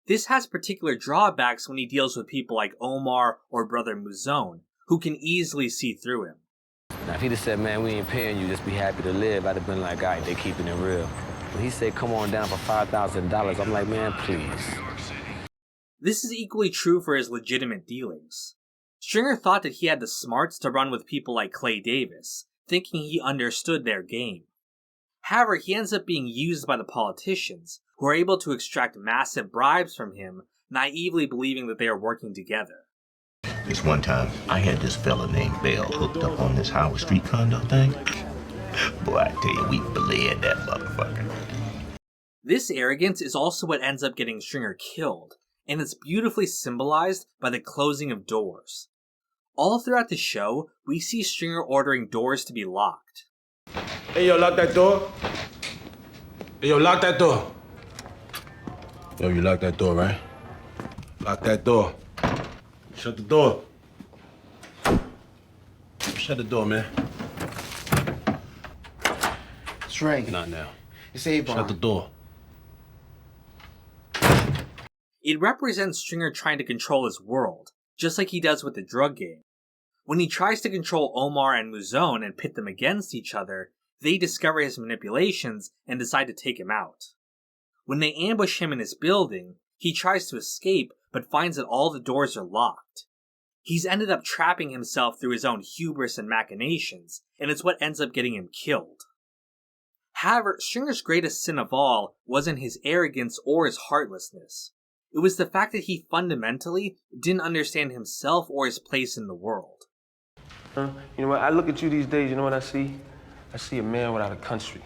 S2: This has particular drawbacks when he deals with people like Omar or Brother Muzone, who can easily see through him.
S12: Now, if he'd have said, man, we ain't paying you, just be happy to live, I'd have been like, all right, they keeping it real. When he said, come on down for $5,000, I'm like, man, please.
S2: This is equally true for his legitimate dealings. Stringer thought that he had the smarts to run with people like Clay Davis, thinking he understood their game. However, he ends up being used by the politicians, who are able to extract massive bribes from him, naively believing that they are working together.
S21: This one time, I had this fella named Bell hooked up on this Howard Street condo thing. Boy, I tell you, we bled that motherfucker.
S2: This arrogance is also what ends up getting Stringer killed, and it's beautifully symbolized by the closing of doors. All throughout the show, we see Stringer ordering doors to be locked.
S15: Hey, yo, lock that door. Hey, yo, lock that door. Yo, you lock that door, right? Lock that door. Shut the door. Shut the door, man.
S20: It's Reagan.
S15: Not now.
S20: It's Avon.
S15: Shut the door.
S2: It represents Stringer trying to control his world, just like he does with the drug game. When he tries to control Omar and Muzone and pit them against each other, they discover his manipulations and decide to take him out. When they ambush him in his building, he tries to escape but finds that all the doors are locked. He's ended up trapping himself through his own hubris and machinations, and it's what ends up getting him killed. However, Stringer's greatest sin of all wasn't his arrogance or his heartlessness. It was the fact that he fundamentally didn't understand himself or his place in the world.
S15: You know what? I look at you these days, you know what I see? I see a man without a country.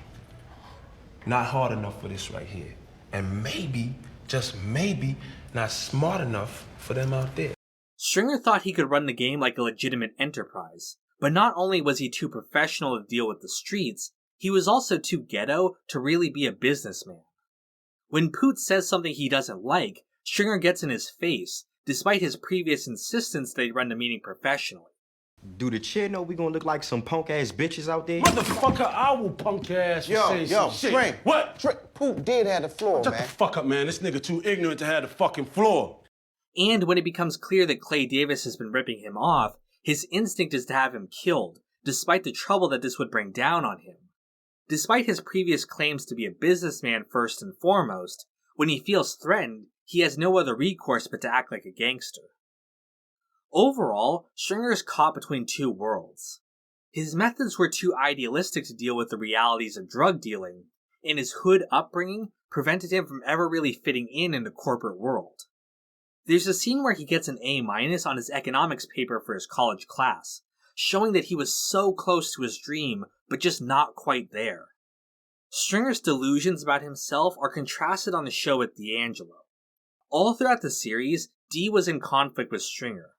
S15: Not hard enough for this right here. And maybe, just maybe, not smart enough for them out there.
S2: Stringer thought he could run the game like a legitimate enterprise, but not only was he too professional to deal with the streets, he was also too ghetto to really be a businessman. When Poot says something he doesn't like, Stringer gets in his face, despite his previous insistence that he run the meeting professionally.
S6: Do the chair know we gonna look like some punk-ass bitches out there?
S15: Motherfucker, I will punk your ass for saying some shit.
S20: String.
S15: What?
S20: Poop did have the floor,
S15: Shut
S20: man.
S15: the fuck up, man. This nigga too ignorant to have the fucking floor.
S2: And when it becomes clear that Clay Davis has been ripping him off, his instinct is to have him killed, despite the trouble that this would bring down on him. Despite his previous claims to be a businessman first and foremost, when he feels threatened, he has no other recourse but to act like a gangster. Overall, Stringer is caught between two worlds. His methods were too idealistic to deal with the realities of drug dealing, and his hood upbringing prevented him from ever really fitting in the corporate world. There's a scene where he gets an A- on his economics paper for his college class, showing that he was so close to his dream, but just not quite there. Stringer's delusions about himself are contrasted on the show with D'Angelo. All throughout the series, D was in conflict with Stringer.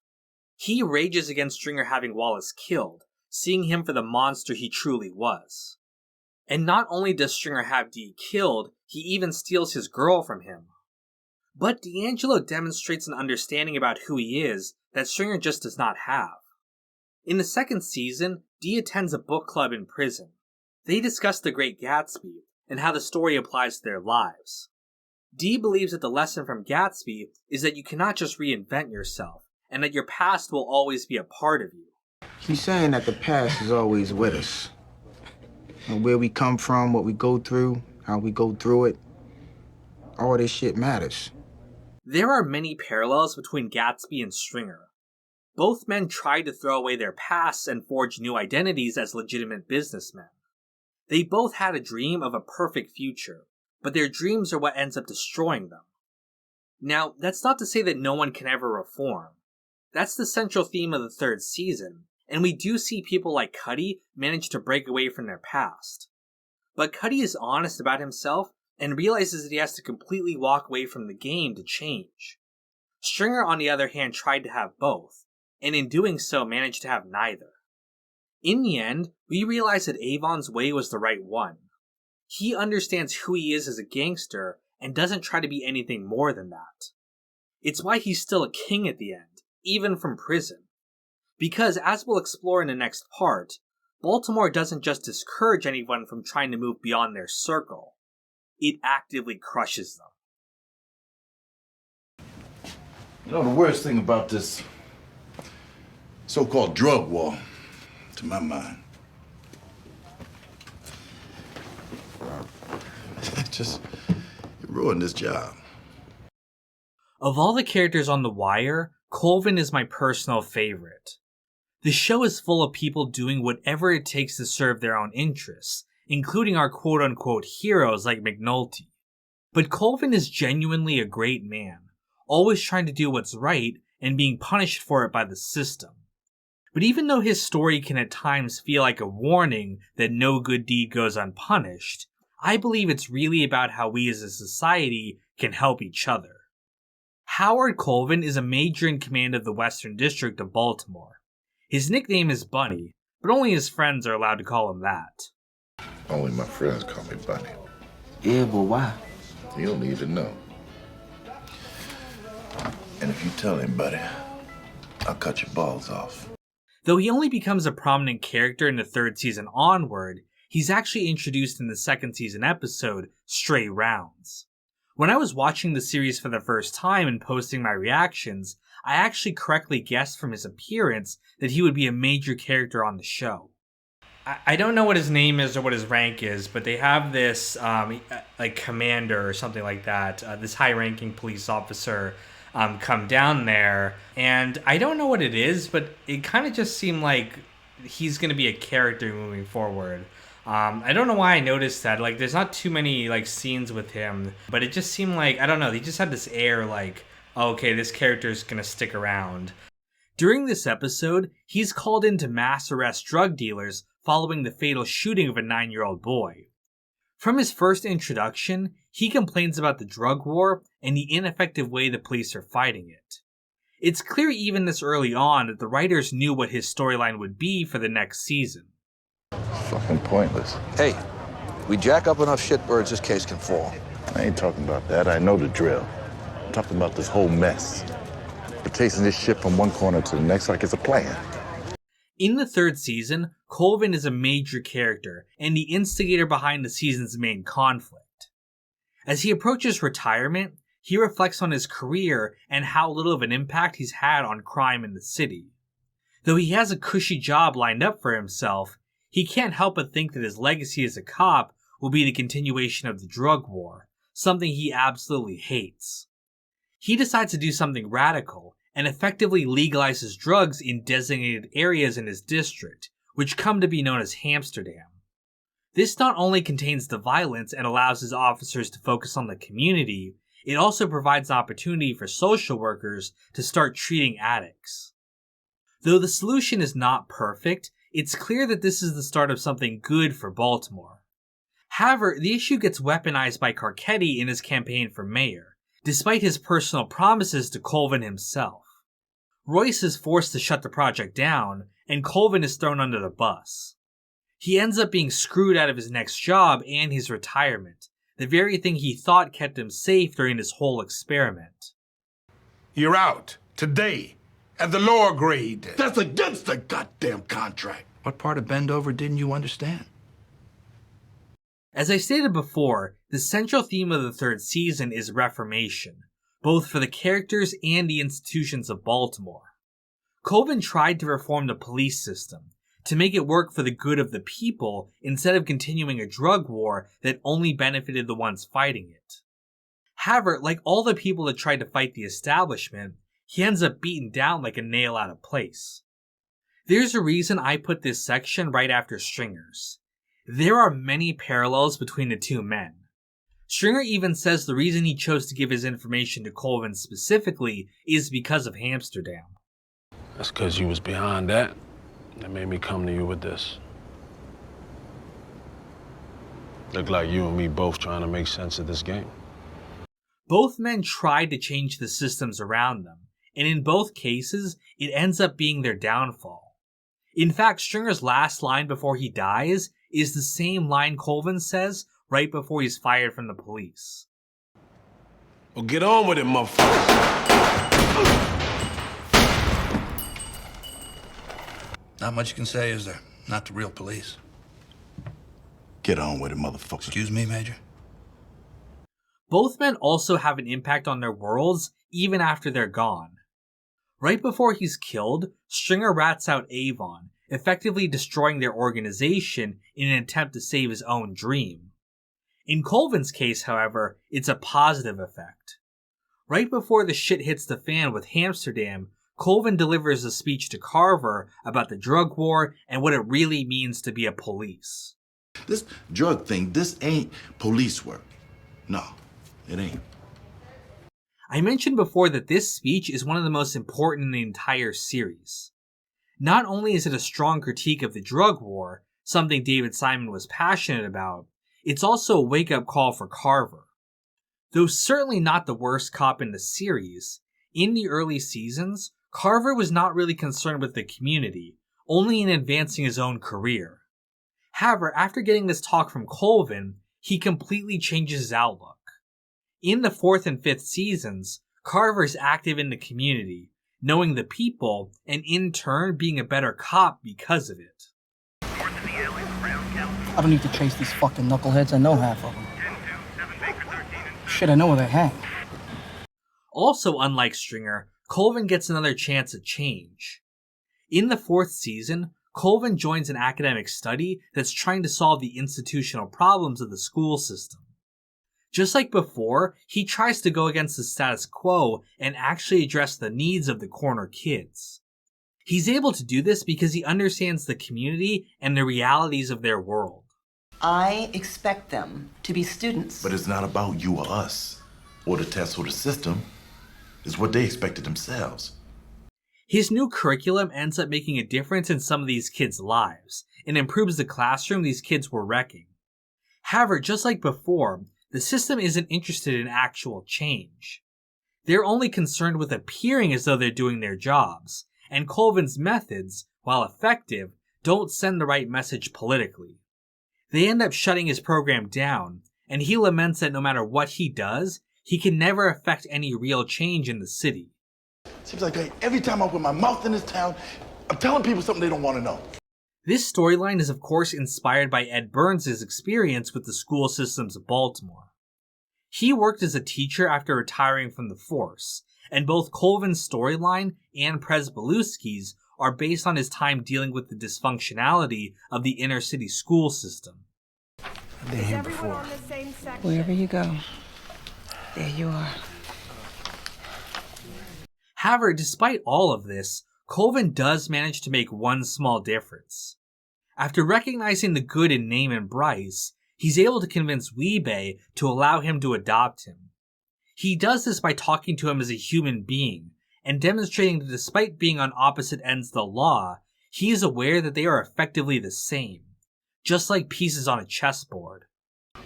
S2: He rages against Stringer having Wallace killed, seeing him for the monster he truly was. And not only does Stringer have D killed, he even steals his girl from him. But D'Angelo demonstrates an understanding about who he is that Stringer just does not have. In the second season, D attends a book club in prison. They discuss The Great Gatsby and how the story applies to their lives. D believes that the lesson from Gatsby is that you cannot just reinvent yourself, and that your past will always be a part of you.
S20: He's saying that the past is always with us. And where we come from, what we go through, how we go through it, all this shit matters.
S2: There are many parallels between Gatsby and Stringer. Both men tried to throw away their pasts and forge new identities as legitimate businessmen. They both had a dream of a perfect future, but their dreams are what ends up destroying them. Now, that's not to say that no one can ever reform. That's the central theme of the third season, and we do see people like Cuddy manage to break away from their past. But Cuddy is honest about himself and realizes that he has to completely walk away from the game to change. Stringer, on the other hand, tried to have both, and in doing so managed to have neither. In the end, we realize that Avon's way was the right one. He understands who he is as a gangster and doesn't try to be anything more than that. It's why he's still a king at the end, even from prison. Because, as we'll explore in the next part, Baltimore doesn't just discourage anyone from trying to move beyond their circle. It actively crushes them.
S5: You know, the worst thing about this so-called drug war, to my mind, it ruined this job.
S2: Of all the characters on The Wire, Colvin is my personal favorite. The show is full of people doing whatever it takes to serve their own interests, including our quote-unquote heroes like McNulty. But Colvin is genuinely a great man, always trying to do what's right and being punished for it by the system. But even though his story can at times feel like a warning that no good deed goes unpunished, I believe it's really about how we as a society can help each other. Howard Colvin is a major in command of the Western District of Baltimore. His nickname is Bunny, but only his friends are allowed to call him that.
S5: Only my friends call me Bunny.
S21: Yeah, but why?
S5: You don't need to know. And if you tell anybody, I'll cut your balls off.
S2: Though he only becomes a prominent character in the third season onward, he's actually introduced in the second season episode, Stray Rounds. When I was watching the series for the first time and posting my reactions, I actually correctly guessed from his appearance that he would be a major character on the show. I don't know what his name is or what his rank is, but they have this like commander or something like that, this high-ranking police officer come down there, and I don't know what it is, but it kind of just seemed like he's going to be a character moving forward. I don't know why I noticed that. Like, there's not too many like scenes with him, but it just seemed like, I don't know, he just had this air like, oh, okay, this character is going to stick around. During this episode, he's called in to mass arrest drug dealers following the fatal shooting of a 9-year-old boy. From his first introduction, he complains about the drug war and the ineffective way the police are fighting it. It's clear even this early on that the writers knew what his storyline would be for the next season.
S5: Fucking pointless.
S14: Hey, we jack up enough shitbirds, this case can fall.
S5: I ain't talking about that. I know the drill. I'm talking about this whole mess. We're chasing this shit from one corner to the next like it's a plan.
S2: In the third season, Colvin is a major character and the instigator behind the season's main conflict. As he approaches retirement, he reflects on his career and how little of an impact he's had on crime in the city. Though he has a cushy job lined up for himself, he can't help but think that his legacy as a cop will be the continuation of the drug war, something he absolutely hates. He decides to do something radical and effectively legalizes drugs in designated areas in his district, which come to be known as Amsterdam. This not only contains the violence and allows his officers to focus on the community, it also provides an opportunity for social workers to start treating addicts. Though the solution is not perfect, it's clear that this is the start of something good for Baltimore. However, the issue gets weaponized by Carcetti in his campaign for mayor, despite his personal promises to Colvin himself. Royce is forced to shut the project down, and Colvin is thrown under the bus. He ends up being screwed out of his next job and his retirement, the very thing he thought kept him safe during this whole experiment.
S20: You're out today at the lower grade. That's against the goddamn contract.
S14: What part of Bendover didn't you understand?
S2: As I stated before, the central theme of the third season is reformation, both for the characters and the institutions of Baltimore. Colvin tried to reform the police system, to make it work for the good of the people instead of continuing a drug war that only benefited the ones fighting it. However, like all the people that tried to fight the establishment, he ends up beaten down like a nail out of place. There's a reason I put this section right after Stringer's. There are many parallels between the two men. Stringer even says the reason he chose to give his information to Colvin specifically is because of Amsterdam.
S7: That's because you was behind that. That made me come to you with this. Look like you and me both trying to make sense of this game.
S2: Both men tried to change the systems around them, and in both cases, it ends up being their downfall. In fact, Stringer's last line before he dies is the same line Colvin says right before he's fired from the police.
S15: Well, get on with it, motherfucker.
S14: Not much you can say, is there? Not the real police.
S5: Get on with it, motherfucker.
S14: Excuse me, Major?
S2: Both men also have an impact on their worlds even after they're gone. Right before he's killed, Stringer rats out Avon, effectively destroying their organization in an attempt to save his own dream. In Colvin's case, however, it's a positive effect. Right before the shit hits the fan with Amsterdam, Colvin delivers a speech to Carver about the drug war and what it really means to be a police.
S5: This drug thing, this ain't police work. No, it ain't.
S2: I mentioned before that this speech is one of the most important in the entire series. Not only is it a strong critique of the drug war, something David Simon was passionate about, it's also a wake-up call for Carver. Though certainly not the worst cop in the series, in the early seasons, Carver was not really concerned with the community, only in advancing his own career. However, after getting this talk from Colvin, he completely changes his outlook. In the 4th and 5th seasons, Carver is active in the community, knowing the people, and in turn being a better cop because of it.
S22: I don't need to chase these fucking knuckleheads. I know half of them. Shit, I know where they hang.
S2: Also, unlike Stringer, Colvin gets another chance at change. In the 4th season, Colvin joins an academic study that's trying to solve the institutional problems of the school system. Just like before, he tries to go against the status quo and actually address the needs of the corner kids. He's able to do this because he understands the community and the realities of their world.
S23: I expect them to be students.
S5: But it's not about you or us, or the test or the system. It's what they expected themselves.
S2: His new curriculum ends up making a difference in some of these kids' lives, and improves the classroom these kids were wrecking. However, just like before, the system isn't interested in actual change. They're only concerned with appearing as though they're doing their jobs, and Colvin's methods, while effective, don't send the right message politically. They end up shutting his program down, and he laments that no matter what he does, he can never affect any real change in the city.
S5: Seems like every time I put my mouth in this town, I'm telling people something they don't want to know.
S2: This storyline is of course inspired by Ed Burns' experience with the school systems of Baltimore. He worked as a teacher after retiring from the force, and both Colvin's storyline and Przybylewski's are based on his time dealing with the dysfunctionality of the inner city school system.
S22: I've been here before.
S8: Wherever you go, there you are.
S2: However, despite all of this, Colvin does manage to make one small difference. After recognizing the good in Name and Bryce, he's able to convince Weebay to allow him to adopt him. He does this by talking to him as a human being, and demonstrating that despite being on opposite ends of the law, he is aware that they are effectively the same, just like pieces on a chessboard.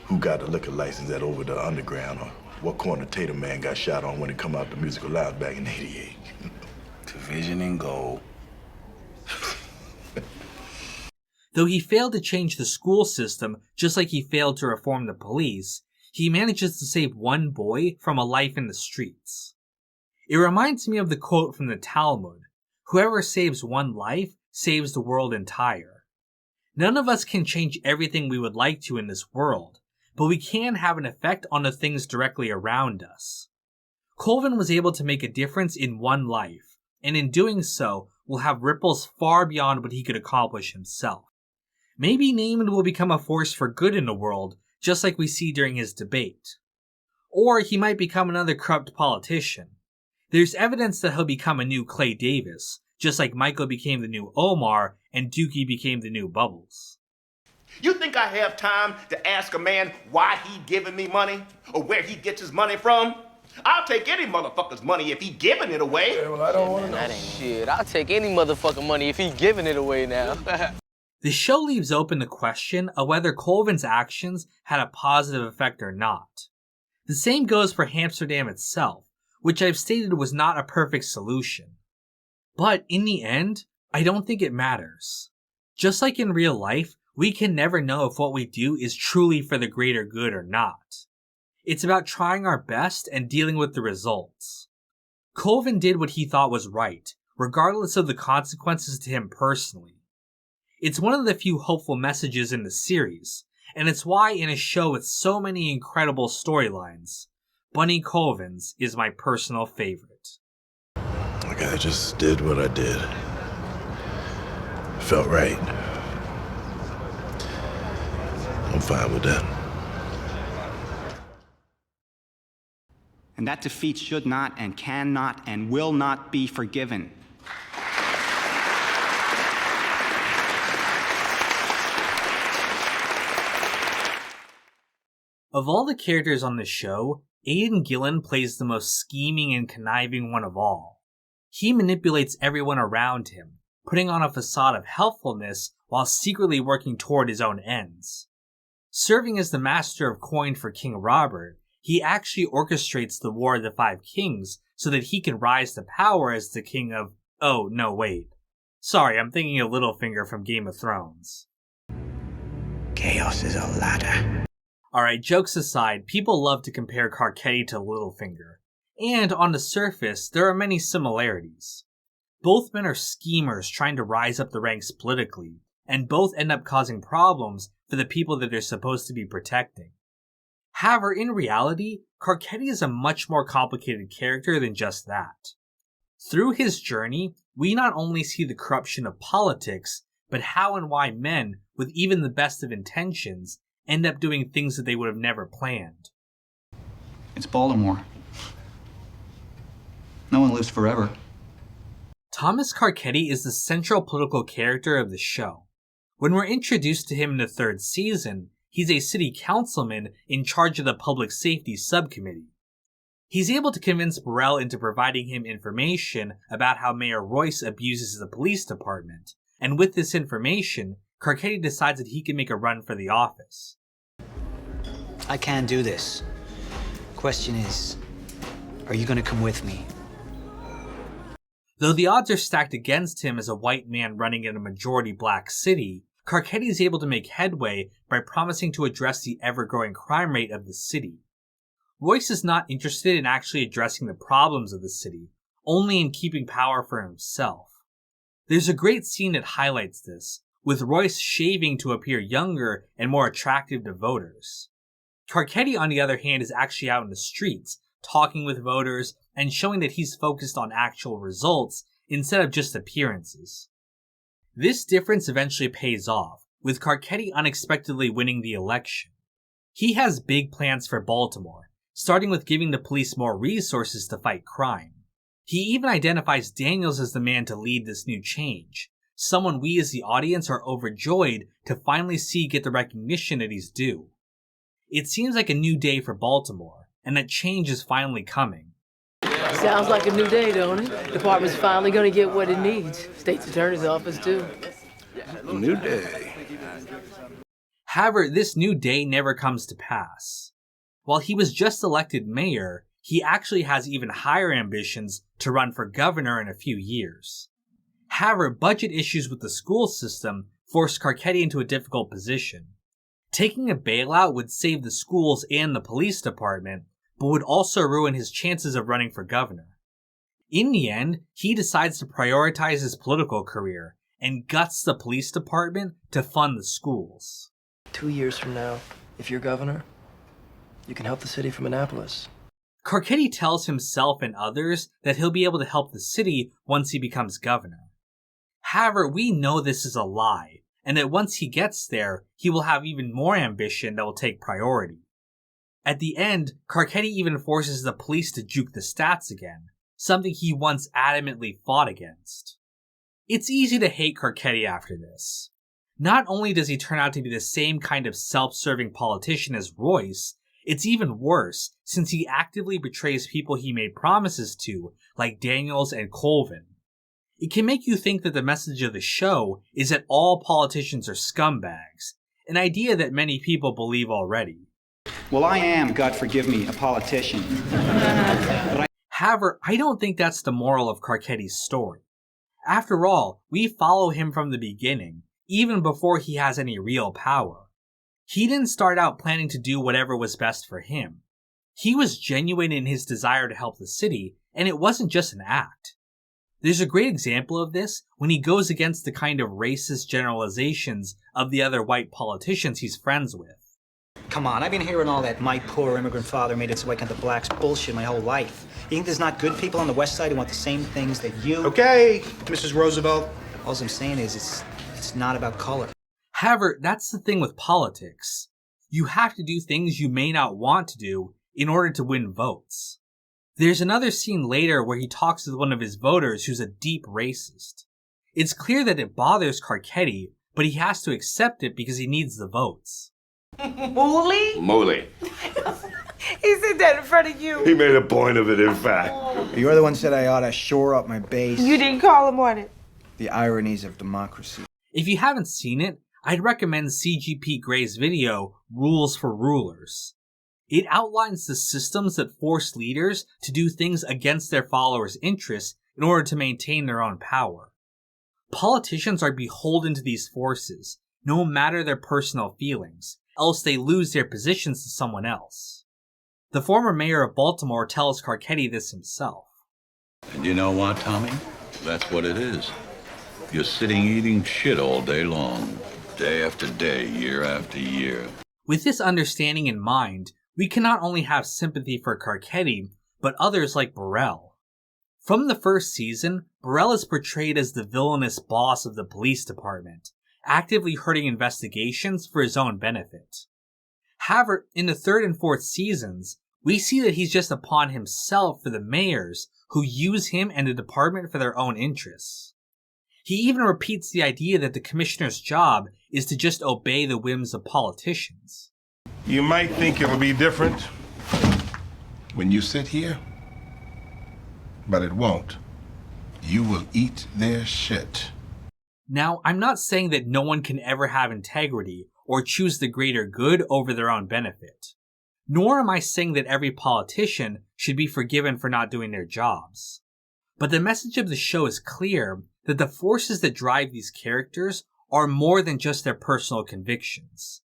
S5: Who got the liquor license at over the underground, or what corner Tatum man got shot on when it come out the musical lounge back in '88?
S17: Division and gold.
S2: Though he failed to change the school system just like he failed to reform the police, he manages to save one boy from a life in the streets. It reminds me of the quote from the Talmud, "Whoever saves one life saves the world entire." None of us can change everything we would like to in this world, but we can have an effect on the things directly around us. Colvin was able to make a difference in one life, and in doing so, will have ripples far beyond what he could accomplish himself. Maybe Naaman will become a force for good in the world, just like we see during his debate. Or he might become another corrupt politician. There's evidence that he'll become a new Clay Davis, just like Michael became the new Omar and Dookie became the new Bubbles.
S20: You think I have time to ask a man why he giving me money or where he gets his money from? I'll take any motherfucker's money if he giving it away.
S12: Well, I don't want to know. That ain't shit. I'll take any motherfucking money if he giving it away now.
S2: The show leaves open the question of whether Colvin's actions had a positive effect or not. The same goes for Amsterdam itself, which I've stated was not a perfect solution. But in the end, I don't think it matters. Just like in real life, we can never know if what we do is truly for the greater good or not. It's about trying our best and dealing with the results. Colvin did what he thought was right, regardless of the consequences to him personally. It's one of the few hopeful messages in the series, and it's why in a show with so many incredible storylines, Bunny Colvin's is my personal favorite.
S10: Like I just did what I did. Felt right. I'm fine with that.
S11: And that defeat should not and cannot and will not be forgiven.
S2: Of all the characters on the show, Aidan Gillen plays the most scheming and conniving one of all. He manipulates everyone around him, putting on a facade of helpfulness while secretly working toward his own ends. Serving as the master of coin for King Robert, he actually orchestrates the War of the Five Kings so that he can rise to power as the king of... Oh, no, wait. Sorry, I'm thinking of Littlefinger from Game of Thrones.
S20: Chaos is a ladder.
S2: Alright, jokes aside, people love to compare Carcetti to Littlefinger. And on the surface, there are many similarities. Both men are schemers trying to rise up the ranks politically, and both end up causing problems for the people that they're supposed to be protecting. However, in reality, Carcetti is a much more complicated character than just that. Through his journey, we not only see the corruption of politics, but how and why men, with even the best of intentions, end up doing things that they would have never planned.
S11: It's Baltimore. No one lives forever.
S2: Thomas Carcetti is the central political character of the show. When we're introduced to him in the third season, he's a city councilman in charge of the public safety subcommittee. He's able to convince Burrell into providing him information about how Mayor Royce abuses the police department, and with this information, Carcetti decides that he can make a run for the office.
S16: I can do this. Question is, are you gonna come with me?
S2: Though the odds are stacked against him as a white man running in a majority black city, Carcetti is able to make headway by promising to address the ever-growing crime rate of the city. Royce is not interested in actually addressing the problems of the city, only in keeping power for himself. There's a great scene that highlights this, with Royce shaving to appear younger and more attractive to voters. Carcetti, on the other hand, is actually out in the streets, talking with voters and showing that he's focused on actual results instead of just appearances. This difference eventually pays off, with Carcetti unexpectedly winning the election. He has big plans for Baltimore, starting with giving the police more resources to fight crime. He even identifies Daniels as the man to lead this new change, someone we as the audience are overjoyed to finally see get the recognition that he's due. It seems like a new day for Baltimore, and that change is finally coming.
S24: Sounds like a new day, don't it? Department's finally gonna get what it needs. State's Attorney's Office, too.
S10: A new day.
S2: However, this new day never comes to pass. While he was just elected mayor, he actually has even higher ambitions to run for governor in a few years. However, budget issues with the school system forced Carcetti into a difficult position. Taking a bailout would save the schools and the police department, but would also ruin his chances of running for governor. In the end, he decides to prioritize his political career and guts the police department to fund the schools.
S25: 2 years from now, if you're governor, you can help the city from Annapolis.
S2: Carcetti tells himself and others that he'll be able to help the city once he becomes governor. However, we know this is a lie, and that once he gets there, he will have even more ambition that will take priority. At the end, Carcetti even forces the police to juke the stats again, something he once adamantly fought against. It's easy to hate Carcetti after this. Not only does he turn out to be the same kind of self-serving politician as Royce, it's even worse since he actively betrays people he made promises to, like Daniels and Colvin. It can make you think that the message of the show is that all politicians are scumbags, an idea that many people believe already.
S11: Well, I am, God forgive me, a politician.
S2: However, I don't think that's the moral of Carcetti's story. After all, we follow him from the beginning, even before he has any real power. He didn't start out planning to do whatever was best for him. He was genuine in his desire to help the city, and it wasn't just an act. There's a great example of this when he goes against the kind of racist generalizations of the other white politicians he's friends with.
S16: Come on, I've been hearing all that my poor immigrant father made its way into blacks bullshit my whole life. You think there's not good people on the West Side who want the same things that you...
S20: Okay, Mrs. Roosevelt.
S16: All I'm saying is it's not about color.
S2: However, that's the thing with politics. You have to do things you may not want to do in order to win votes. There's another scene later where he talks with one of his voters who's a deep racist. It's clear that it bothers Carcetti, but he has to accept it because he needs the votes.
S23: Mooly?
S10: Mooly.
S23: He said that in front of you.
S10: He made a point of it, in fact.
S25: You're the one said I ought to shore up my base.
S23: You didn't call him on it.
S25: The ironies of democracy.
S2: If you haven't seen it, I'd recommend CGP Gray's video, Rules for Rulers. It outlines the systems that force leaders to do things against their followers' interests in order to maintain their own power. Politicians are beholden to these forces, no matter their personal feelings, else they lose their positions to someone else. The former mayor of Baltimore tells Carcetti this himself.
S4: And you know what, Tommy? That's what it is. You're sitting eating shit all day long, day after day, year after year.
S2: With this understanding in mind, we can not only have sympathy for Carcetti, but others like Burrell. From the first season, Burrell is portrayed as the villainous boss of the police department, actively hurting investigations for his own benefit. However, in the third and fourth seasons, we see that he's just a pawn himself for the mayors who use him and the department for their own interests. He even repeats the idea that the commissioner's job is to just obey the whims of politicians.
S20: You might think it'll be different when you sit here, but it won't. You will eat their shit.
S2: Now, I'm not saying that no one can ever have integrity or choose the greater good over their own benefit. Nor am I saying that every politician should be forgiven for not doing their jobs. But the message of the show is clear that the forces that drive these characters are more than just their personal convictions.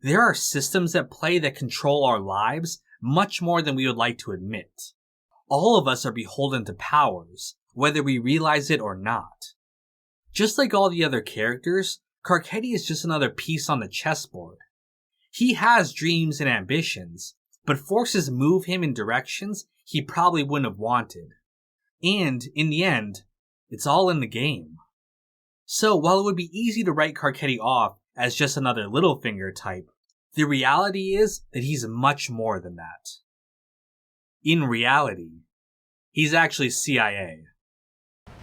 S2: There are systems at play that control our lives much more than we would like to admit. All of us are beholden to powers, whether we realize it or not. Just like all the other characters, Carcetti is just another piece on the chessboard. He has dreams and ambitions, but forces move him in directions he probably wouldn't have wanted. And, in the end, it's all in the game. So, while it would be easy to write Carcetti off as just another Littlefinger type, the reality is that he's much more than that. In reality, he's actually CIA.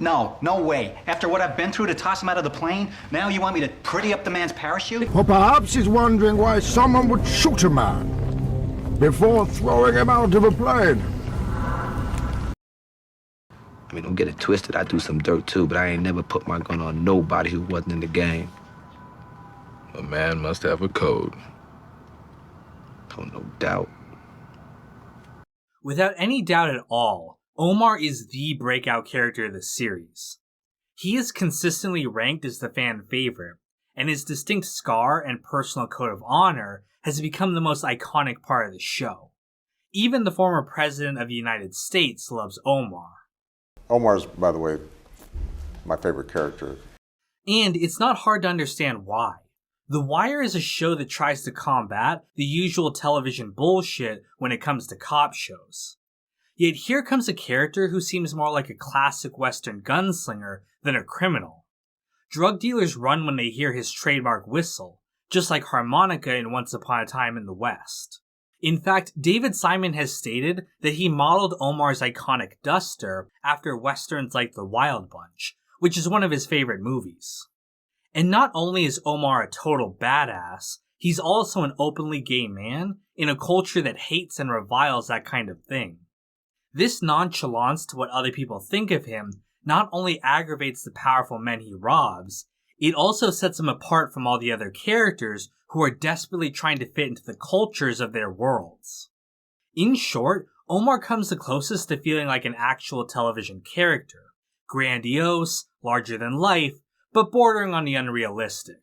S11: No, no way. After what I've been through to toss him out of the plane, now you want me to pretty up the man's parachute?
S9: Or perhaps he's wondering why someone would shoot a man before throwing him out of a plane.
S12: I mean, don't get it twisted. I do some dirt too, but I ain't never put my gun on nobody who wasn't in the game.
S3: A man must have a code.
S12: Oh, no doubt.
S2: Without any doubt at all, Omar is the breakout character of the series. He is consistently ranked as the fan favorite, and his distinct scar and personal code of honor has become the most iconic part of the show. Even the former president of the United States loves Omar.
S13: Omar's, by the way, my favorite character.
S2: And it's not hard to understand why. The Wire is a show that tries to combat the usual television bullshit when it comes to cop shows. Yet here comes a character who seems more like a classic Western gunslinger than a criminal. Drug dealers run when they hear his trademark whistle, just like harmonica in Once Upon a Time in the West. In fact, David Simon has stated that he modeled Omar's iconic duster after westerns like The Wild Bunch, which is one of his favorite movies. And not only is Omar a total badass, he's also an openly gay man in a culture that hates and reviles that kind of thing. This nonchalance to what other people think of him not only aggravates the powerful men he robs, it also sets him apart from all the other characters who are desperately trying to fit into the cultures of their worlds. In short, Omar comes the closest to feeling like an actual television character, grandiose, larger than life, but bordering on the unrealistic.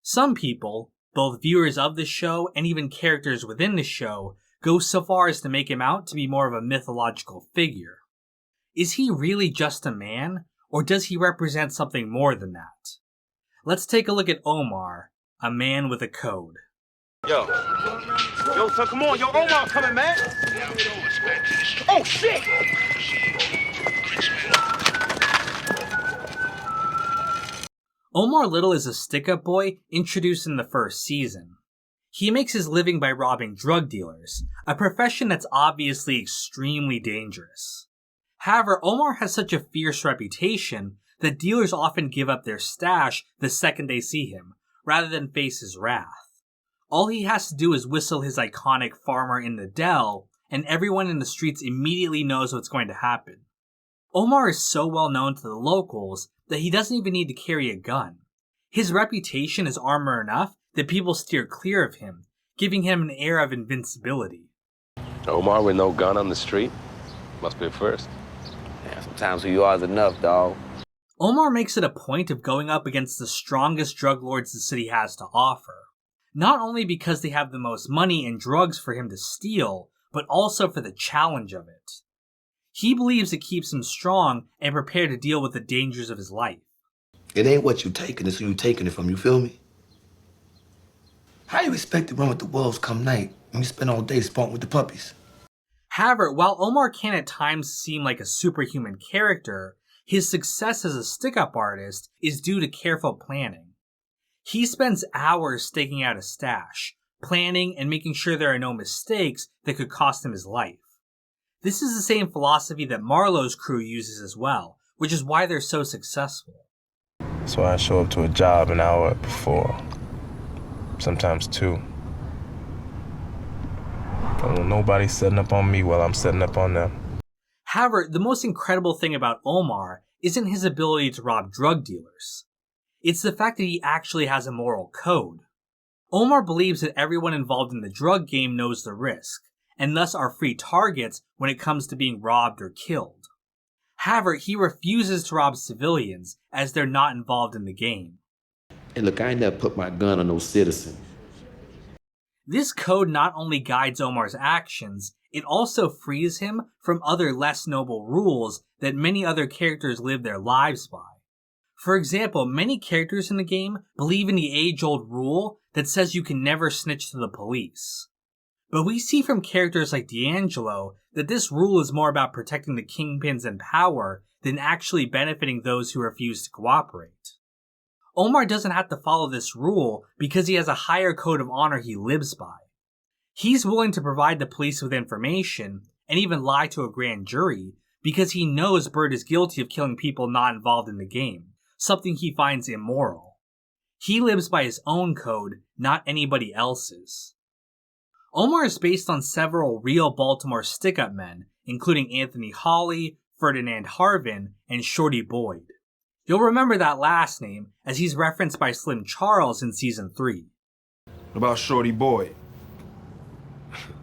S2: Some people, both viewers of the show and even characters within the show, go so far as to make him out to be more of a mythological figure. Is he really just a man, or does he represent something more than that? Let's take a look at Omar, a man with a code.
S15: Yo, son, come on. Yo, Omar coming, man. Oh, shit!
S2: Omar Little is a stick-up boy introduced in the first season. He makes his living by robbing drug dealers, a profession that's obviously extremely dangerous. However, Omar has such a fierce reputation that dealers often give up their stash the second they see him, rather than face his wrath. All he has to do is whistle his iconic "Farmer in the Dell," and everyone in the streets immediately knows what's going to happen. Omar is so well known to the locals that he doesn't even need to carry a gun. His reputation is armor enough that people steer clear of him, giving him an air of invincibility.
S12: Omar with no gun on the street? Must be a first. Yeah, sometimes who you are is enough, dawg.
S2: Omar makes it a point of going up against the strongest drug lords the city has to offer. Not only because they have the most money and drugs for him to steal, but also for the challenge of it. He believes it keeps him strong and prepared to deal with the dangers of his life.
S1: It ain't what you taking, it's who you taking it from, you feel me? How you expect to run with the wolves come night when you spend all day spunking with the puppies?
S2: However, while Omar can at times seem like a superhuman character, his success as a stick-up artist is due to careful planning. He spends hours staking out a stash, planning and making sure there are no mistakes that could cost him his life. This is the same philosophy that Marlowe's crew uses as well, which is why they're so successful.
S15: So I show up to a job an hour before, sometimes 2. Don't want nobody setting up on me while I'm setting up on them.
S2: However, the most incredible thing about Omar isn't his ability to rob drug dealers. It's the fact that he actually has a moral code. Omar believes that everyone involved in the drug game knows the risk, and thus are free targets when it comes to being robbed or killed. However, he refuses to rob civilians as they're not involved in the game.
S1: Hey, look, I ain't never put my gun on no citizen.
S2: This code not only guides Omar's actions, it also frees him from other less noble rules that many other characters live their lives by. For example, many characters in the game believe in the age-old rule that says you can never snitch to the police. But we see from characters like D'Angelo that this rule is more about protecting the kingpins in power than actually benefiting those who refuse to cooperate. Omar doesn't have to follow this rule because he has a higher code of honor he lives by. He's willing to provide the police with information and even lie to a grand jury because he knows Bird is guilty of killing people not involved in the game, something he finds immoral. He lives by his own code, not anybody else's. Omar is based on several real Baltimore stick-up men, including Anthony Hawley, Ferdinand Harvin, and Shorty Boyd. You'll remember that last name, as he's referenced by Slim Charles in Season 3.
S15: What about Shorty Boyd?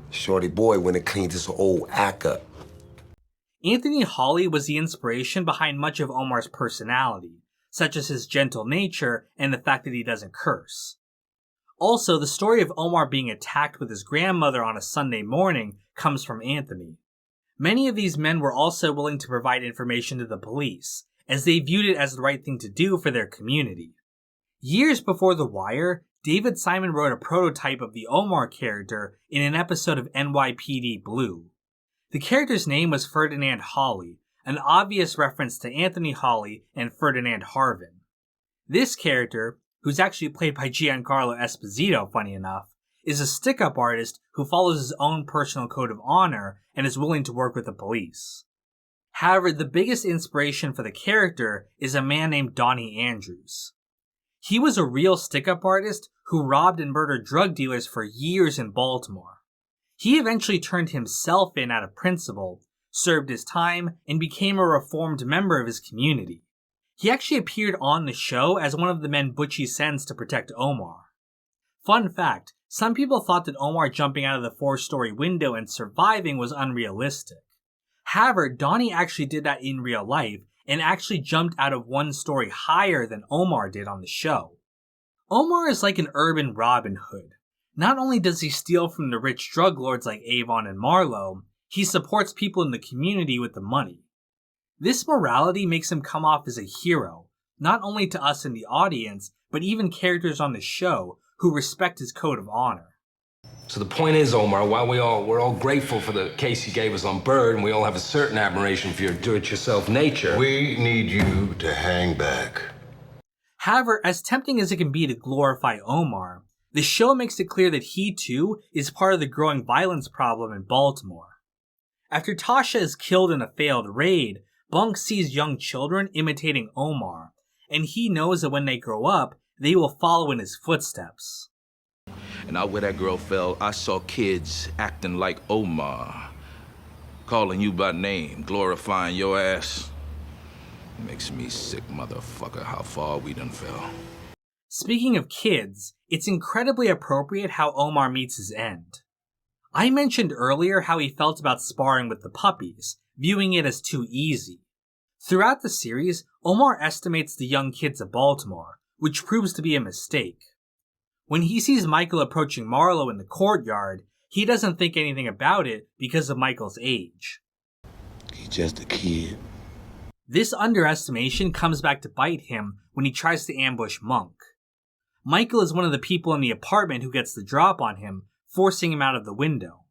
S1: Shorty Boyd when it cleans his old act up.
S2: Anthony Hawley was the inspiration behind much of Omar's personality, such as his gentle nature and the fact that he doesn't curse. Also, the story of Omar being attacked with his grandmother on a Sunday morning comes from Anthony. Many of these men were also willing to provide information to the police, as they viewed it as the right thing to do for their community. Years before The Wire, David Simon wrote a prototype of the Omar character in an episode of NYPD Blue. The character's name was Ferdinand Hawley, an obvious reference to Anthony Hawley and Ferdinand Harvin. This character, who's actually played by Giancarlo Esposito, funny enough, is a stick-up artist who follows his own personal code of honor and is willing to work with the police. However, the biggest inspiration for the character is a man named Donnie Andrews. He was a real stick-up artist who robbed and murdered drug dealers for years in Baltimore. He eventually turned himself in out of principle, served his time, and became a reformed member of his community. He actually appeared on the show as one of the men Butchie sends to protect Omar. Fun fact, some people thought that Omar jumping out of the 4-story window and surviving was unrealistic. However, Donnie actually did that in real life and actually jumped out of 1 story higher than Omar did on the show. Omar is like an urban Robin Hood. Not only does he steal from the rich drug lords like Avon and Marlowe, he supports people in the community with the money. This morality makes him come off as a hero, not only to us in the audience, but even characters on the show who respect his code of honor.
S3: So the point is, Omar, while we're all grateful for the case you gave us on Bird, and we all have a certain admiration for your do-it-yourself nature,
S6: we need you to hang back.
S2: However, as tempting as it can be to glorify Omar, the show makes it clear that he too is part of the growing violence problem in Baltimore. After Tasha is killed in a failed raid, Bunk sees young children imitating Omar, and he knows that when they grow up, they will follow in his footsteps.
S7: And out where that girl fell, I saw kids acting like Omar, calling you by name, glorifying your ass. Makes me sick, motherfucker, how far we done fell.
S2: Speaking of kids, it's incredibly appropriate how Omar meets his end. I mentioned earlier how he felt about sparring with the puppies, viewing it as too easy. Throughout the series, Omar estimates the young kids of Baltimore, which proves to be a mistake. When he sees Michael approaching Marlowe in the courtyard, he doesn't think anything about it because of Michael's age.
S1: He's just a kid.
S2: This underestimation comes back to bite him when he tries to ambush Monk. Michael is one of the people in the apartment who gets the drop on him, forcing him out of the window.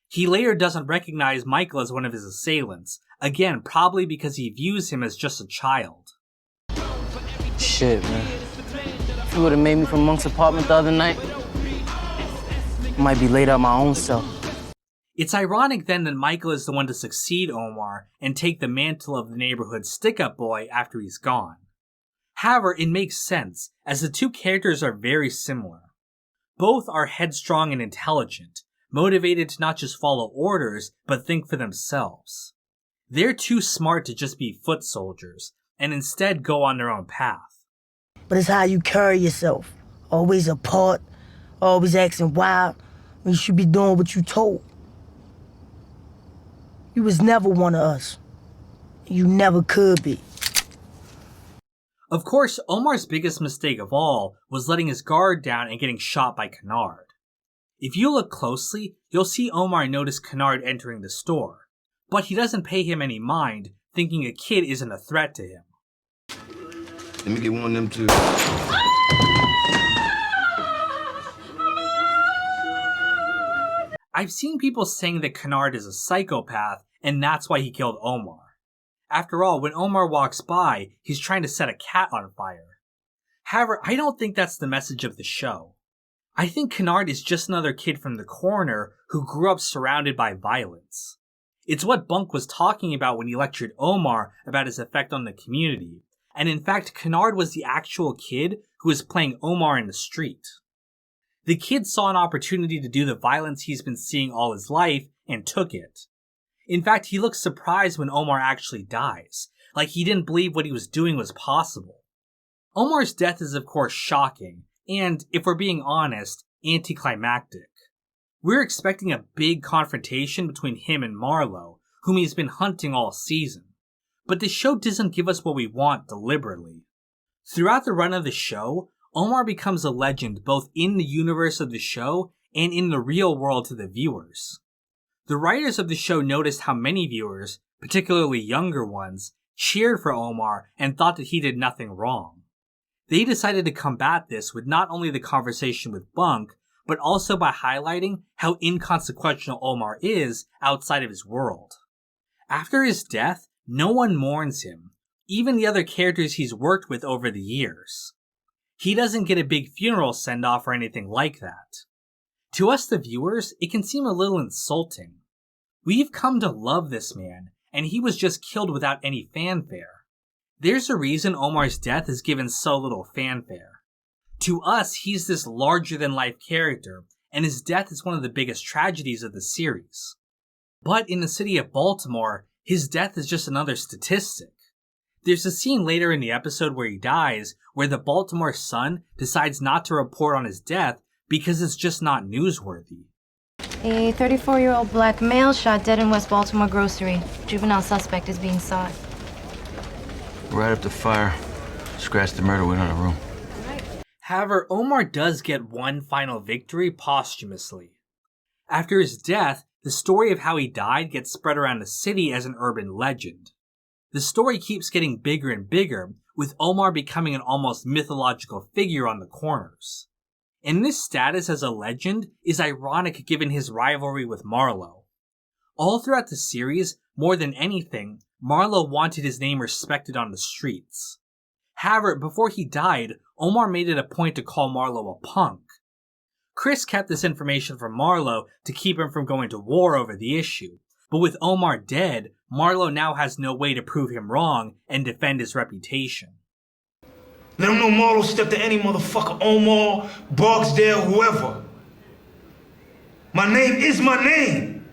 S2: He later doesn't recognize Michael as one of his assailants, again probably because he views him as just a child.
S22: Shit, man. If you would've made me from Monk's apartment the other night, I might be laid out my own cell.
S2: It's ironic then that Michael is the one to succeed Omar and take the mantle of the neighborhood stick-up boy after he's gone. However, it makes sense, as the two characters are very similar. Both are headstrong and intelligent, motivated to not just follow orders, but think for themselves. They're too smart to just be foot soldiers, and instead go on their own path.
S18: But it's how you carry yourself. Always apart, always acting wild, when you should be doing what you told. You was never one of us. You never could be.
S2: Of course, Omar's biggest mistake of all was letting his guard down and getting shot by Kennard. If you look closely, you'll see Omar notice Kennard entering the store, but he doesn't pay him any mind, thinking a kid isn't a threat to him.
S1: Let me get one of them too.
S2: I've seen people saying that Kennard is a psychopath, and that's why he killed Omar. After all, when Omar walks by, he's trying to set a cat on fire. However, I don't think that's the message of the show. I think Kennard is just another kid from the corner who grew up surrounded by violence. It's what Bunk was talking about when he lectured Omar about his effect on the community, and in fact, Kennard was the actual kid who was playing Omar in the street. The kid saw an opportunity to do the violence he's been seeing all his life and took it. In fact, he looks surprised when Omar actually dies, like he didn't believe what he was doing was possible. Omar's death is of course shocking, and, if we're being honest, anticlimactic. We're expecting a big confrontation between him and Marlowe, whom he's been hunting all season. But the show doesn't give us what we want deliberately. Throughout the run of the show, Omar becomes a legend both in the universe of the show and in the real world to the viewers. The writers of the show noticed how many viewers, particularly younger ones, cheered for Omar and thought that he did nothing wrong. They decided to combat this with not only the conversation with Bunk, but also by highlighting how inconsequential Omar is outside of his world. After his death, no one mourns him, even the other characters he's worked with over the years. He doesn't get a big funeral send-off or anything like that. To us, the viewers, it can seem a little insulting. We've come to love this man, and he was just killed without any fanfare. There's a reason Omar's death is given so little fanfare. To us, he's this larger-than-life character, and his death is one of the biggest tragedies of the series. But in the city of Baltimore, his death is just another statistic. There's a scene later in the episode where he dies, where the Baltimore Sun decides not to report on his death because it's just not newsworthy.
S5: A 34-year-old black male shot dead in West Baltimore grocery. Juvenile suspect is being sought.
S8: Right up the fire. Scratch the murder went on a room.
S2: However, Omar does get one final victory posthumously. After his death, the story of how he died gets spread around the city as an urban legend. The story keeps getting bigger and bigger, with Omar becoming an almost mythological figure on the corners. And this status as a legend is ironic given his rivalry with Marlowe. All throughout the series, more than anything, Marlowe wanted his name respected on the streets. However, before he died, Omar made it a point to call Marlowe a punk. Chris kept this information from Marlowe to keep him from going to war over the issue, but with Omar dead, Marlowe now has no way to prove him wrong and defend his reputation.
S14: Let him know Marlowe stepped to any motherfucker, Omar, Barksdale, whoever. My name is my name.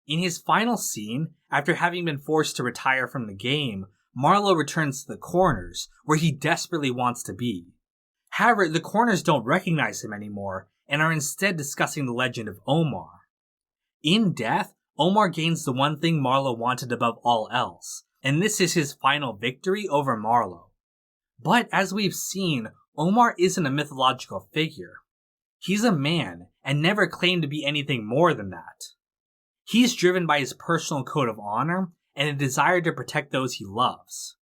S2: In his final scene, after having been forced to retire from the game, Marlowe returns to the corners, where he desperately wants to be. However, the corners don't recognize him anymore, and are instead discussing the legend of Omar. In death, Omar gains the one thing Marlowe wanted above all else, and this is his final victory over Marlowe. But as we've seen, Omar isn't a mythological figure. He's a man, and never claimed to be anything more than that. He's driven by his personal code of honor, and a desire to protect those he loves.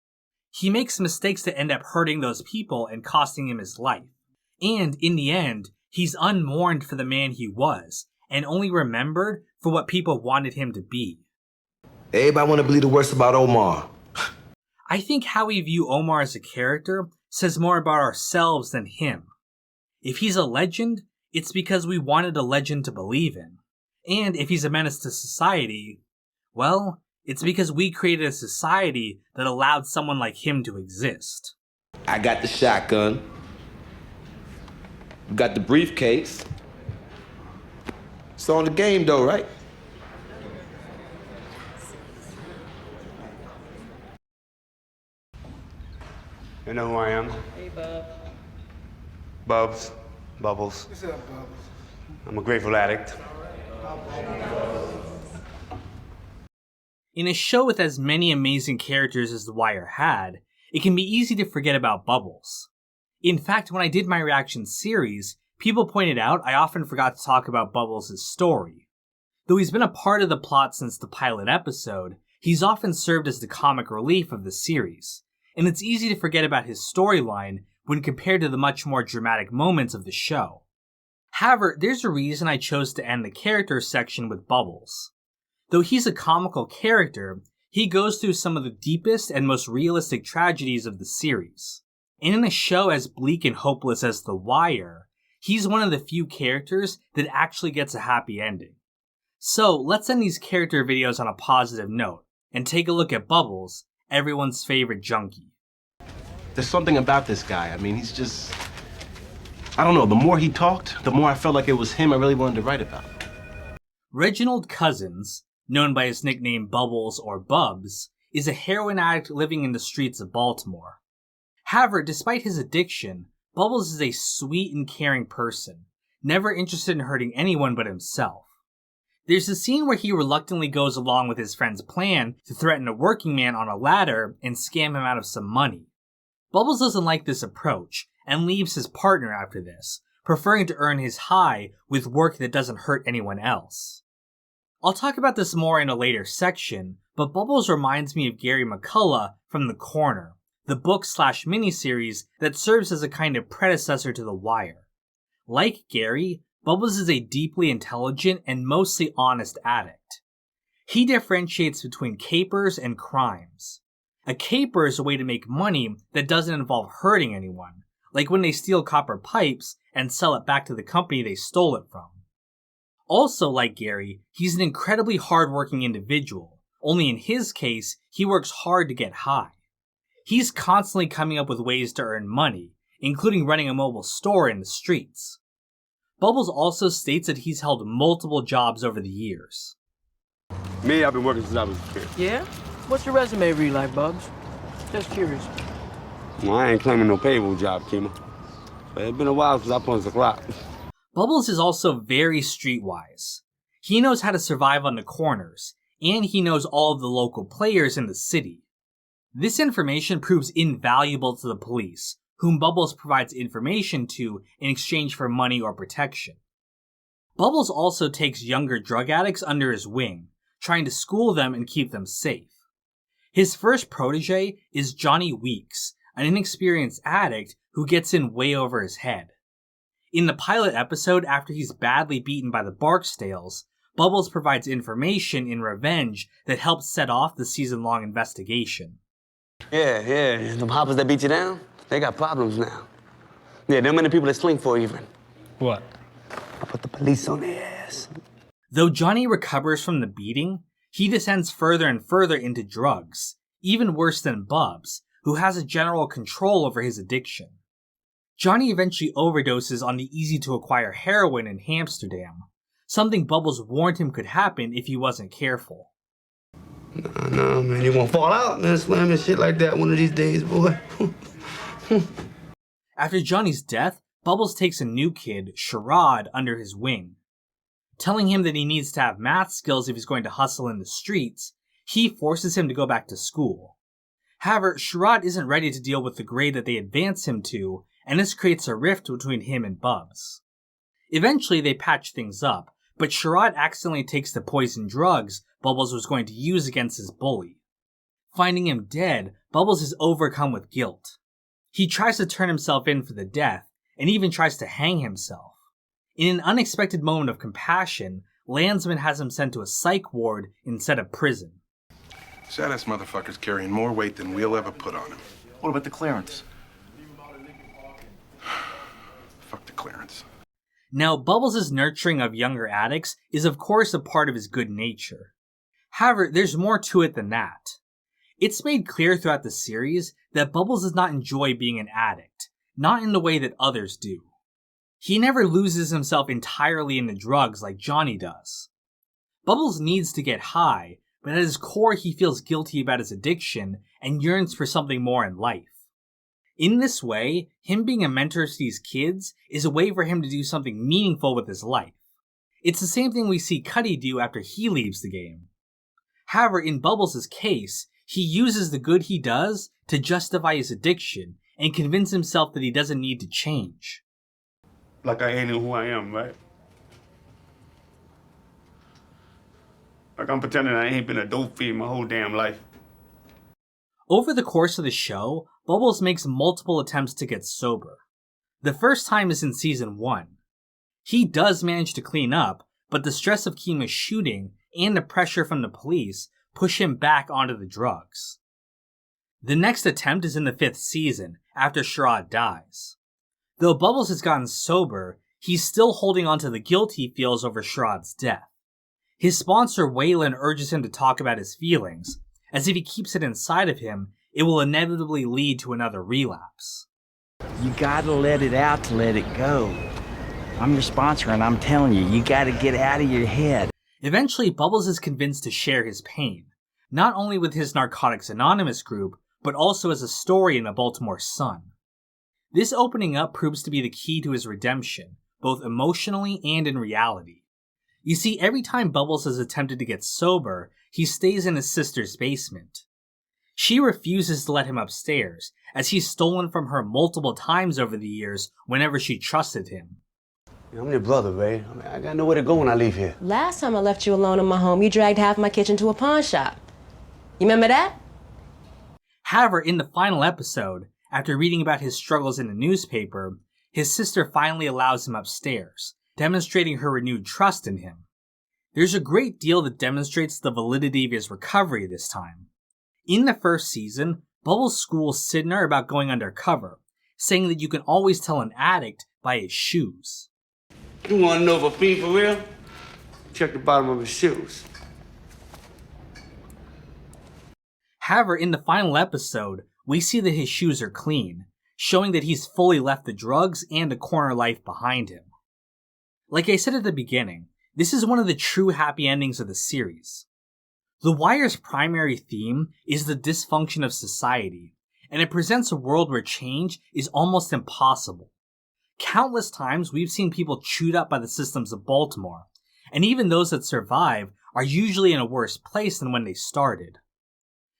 S2: He makes mistakes that end up hurting those people and costing him his life. And in the end, he's unmourned for the man he was, and only remembered for what people wanted him to be.
S1: Everybody want to believe the worst about Omar.
S2: I think how we view Omar as a character says more about ourselves than him. If he's a legend, it's because we wanted a legend to believe in. And if he's a menace to society, well, it's because we created a society that allowed someone like him to exist.
S19: I got the shotgun. You got the briefcase. It's on the game though, right?
S21: You know who I am?
S23: Hey, Bub.
S21: Bubs. Bubbles.
S23: What's up, Bubbles?
S21: I'm a grateful addict.
S2: In a show with as many amazing characters as The Wire had, it can be easy to forget about Bubbles. In fact, when I did my reaction series, people pointed out I often forgot to talk about Bubbles' story. Though he's been a part of the plot since the pilot episode, he's often served as the comic relief of the series, and it's easy to forget about his storyline when compared to the much more dramatic moments of the show. However, there's a reason I chose to end the characters section with Bubbles. Though he's a comical character, he goes through some of the deepest and most realistic tragedies of the series. And in a show as bleak and hopeless as The Wire, he's one of the few characters that actually gets a happy ending. So let's end these character videos on a positive note, and take a look at Bubbles, everyone's favorite junkie.
S15: There's something about this guy. I mean, he's just... I don't know, the more he talked, the more I felt like it was him I really wanted to write about.
S2: Reginald Cousins, known by his nickname Bubbles or Bubs, is a heroin addict living in the streets of Baltimore. However, despite his addiction, Bubbles is a sweet and caring person, never interested in hurting anyone but himself. There's a scene where he reluctantly goes along with his friend's plan to threaten a working man on a ladder and scam him out of some money. Bubbles doesn't like this approach, and leaves his partner after this, preferring to earn his high with work that doesn't hurt anyone else. I'll talk about this more in a later section, but Bubbles reminds me of Gary McCullough from The Corner, the book/miniseries that serves as a kind of predecessor to The Wire. Like Gary, Bubbles is a deeply intelligent and mostly honest addict. He differentiates between capers and crimes. A caper is a way to make money that doesn't involve hurting anyone, like when they steal copper pipes and sell it back to the company they stole it from. Also, like Gary, he's an incredibly hardworking individual, only in his case, he works hard to get high. He's constantly coming up with ways to earn money, including running a mobile store in the streets. Bubbles also states that he's held multiple jobs over the years.
S21: Me, I've been working since I was a kid.
S22: Yeah? What's your resume read like, Bubs? Just curious.
S21: Well, I ain't claiming no payroll job, Kimo. But it's been a while since I punched the clock.
S2: Bubbles is also very streetwise. He knows how to survive on the corners, and he knows all of the local players in the city. This information proves invaluable to the police, whom Bubbles provides information to in exchange for money or protection. Bubbles also takes younger drug addicts under his wing, trying to school them and keep them safe. His first protege is Johnny Weeks, an inexperienced addict who gets in way over his head. In the pilot episode, after he's badly beaten by the Barksdales, Bubbles provides information in revenge that helps set off the season-long investigation.
S21: Yeah, them hoppers that beat you down, they got problems now. Yeah, them many people that sling for even.
S2: What?
S21: I put the police on their ass.
S2: Though Johnny recovers from the beating, he descends further and further into drugs, even worse than Bubs, who has a general control over his addiction. Johnny eventually overdoses on the easy-to-acquire heroin in Amsterdam, something Bubbles warned him could happen if he wasn't careful.
S21: No, man, you won't fall out, man, slamming shit like that one of these days, boy.
S2: After Johnny's death, Bubbles takes a new kid, Sherrod, under his wing. Telling him that he needs to have math skills if he's going to hustle in the streets, he forces him to go back to school. However, Sherrod isn't ready to deal with the grade that they advance him to, and this creates a rift between him and Bubs. Eventually, they patch things up, but Sherrod accidentally takes the poison drugs Bubbles was going to use against his bully. Finding him dead, Bubbles is overcome with guilt. He tries to turn himself in for the death, and even tries to hang himself. In an unexpected moment of compassion, Landsman has him sent to a psych ward instead of prison.
S10: Saddest motherfucker's carrying more weight than we'll ever put on him.
S11: What about the clearance?
S10: Fuck the clearance.
S2: Now, Bubbles' nurturing of younger addicts is of course a part of his good nature. However, there's more to it than that. It's made clear throughout the series that Bubbles does not enjoy being an addict, not in the way that others do. He never loses himself entirely into drugs like Johnny does. Bubbles needs to get high, but at his core he feels guilty about his addiction and yearns for something more in life. In this way, him being a mentor to these kids is a way for him to do something meaningful with his life. It's the same thing we see Cuddy do after he leaves the game. However, in Bubbles' case, he uses the good he does to justify his addiction and convince himself that he doesn't need to change.
S21: Like I ain't know who I am, right? Like I'm pretending I ain't been a dope fiend my whole damn life.
S2: Over the course of the show, Bubbles makes multiple attempts to get sober. The first time is in season 1. He does manage to clean up, but the stress of Kimo's shooting and the pressure from the police push him back onto the drugs. The next attempt is in the 5th season, after Sherrod dies. Though Bubbles has gotten sober, he's still holding on to the guilt he feels over Sherrod's death. His sponsor Waylon urges him to talk about his feelings, as if he keeps it inside of him, it will inevitably lead to another relapse.
S16: You gotta let it out to let it go. I'm your sponsor and I'm telling you, you gotta get out of your head.
S2: Eventually, Bubbles is convinced to share his pain, not only with his Narcotics Anonymous group, but also as a story in the Baltimore Sun. This opening up proves to be the key to his redemption, both emotionally and in reality. You see, every time Bubbles has attempted to get sober, he stays in his sister's basement. She refuses to let him upstairs, as he's stolen from her multiple times over the years whenever she trusted him.
S21: I'm your brother, Ray. I gotta know where to go when I leave here.
S17: Last time I left you alone in my home, you dragged half my kitchen to a pawn shop. You remember that?
S2: However, in the final episode, after reading about his struggles in the newspaper, his sister finally allows him upstairs, demonstrating her renewed trust in him. There's a great deal that demonstrates the validity of his recovery this time. In the first season, Bubbles schools Sydnor about going undercover, saying that you can always tell an addict by his shoes.
S21: You wanna know if a fiend for real? Check the bottom of his shoes.
S2: However, in the final episode, we see that his shoes are clean, showing that he's fully left the drugs and a corner life behind him. Like I said at the beginning, this is one of the true happy endings of the series. The Wire's primary theme is the dysfunction of society, and it presents a world where change is almost impossible. Countless times we've seen people chewed up by the systems of Baltimore, and even those that survive are usually in a worse place than when they started.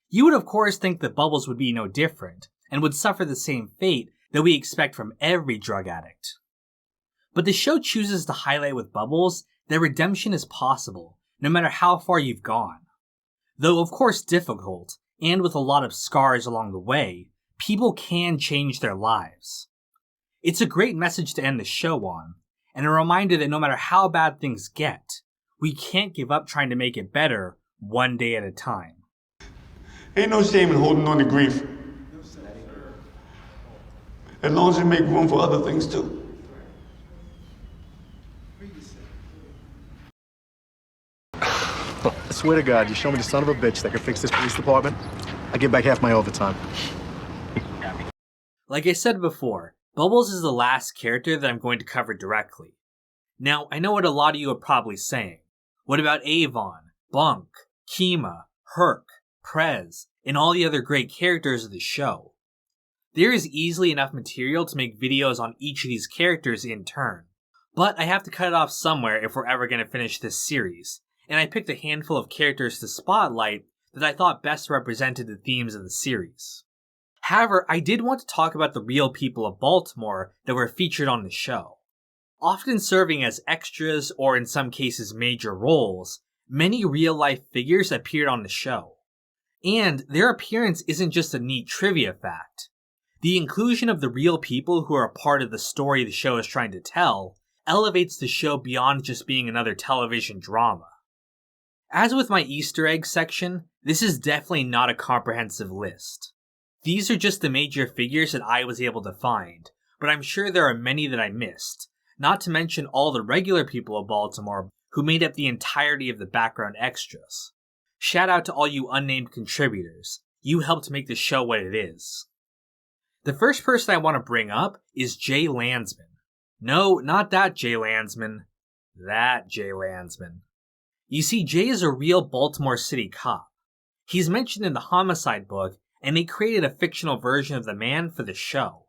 S2: You would of course think that Bubbles would be no different, and would suffer the same fate that we expect from every drug addict. But the show chooses to highlight with Bubbles that redemption is possible, no matter how far you've gone. Though of course difficult, and with a lot of scars along the way, people can change their lives. It's a great message to end the show on, and a reminder that no matter how bad things get, we can't give up trying to make it better one day at a time.
S4: Ain't no shame in holding on to grief. As long as you make room for other things too.
S9: I swear to God, you show me the son of a bitch that can fix this police department, I get back half my overtime.
S2: Like I said before, Bubbles is the last character that I'm going to cover directly. Now, I know what a lot of you are probably saying. What about Avon, Bunk, Kima, Herc, Prez, and all the other great characters of the show? There is easily enough material to make videos on each of these characters in turn. But I have to cut it off somewhere if we're ever going to finish this series, and I picked a handful of characters to spotlight that I thought best represented the themes of the series. However, I did want to talk about the real people of Baltimore that were featured on the show. Often serving as extras or in some cases major roles, many real-life figures appeared on the show. And their appearance isn't just a neat trivia fact. The inclusion of the real people who are a part of the story the show is trying to tell elevates the show beyond just being another television drama. As with my Easter egg section, this is definitely not a comprehensive list. These are just the major figures that I was able to find, but I'm sure there are many that I missed, not to mention all the regular people of Baltimore who made up the entirety of the background extras. Shout out to all you unnamed contributors. You helped make the show what it is. The first person I want to bring up is Jay Landsman. No, not that Jay Landsman. That Jay Landsman. You see, Jay is a real Baltimore City cop. He's mentioned in the Homicide book, and they created a fictional version of the man for the show.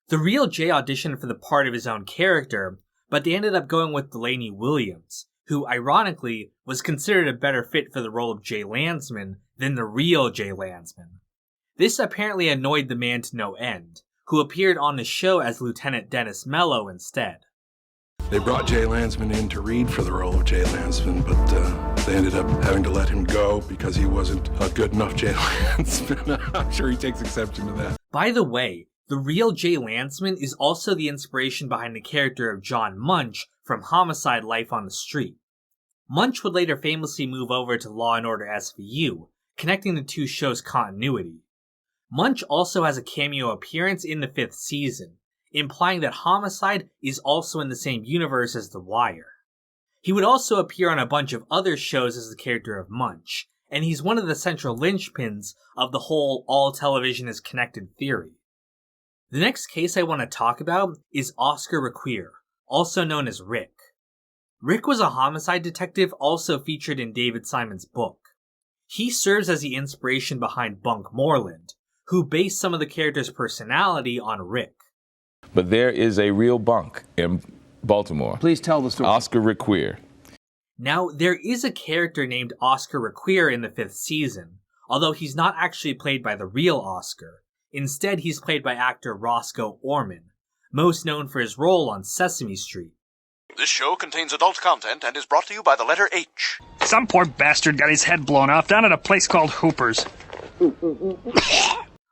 S2: The real Jay auditioned for the part of his own character, but they ended up going with Delaney Williams, who, ironically, was considered a better fit for the role of Jay Landsman than the real Jay Landsman. This apparently annoyed the man to no end, who appeared on the show as Lieutenant Dennis Mello instead.
S10: They brought Jay Landsman in to read for the role of Jay Landsman, but they ended up having to let him go because he wasn't a good enough Jay Landsman. I'm sure he takes exception to that.
S2: By the way, the real Jay Landsman is also the inspiration behind the character of John Munch from Homicide: Life on the Street. Munch would later famously move over to Law & Order SVU, connecting the two shows' continuity. Munch also has a cameo appearance in the 5th season, implying that Homicide is also in the same universe as The Wire. He would also appear on a bunch of other shows as the character of Munch, and he's one of the central linchpins of the whole all television is connected theory. The next case I want to talk about is Oscar Requer, also known as Rick. Rick was a homicide detective also featured in David Simon's book. He serves as the inspiration behind Bunk Moreland, who based some of the character's personality on Rick.
S7: But there is a real Bunk in Baltimore.
S20: Please tell the story.
S7: Oscar Requer.
S2: Now, there is a character named Oscar Requer in the 5th season, although he's not actually played by the real Oscar. Instead, he's played by actor Roscoe Orman, most known for his role on Sesame Street.
S24: This show contains adult content and is brought to you by the letter H.
S25: Some poor bastard got his head blown off down at a place called Hooper's.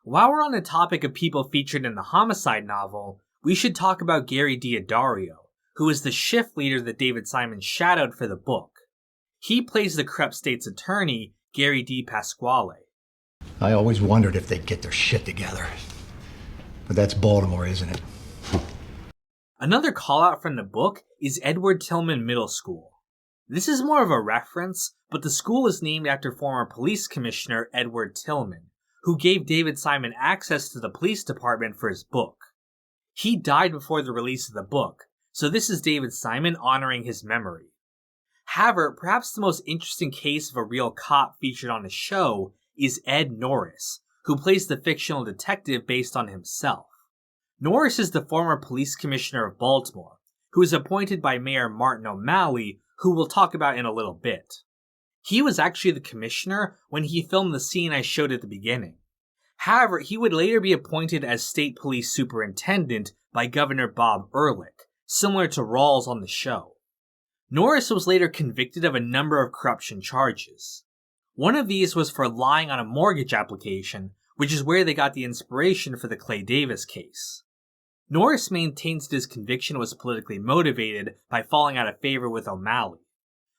S2: While we're on the topic of people featured in the Homicide novel, we should talk about Gary Diodario, who is the shift leader that David Simon shadowed for the book. He plays the corrupt state's attorney, Gary D. Pasquale.
S26: I always wondered if they'd get their shit together.
S9: But that's Baltimore, isn't it?
S2: Another callout from the book is Edward Tillman Middle School. This is more of a reference, but the school is named after former police commissioner Edward Tillman, who gave David Simon access to the police department for his book. He died before the release of the book, so this is David Simon honoring his memory. However, perhaps the most interesting case of a real cop featured on the show is Ed Norris, who plays the fictional detective based on himself. Norris is the former police commissioner of Baltimore, who was appointed by Mayor Martin O'Malley, who we'll talk about in a little bit. He was actually the commissioner when he filmed the scene I showed at the beginning. However, he would later be appointed as state police superintendent by Governor Bob Ehrlich, similar to Rawls on the show. Norris was later convicted of a number of corruption charges. One of these was for lying on a mortgage application, which is where they got the inspiration for the Clay Davis case. Norris maintains that his conviction was politically motivated by falling out of favor with O'Malley.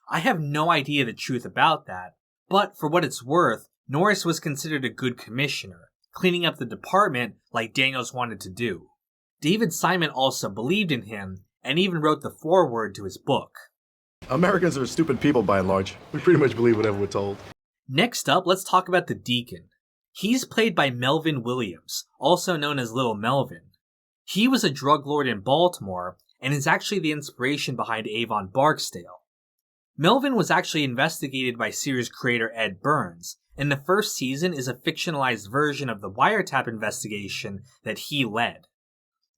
S2: I have no idea the truth about that, but for what it's worth, Norris was considered a good commissioner, cleaning up the department like Daniels wanted to do. David Simon also believed in him, and even wrote the foreword to his book.
S9: Americans are stupid people by and large. We pretty much believe whatever we're told.
S2: Next up, let's talk about the Deacon. He's played by Melvin Williams, also known as Little Melvin. He was a drug lord in Baltimore, and is actually the inspiration behind Avon Barksdale. Melvin was actually investigated by series creator Ed Burns, and the first season is a fictionalized version of the wiretap investigation that he led.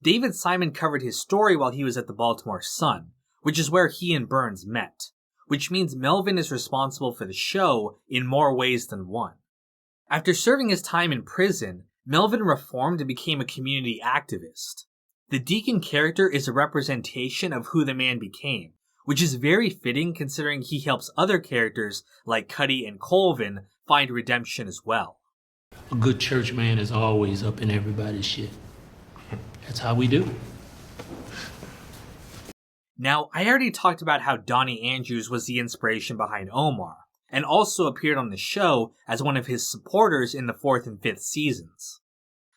S2: David Simon covered his story while he was at the Baltimore Sun, which is where he and Burns met, which means Melvin is responsible for the show in more ways than one. After serving his time in prison, Melvin reformed and became a community activist. The Deacon character is a representation of who the man became, which is very fitting considering he helps other characters like Cuddy and Colvin find redemption as well.
S3: A good church man is always up in everybody's shit. That's how we do.
S2: Now, I already talked about how Donnie Andrews was the inspiration behind Omar, and also appeared on the show as one of his supporters in the 4th and 5th seasons.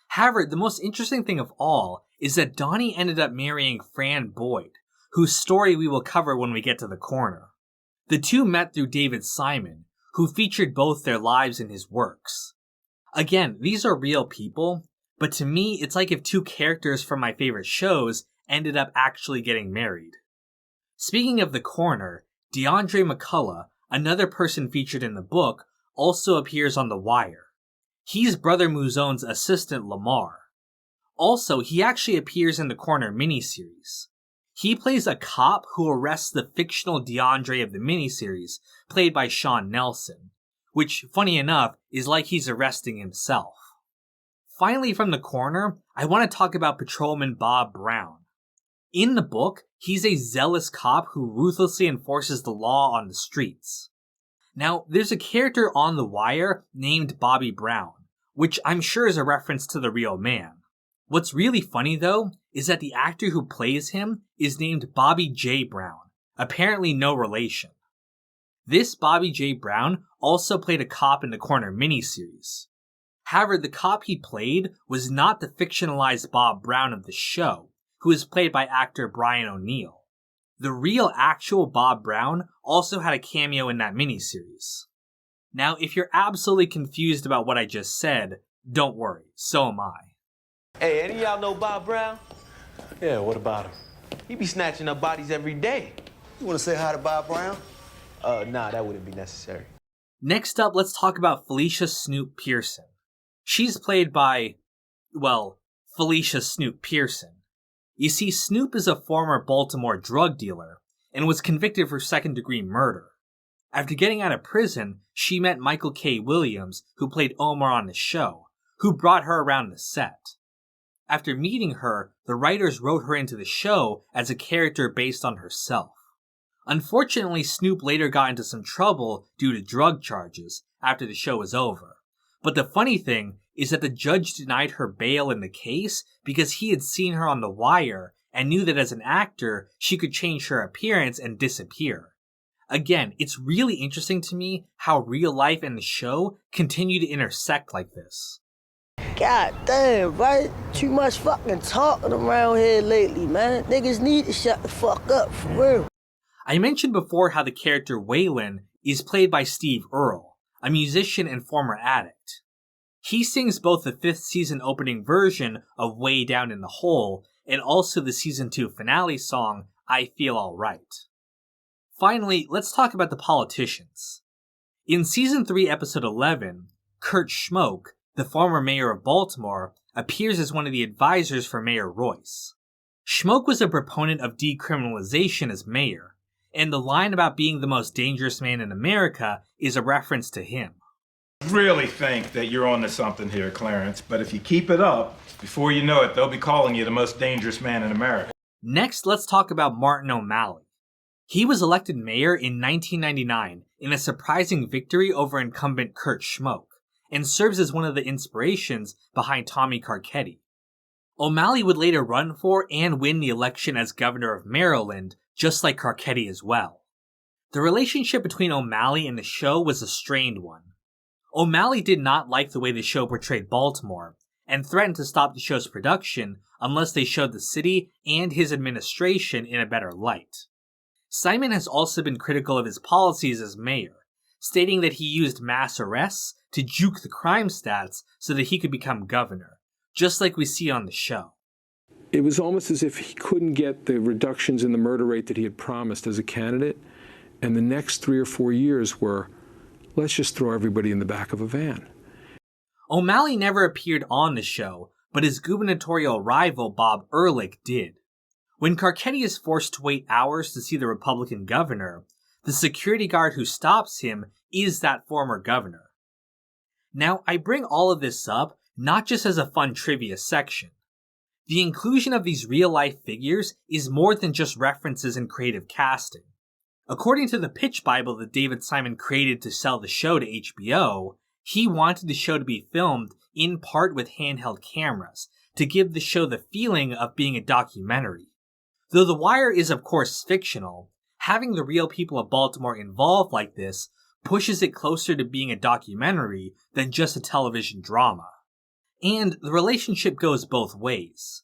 S2: However, the most interesting thing of all is that Donnie ended up marrying Fran Boyd, whose story we will cover when we get to the corner. The two met through David Simon, who featured both their lives in his works. Again, these are real people, but to me, it's like if two characters from my favorite shows ended up actually getting married. Speaking of the corner, DeAndre McCullough, another person featured in the book, also appears on The Wire. He's Brother Muzone's assistant Lamar. Also, he actually appears in the Corner miniseries. He plays a cop who arrests the fictional DeAndre of the miniseries, played by Sean Nelson, which, funny enough, is like he's arresting himself. Finally, from the corner, I want to talk about Patrolman Bob Brown. In the book, he's a zealous cop who ruthlessly enforces the law on the streets. Now, there's a character on The Wire named Bobby Brown, which I'm sure is a reference to the real man. What's really funny though, is that the actor who plays him is named Bobby J. Brown, apparently no relation. This Bobby J. Brown also played a cop in the Corner miniseries. However, the cop he played was not the fictionalized Bob Brown of the show, who is played by actor Brian O'Neill. The real actual Bob Brown also had a cameo in that miniseries. Now, if you're absolutely confused about what I just said, don't worry, so am I.
S6: Hey, any of y'all know Bob Brown?
S9: Yeah, what about him?
S6: He be snatching up bodies every day.
S9: You want to say hi to Bob Brown?
S6: Nah, that wouldn't be necessary.
S2: Next up, let's talk about Felicia Snoop Pearson. She's played by, well, Felicia Snoop Pearson. You see, Snoop is a former Baltimore drug dealer and was convicted for second-degree murder. After getting out of prison, she met Michael K. Williams, who played Omar on the show, who brought her around the set. After meeting her, the writers wrote her into the show as a character based on herself. Unfortunately, Snoop later got into some trouble due to drug charges after the show was over. But the funny thing is that the judge denied her bail in the case because he had seen her on The Wire and knew that as an actor, she could change her appearance and disappear. Again, it's really interesting to me how real life and the show continue to intersect like this.
S5: God damn, right? Too much fucking talking around here lately, man. Niggas need to shut the fuck up, for real.
S2: I mentioned before how the character Waylon is played by Steve Earle, a musician and former addict. He sings both the 5th season opening version of Way Down in the Hole and also the season 2 finale song, I Feel Alright. Finally, let's talk about the politicians. In season 3 episode 11, Kurt Schmoke, the former mayor of Baltimore, appears as one of the advisors for Mayor Royce. Schmoke was a proponent of decriminalization as mayor, and the line about being the most dangerous man in America is a reference to him.
S12: Really think that you're onto something here, Clarence, but if you keep it up, before you know it, they'll be calling you the most dangerous man in America.
S2: Next, let's talk about Martin O'Malley. He was elected mayor in 1999 in a surprising victory over incumbent Kurt Schmoke, and serves as one of the inspirations behind Tommy Carcetti. O'Malley would later run for and win the election as governor of Maryland, just like Carcetti as well. The relationship between O'Malley and the show was a strained one. O'Malley did not like the way the show portrayed Baltimore, and threatened to stop the show's production unless they showed the city and his administration in a better light. Simon has also been critical of his policies as mayor, stating that he used mass arrests to juke the crime stats so that he could become governor, just like we see on the show.
S10: It was almost as if he couldn't get the reductions in the murder rate that he had promised as a candidate, and the next 3 or 4 years were, let's just throw everybody in the back of a van.
S2: O'Malley never appeared on the show, but his gubernatorial rival Bob Ehrlich did. When Carcetti is forced to wait hours to see the Republican governor, the security guard who stops him is that former governor. Now, I bring all of this up not just as a fun trivia section. The inclusion of these real-life figures is more than just references and creative casting. According to the pitch Bible that David Simon created to sell the show to HBO, he wanted the show to be filmed in part with handheld cameras to give the show the feeling of being a documentary. Though The Wire is of course fictional, having the real people of Baltimore involved like this pushes it closer to being a documentary than just a television drama. And the relationship goes both ways.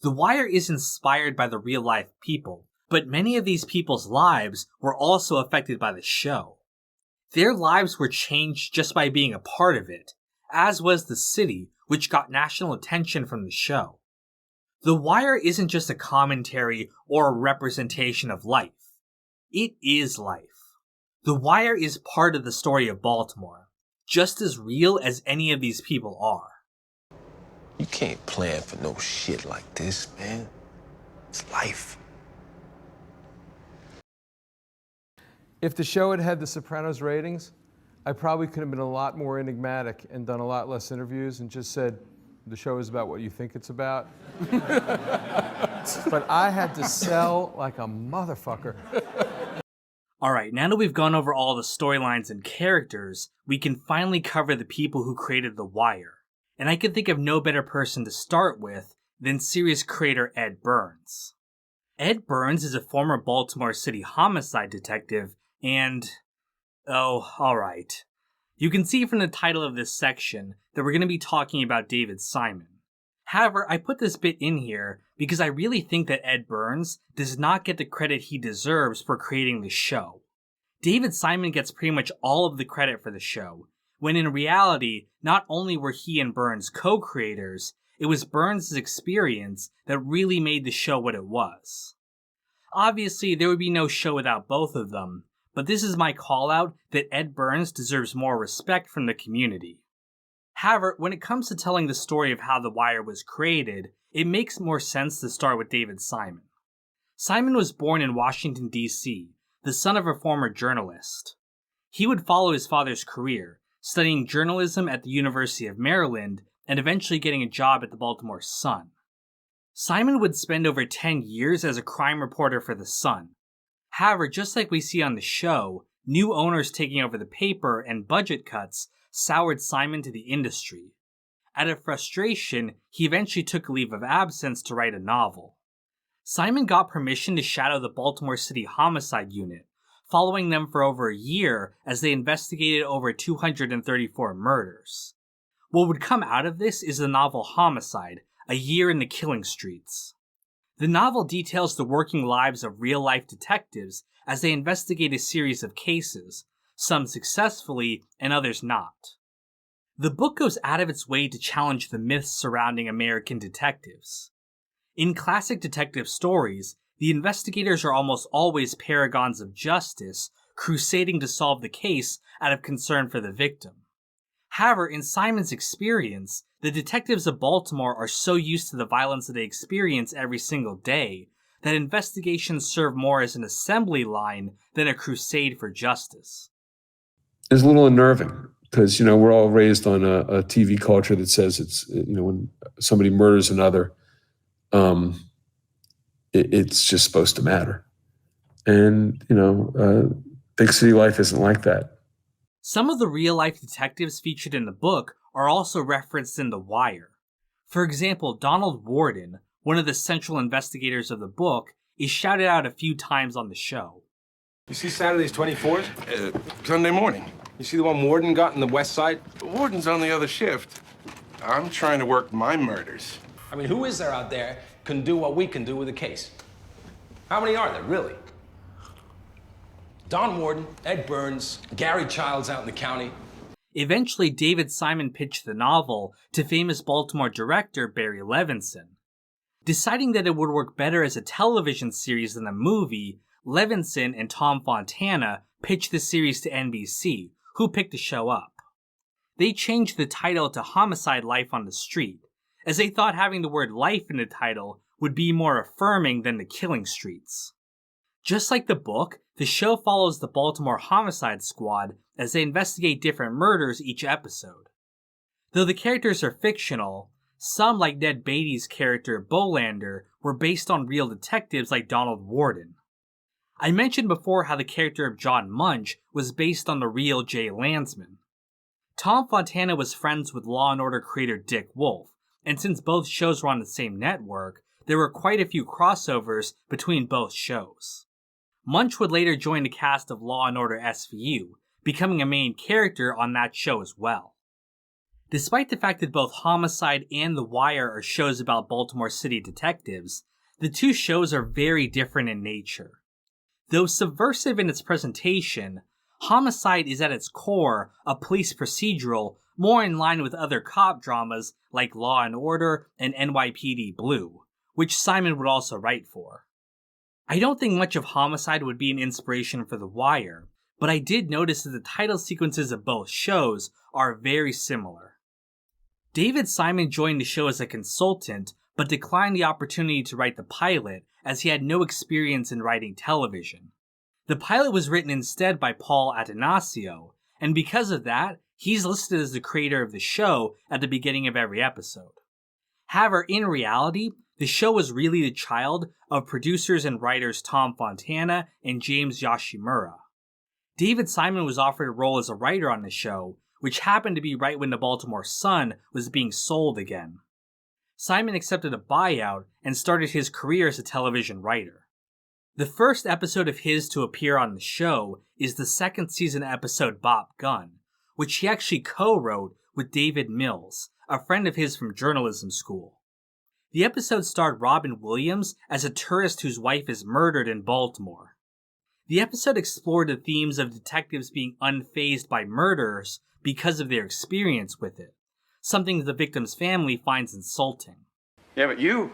S2: The Wire is inspired by the real-life people, but many of these people's lives were also affected by the show. Their lives were changed just by being a part of it, as was the city, which got national attention from the show. The Wire isn't just a commentary or a representation of life. It is life. The Wire is part of the story of Baltimore, just as real as any of these people are.
S15: You can't plan for no shit like this, man. It's life.
S13: If the show had had the Sopranos ratings, I probably could have been a lot more enigmatic and done a lot less interviews and just said, the show is about what you think it's about. But I had to sell like a motherfucker.
S2: Alright, now that we've gone over all the storylines and characters, we can finally cover the people who created The Wire. And I can think of no better person to start with than series creator Ed Burns. Ed Burns is a former Baltimore City homicide detective and... oh, alright. You can see from the title of this section that we're going to be talking about David Simon. However, I put this bit in here because I really think that Ed Burns does not get the credit he deserves for creating the show. David Simon gets pretty much all of the credit for the show, when in reality, not only were he and Burns co-creators, it was Burns' experience that really made the show what it was. Obviously, there would be no show without both of them, but this is my call out that Ed Burns deserves more respect from the community. However, when it comes to telling the story of how The Wire was created, it makes more sense to start with David Simon. Simon was born in Washington, D.C., the son of a former journalist. He would follow his father's career, studying journalism at the University of Maryland and eventually getting a job at the Baltimore Sun. Simon would spend over 10 years as a crime reporter for the Sun. However, just like we see on the show, new owners taking over the paper and budget cuts soured Simon to the industry. Out of frustration, he eventually took a leave of absence to write a novel. Simon got permission to shadow the Baltimore City Homicide Unit, following them for over a year as they investigated over 234 murders. What would come out of this is the novel Homicide, A Year in the Killing Streets. The novel details the working lives of real-life detectives as they investigate a series of cases, some successfully and others not. The book goes out of its way to challenge the myths surrounding American detectives. In classic detective stories, the investigators are almost always paragons of justice, crusading to solve the case out of concern for the victim. However, in Simon's experience, the detectives of Baltimore are so used to the violence that they experience every single day that investigations serve more as an assembly line than a crusade for justice.
S1: It's a little unnerving because, we're all raised on a TV culture that says it's, when somebody murders another, it's just supposed to matter. And, big city life isn't like that.
S2: Some of the real-life detectives featured in the book are also referenced in The Wire. For example, Donald Warden, one of the central investigators of the book, is shouted out a few times on the show.
S15: You see Saturday's 24th?
S10: Sunday morning.
S15: You see the one Warden got in the West Side?
S10: Warden's on the other shift. I'm trying to work my murders.
S15: I mean, who is there out there can do what we can do with a case? How many are there, really? Don Warden, Ed Burns, Gary Childs out in the county.
S2: Eventually, David Simon pitched the novel to famous Baltimore director Barry Levinson. Deciding that it would work better as a television series than a movie, Levinson and Tom Fontana pitched the series to NBC, who picked the show up. They changed the title to Homicide: Life on the Street, as they thought having the word life in the title would be more affirming than the killing streets. Just like the book, the show follows the Baltimore Homicide Squad as they investigate different murders each episode. Though the characters are fictional, some, like Ned Beatty's character Bolander, were based on real detectives like Donald Warden. I mentioned before how the character of John Munch was based on the real Jay Landsman. Tom Fontana was friends with Law & Order creator Dick Wolf, and since both shows were on the same network, there were quite a few crossovers between both shows. Munch would later join the cast of Law & Order SVU, becoming a main character on that show as well. Despite the fact that both Homicide and The Wire are shows about Baltimore City detectives, the two shows are very different in nature. Though subversive in its presentation, Homicide is at its core a police procedural more in line with other cop dramas like Law & Order and NYPD Blue, which Simon would also write for. I don't think much of Homicide would be an inspiration for The Wire, but I did notice that the title sequences of both shows are very similar. David Simon joined the show as a consultant, but declined the opportunity to write the pilot as he had no experience in writing television. The pilot was written instead by Paul Atanasio, and because of that, he's listed as the creator of the show at the beginning of every episode. However, in reality, the show was really the child of producers and writers Tom Fontana and James Yoshimura. David Simon was offered a role as a writer on the show, which happened to be right when the Baltimore Sun was being sold again. Simon accepted a buyout and started his career as a television writer. The first episode of his to appear on the show is the second season episode Bop Gun, which he actually co-wrote with David Mills, a friend of his from journalism school. The episode starred Robin Williams as a tourist whose wife is murdered in Baltimore. The episode explored the themes of detectives being unfazed by murderers because of their experience with it, something the victim's family finds insulting.
S8: Yeah, but you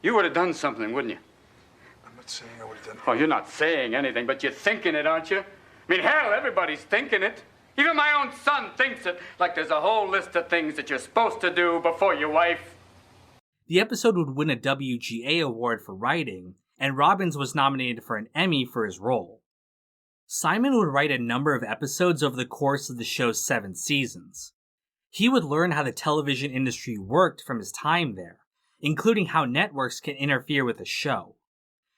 S8: would have done something, wouldn't you?
S10: I'm not saying I would have done.
S8: Oh, you're not saying anything, but you're thinking it, aren't you? I mean, hell, everybody's thinking it. Even my own son thinks it, like there's a whole list of things that you're supposed to do before your wife.
S2: The episode would win a WGA award for writing, and Robbins was nominated for an Emmy for his role. Simon would write a number of episodes over the course of the show's 7 seasons. He would learn how the television industry worked from his time there, including how networks can interfere with a show.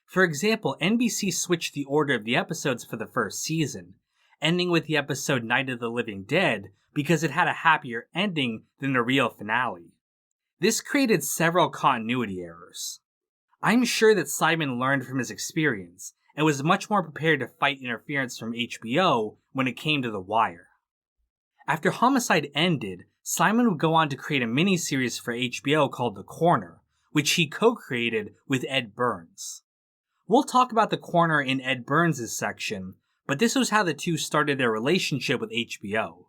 S2: For example, NBC switched the order of the episodes for the first season, ending with the episode Night of the Living Dead because it had a happier ending than the real finale. This created several continuity errors. I'm sure that Simon learned from his experience and was much more prepared to fight interference from HBO when it came to The Wire. After Homicide ended, Simon would go on to create a miniseries for HBO called The Corner, which he co-created with Ed Burns. We'll talk about The Corner in Ed Burns' section, but this was how the two started their relationship with HBO.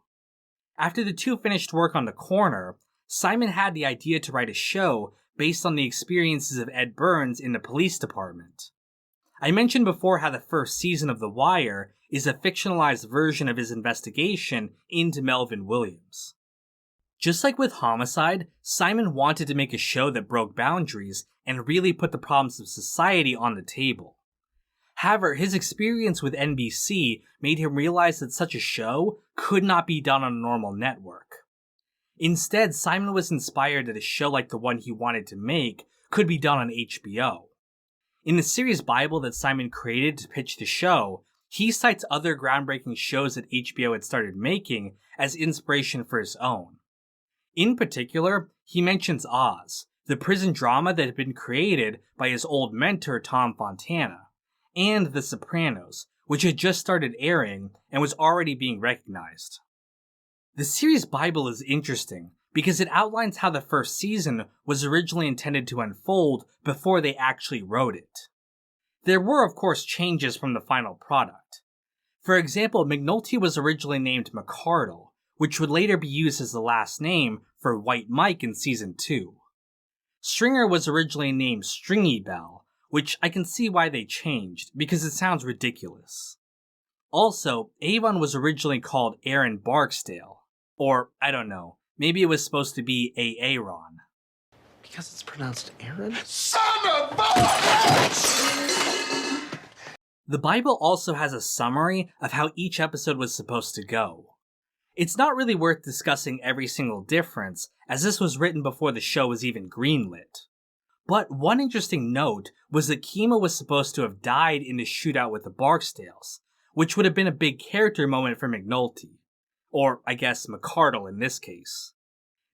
S2: After the two finished work on The Corner, Simon had the idea to write a show based on the experiences of Ed Burns in the police department. I mentioned before how the first season of The Wire is a fictionalized version of his investigation into Melvin Williams. Just like with Homicide, Simon wanted to make a show that broke boundaries and really put the problems of society on the table. However, his experience with NBC made him realize that such a show could not be done on a normal network. Instead, Simon was inspired that a show like the one he wanted to make could be done on HBO. In the series Bible that Simon created to pitch the show, he cites other groundbreaking shows that HBO had started making as inspiration for his own. In particular, he mentions Oz, the prison drama that had been created by his old mentor Tom Fontana, and The Sopranos, which had just started airing and was already being recognized. The series Bible is interesting because it outlines how the first season was originally intended to unfold before they actually wrote it. There were, of course, changes from the final product. For example, McNulty was originally named McCardle, which would later be used as the last name for White Mike in Season 2. Stringer was originally named Stringy Bell, which I can see why they changed, because it sounds ridiculous. Also, Avon was originally called Aaron Barksdale. Or, I don't know, maybe it was supposed to be Aaron.
S21: Because it's pronounced Aaron?
S4: Son of a...
S2: The Bible also has a summary of how each episode was supposed to go. It's not really worth discussing every single difference, as this was written before the show was even greenlit. But one interesting note was that Kino was supposed to have died in the shootout with the Barksdales, which would have been a big character moment for McNulty. Or, I guess, McCardle in this case.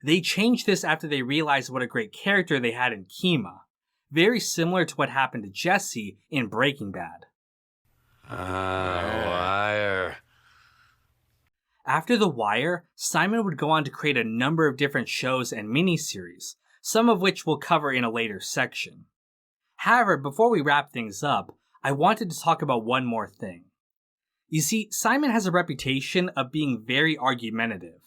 S2: They changed this after they realized what a great character they had in Kima, very similar to what happened to Jesse in Breaking Bad.
S21: Wire.
S2: After The Wire, Simon would go on to create a number of different shows and miniseries, some of which we'll cover in a later section. However, before we wrap things up, I wanted to talk about one more thing. You see, Simon has a reputation of being very argumentative.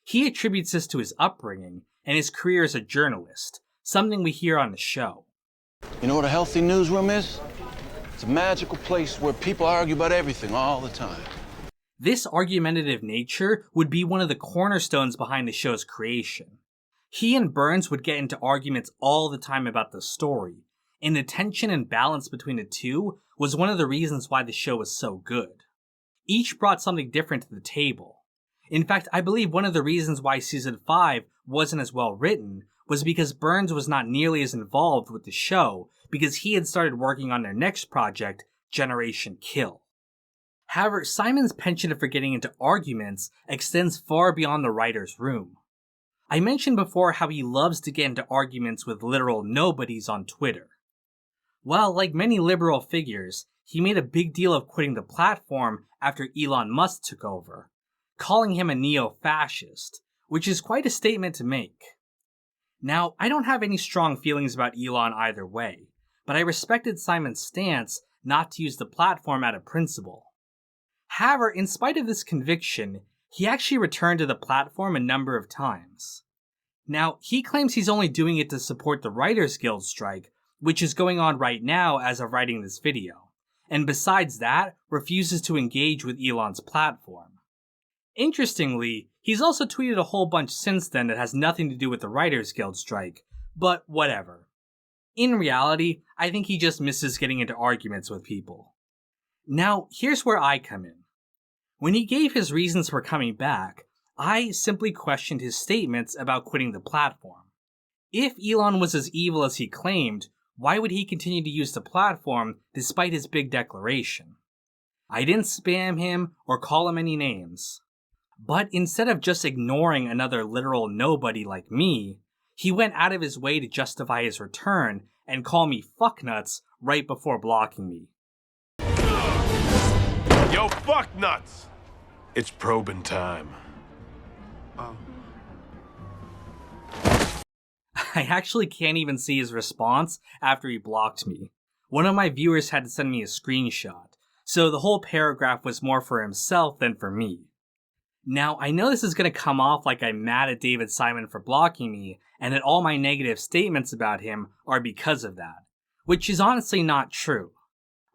S2: He attributes this to his upbringing and his career as a journalist, something we hear on the show.
S14: You know what a healthy newsroom is? It's a magical place where people argue about everything all the time.
S2: This argumentative nature would be one of the cornerstones behind the show's creation. He and Burns would get into arguments all the time about the story, and the tension and balance between the two was one of the reasons why the show was so good. Each brought something different to the table. In fact, I believe one of the reasons why Season 5 wasn't as well written was because Burns was not nearly as involved with the show because he had started working on their next project, Generation Kill. However, Simon's penchant for getting into arguments extends far beyond the writer's room. I mentioned before how he loves to get into arguments with literal nobodies on Twitter. Well, like many liberal figures, he made a big deal of quitting the platform after Elon Musk took over, calling him a neo-fascist, which is quite a statement to make. Now, I don't have any strong feelings about Elon either way, but I respected Simon's stance not to use the platform out of principle. However, in spite of this conviction, he actually returned to the platform a number of times. Now, he claims he's only doing it to support the Writers Guild strike, which is going on right now as of writing this video, and besides that, refuses to engage with Elon's platform. Interestingly, he's also tweeted a whole bunch since then that has nothing to do with the Writers Guild strike, but whatever. In reality, I think he just misses getting into arguments with people. Now, here's where I come in. When he gave his reasons for coming back, I simply questioned his statements about quitting the platform. If Elon was as evil as he claimed, why would he continue to use the platform despite his big declaration? I didn't spam him or call him any names. But instead of just ignoring another literal nobody like me, he went out of his way to justify his return and call me fucknuts right before blocking me.
S18: Yo, fuck nuts! It's probing time.
S2: I actually can't even see his response after he blocked me. One of my viewers had to send me a screenshot, so the whole paragraph was more for himself than for me. Now, I know this is going to come off like I'm mad at David Simon for blocking me, and that all my negative statements about him are because of that, which is honestly not true.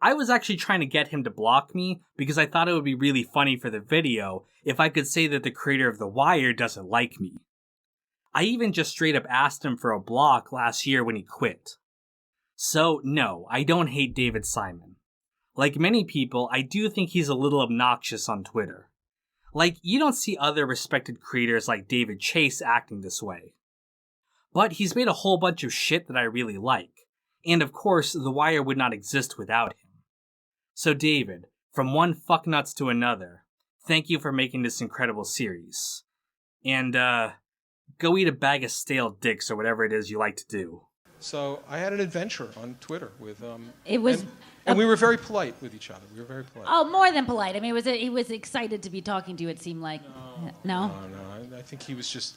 S2: I was actually trying to get him to block me because I thought it would be really funny for the video if I could say that the creator of The Wire doesn't like me. I even just straight up asked him for a block last year when he quit. So, no, I don't hate David Simon. Like many people, I do think he's a little obnoxious on Twitter. Like, you don't see other respected creators like David Chase acting this way. But he's made a whole bunch of shit that I really like, and of course, The Wire would not exist without him. So David, from one fucknuts to another, thank you for making this incredible series. And, go eat a bag of stale dicks or whatever it is you like to do.
S18: So I had an adventure on Twitter with
S19: It was,
S18: and we were very polite with each other. We were very polite.
S19: oh, more than polite. I mean, he was excited to be talking to you. It seemed like. No.
S18: No. I think he was just,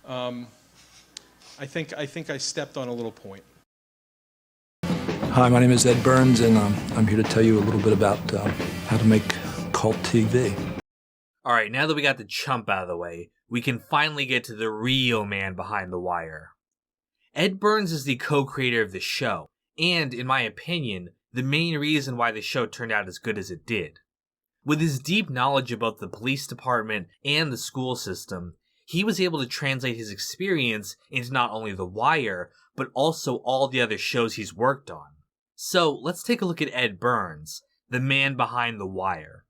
S18: I think I stepped on a little point.
S20: Hi, my name is Ed Burns, and I'm here to tell you a little bit about how to make cult TV.
S2: Alright, now that we got the chump out of the way, we can finally get to the real man behind The Wire. Ed Burns is the co-creator of the show, and, in my opinion, the main reason why the show turned out as good as it did. With his deep knowledge about the police department and the school system, he was able to translate his experience into not only The Wire, but also all the other shows he's worked on. So, let's take a look at Ed Burns, the man behind The Wire.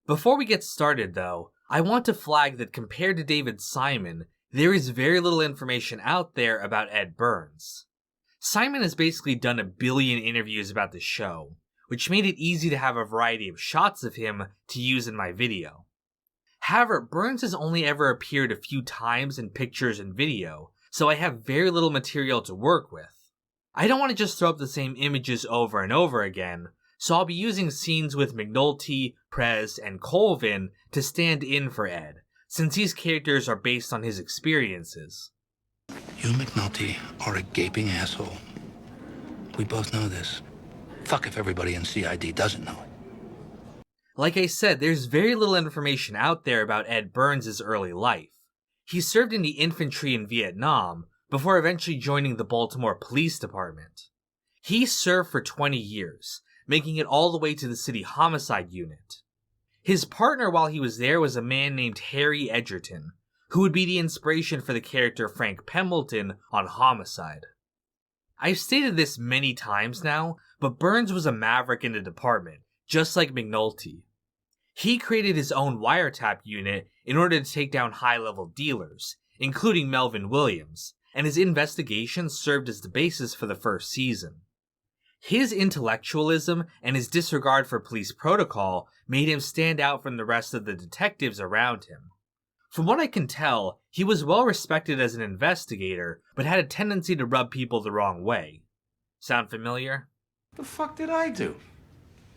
S2: Before we get started, though, I want to flag that compared to David Simon, there is very little information out there about Ed Burns. Simon has basically done 1 billion interviews about the show, which made it easy to have a variety of shots of him to use in my video. However, Burns has only ever appeared a few times in pictures and video, so I have very little material to work with. I don't want to just throw up the same images over and over again, so I'll be using scenes with McNulty, Prez, and Colvin to stand in for Ed, since these characters are based on his experiences.
S14: You, McNulty, are a gaping asshole. We both know this. Fuck if everybody in CID doesn't know it.
S2: Like I said, there's very little information out there about Ed Burns' early life. He served in the infantry in Vietnam, before eventually joining the Baltimore Police Department. He served for 20 years, making it all the way to the city homicide unit. His partner while he was there was a man named Harry Edgerton, who would be the inspiration for the character Frank Pembleton on Homicide. I've stated this many times now, but Burns was a maverick in the department, just like McNulty. He created his own wiretap unit in order to take down high-level dealers, including Melvin Williams, and his investigations served as the basis for the first season. His intellectualism and his disregard for police protocol made him stand out from the rest of the detectives around him. From what I can tell, he was well respected as an investigator, but had a tendency to rub people the wrong way. Sound familiar?
S15: The fuck did I do?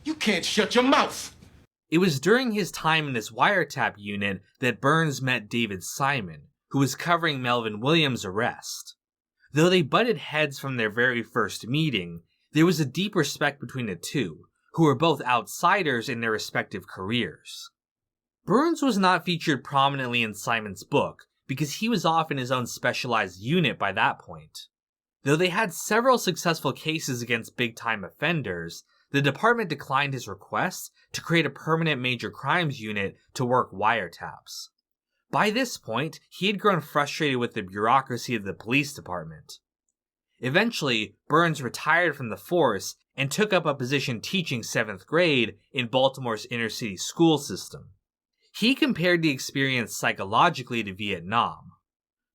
S15: You can't shut your mouth!
S2: It was during his time in this wiretap unit that Burns met David Simon, who was covering Melvin Williams' arrest. Though they butted heads from their very first meeting, there was a deep respect between the two, who were both outsiders in their respective careers. Burns was not featured prominently in Simon's book, because he was off in his own specialized unit by that point. Though they had several successful cases against big-time offenders, the department declined his request to create a permanent major crimes unit to work wiretaps. By this point, he had grown frustrated with the bureaucracy of the police department. Eventually, Burns retired from the force and took up a position teaching 7th grade in Baltimore's inner-city school system. He compared the experience psychologically to Vietnam.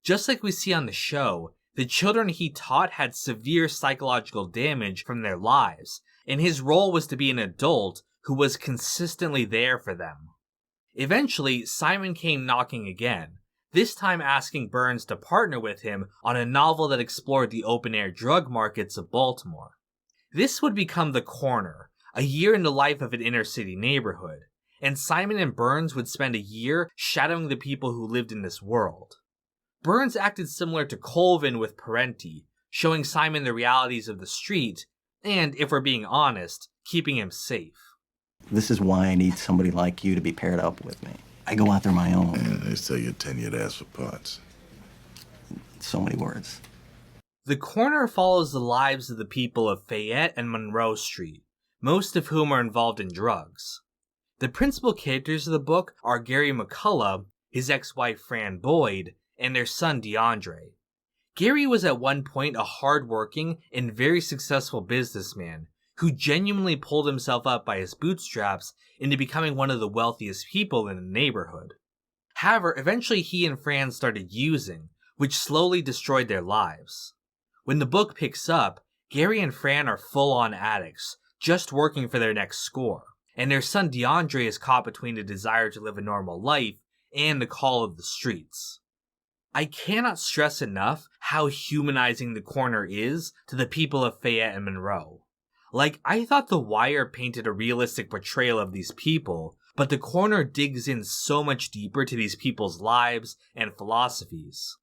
S2: Just like we see on the show, the children he taught had severe psychological damage from their lives, and his role was to be an adult who was consistently there for them. Eventually, Simon came knocking again, this time asking Burns to partner with him on a novel that explored the open-air drug markets of Baltimore. This would become The Corner, a year in the life of an inner-city neighborhood, and Simon and Burns would spend a year shadowing the people who lived in this world. Burns acted similar to Colvin with Parenti, showing Simon the realities of the street, and, if we're being honest, keeping him safe.
S11: This is why I need somebody like you to be paired up with me. I go out there my own.
S4: Man, they say you're tenured ass for parts.
S11: So many words.
S2: The Corner follows the lives of the people of Fayette and Monroe Street, most of whom are involved in drugs. The principal characters of the book are Gary McCullough, his ex-wife Fran Boyd, and their son DeAndre. Gary was at one point a hard-working and very successful businessman who genuinely pulled himself up by his bootstraps into becoming one of the wealthiest people in the neighborhood. However, eventually he and Fran started using, which slowly destroyed their lives. When the book picks up, Gary and Fran are full-on addicts, just working for their next score, and their son DeAndre is caught between the desire to live a normal life and the call of the streets. I cannot stress enough how humanizing the Corner is to the people of Fayette and Monroe. Like, I thought The Wire painted a realistic portrayal of these people, but the Corner digs in so much deeper to these people's lives and philosophies.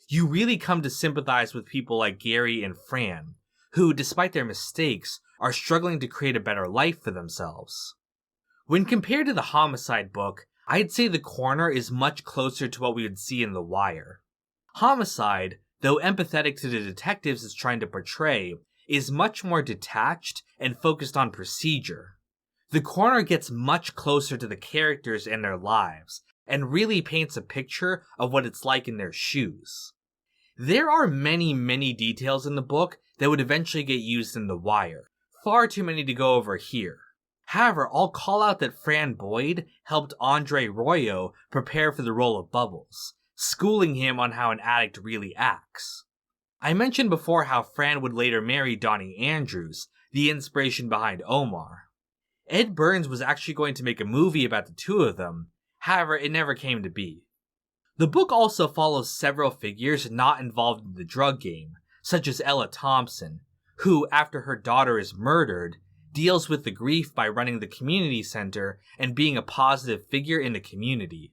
S2: You really come to sympathize with people like Gary and Fran, who, despite their mistakes, are struggling to create a better life for themselves. When compared to the Homicide book, I'd say The Corner is much closer to what we would see in The Wire. Homicide, though empathetic to the detectives it's trying to portray, is much more detached and focused on procedure. The Corner gets much closer to the characters and their lives, and really paints a picture of what it's like in their shoes. There are many details in the book that would eventually get used in The Wire, far too many to go over here. However, I'll call out that Fran Boyd helped Andre Royo prepare for the role of Bubbles, schooling him on how an addict really acts. I mentioned before how Fran would later marry Donnie Andrews, the inspiration behind Omar. Ed Burns was actually going to make a movie about the two of them, however, it never came to be. The book also follows several figures not involved in the drug game, such as Ella Thompson, who, after her daughter is murdered, deals with the grief by running the community center and being a positive figure in the community.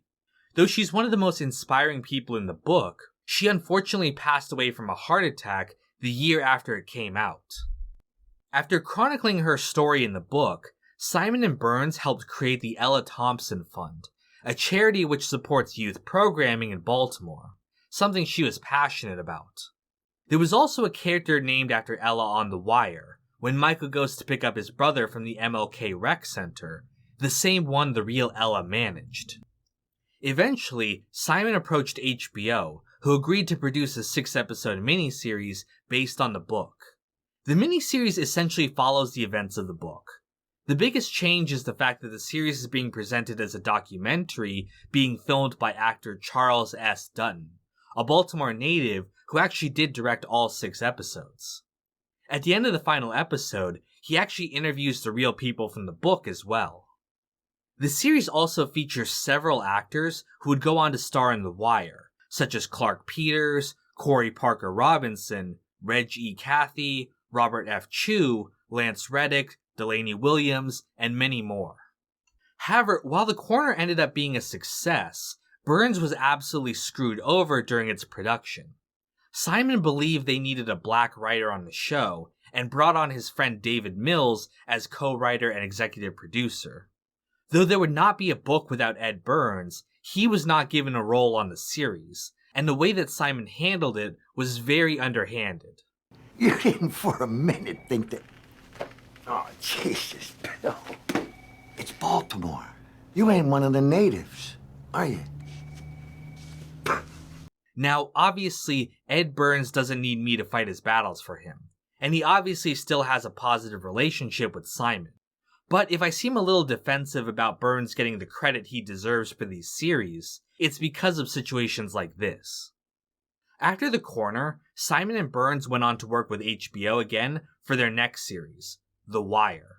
S2: Though she's one of the most inspiring people in the book, she unfortunately passed away from a heart attack the year after it came out. After chronicling her story in the book, Simon and Burns helped create the Ella Thompson Fund, a charity which supports youth programming in Baltimore, something she was passionate about. There was also a character named after Ella on The Wire, when Michael goes to pick up his brother from the MLK Rec Center, the same one the real Ella managed. Eventually, Simon approached HBO, who agreed to produce a 6-episode miniseries based on the book. The miniseries essentially follows the events of the book. The biggest change is the fact that the series is being presented as a documentary being filmed by actor Charles S. Dutton, a Baltimore native who actually did direct all 6 episodes. At the end of the final episode, he actually interviews the real people from the book as well. The series also features several actors who would go on to star in The Wire, such as Clark Peters, Corey Parker Robinson, Reg E. Cathy, Robert F. Chu, Lance Reddick, Delaney Williams, and many more. However, while The Corner ended up being a success, Burns was absolutely screwed over during its production. Simon believed they needed a black writer on the show, and brought on his friend David Mills as co-writer and executive producer. Though there would not be a book without Ed Burns, he was not given a role on the series, and the way that Simon handled it was very underhanded.
S16: You didn't for a minute think that... Oh, Jesus, Bill. It's Baltimore. You ain't one of the natives, are you?
S2: Now, obviously, Ed Burns doesn't need me to fight his battles for him, and he obviously still has a positive relationship with Simon. But if I seem a little defensive about Burns getting the credit he deserves for these series, it's because of situations like this. After The Corner, Simon and Burns went on to work with HBO again for their next series, The Wire.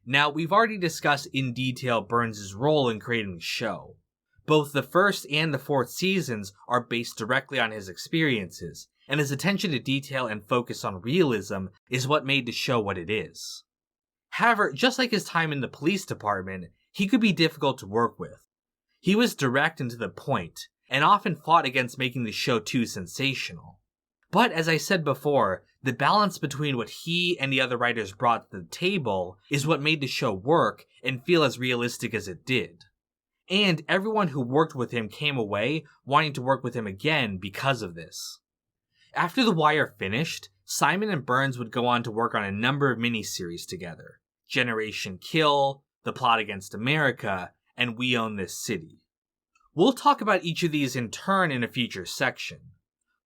S2: Now, we've already discussed in detail Burns' role in creating the show. Both the first and the 4th seasons are based directly on his experiences, and his attention to detail and focus on realism is what made the show what it is. However, just like his time in the police department, he could be difficult to work with. He was direct and to the point, and often fought against making the show too sensational. But as I said before, the balance between what he and the other writers brought to the table is what made the show work and feel as realistic as it did. And everyone who worked with him came away wanting to work with him again because of this. After The Wire finished, Simon and Burns would go on to work on a number of miniseries together: Generation Kill, The Plot Against America, and We Own This City. We'll talk about each of these in turn in a future section.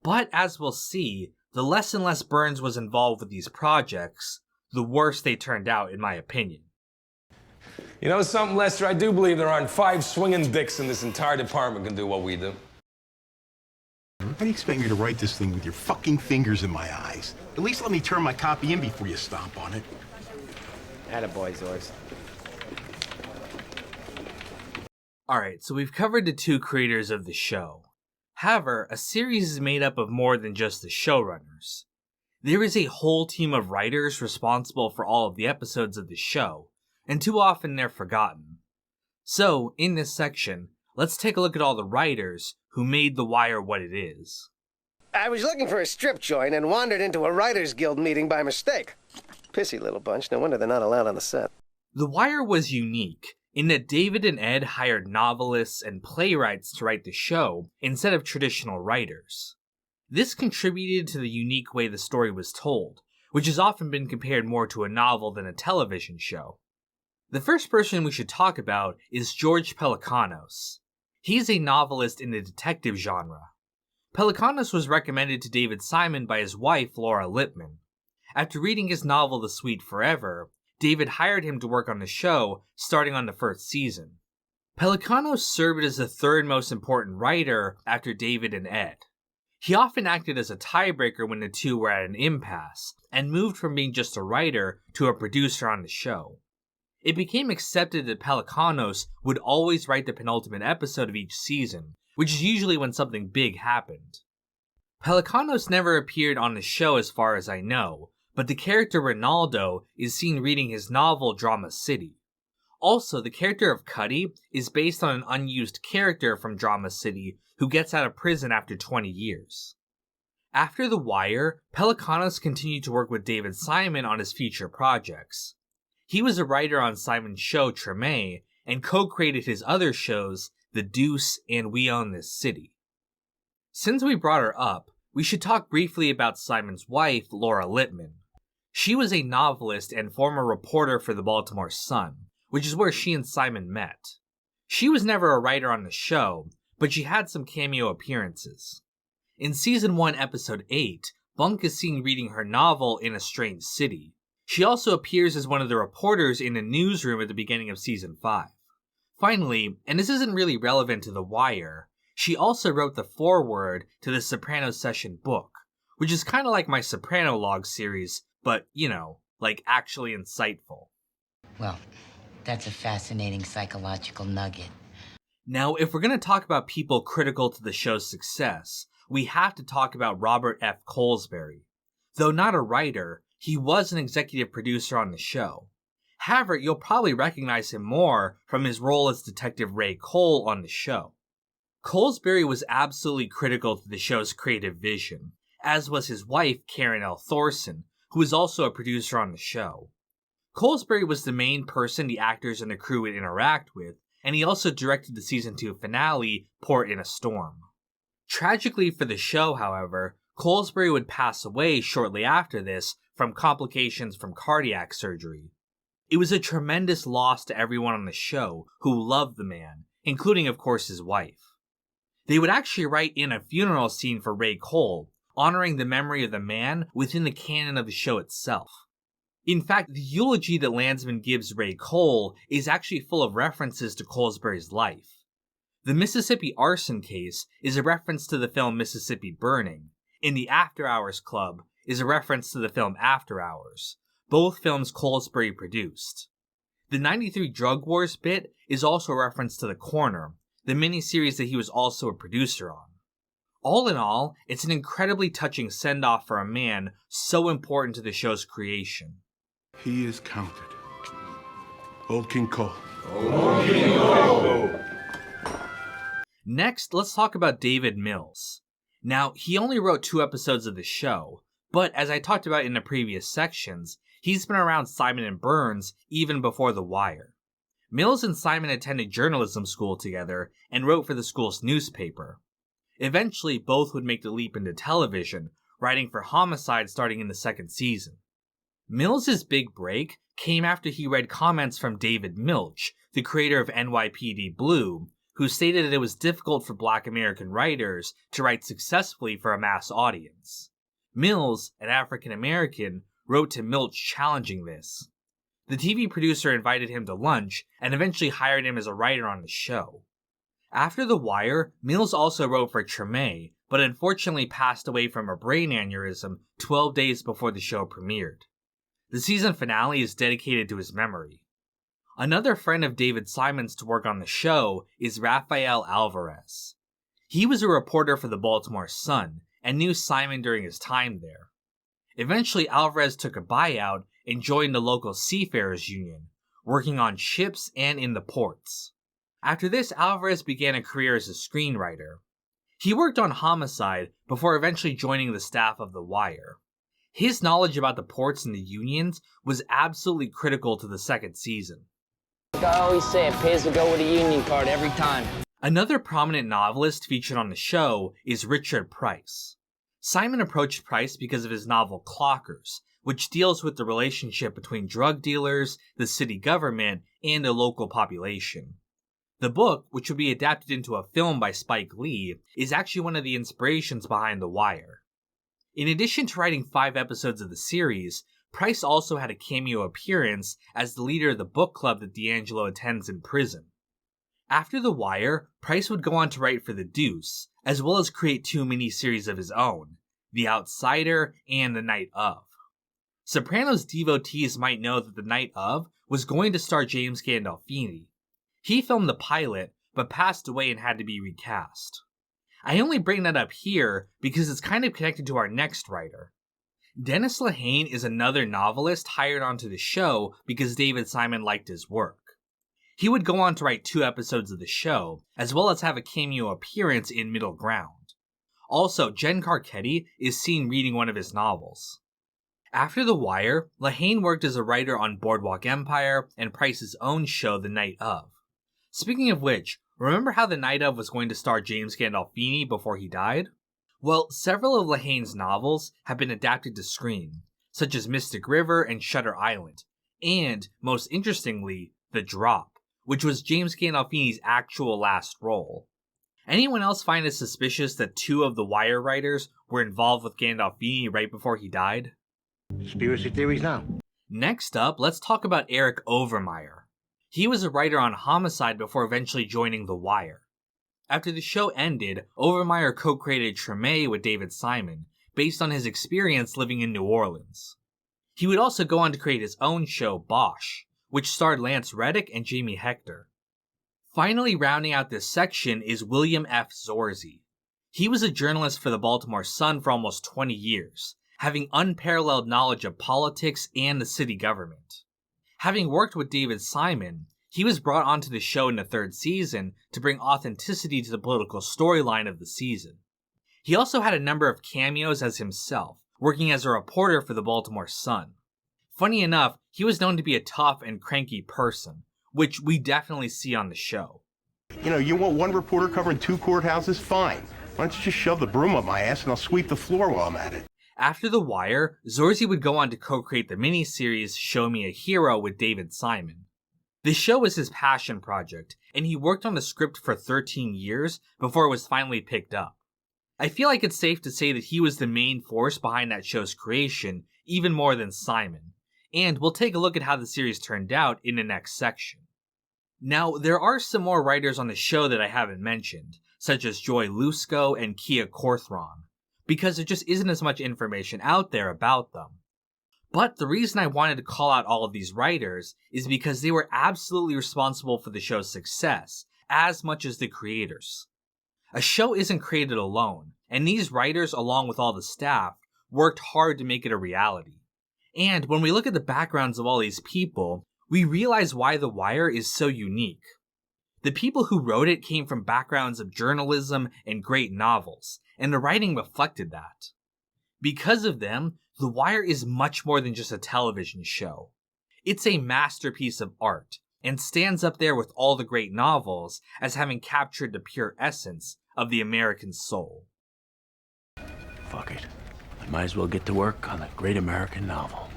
S2: But as we'll see, the less and less Burns was involved with these projects, the worse they turned out, in my opinion.
S7: You know something, Lester? I do believe there aren't 5 swinging dicks in this entire department can do what we do.
S17: How do you expect me to write this thing with your fucking fingers in my eyes? At least let me turn my copy in before you stomp on it.
S6: Attaboy, Zorz.
S2: Alright, so we've covered the 2 creators of the show. However, a series is made up of more than just the showrunners. There is a whole team of writers responsible for all of the episodes of the show, and too often they're forgotten. So, in this section, let's take a look at all the writers who made The Wire what it is.
S22: I was looking for a strip joint and wandered into a Writers Guild meeting by mistake. Pissy little bunch, no wonder they're not allowed on the set.
S2: The Wire was unique in that David and Ed hired novelists and playwrights to write the show instead of traditional writers. This contributed to the unique way the story was told, which has often been compared more to a novel than a television show. The first person we should talk about is George Pelecanos. He's a novelist in the detective genre. Pelecanos was recommended to David Simon by his wife, Laura Lippman. After reading his novel The Sweet Forever, David hired him to work on the show starting on the first season. Pelecanos served as the third most important writer after David and Ed. He often acted as a tiebreaker when the two were at an impasse, and moved from being just a writer to a producer on the show. It became accepted that Pelecanos would always write the penultimate episode of each season, which is usually when something big happened. Pelecanos never appeared on the show as far as I know, but the character Ronaldo is seen reading his novel Drama City. Also, the character of Cuddy is based on an unused character from Drama City who gets out of prison after 20 years. After The Wire, Pelecanos continued to work with David Simon on his future projects. He was a writer on Simon's show Treme, and co-created his other shows, The Deuce and We Own This City. Since we brought her up, we should talk briefly about Simon's wife, Laura Lippman. She was a novelist and former reporter for the Baltimore Sun, which is where she and Simon met. She was never a writer on the show, but she had some cameo appearances. In Season 1, Episode 8, Bunk is seen reading her novel In a Strange City. She also appears as one of the reporters in the newsroom at the beginning of Season 5. Finally, and this isn't really relevant to The Wire, she also wrote the foreword to the Sopranos Session book, which is kind of like my Soprano Log series, but, you know, like actually insightful.
S23: Well, that's a fascinating psychological nugget.
S2: Now, if we're going to talk about people critical to the show's success, we have to talk about Robert F. Colesbury. Though not a writer, he was an executive producer on the show. However, you'll probably recognize him more from his role as Detective Ray Cole on the show. Colesbury was absolutely critical to the show's creative vision, as was his wife, Karen L. Thorson, who was also a producer on the show. Colesbury was the main person the actors and the crew would interact with, and he also directed the Season 2 finale, Port in a Storm. Tragically for the show, however, Colesbury would pass away shortly after this from complications from cardiac surgery. It was a tremendous loss to everyone on the show who loved the man, including of course his wife. They would actually write in a funeral scene for Ray Cole, honoring the memory of the man within the canon of the show itself. In fact, the eulogy that Landsman gives Ray Cole is actually full of references to Colesbury's life. The Mississippi arson case is a reference to the film Mississippi Burning, and the After Hours Club is a reference to the film After Hours, both films Colesbury produced. The 93 Drug Wars bit is also a reference to The Corner, the miniseries that he was also a producer on. All in all, it's an incredibly touching send-off for a man so important to the show's creation.
S17: He is counted. Old King Cole.
S2: Old King Cole. Next, let's talk about David Mills. Now, he only wrote 2 episodes of the show, but as I talked about in the previous sections, he's been around Simon and Burns even before The Wire. Mills and Simon attended journalism school together and wrote for the school's newspaper. Eventually, both would make the leap into television, writing for Homicide starting in the 2nd season. Mills' big break came after he read comments from David Milch, the creator of NYPD Blue, who stated that it was difficult for Black American writers to write successfully for a mass audience. Mills, an African American, wrote to Milch challenging this. The TV producer invited him to lunch and eventually hired him as a writer on the show. After The Wire, Mills also wrote for Treme, but unfortunately passed away from a brain aneurysm 12 days before the show premiered. The season finale is dedicated to his memory. Another friend of David Simon's to work on the show is Rafael Alvarez. He was a reporter for the Baltimore Sun and knew Simon during his time there. Eventually, Alvarez took a buyout and joined the local seafarers union, working on ships and in the ports. After this, Alvarez began a career as a screenwriter. He worked on Homicide before eventually joining the staff of The Wire. His knowledge about the ports and the unions was absolutely critical to the 2nd season.
S6: Like I always say, it pays to go with a union card every time.
S2: Another prominent novelist featured on the show is Richard Price. Simon approached Price because of his novel Clockers, which deals with the relationship between drug dealers, the city government, and the local population. The book, which would be adapted into a film by Spike Lee, is actually one of the inspirations behind The Wire. In addition to writing 5 episodes of the series, Price also had a cameo appearance as the leader of the book club that D'Angelo attends in prison. After The Wire, Price would go on to write for The Deuce, as well as create 2 miniseries of his own, The Outsider and The Night Of. Sopranos devotees might know that The Night Of was going to star James Gandolfini. He filmed the pilot, but passed away and had to be recast. I only bring that up here because it's kind of connected to our next writer. Dennis Lehane is another novelist hired onto the show because David Simon liked his work. He would go on to write 2 episodes of the show, as well as have a cameo appearance in Middle Ground. Also, Jen Carcetti is seen reading one of his novels. After The Wire, Lehane worked as a writer on Boardwalk Empire and Price's own show The Night Of. Speaking of which, remember how The Night Of was going to star James Gandolfini before he died? Well, several of Lehane's novels have been adapted to screen, such as Mystic River and Shutter Island, and, most interestingly, The Drop, which was James Gandolfini's actual last role. Anyone else find it suspicious that 2 of the Wire writers were involved with Gandolfini right before he died?
S16: Conspiracy theories now.
S2: Next up, let's talk about Eric Overmyer. He was a writer on Homicide before eventually joining The Wire. After the show ended, Overmyer co-created Treme with David Simon, based on his experience living in New Orleans. He would also go on to create his own show, Bosch, which starred Lance Reddick and Jamie Hector. Finally rounding out this section is William F. Zorzi. He was a journalist for the Baltimore Sun for almost 20 years, having unparalleled knowledge of politics and the city government. Having worked with David Simon, he was brought onto the show in the 3rd season to bring authenticity to the political storyline of the season. He also had a number of cameos as himself, working as a reporter for the Baltimore Sun. Funny enough, he was known to be a tough and cranky person, which we definitely see on the show.
S17: You know, you want one reporter covering 2 courthouses? Fine. Why don't you just shove the broom up my ass and I'll sweep the floor while I'm at it?
S2: After The Wire, Zorzi would go on to co-create the miniseries Show Me a Hero with David Simon. The show was his passion project, and he worked on the script for 13 years before it was finally picked up. I feel like it's safe to say that he was the main force behind that show's creation, even more than Simon, and we'll take a look at how the series turned out in the next section. Now, there are some more writers on the show that I haven't mentioned, such as Joy Lusco and Kia Corthron, because there just isn't as much information out there about them. But the reason I wanted to call out all of these writers is because they were absolutely responsible for the show's success, as much as the creators. A show isn't created alone, and these writers, along with all the staff, worked hard to make it a reality. And when we look at the backgrounds of all these people, we realize why The Wire is so unique. The people who wrote it came from backgrounds of journalism and great novels, and the writing reflected that. Because of them, The Wire is much more than just a television show. It's a masterpiece of art, and stands up there with all the great novels as having captured the pure essence of the American soul.
S3: Fuck it. I might as well get to work on a great American novel.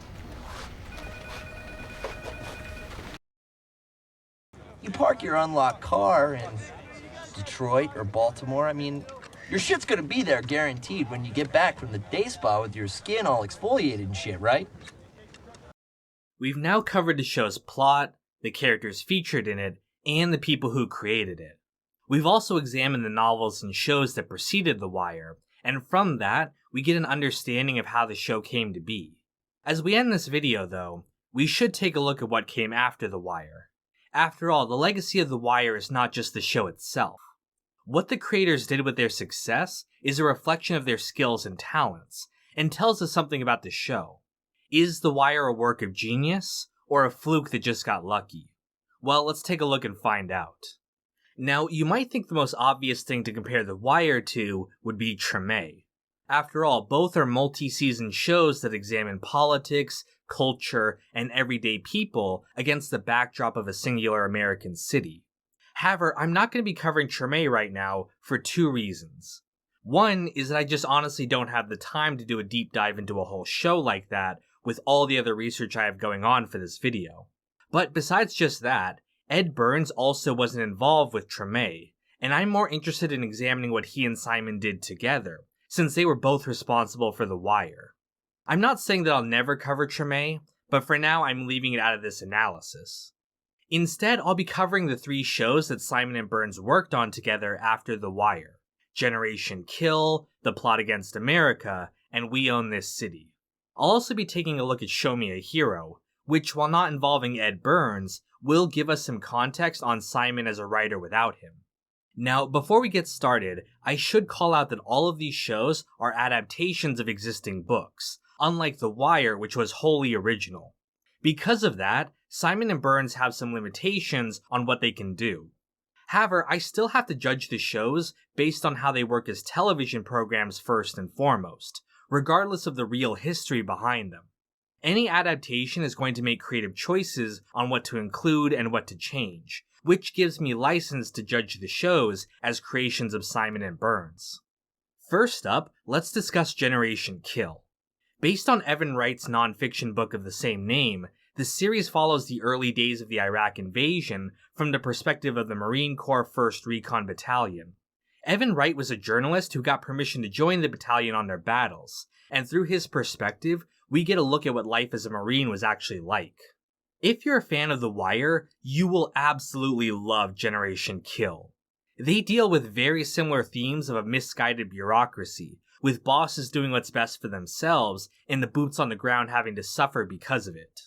S5: You park your unlocked car in Detroit or Baltimore, I mean, your shit's gonna be there guaranteed when you get back from the day spa with your skin all exfoliated and shit, right?
S2: We've now covered the show's plot, the characters featured in it, and the people who created it. We've also examined the novels and shows that preceded The Wire, and from that, we get an understanding of how the show came to be. As we end this video, though, we should take a look at what came after The Wire. After all, the legacy of The Wire is not just the show itself. What the creators did with their success is a reflection of their skills and talents, and tells us something about the show. Is The Wire a work of genius, or a fluke that just got lucky? Well, let's take a look and find out. Now, you might think the most obvious thing to compare The Wire to would be Treme. After all, both are multi-season shows that examine politics, culture, and everyday people against the backdrop of a singular American city. However, I'm not going to be covering Treme right now for two reasons. One is that I just honestly don't have the time to do a deep dive into a whole show like that with all the other research I have going on for this video. But besides just that, Ed Burns also wasn't involved with Treme, and I'm more interested in examining what he and Simon did together, since they were both responsible for The Wire. I'm not saying that I'll never cover Treme, but for now I'm leaving it out of this analysis. Instead, I'll be covering the three shows that Simon and Burns worked on together after The Wire: Generation Kill, The Plot Against America, and We Own This City. I'll also be taking a look at Show Me a Hero, which, while not involving Ed Burns, will give us some context on Simon as a writer without him. Now, before we get started, I should call out that all of these shows are adaptations of existing books, unlike The Wire, which was wholly original. Because of that, Simon and Burns have some limitations on what they can do. However, I still have to judge the shows based on how they work as television programs first and foremost, regardless of the real history behind them. Any adaptation is going to make creative choices on what to include and what to change, which gives me license to judge the shows as creations of Simon and Burns. First up, let's discuss Generation Kill. Based on Evan Wright's nonfiction book of the same name, the series follows the early days of the Iraq invasion from the perspective of the Marine Corps 1st Recon Battalion. Evan Wright was a journalist who got permission to join the battalion on their battles, and through his perspective, we get a look at what life as a Marine was actually like. If you're a fan of The Wire, you will absolutely love Generation Kill. They deal with very similar themes of a misguided bureaucracy, with bosses doing what's best for themselves and the boots on the ground having to suffer because of it.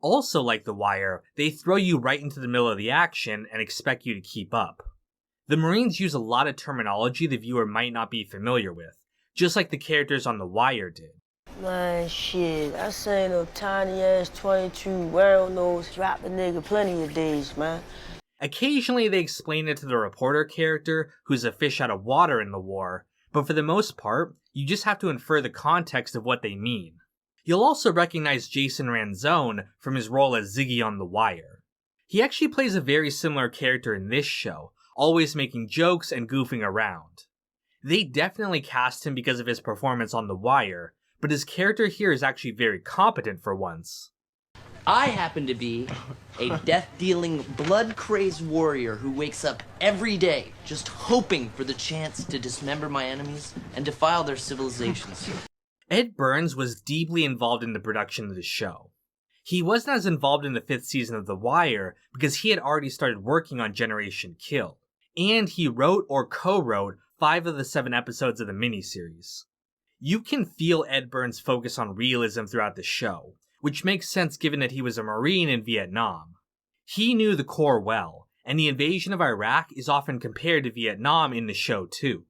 S2: Also like The Wire, they throw you right into the middle of the action and expect you to keep up. The Marines use a lot of terminology the viewer might not be familiar with, just like the characters on The Wire did.
S9: Man, shit, I seen no tiny ass 22 wearing those drop a nigga plenty of days, man.
S2: Occasionally they explain it to the reporter character, who's a fish out of water in the war, but for the most part, you just have to infer the context of what they mean. You'll also recognize Jason Ranzone from his role as Ziggy on The Wire. He actually plays a very similar character in this show, always making jokes and goofing around. They definitely cast him because of his performance on The Wire, but his character here is actually very competent for once.
S5: I happen to be a death-dealing, blood-crazed warrior who wakes up every day just hoping for the chance to dismember my enemies and defile their civilizations.
S2: Ed Burns was deeply involved in the production of the show. He wasn't as involved in the 5th season of The Wire because he had already started working on Generation Kill, and he wrote or co-wrote 5 of the 7 episodes of the miniseries. You can feel Ed Burns' focus on realism throughout the show, which makes sense given that he was a Marine in Vietnam. He knew the Corps well, and the invasion of Iraq is often compared to Vietnam in the show too.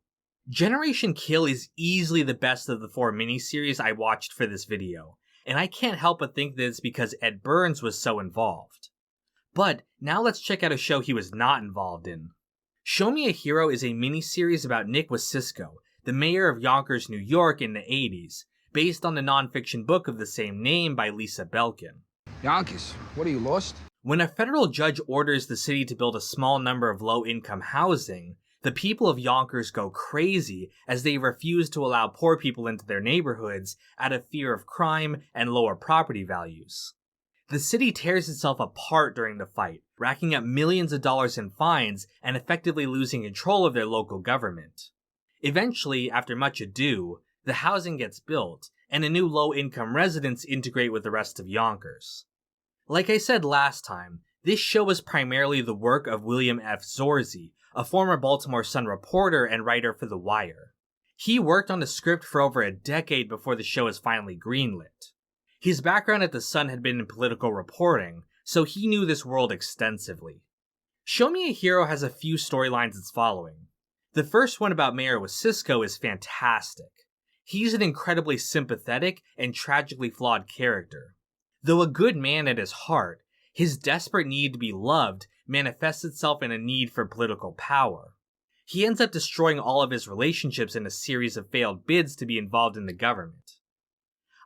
S2: Generation Kill is easily the best of the 4 miniseries I watched for this video, and I can't help but think that it's because Ed Burns was so involved. But now let's check out a show he was not involved in. Show Me a Hero is a miniseries about Nick Wasisco, the mayor of Yonkers, New York in the 80s, based on the nonfiction book of the same name by Lisa Belkin.
S1: Yonkers, what are you, lost?
S2: When a federal judge orders the city to build a small number of low-income housing, the people of Yonkers go crazy as they refuse to allow poor people into their neighborhoods out of fear of crime and lower property values. The city tears itself apart during the fight, racking up millions of dollars in fines and effectively losing control of their local government. Eventually, after much ado, the housing gets built, and the new low-income residents integrate with the rest of Yonkers. Like I said last time, this show was primarily the work of William F. Zorzi, a former Baltimore Sun reporter and writer for The Wire. He worked on the script for over a decade before the show was finally greenlit. His background at the Sun had been in political reporting, so he knew this world extensively. Show Me a Hero has a few storylines it's following. The first one about Mayor Wasisco is fantastic. He's an incredibly sympathetic and tragically flawed character. Though a good man at his heart, his desperate need to be loved manifests itself in a need for political power. He ends up destroying all of his relationships in a series of failed bids to be involved in the government.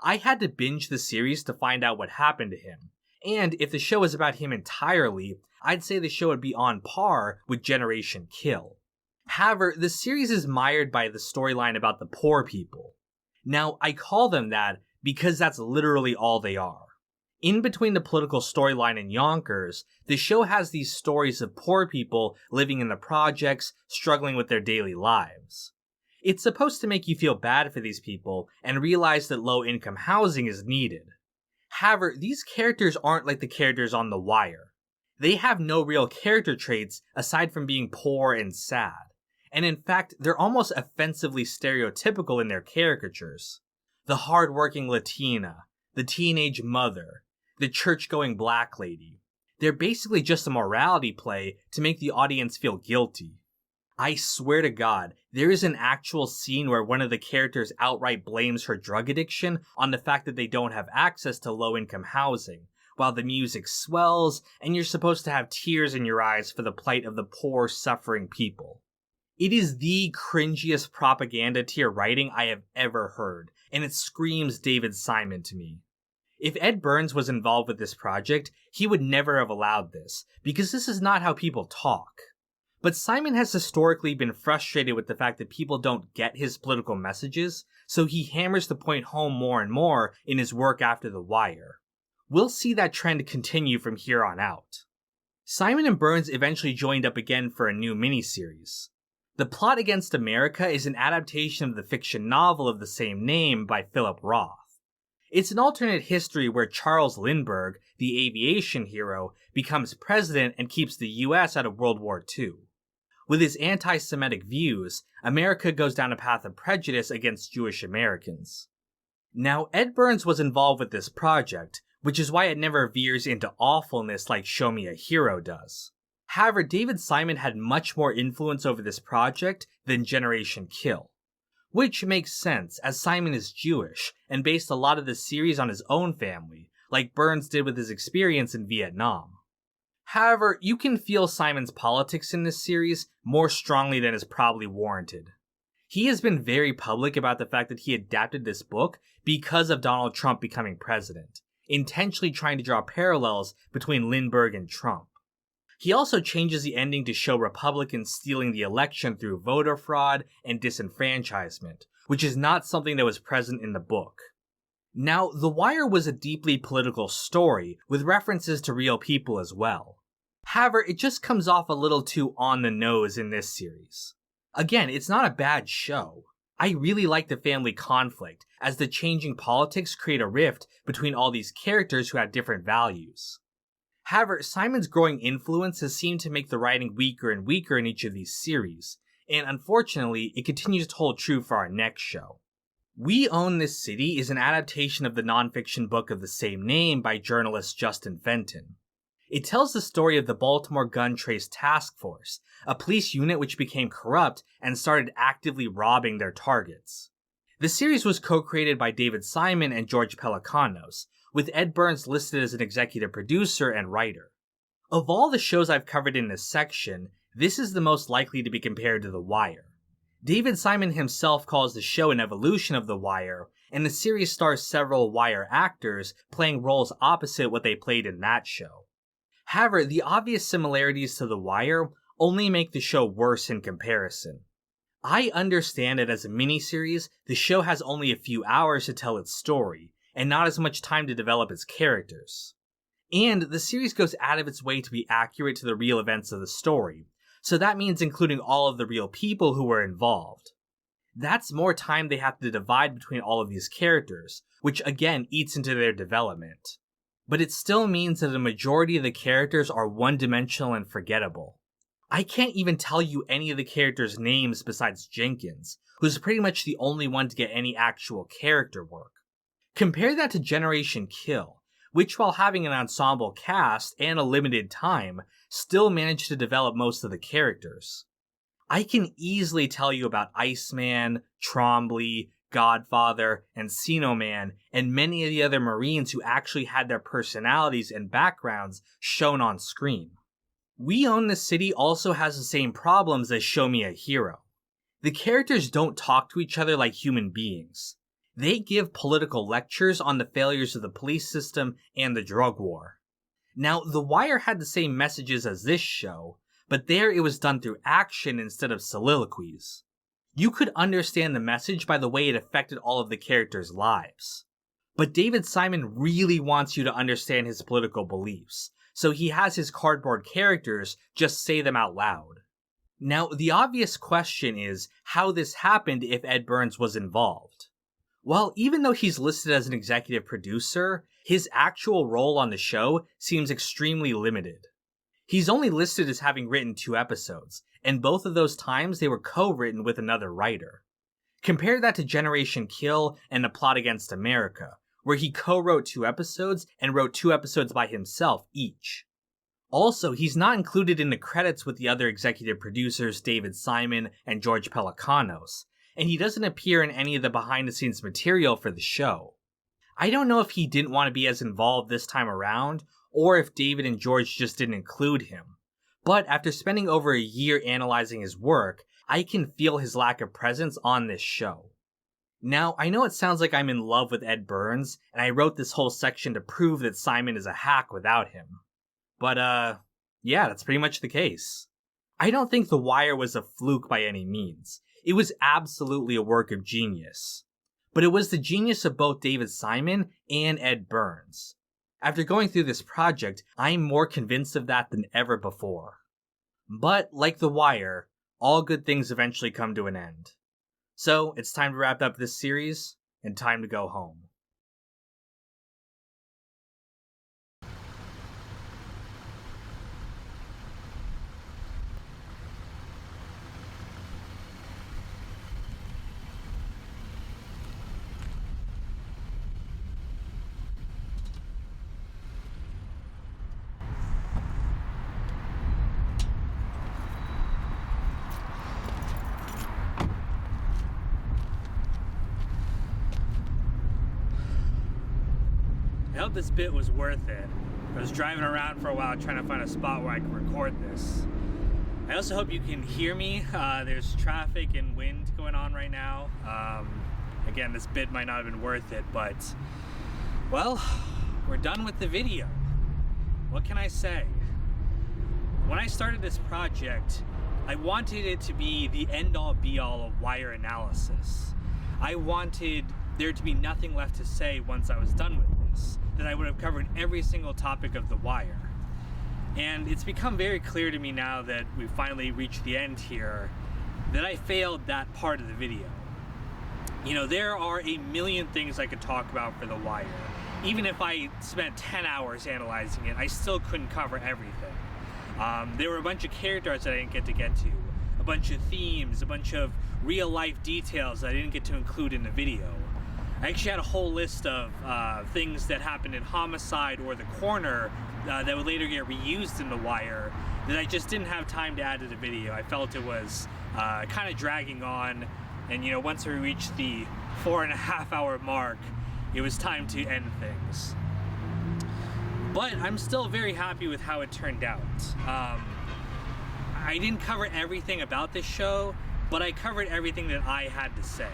S2: I had to binge the series to find out what happened to him, and if the show was about him entirely, I'd say the show would be on par with Generation Kill. However, the series is mired by the storyline about the poor people. Now, I call them that because that's literally all they are. In between the political storyline in Yonkers, the show has these stories of poor people living in the projects, struggling with their daily lives. It's supposed to make you feel bad for these people and realize that low-income housing is needed. However, these characters aren't like the characters on The Wire. They have no real character traits aside from being poor and sad. And in fact, they're almost offensively stereotypical in their caricatures. The hard-working Latina, the teenage mother, the church-going black lady. They're basically just a morality play to make the audience feel guilty. I swear to God, there is an actual scene where one of the characters outright blames her drug addiction on the fact that they don't have access to low-income housing, while the music swells and you're supposed to have tears in your eyes for the plight of the poor, suffering people. It is the cringiest propaganda tier writing I have ever heard, and it screams David Simon to me. If Ed Burns was involved with this project, he would never have allowed this, because this is not how people talk. But Simon has historically been frustrated with the fact that people don't get his political messages, so he hammers the point home more and more in his work after The Wire. We'll see that trend continue from here on out. Simon and Burns eventually joined up again for a new miniseries. The Plot Against America is an adaptation of the fiction novel of the same name by Philip Roth. It's an alternate history where Charles Lindbergh, the aviation hero, becomes president and keeps the US out of World War II. With his anti-Semitic views, America goes down a path of prejudice against Jewish Americans. Now, Ed Burns was involved with this project, which is why it never veers into awfulness like Show Me a Hero does. However, David Simon had much more influence over this project than Generation Kill. Which makes sense, as Simon is Jewish, and based a lot of the series on his own family, like Burns did with his experience in Vietnam. However, you can feel Simon's politics in this series more strongly than is probably warranted. He has been very public about the fact that he adapted this book because of Donald Trump becoming president, intentionally trying to draw parallels between Lindbergh and Trump. He also changes the ending to show Republicans stealing the election through voter fraud and disenfranchisement, which is not something that was present in the book. Now, The Wire was a deeply political story, with references to real people as well. However, it just comes off a little too on the nose in this series. Again, it's not a bad show. I really like the family conflict, as the changing politics create a rift between all these characters who have different values. However, Simon's growing influence has seemed to make the writing weaker and weaker in each of these series, and unfortunately, it continues to hold true for our next show. We Own This City is an adaptation of the nonfiction book of the same name by journalist Justin Fenton. It tells the story of the Baltimore Gun Trace Task Force, a police unit which became corrupt and started actively robbing their targets. The series was co-created by David Simon and George Pelecanos, with Ed Burns listed as an executive producer and writer. Of all the shows I've covered in this section, this is the most likely to be compared to The Wire. David Simon himself calls the show an evolution of The Wire, and the series stars several Wire actors playing roles opposite what they played in that show. However, the obvious similarities to The Wire only make the show worse in comparison. I understand that as a miniseries, the show has only a few hours to tell its story, and not as much time to develop its characters. And the series goes out of its way to be accurate to the real events of the story, so that means including all of the real people who were involved. That's more time they have to divide between all of these characters, which again eats into their development. But it still means that a majority of the characters are one-dimensional and forgettable. I can't even tell you any of the characters' names besides Jenkins, who's pretty much the only one to get any actual character work. Compare that to Generation Kill, which while having an ensemble cast and a limited time, still managed to develop most of the characters. I can easily tell you about Iceman, Trombley, Godfather, Encino Man, and many of the other Marines who actually had their personalities and backgrounds shown on screen. We Own the City also has the same problems as Show Me a Hero. The characters don't talk to each other like human beings. They give political lectures on the failures of the police system and the drug war. Now, The Wire had the same messages as this show, but there it was done through action instead of soliloquies. You could understand the message by the way it affected all of the characters' lives. But David Simon really wants you to understand his political beliefs, so he has his cardboard characters just say them out loud. Now, the obvious question is how this happened if Ed Burns was involved. Well, even though he's listed as an executive producer, his actual role on the show seems extremely limited. He's only listed as having written 2 episodes, and both of those times they were co-written with another writer. Compare that to Generation Kill and The Plot Against America, where he co-wrote 2 episodes and wrote 2 episodes by himself each. Also, he's not included in the credits with the other executive producers David Simon and George Pelecanos, and he doesn't appear in any of the behind-the-scenes material for the show. I don't know if he didn't want to be as involved this time around, or if David and George just didn't include him. But after spending over a year analyzing his work, I can feel his lack of presence on this show. Now, I know it sounds like I'm in love with Ed Burns, and I wrote this whole section to prove that Simon is a hack without him. But, yeah, that's pretty much the case. I don't think The Wire was a fluke by any means. It was absolutely a work of genius. But it was the genius of both David Simon and Ed Burns. After going through this project, I'm more convinced of that than ever before. But, like The Wire, all good things eventually come to an end. So, it's time to wrap up this series, and time to go home. I hope this bit was worth it. I was driving around for a while trying to find a spot where I could record this. I also hope you can hear me. There's traffic and wind going on right now. Again, this bit might not have been worth it, but, well, we're done with the video. What can I say? When I started this project, I wanted it to be the end-all be-all of Wire analysis. I wanted there to be nothing left to say once I was done with this, that I would have covered every single topic of The Wire. And it's become very clear to me now that we've finally reached the end here, that I failed that part of the video. You know, there are a million things I could talk about for The Wire. Even if I spent 10 hours analyzing it, I still couldn't cover everything. There were a bunch of characters that I didn't get to, a bunch of themes, a bunch of real-life details that I didn't get to include in the video. I actually had a whole list of things that happened in Homicide or The Corner that would later get reused in The Wire that I just didn't have time to add to the video. I felt it was kind of dragging on, and you know, once we reached the 4.5 hour mark, it was time to end things. But I'm still very happy with how it turned out. I didn't cover everything about this show, but I covered everything that I had to say.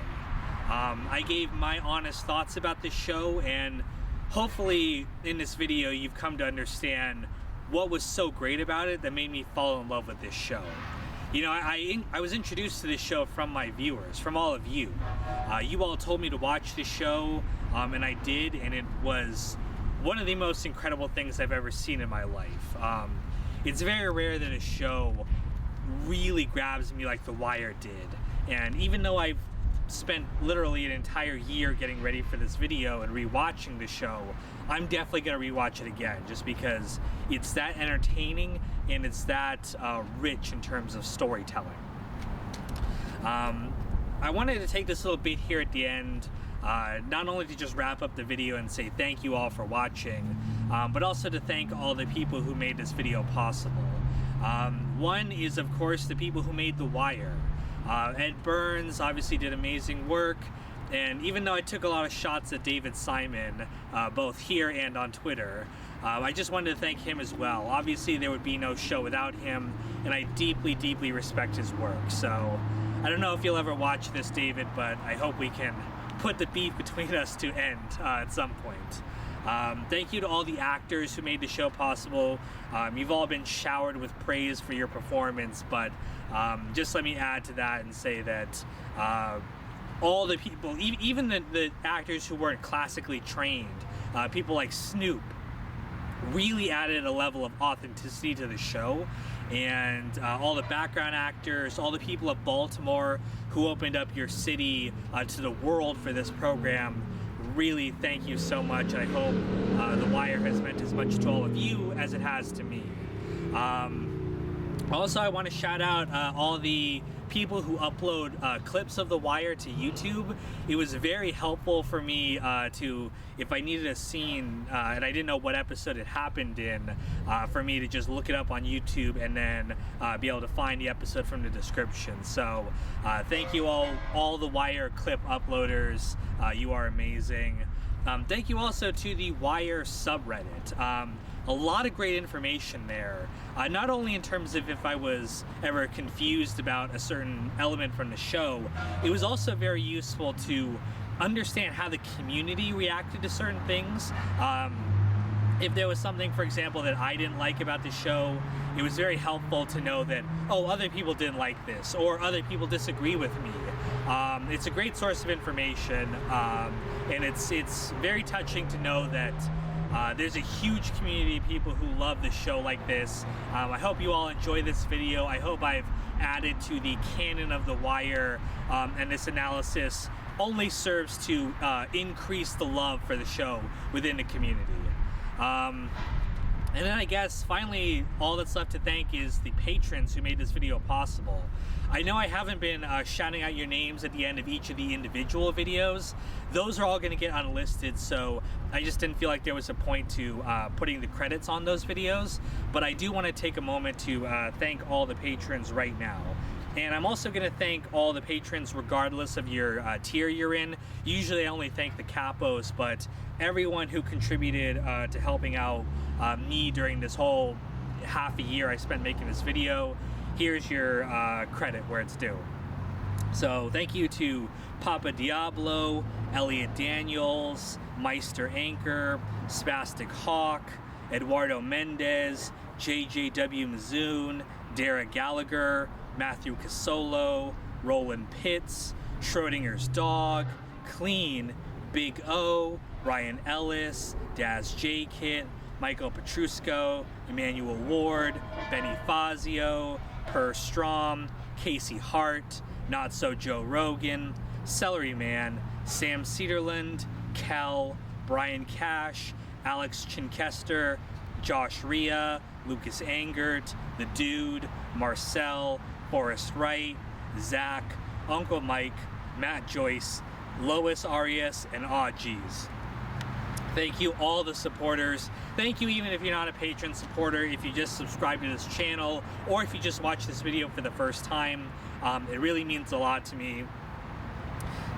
S2: I gave my honest thoughts about this show, and hopefully in this video you've come to understand what was so great about it that made me fall in love with this show. You know, I was introduced to this show from my viewers, from all of you. You all told me to watch this show, and I did, and it was one of the most incredible things I've ever seen in my life. It's very rare that a show really grabs me like The Wire did. And even though I've spent literally an entire year getting ready for this video and rewatching the show, I'm definitely gonna rewatch it again, just because it's that entertaining and it's that rich in terms of storytelling. I wanted to take this little bit here at the end, not only to just wrap up the video and say thank you all for watching, but also to thank all the people who made this video possible. One is, of course, the people who made The Wire. Ed Burns obviously did amazing work, and even though I took a lot of shots at David Simon, both here and on Twitter, I just wanted to thank him as well. Obviously there would be no show without him, and I deeply, deeply respect his work. So I don't know if you'll ever watch this, David, but I hope we can put the beef between us to end at some point. Thank you to all the actors who made the show possible. You've all been showered with praise for your performance, but just let me add to that and say that all the people, even the actors who weren't classically trained, people like Snoop, really added a level of authenticity to the show. And all the background actors, all the people of Baltimore who opened up your city to the world for this program, really thank you so much. I hope The Wire has meant as much to all of you as it has to me. Also, I want to shout out all the people who upload clips of The Wire to YouTube. It was very helpful for me to, if I needed a scene and I didn't know what episode it happened in, for me to just look it up on YouTube and then be able to find the episode from the description. So thank you all the Wire clip uploaders. You are amazing. Thank you also to the Wire subreddit. A lot of great information there, not only in terms of if I was ever confused about a certain element from the show, it was also very useful to understand how the community reacted to certain things. If there was something, for example, that I didn't like about the show, it was very helpful to know that, oh, other people didn't like this, or other people disagree with me. It's a great source of information, and it's very touching to know that there's a huge community of people who love the show like this. I hope you all enjoy this video. I hope I've added to the canon of The Wire, and this analysis only serves to increase the love for the show within the community. And then I guess finally all that's left to thank is the patrons who made this video possible. I know I haven't been shouting out your names at the end of each of the individual videos. Those are all going to get unlisted, so I just didn't feel like there was a point to putting the credits on those videos. But I do want to take a moment to thank all the patrons right now. And I'm also going to thank all the patrons regardless of your tier you're in. Usually I only thank the capos, but everyone who contributed to helping out me during this whole half a year I spent making this video, here's your credit where it's due. So thank you to Papa Diablo, Elliot Daniels, Meister Anchor, Spastic Hawk, Eduardo Mendez, JJW Mazoon, Dara Gallagher, Matthew Casolo, Roland Pitts, Schrodinger's Dog, Clean, Big O, Ryan Ellis, Daz J. Kit, Michael Petrusco, Emmanuel Ward, Benny Fazio, Per Strom, Casey Hart, Not So Joe Rogan, Celery Man, Sam Cedarland, Kel, Brian Cash, Alex Chinkester, Josh Rhea, Lucas Angert, The Dude, Marcel, Forrest Wright, Zach, Uncle Mike, Matt Joyce, Lois Arias, and Aw-Geez. Thank you all the supporters. Thank you even if you're not a patron supporter, if you just subscribe to this channel, or if you just watch this video for the first time. It really means a lot to me.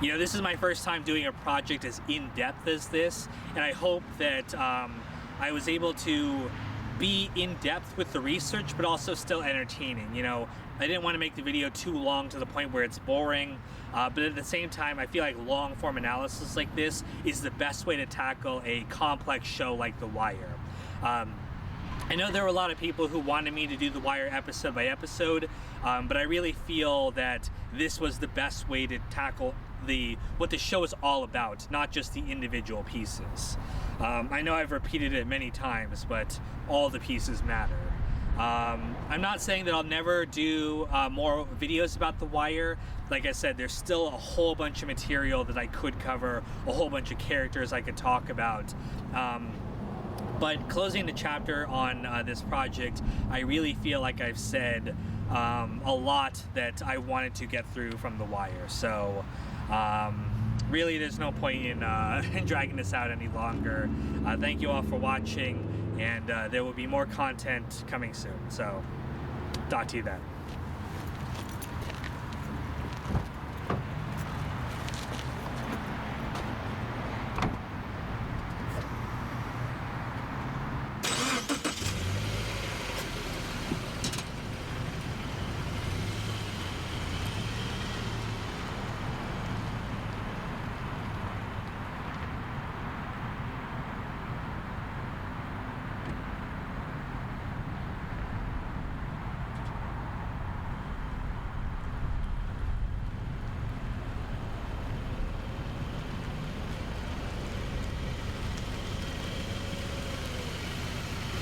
S2: You know, this is my first time doing a project as in-depth as this, and I hope that I was able to be in depth with the research, but also still entertaining. You know, I didn't want to make the video too long to the point where it's boring, but at the same time, I feel like long form analysis like this is the best way to tackle a complex show like The Wire. I know there were a lot of people who wanted me to do The Wire episode by episode, but I really feel that this was the best way to tackle what the show is all about, not just the individual pieces. I know I've repeated it many times, but all the pieces matter. I'm not saying that I'll never do more videos about The Wire. Like I said, there's still a whole bunch of material that I could cover, a whole bunch of characters I could talk about. But closing the chapter on this project, I really feel like I've said a lot that I wanted to get through from The Wire. So really, there's no point in dragging this out any longer. Thank you all for watching, and there will be more content coming soon. So, talk to you then.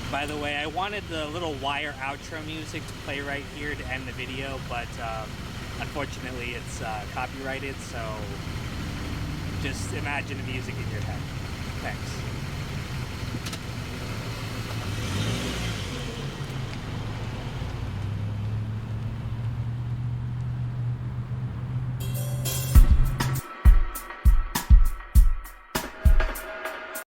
S2: By the way, I wanted the little Wire outro music to play right here to end the video, but unfortunately it's copyrighted, so just imagine the music in your head. Thanks.